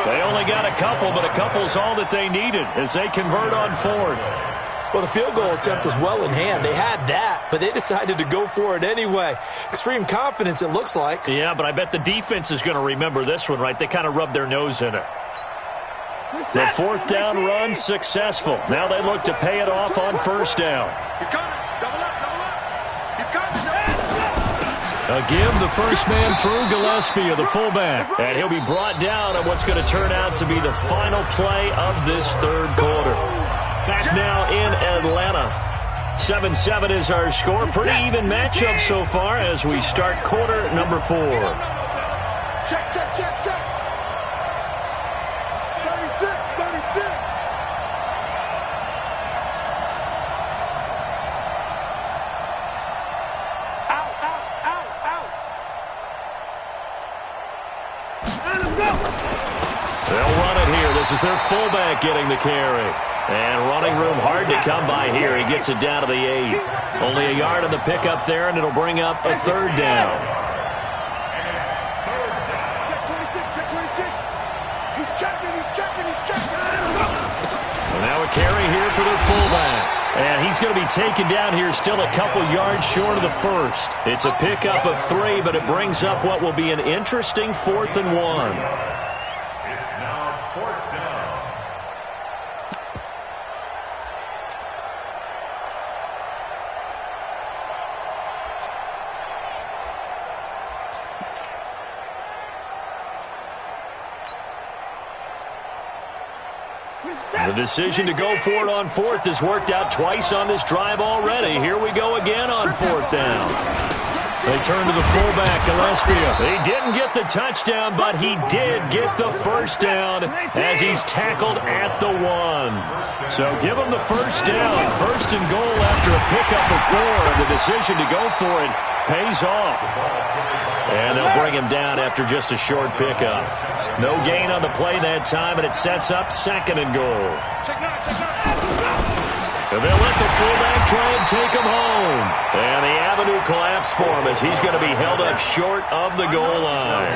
They only got a couple, but a couple's all that they needed as they convert on 4th. Well, the field goal attempt was well in hand. They had that, but they decided to go for it anyway. Extreme confidence, it looks like. Yeah, but I bet the defense is going to remember this one, right? They kind of rubbed their nose in it. The 4th down run successful. Now they look to pay it off on 1st down. He's coming. Double up, double up. He's coming. A give the first man through Gillespie, the fullback. And he'll be brought down on what's going to turn out to be the final play of this 3rd quarter. Back now in Atlanta. 7-7 is our score. Pretty even matchup so far as we start quarter number 4. Check, check, check, check. 36, 36. Out, out, out, out. And let's go. They'll run it here. This is their fullback getting the carry. And running room hard to come by here. He gets it down to the 8. Only a yard on the pickup there, and it'll bring up a 3rd down. Check 26, check 26. He's checking, he's checking, he's checking. And now a carry here for their fullback. And he's going to be taken down here still a couple yards short of the 1st. It's a pickup of 3, but it brings up what will be an interesting 4th and 1. It's now 4th down. The decision to go for it on 4th has worked out twice on this drive already. Here we go again on 4th down. They turn to the fullback, Gillespie. He didn't get the touchdown, but he did get the 1st down as he's tackled at the 1. So give him the 1st down. 1st and goal after a pickup of 4. The decision to go for it pays off. And they'll bring him down after just a short pickup. No gain on the play that time, and it sets up 2nd and goal. And they'll let the fullback try and take him home. And the avenue collapsed for him as he's going to be held up short of the goal line.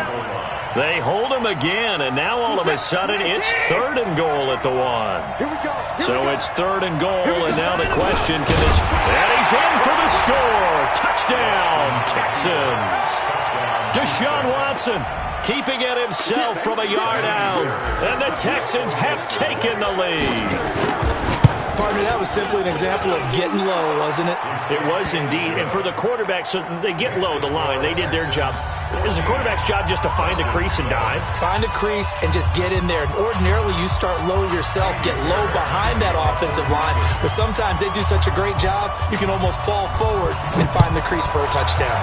They hold him again, and now all of a sudden it's 3rd and goal at the 1. So it's 3rd and goal, and now the question, can this... And he's in for the score. Touchdown, Texans. Deshaun Watson keeping it himself from a yard out. And the Texans have taken the lead. Partner, that was simply an example of getting low, wasn't it? It was indeed. And for the quarterback, so they get low the line. They did their job. Is the quarterback's job just to find the crease and dive? Find a crease and just get in there. And ordinarily, you start low yourself, get low behind that offensive line. But sometimes they do such a great job, you can almost fall forward and find the crease for a touchdown.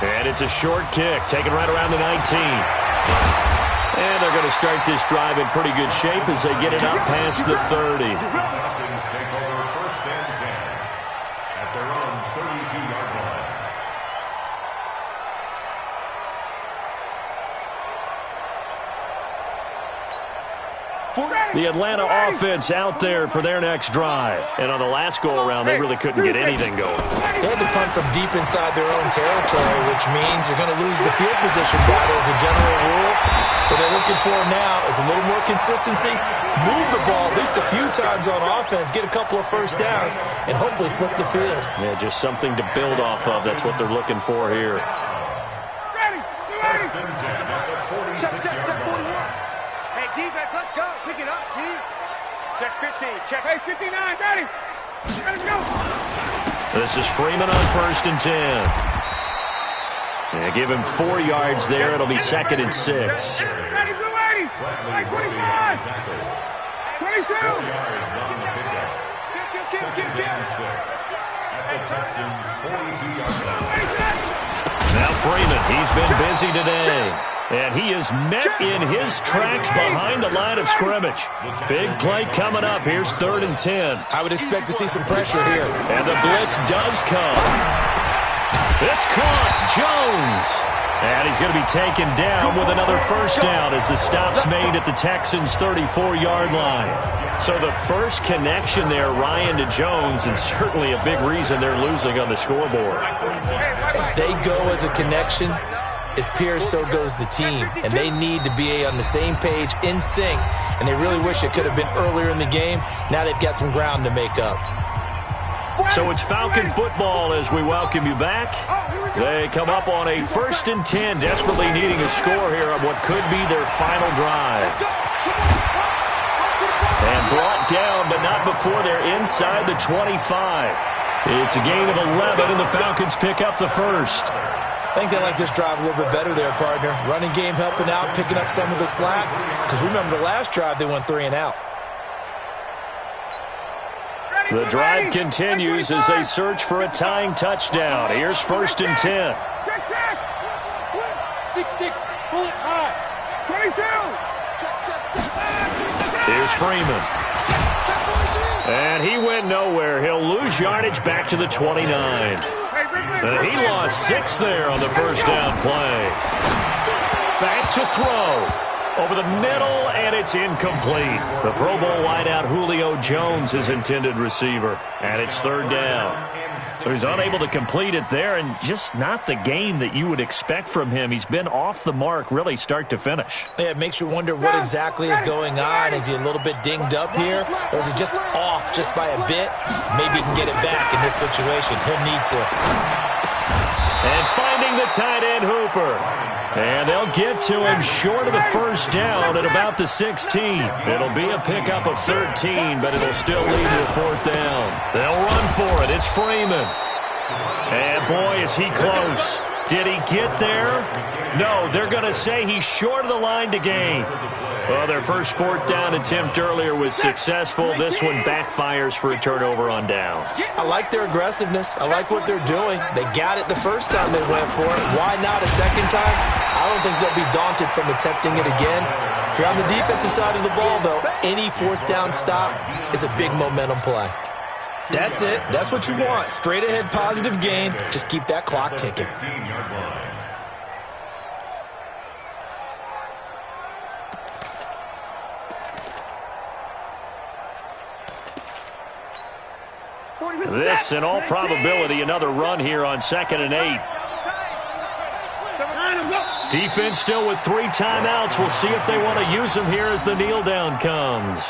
And it's a short kick, taken right around the 19. And they're going to start this drive in pretty good shape as they get it up past the 30. Falcons take over 1st and 10 at their own 32-yard line. The Atlanta offense out there for their next drive. And on the last go-around, they really couldn't get anything going. They had to punt from deep inside their own territory, which means you're going to lose the field position battle as a general rule. What they're looking for now is a little more consistency, move the ball at least a few times on offense, get a couple of 1st downs, and hopefully flip the field. Yeah, just something to build off of. That's what they're looking for here. Ready, ready. Check, check, check 41. Hey, defense, let's go. Pick it up, D. Check 15. Check. Hey, 59, ready. Let's go. This is Freeman on 1st and 10. Yeah, give him 4 yards there. It'll be 2nd and 6. Ready, blue 80. Hey, 25. 22. Second down 6 at the Texans' 42-yard line. Now Freeman, he's been busy today. And he is met in his tracks behind the line of scrimmage. Big play coming up. Here's 3rd and 10. I would expect to see some pressure here. And the blitz does come. It's caught. Jones. And he's going to be taken down with another first down as the stop's made at the Texans' 34-yard line. So the first connection there, Ryan, to Jones, and certainly a big reason they're losing on the scoreboard. As they go as a connection, it's Pierce, so goes the team. And they need to be on the same page, in sync. And they really wish it could have been earlier in the game. Now they've got some ground to make up. So it's Falcon football as we welcome you back. They come up on a 1st and 10, desperately needing a score here on what could be their final drive. And brought down, but not before they're inside the 25. It's a gain of 11, and the Falcons pick up the first. I think they like this drive a little bit better there, partner. Running game helping out, picking up some of the slack. Because remember, the last drive they went 3 and out. The drive continues as they search for a tying touchdown. Here's 1st and 10. 6-6, pull it high. 22. Here's Freeman. And he went nowhere. He'll lose yardage back to the 29. And he lost 6 there on the first down play. Back to throw. Over the middle, and it's incomplete. The Pro Bowl wideout Julio Jones is intended receiver, and it's 3rd down. So he's unable to complete it there, and just not the game that you would expect from him. He's been off the mark, really, start to finish. Yeah, it makes you wonder what exactly is going on. Is he a little bit dinged up here, or is he just off just by a bit? Maybe he can get it back in this situation. He'll need to. And finding the tight end, Hooper. And they'll get to him short of the first down at about the 16. It'll be a pickup of 13, but it'll still lead to a 4th down. They'll run for it. It's Freeman. And boy, is he close. Did he get there? No, they're going to say he's short of the line to gain. Well, their first 4th down attempt earlier was successful. This one backfires for a turnover on downs. I like their aggressiveness. I like what they're doing. They got it the first time they went for it. Why not a second time? I don't think they'll be daunted from attempting it again. If you're on the defensive side of the ball, though, any 4th down stop is a big momentum play. That's it. That's what you want. Straight ahead positive gain. Just keep that clock ticking. This, in all probability, another run here on 2nd and 8. Defense still with 3 timeouts. We'll see if they want to use them here as the kneel down comes.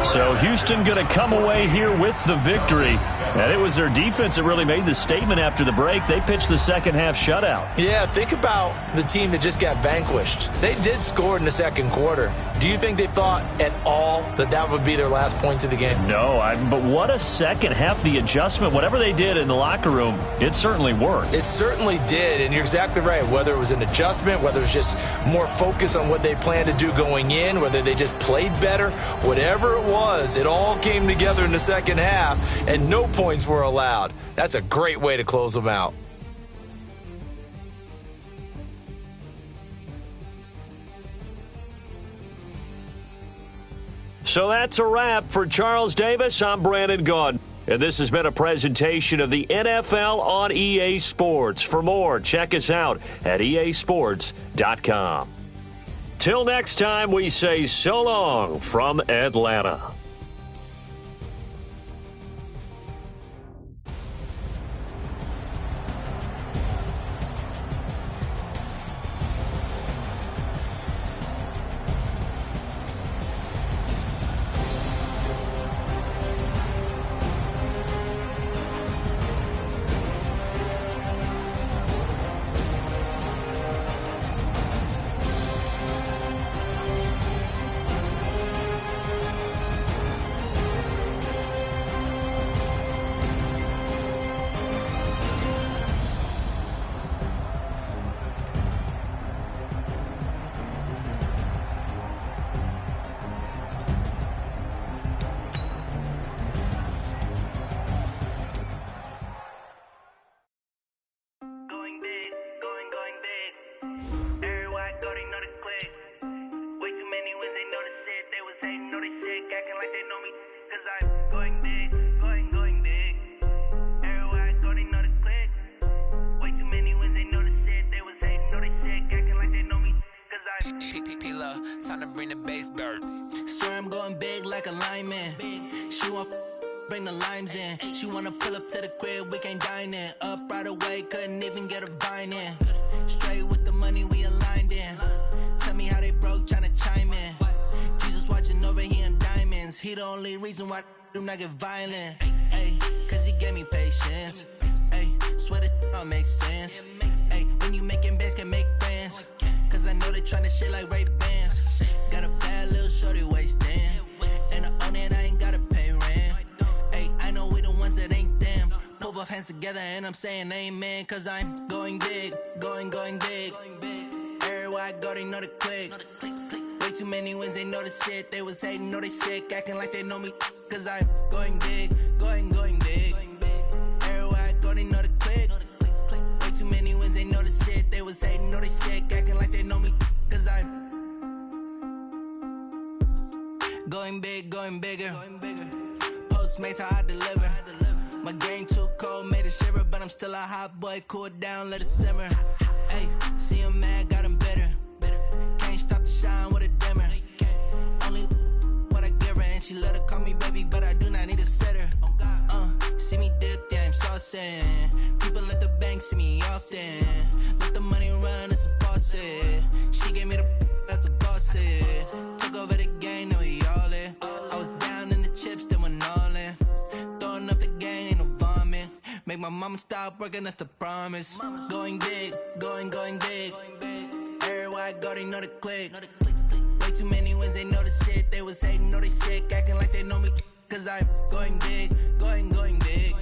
So Houston going to come away here with the victory. And it was their defense that really made the statement after the break. They pitched the second half shutout. Yeah, think about the team that just got vanquished. They did score in the second quarter. Do you think they thought at all that that would be their last points of the game? No, but what a second half. The adjustment, whatever they did in the locker room, it certainly worked. It certainly did, and you're exactly right. Whether it was an adjustment, whether it was just more focus on what they planned to do going in, whether they just played better, whatever it was, it all came together in the second half, and no points were allowed. That's a great way to close them out. So that's a wrap for Charles Davis. I'm Brandon Gaudin, and this has been a presentation of the NFL on EA Sports. For more, check us out at easports.com. Till next time, we say so long from Atlanta. Time to bring the bass bird. Swear I'm going big like a lineman. She want bring the limes in. She wanna pull up to the crib, we can't dine in. Up right away, couldn't even get a vine in. Straight with the money we aligned in. Tell me how they broke, tryna chime in. Jesus watching over, he in diamonds. He the only reason why I do not get violent. Ay, cause he gave me patience. Ay, swear that all makes sense. Ay, when you making bands, can make friends. Cause I know they tryna shit like Ray-Bans. Got a bad little shorty wasting. And I own it, I ain't gotta pay rent. Ay, I know we the ones that ain't them. Pull both hands together and I'm saying amen. Cause I'm going big, going big. Everywhere I go, they know the click. Way too many wins, they know the shit. They was hating, know they sick, acting like they know me. Cause I'm going big, going big. Everywhere I go, they know the click. Way too many wins, they know the shit. They was hating, know they sick, acting like they know me. Cause I'm going big, going bigger. Postmates how I deliver. My game too cold, made it shiver. But I'm still a hot boy, cool it down, let it simmer. Hey, see him mad, got him bitter. Can't stop the shine with a dimmer. Only what I give her, and she let her call me baby, but I do not need a sitter. See me dip, yeah, I'm saucing. People at the bank see me often. Let the money run, it's a faucet. She gave me the that's a boss is. Took over the game, now we all in. I was down in the chips, then went all in. Throwing up the gang, ain't no vomit. Make my mama stop working, that's the promise. Going big, going big. Everywhere I go, they know the click. Way too many wins, they know the shit. They was hating, know they sick, acting like they know me. Cause I'm going big, going big.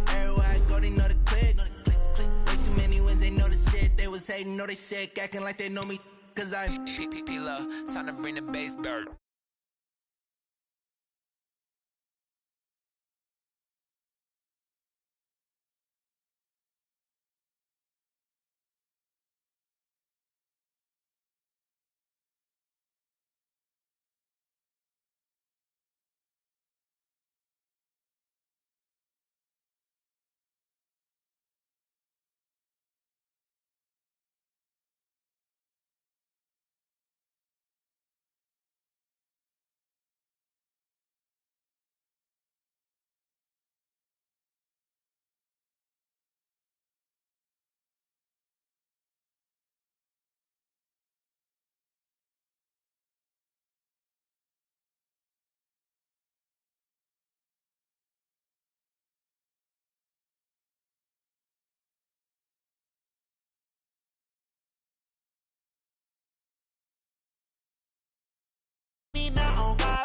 Everywhere I go, they know the click. Way too many wins, they know the shit. They was hating, know they sick, acting like they know me. Cause I'm time to bring the bass bird.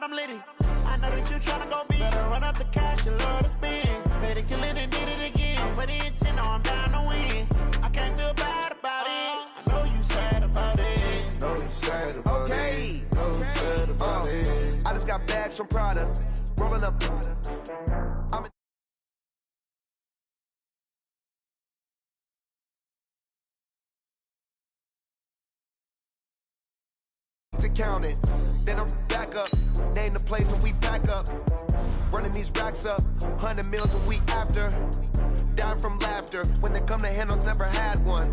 I'm litty. I know that you tryna go big. Better run up the cash, you love to spend. Better kill it and did it again. I'm with the intent, no, I'm down to win. I can't feel bad about it. I know you sad about it. Know you sad about it. Know you sad about it. I just got bags from Prada. Rolling up. I'm in to count it. Then I'm back up. Name the place and we pack up. Running these racks up. 100 meals a week after. Down from laughter. When they come to handles, never had one.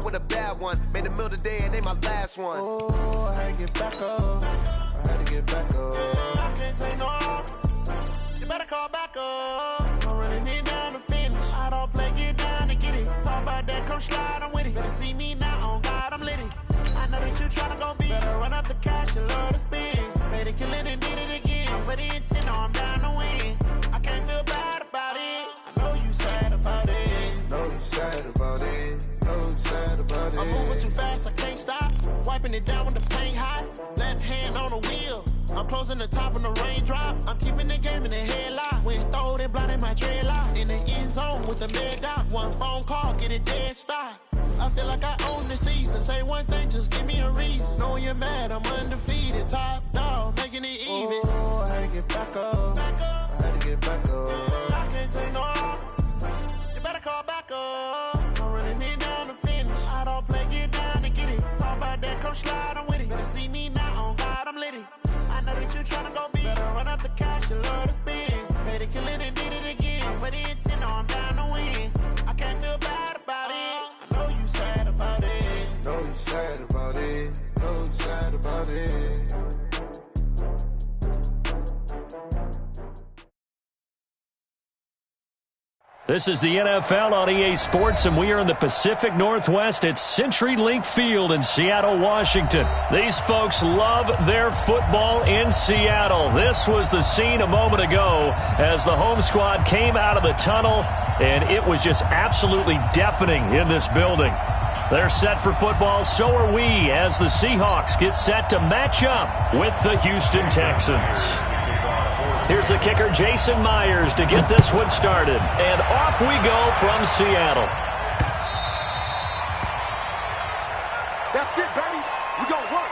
With a bad one. Made a meal today and they my last one. Oh, I had to get back up. I had to get back up. I can't take no more. You better call back up. I'm running it down to finish. I don't play, get down to get it. Talk about that, come slide, I'm with it. Better see me now, on God, I'm litty. I know that you tryna go big. Better run up the cash, you love to spend. Better kill it and did it again. I'm with the intent, no, I'm down to win. I can't feel bad about it. I know you sad about it. Know you sad about it. Know you sad about it. I'm moving too fast, I can't stop. Wiping it down when the paint hot. Left hand on the wheel. I'm closing the top when the raindrop. I'm keeping the game in the headlock. When throw it blind in my dreadlock. In the end zone with the mad dot. One phone call, get it dead stop. I feel like I own the season. Say one thing, just give me a reason. Knowing you're mad, I'm undefeated. Top dog, making it even. Oh, I had to get back up. I had to get back up. I can't take no more. You better call back up. I'm running it down to finish. I don't play, get down to get it. Talk about that, come slide, I'm with it. Better see me now, on God, I'm litty. I know that you tryna go big. Better run up the cash, you love to spend. Better kill it and did it again. I'm with the intent, no, I'm down to win. I can't feel bad about it. I know you sad about it. Know you sad about it. about it. This is the NFL on EA Sports, and we are in the Pacific Northwest at CenturyLink Field in Seattle, Washington. These folks love their football in Seattle. This was the scene a moment ago as the home squad came out of the tunnel, and it was just absolutely deafening in this building. They're set for football, so are we, as the Seahawks get set to match up with the Houston Texans. Here's the kicker, Jason Myers, to get this one started. And off we go from Seattle. That's it, baby. We gonna work.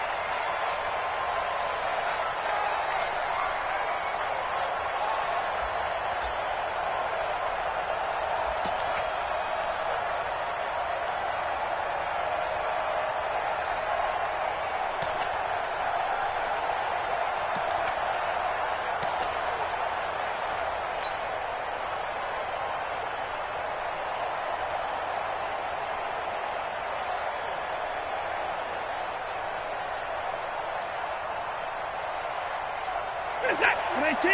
What is that? 20, 50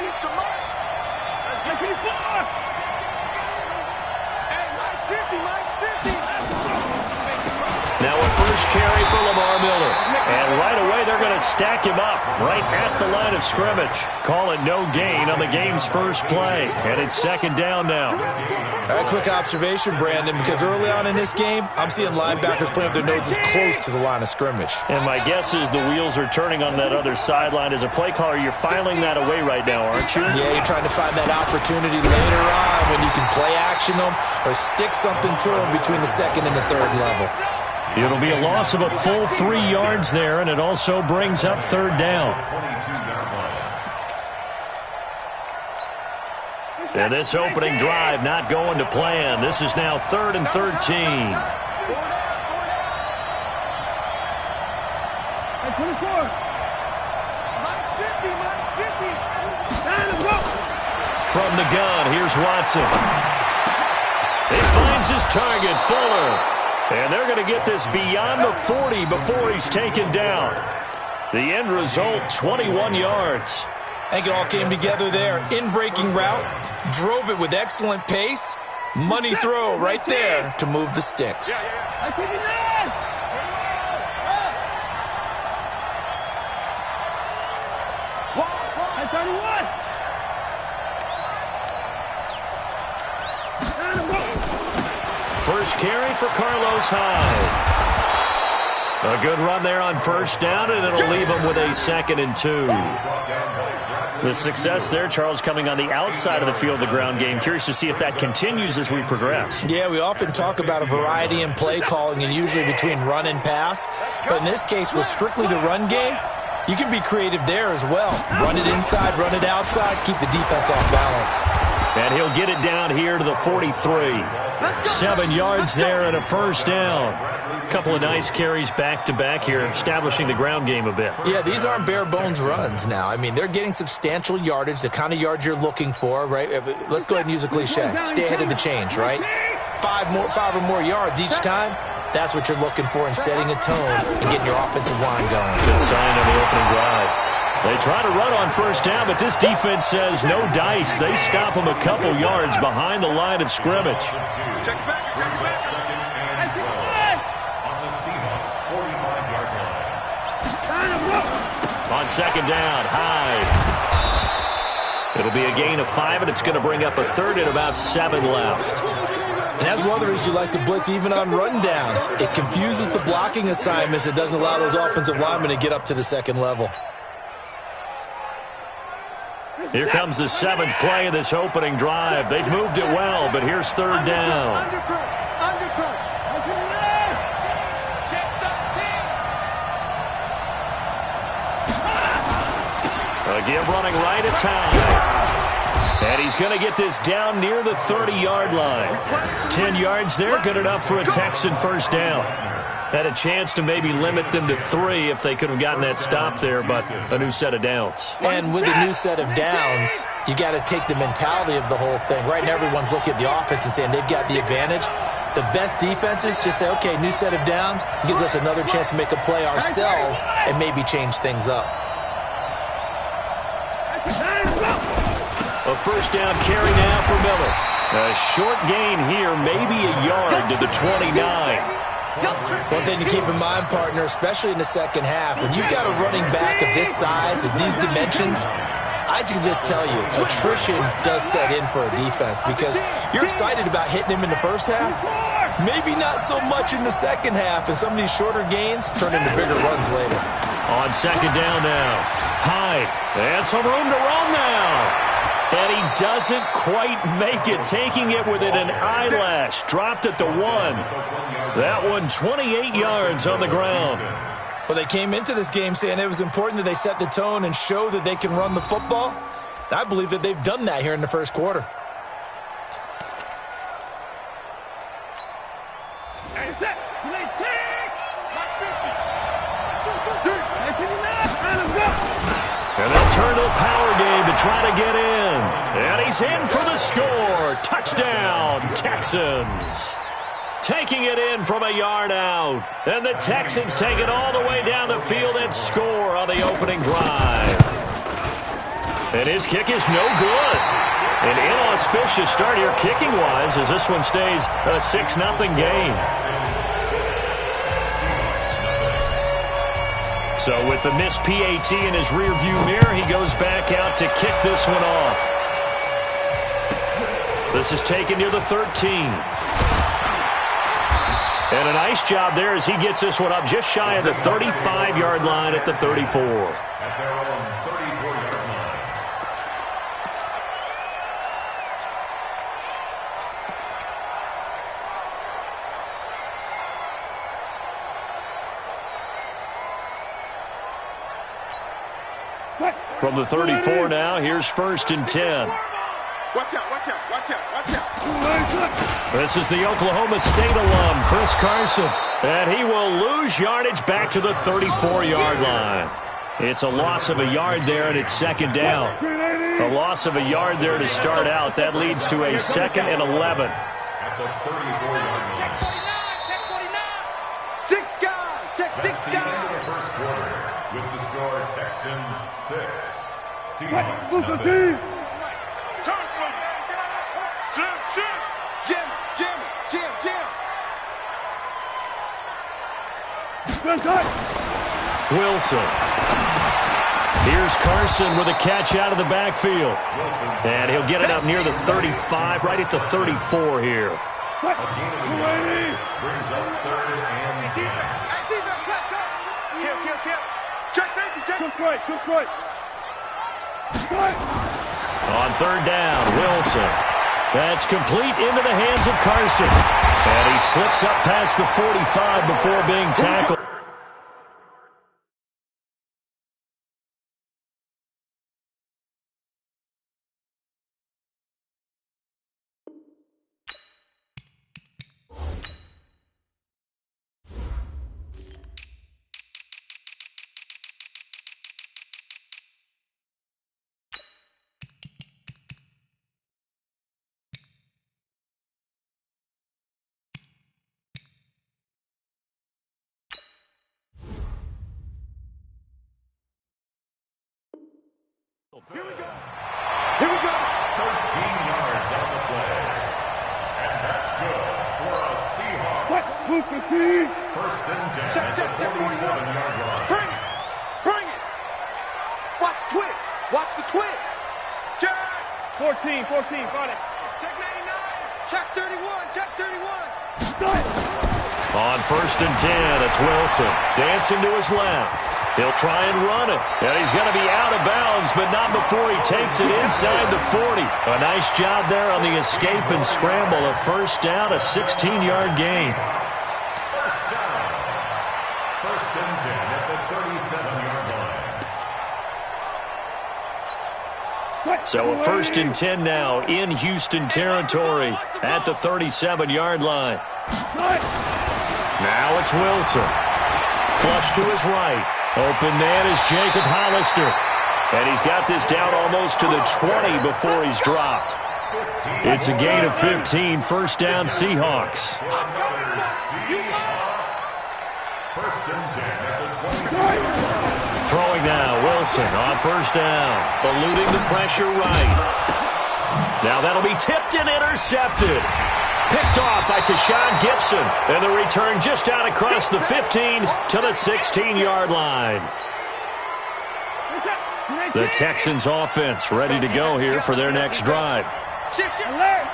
to Mike. Let's get 24. Hey, Mike's 50, Mike's 50. Now a first carry for Lamar Miller. And right away they're going to stack him up right at the line of scrimmage. Call it no gain on the game's first play. And it's second down now. A quick observation, Brandon, because early on in this game, I'm seeing linebackers playing with their noses close to the line of scrimmage. And my guess is the wheels are turning on that other sideline. As a play caller, you're filing that away right now, aren't you? Yeah, you're trying to find that opportunity later on when you can play action them or stick something to them between the second and the third level. It'll be a loss of a full 3 yards there, and it also brings up third down. And this opening drive not going to plan. This is now 3rd and 13. Hey, 24. Mike's 50, Mike's 50. Let's go. From the gun, here's Watson. He finds his target, Fuller. And they're going to get this beyond the 40 before he's taken down. The end result, 21 yards. I think it all came together there. In-breaking route, drove it with excellent pace. Money throw right there to move the sticks. Hey, 59. Hey, 31. First carry for Carlos Hyde. A good run there on first down, and it'll leave him with a 2nd and 2. The success there, Charles, coming on the outside of the field, the ground game. Curious to see if that continues as we progress. Yeah, we often talk about a variety in play calling and usually between run and pass. But in this case, with strictly the run game, you can be creative there as well. Run it inside, run it outside, keep the defense off balance. And he'll get it down here to the 43. 7 yards there and a first down. A couple of nice carries back-to-back here, establishing the ground game a bit. Yeah, these aren't bare-bones runs now. I mean, they're getting substantial yardage, the kind of yards you're looking for, right? Let's go ahead and use a cliche. Stay ahead of the change, right? 5 or more yards each time. That's what you're looking for in setting a tone and getting your offensive line going. Good sign on the opening drive. They try to run on first down, but this defense says no dice. They stop them a couple yards behind the line of scrimmage. Check back. On the Seahawks 45-yard line. On second down, Hyde. It'll be a gain of 5, and it's going to bring up a 3rd and about 7 left. And that's one of the reasons you like to blitz even on run downs. It confuses the blocking assignments. It doesn't allow those offensive linemen to get up to the second level. Here comes the 7th play of this opening drive. They've moved it well, but here's third down. Again, running right, it's Hyde. And he's going to get this down near the 30-yard line. 10 yards there, good enough for a Texan first down. Had a chance to maybe limit them to 3 if they could have gotten that stop there, but a new set of downs. And with a new set of downs, you got to take the mentality of the whole thing. Right now, everyone's looking at the offense and saying they've got the advantage. The best defenses just say, okay, new set of downs, gives us another chance to make a play ourselves and maybe change things up. A first down carry now for Miller. A short gain here, maybe a yard to the 29. One thing to keep in mind, partner, especially in the second half, when you've got a running back of this size, of these dimensions, I can just tell you, attrition does set in for a defense because you're excited about hitting him in the first half, maybe not so much in the second half, and some of these shorter gains turn into bigger runs later. On second down now, Hyde, and some room to run now. And he doesn't quite make it, taking it within an eyelash. Dropped at the 1. That one 28 yards on the ground. Well, they came into this game saying it was important that they set the tone and show that they can run the football. And I believe that they've done that here in the first quarter. And they'll turn to the power game to try to get in. And he's in for the score. Touchdown, Texans. Taking it in from a yard out. And the Texans take it all the way down the field and score on the opening drive. And his kick is no good. An inauspicious start here kicking-wise as this one stays a 6-0 game. So with the missed PAT in his rearview mirror, he goes back out to kick this one off. This is taken near the 13. And a nice job there as he gets this one up just shy of the 35-yard line at the 34. At their own 34-yard line. From the 34 now, here's 1st and 10. Watch out, watch out, watch out, watch out. This is the Oklahoma State alum, Chris Carson. And he will lose yardage back to the 34-yard line. It's a loss of a yard there, and it's second down. A loss of a yard there to start out. That leads to a 2nd and 11. At the 34-yard line. Check 49, check 49. 6 guys, check 6 That's the guys. end of the first quarter. With the score, Texans 6, Seahawks 0. Jim, Jim, Jim, Jim. Wilson. Here's Carson with a catch out of the backfield. And he'll get it up near the 35, right at the 34 here. Brings up 3rd and 10. Kill. Check safety, check. Took right. On 3rd down, Wilson. That's complete into the hands of Carson. And he slips up past the 45 before being tackled. Here we go. 13 yards on the play. And that's good for a Seahawks. 1st and 10 at the 47-yard line. Bring it. Watch twist. Watch the twist. Check. 14, got it. Check 99. Check 31. Check 31. On 1st and 10, it's Wilson. Dancing to his left. He'll try and run it. And he's going to be out of bounds, but not before he takes it inside the 40. A nice job there on the escape and scramble. A 1st down, a 16-yard gain. 1st down. 1st and 10 at the 37-yard line. So a 1st and 10 now in Houston territory at the 37-yard line. Now it's Wilson. Flush to his right. Open man is Jacob Hollister. And he's got this down almost to the 20 before he's dropped. It's a gain of 15, first down Seahawks. First and 10 at the 20. Throwing now, Wilson on first down, eluding the pressure right. Now that'll be tipped and intercepted. Picked off by Tashawn Gibson, and the return just out across the 15 to the 16-yard line. The Texans offense ready to go here for their next drive. Shift, alert.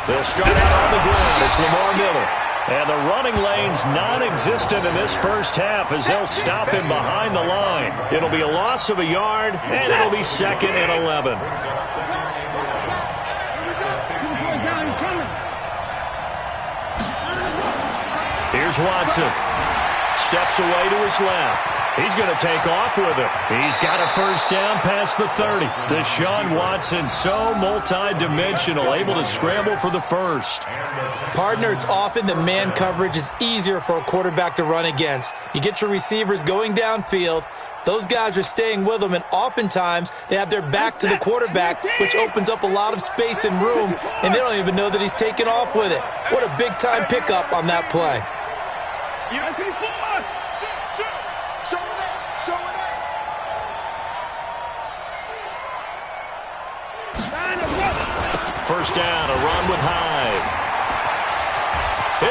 They'll start out on the ground. It's Lamar Miller. And the running lane's non-existent in this first half as they'll stop him behind the line. It'll be a loss of a yard, and it'll be second and 11. Here's Watson. Steps away to his left. He's going to take off with it. He's got a first down past the 30. Deshaun Watson, so multi-dimensional, able to scramble for the first. Partner, it's often that man coverage is easier for a quarterback to run against. You get your receivers going downfield. Those guys are staying with them, and oftentimes they have their back to the quarterback, which opens up a lot of space and room, and they don't even know that he's taking off with it. What a big-time pickup on that play. First down, a run with Hyde.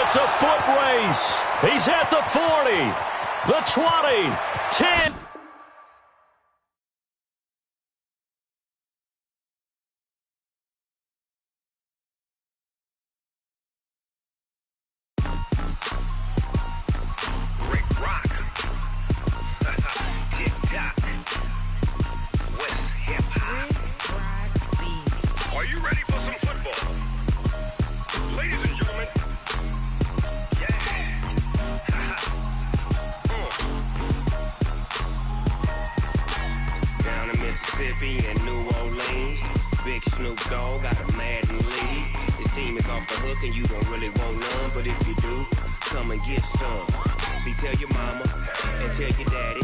It's a foot race. He's at the 40, the 20, 10. In New Orleans, Big Snoop Dogg got a Madden league. His team is off the hook and you don't really want none, but if you do, come and get some. See, tell your mama and tell your daddy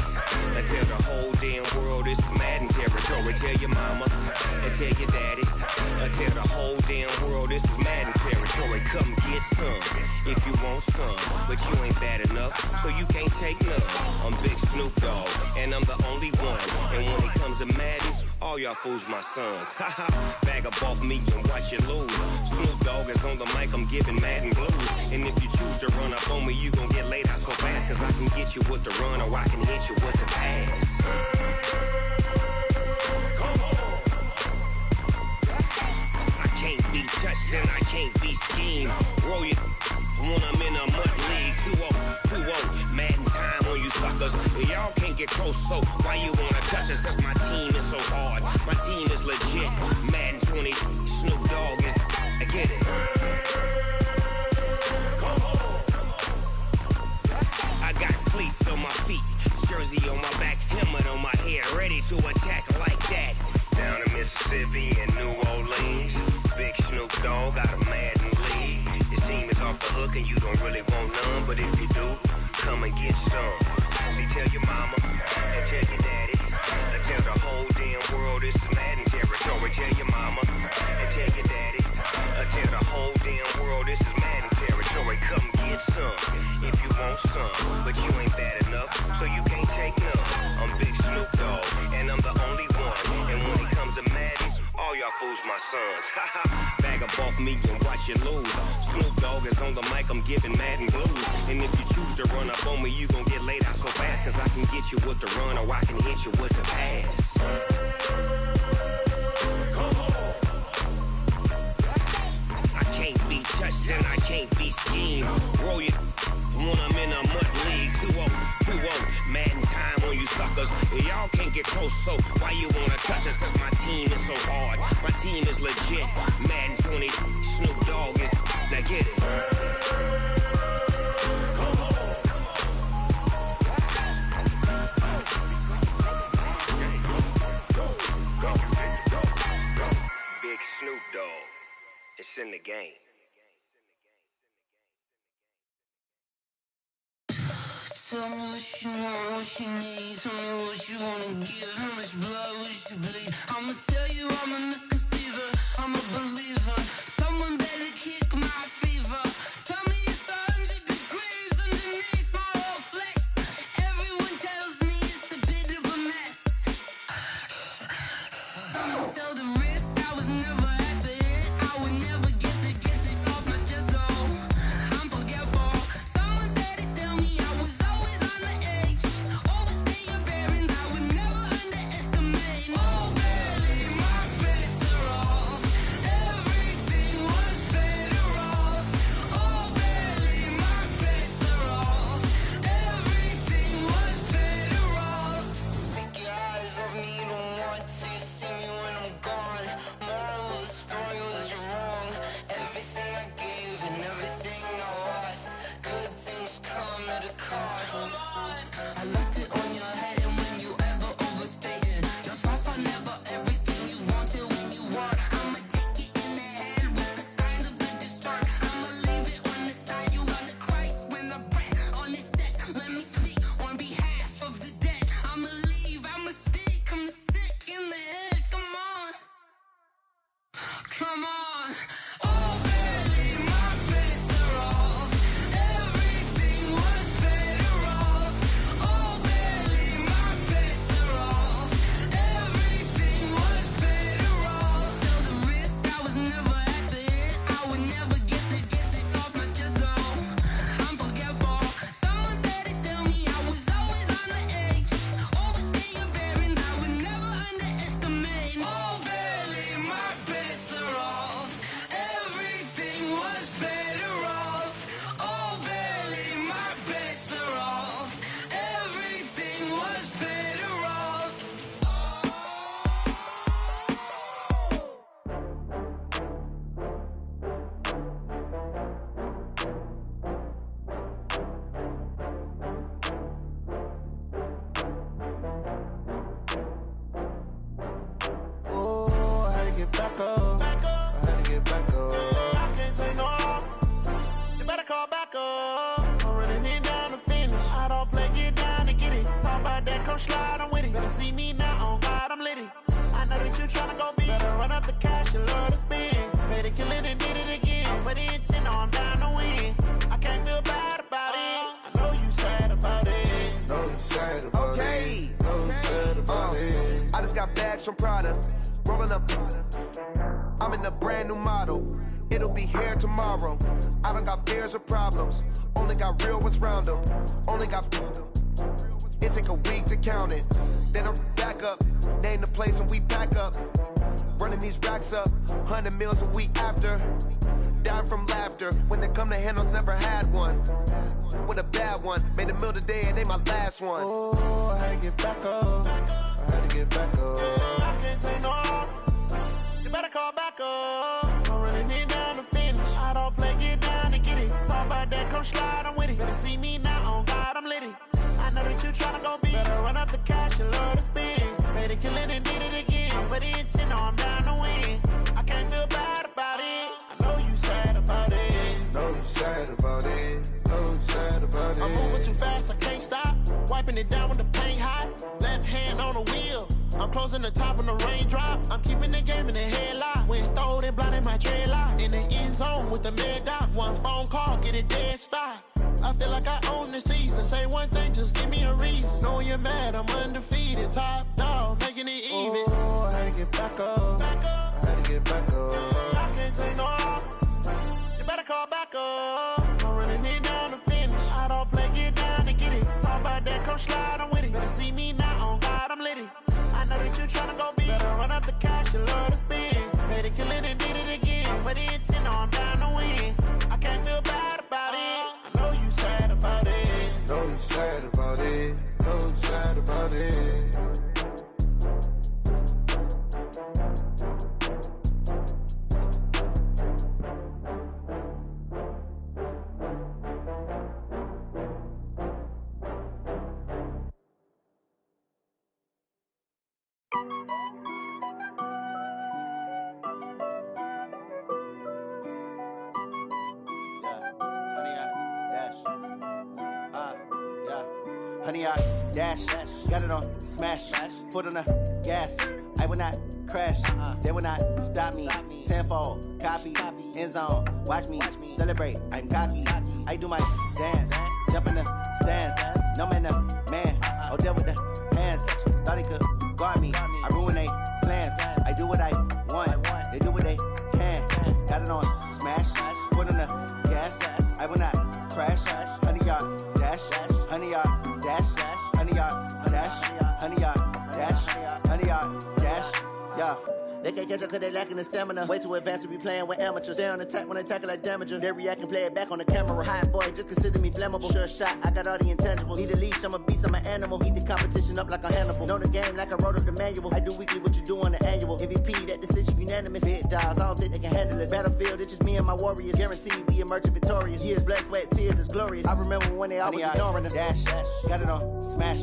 and tell the whole damn world this is Madden territory. Tell your mama and tell your daddy and tell the whole damn world this is Madden territory. Come get some if you want some, but you ain't bad enough, so you can't take none. I'm Big Snoop Dogg and I'm the only one, and when it comes to Madden, all y'all fools my sons. Haha, bag up off me and watch you lose. Snoop Dogg is on the mic, I'm giving Madden blues. And if you choose to run up on me, you gon' get laid out so fast, cause I can get you with the run or I can hit you with the pass. I can't be touched and I can't be schemed. Roll you when I'm in a mud league. 2-0, Madden time on you suckers. Y'all can't get close, so why you wanna touch us? Cause my team is so hard, my team is legit. Madden 20, Snoop Dogg is, I get it. I got cleats on my feet, jersey on my back, helmet on my head, ready to attack like that. Down in Mississippi and New Orleans, Big Snoop Dogg got a Madden league. His team is off the hook and you don't really want none, but if you do, come and get some. See, tell your mama and tell your daddy and tell the whole damn world this is Madden territory. Tell your mama and tell your daddy and tell the whole damn world this is Madden territory. Come get some if you want some, but you ain't bad enough, so you can't take none. I'm Big Snoop Dogg and I'm the only one, and when it comes to Madden, all y'all fools my sons. Haha, bag up off me and watch you lose. Snoop Dogg is on the mic, I'm giving Madden blues. And if you choose to run up on me, you gon' get laid out so fast, cause I can get you with the run or I can hit you with the pass. I can't be touched and I can't be schemed. Roll you when I'm in a mud league. 2-0, Madden time on you suckers. Y'all can't get close, so why you wanna touch us? Cause my team is so hard, my team is legit. Madden 20, Snoop Dogg is, now get it. Big Snoop Dogg, it's in the game. Tell me what you want, what you need. Tell me what you wanna give. How much blood would you bleed? I'ma tell you I'm a misconceiver. I'm a believer. Someone better kick my fever. Tell me it's 100 degrees underneath my whole flesh. Everyone tells me it's a bit of a mess. I'ma tell the risk I was never at the end. I would never get it off my chest though. I'm forgetful. Someone better tell me I was always on the edge. Overstay your bearings, I would never underestimate. Oh, barely, my bets are off. Everything was better off. Oh, barely, my bets are off. Everything was better off. Take your eyes off me, don't want to see me when I'm gone. Moral of the story was you're wrong. Everything I gave and everything I lost. Good things come at a cost. I left it on your head, and when you ever overstay it, your thoughts are never everything you wanted when you want. I'ma take it in the head with the signs of the distort. I'ma leave it on the side. You on the Christ when the breath on this set. Let me speak on behalf of the dead. I'ma leave, I'ma speak. I'm sick in the head. Come on, come on. Oh, barely, my bets are off. Everything was better off. Oh, barely, my bets are off. Everything was better off. Tell the risk I was never at the end. I would never get it off my chest though. I'm forgetful. Someone better tell me I was always on the edge. Overstay your bearings, I would never underestimate. Oh, barely, my bets are off. Everything was better off. Oh, barely, my bets are off. Everything was better off. Oh, I had to get back up. I had to get back up. I can't take no loss. You better call back up. I'm running it down to finish. I don't play, get down to get it. Talk about that, come slide, I'm with it. Better see me now, on God, I'm litty. I know that you tryna go big. Better run up the cash, you love to spend. Better kill it and did it again. I'm with intent, no, I'm down to win. I can't feel bad about it. I know you sad about it. Know you sad about Okay. it. Know you sad about it. I just got bags from Prada, rolling up. I'm in a brand new model. It'll be here tomorrow. I don't got fears or problems. Only got real ones round them. Only got. It take a week to count it. Then I'm back up. Name the place and we pack up. Running these racks up. 100 meals a week after. Dying from laughter. When they come to handles, never had one. With a bad one. Made a meal today and ain't my last one. Oh, I had to get back up. I had to get back up. I can't take no loss. You better call back up. I'm running it down to finish. I don't play, get down to get it. Talk about that, come slide, I'm with it. Better see me now, on God, I'm litty. I know that you tryna go big. Better run up the cash, you love to spend. Better kill it and did it again. I'm with intent, no, I'm down to win. I can't feel bad about it. I know you sad about it. Know you sad about it. Know you sad about it. I'm moving too fast, I can't stop. Wiping it down with the paint hot. Left hand on the wheel. I'm closing the top on the raindrop. I'm keeping the game in the headlock. When throwed and blinded my dreadlock. In the end zone with the mad dot. One phone call, get it dead stop. I feel like I own the season. Say one thing, just give me a reason. Knowing you're mad, I'm undefeated. Top dog, making it even. Oh, I had to get back up. I had to get back up. I can't take no loss. You better call back up. I'm running it down to finish. I don't play, get down to get it. Talk about that, come slide, I'm with it. Better see me now, on God, I'm litty. I know that you tryna go big. Better run up the cash, you love to spend. Better kill it and did it again. I'm with intent, no, I'm down to win. I can't feel bad about it. I know you sad about it. Know you sad about it. Know you sad about it. 100 yard dash. Got it on smash. Foot on the gas. I will not crash. They will not stop me. Tenfold, copy, end zone. Watch me celebrate. I'm cocky. I do my dance. Jump in the stands. No man, man. Oh, deal with the hands. Thought he could guard me. I ruin they plans. I do what I want. They do what they can. Got it on smash. Foot on the gas. I will not crash. 100 yard dash. 100 yard dash. 100 yard dash. 100 yard dash. 100 yard dash. Yeah. They can't catch up cause they lacking the stamina. Way too advanced to be playing with amateurs. Stay on attack when I tackle like damager. They react and play it back on the camera. Hot boy, just consider me flammable. Sure shot, I got all the intangibles. Need a leash, I'm a beast, I'm an animal. Heat the competition up like a Hannibal. Know the game like I wrote up the manual. I do weekly what you do on the annual. MVP, that decision unanimous. Big dogs, I don't think they can handle it. Battlefield, it's just me and my warriors. Guaranteed we emerge victorious. Years, blood, sweat, tears, it's glorious. I remember when they always ignoring us. Dash, got it on smash.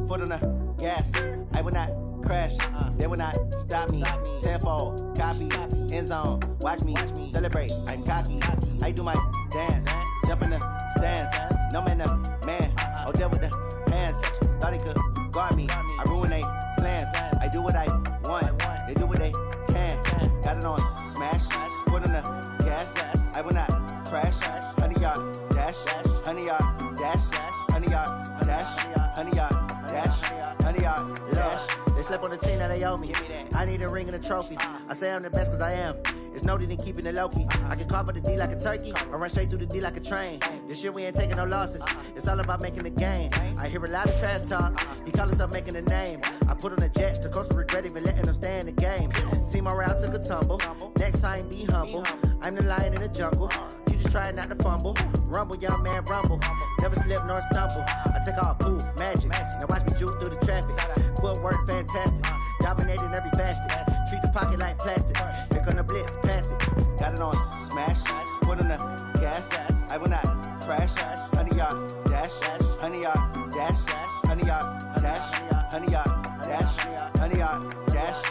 Foot on the gas. I will not crash. They will not stop me. Tenfold, copy, end zone. Watch me celebrate. I'm cocky. I do my dance. Jump in the stands. No man, man. Oh, deal with the hands. Thought he could guard me. I ruin they plans. I do what I want. They do what they can. Got it on smash. Foot on the gas. I will not crash. 100 yard dash. 100 yard dash. 100 yard dash. 100 yard dash. 100 yard dash. They slept on the team that they owe me. I need a ring and a trophy. I say I'm the best cause I am. It's no need in keeping it low-key. I can carve up the D like a turkey or run straight through the D like a train. This year we ain't taking no losses. It's all about making the game. I hear a lot of trash talk. He call himself making a name. I put on the Jets. The coach will regret even letting them stay in the game. Team morale took a tumble. Next time be humble. I'm the lion in the jungle. You just try not to fumble. Rumble, young man, rumble. Never slip nor stumble. I take off, poof, magic. Now watch me juke through the traffic. Footwork fantastic. Dominating every facet. Treat the pocket like plastic. Here come the blitz, pass it. Got it on smash. Foot on the gas. I will not crash. 100 yard dash. 100 yard dash. 100 yard dash. 100 yard dash. 100 yard dash.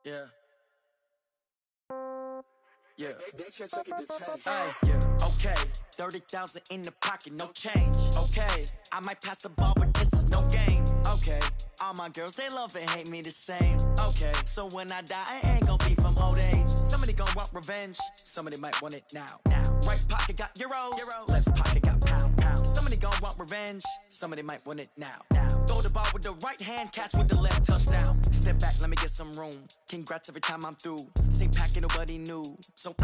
Yeah. Yeah. Hey, yeah. Okay. 30,000 in the pocket, no change. Okay. I might pass the ball, but this is no game. Okay. All my girls, they love and hate me the same. Okay. So when I die, I ain't gonna be from old age. Somebody gonna want revenge. Somebody might want it now. Right pocket got euros. Left pocket got pounds. Somebody gonna want revenge. Somebody might want it now. Throw the ball with the right hand, catch with the left, touchdown. Step back, let me get some room. Congrats every time I'm through. Same packet, nobody knew. So